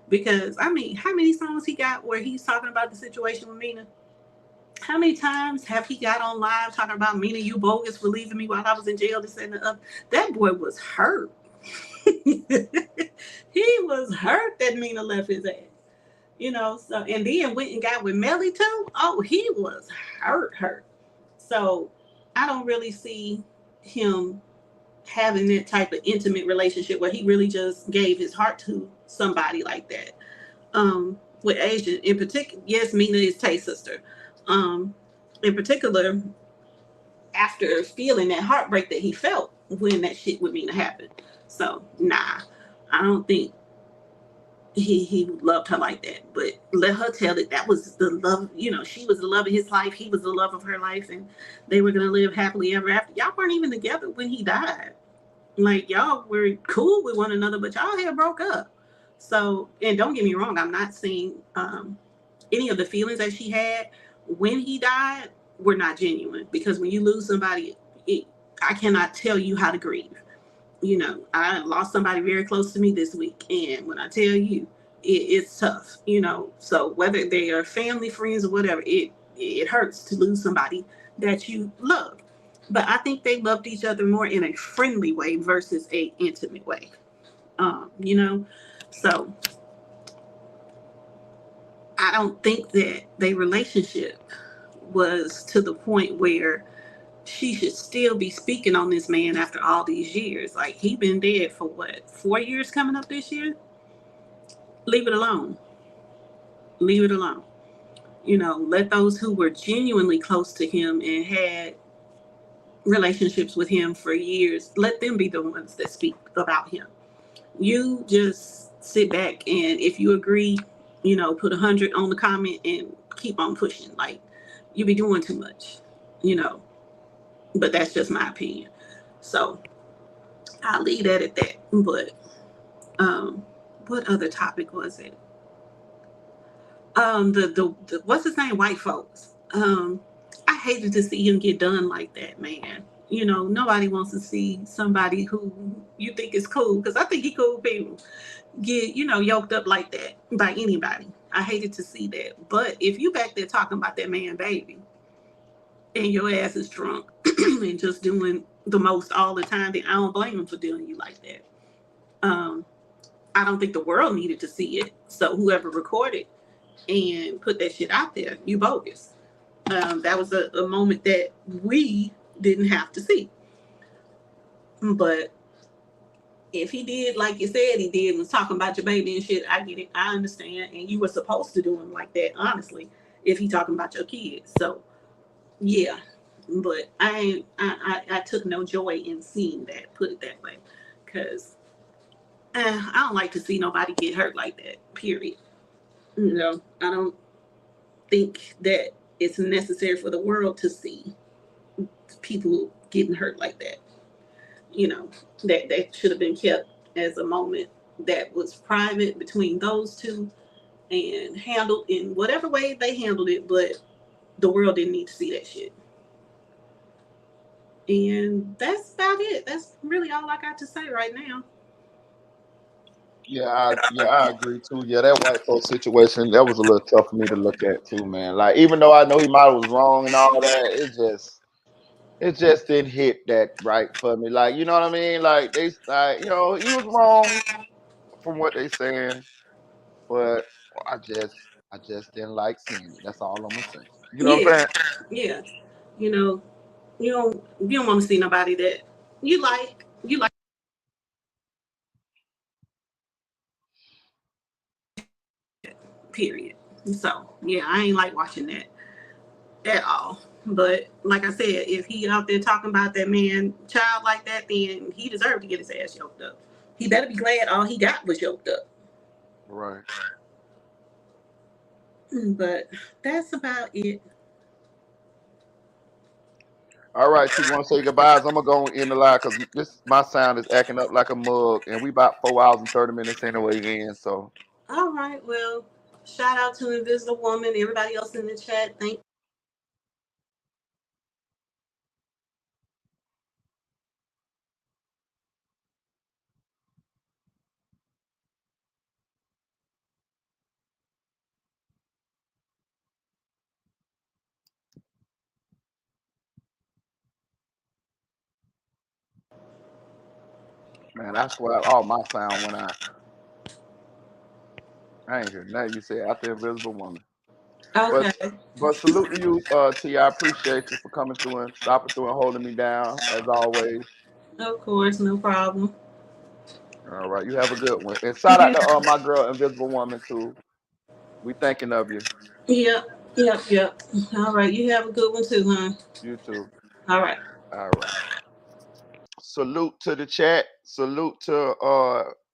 Because, I mean, how many songs he got where he's talking about the situation with Mina? How many times have he got on live talking about Mina, you bogus for leaving me while I was in jail, this and the other? That boy was hurt. He was hurt that Mina left his ass. You know, so, and then went and got with Melly too. Oh, he was hurt. So, I don't really see him having that type of intimate relationship where he really just gave his heart to somebody like that. With Asian in particular, yes, Mina is Tay's sister. In particular, after feeling that heartbreak that he felt when that shit with Mina happened. So, nah, I don't think he loved her like that. But let her tell it. That was the love, you know, she was the love of his life. He was the love of her life. And they were going to live happily ever after. Y'all weren't even together when he died. Like, y'all were cool with one another, but y'all had broke up. So, and don't get me wrong, I'm not saying any of the feelings that she had when he died were not genuine. Because when you lose somebody, I cannot tell you how to grieve. You know, I lost somebody very close to me this week. And when I tell you, it's tough, you know. So whether they are family, friends, or whatever, it hurts to lose somebody that you love. But I think they loved each other more in a friendly way versus a intimate way. You know, so I don't think that their relationship was to the point where she should still be speaking on this man after all these years. Like, he been dead for what, 4 years coming up this year? Leave it alone. Leave it alone. You know, let those who were genuinely close to him and had relationships with him for years, let them be the ones that speak about him. You just sit back, and if you agree, you know, put 100 on the comment and keep on pushing. Like, you be doing too much, you know. But that's just my opinion. So I'll leave that at that. But what other topic was it? The what's his name? White folks. I hated to see him get done like that, man. You know, nobody wants to see somebody who you think is cool, because I think he cool people, get, you know, yoked up like that by anybody. I hated to see that. But if you back there talking about that man baby and your ass is drunk and just doing the most all the time, then I don't blame him for doing you like that. I don't think the world needed to see it. So whoever recorded and put that shit out there, you bogus. That was a moment that we didn't have to see. But if he did, like you said he did, was talking about your baby and shit, I get it. I understand. And you were supposed to do him like that, honestly, if he talking about your kids. So, yeah. But I took no joy in seeing that, put it that way. Because I don't like to see nobody get hurt like that, period. You know, I don't think that it's necessary for the world to see people getting hurt like that. You know, that should have been kept as a moment that was private between those two and handled in whatever way they handled it, but the world didn't need to see that shit. And that's about it. That's really all I got to say right now. Yeah, I agree too. Yeah, that white folks situation, that was a little tough for me to look at too, man. Like, even though I know he might have was wrong and all that, it just didn't hit that right for me. Like, you know what I mean? Like, they, you know, he was wrong from what they saying, but I just didn't like seeing it. That's all I'm gonna say. You know what I'm Yeah, saying? yeah. You know, you don't want to see nobody that you like. Period. So yeah, I ain't like watching that at all. But like I said, if he out there talking about that man child like that, then he deserved to get his ass yoked up. He better be glad all he got was yoked up. Right. But that's about it. All right, you want to say goodbyes? I'm gonna go in the line because my sound is acting up like a mug, and we about 4 hours and 30 minutes anyway in. So, All right, well, shout out to Invisible Woman, everybody else in the chat. Thank man, I swear all my sound went out. I ain't hear nothing you said out there, Invisible Woman. Okay. But salute to you, T. I appreciate you for coming through and stopping through and holding me down as always. Of course, no problem. All right, you have a good one. And shout out to my girl, Invisible Woman, too. We thinking of you. Yep. All right, you have a good one too, huh? You too. All right. All right. Salute to the chat. Salute to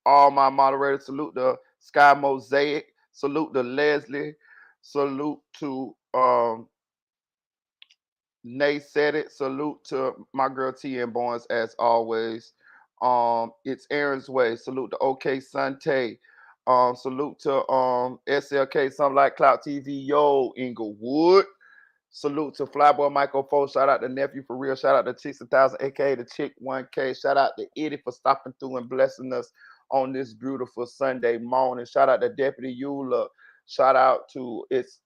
all my moderators. Salute to Sky Mosaic. Salute to Leslie. Salute to Nay said it. Salute to my girl T and Barnes as always. It's Aaron's Way. Salute to OK Sante. Salute to SLK, something like Cloud TV. Yo, Inglewood. Salute to Flyboy Michael Foe. Shout out to Nephew for real. Shout out to Chicks 1000, aka the Chick 1K. Shout out to Eddie for stopping through and blessing us on this beautiful Sunday morning. Shout out to Deputy Eula. Shout out to its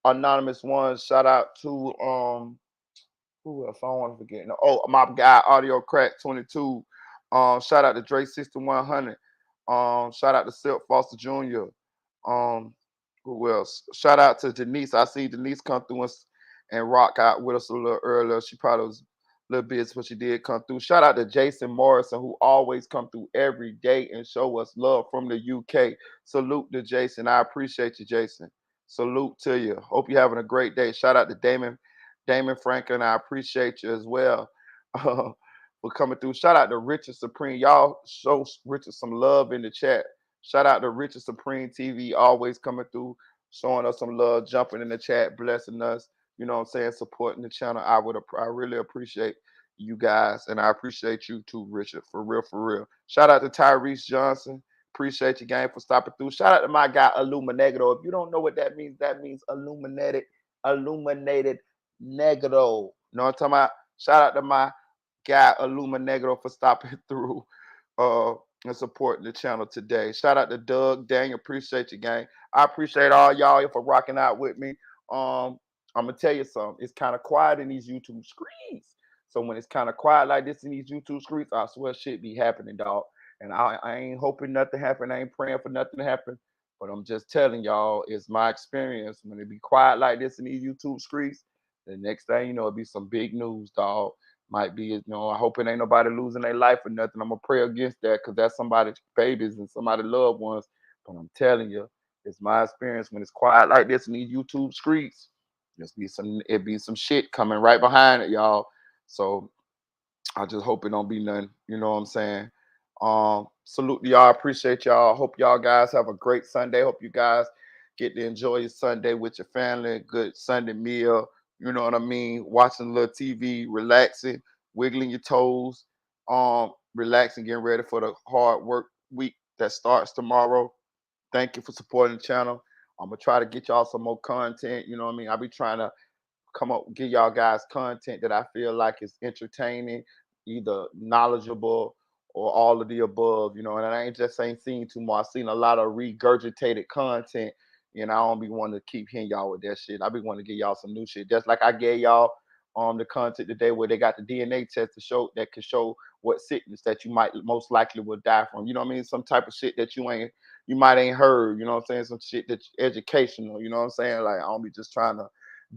anonymous ones. Shout out to who else? I don't want to forget. No, oh, my guy Audio Crack 22. Shout out to Dre 6100. Shout out to Silk Foster Jr. Who else? Shout out to Denise. I see Denise come through and rock out with us a little earlier. She probably was a little busy, but she did come through. Shout out to Jason Morrison, who always come through every day and show us love from the UK. Salute to Jason. I appreciate you, Jason. Salute to you. Hope you're having a great day. Shout out to Damon Franklin. I appreciate you as well for coming through. Shout out to Richard Supreme. Y'all show Richard some love in the chat. Shout out to Richard Supreme TV, always coming through, showing us some love, jumping in the chat, blessing us. You know what I'm saying? Supporting the channel. I really appreciate you guys, and I appreciate you too, Richard. For real, for real. Shout out to Tyrese Johnson. Appreciate you, gang, for stopping through. Shout out to my guy Illuminegro. If you don't know what that means illuminated negro. You know what I'm talking about? Shout out to my guy Illuminegro for stopping through and supporting the channel today. Shout out to Doug, Daniel. Appreciate you, gang. I appreciate all y'all for rocking out with me. I'm gonna tell you something. It's kind of quiet in these YouTube screens. So when it's kind of quiet like this in these YouTube screens, I swear shit be happening, dog. And I ain't hoping nothing happen. I ain't praying for nothing to happen. But I'm just telling y'all, it's my experience. When it be quiet like this in these YouTube screens, the next thing you know, it'll be some big news, dog. Might be, you know, I hope it ain't nobody losing their life or nothing. I'm gonna pray against that because that's somebody's babies and somebody's loved ones. But I'm telling you, it's my experience when it's quiet like this in these YouTube streets. It be some shit coming right behind it, y'all. So I just hope it don't be nothing. You know what I'm saying? Salute to y'all. Appreciate y'all. Hope y'all guys have a great Sunday. Hope you guys get to enjoy your Sunday with your family. Good Sunday meal. You know what I mean? Watching a little TV, relaxing, wiggling your toes, relaxing, getting ready for the hard work week that starts tomorrow. Thank you for supporting the channel. I'm gonna try to get y'all some more content. You know what I mean? I'll be trying to come up, give y'all guys content that I feel like is entertaining, either knowledgeable or all of the above, you know. And I ain't seen too much. I've seen a lot of regurgitated content, and I don't be wanting to keep hitting y'all with that shit. I be wanting to give y'all some new shit. Just like I gave y'all the content today where they got the DNA test to show that could show what sickness that you might most likely will die from. You know what I mean? Some type of shit that you might ain't heard, you know what I'm saying? Some shit that's educational, you know what I'm saying? Like I don't be just trying to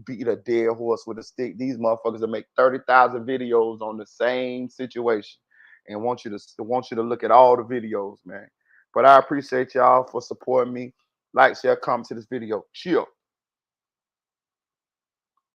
beat a dead horse with a stick. These motherfuckers that make 30,000 videos on the same situation and want you to look at all the videos, man. But I appreciate y'all for supporting me. Like, share, comment to this video. Chill.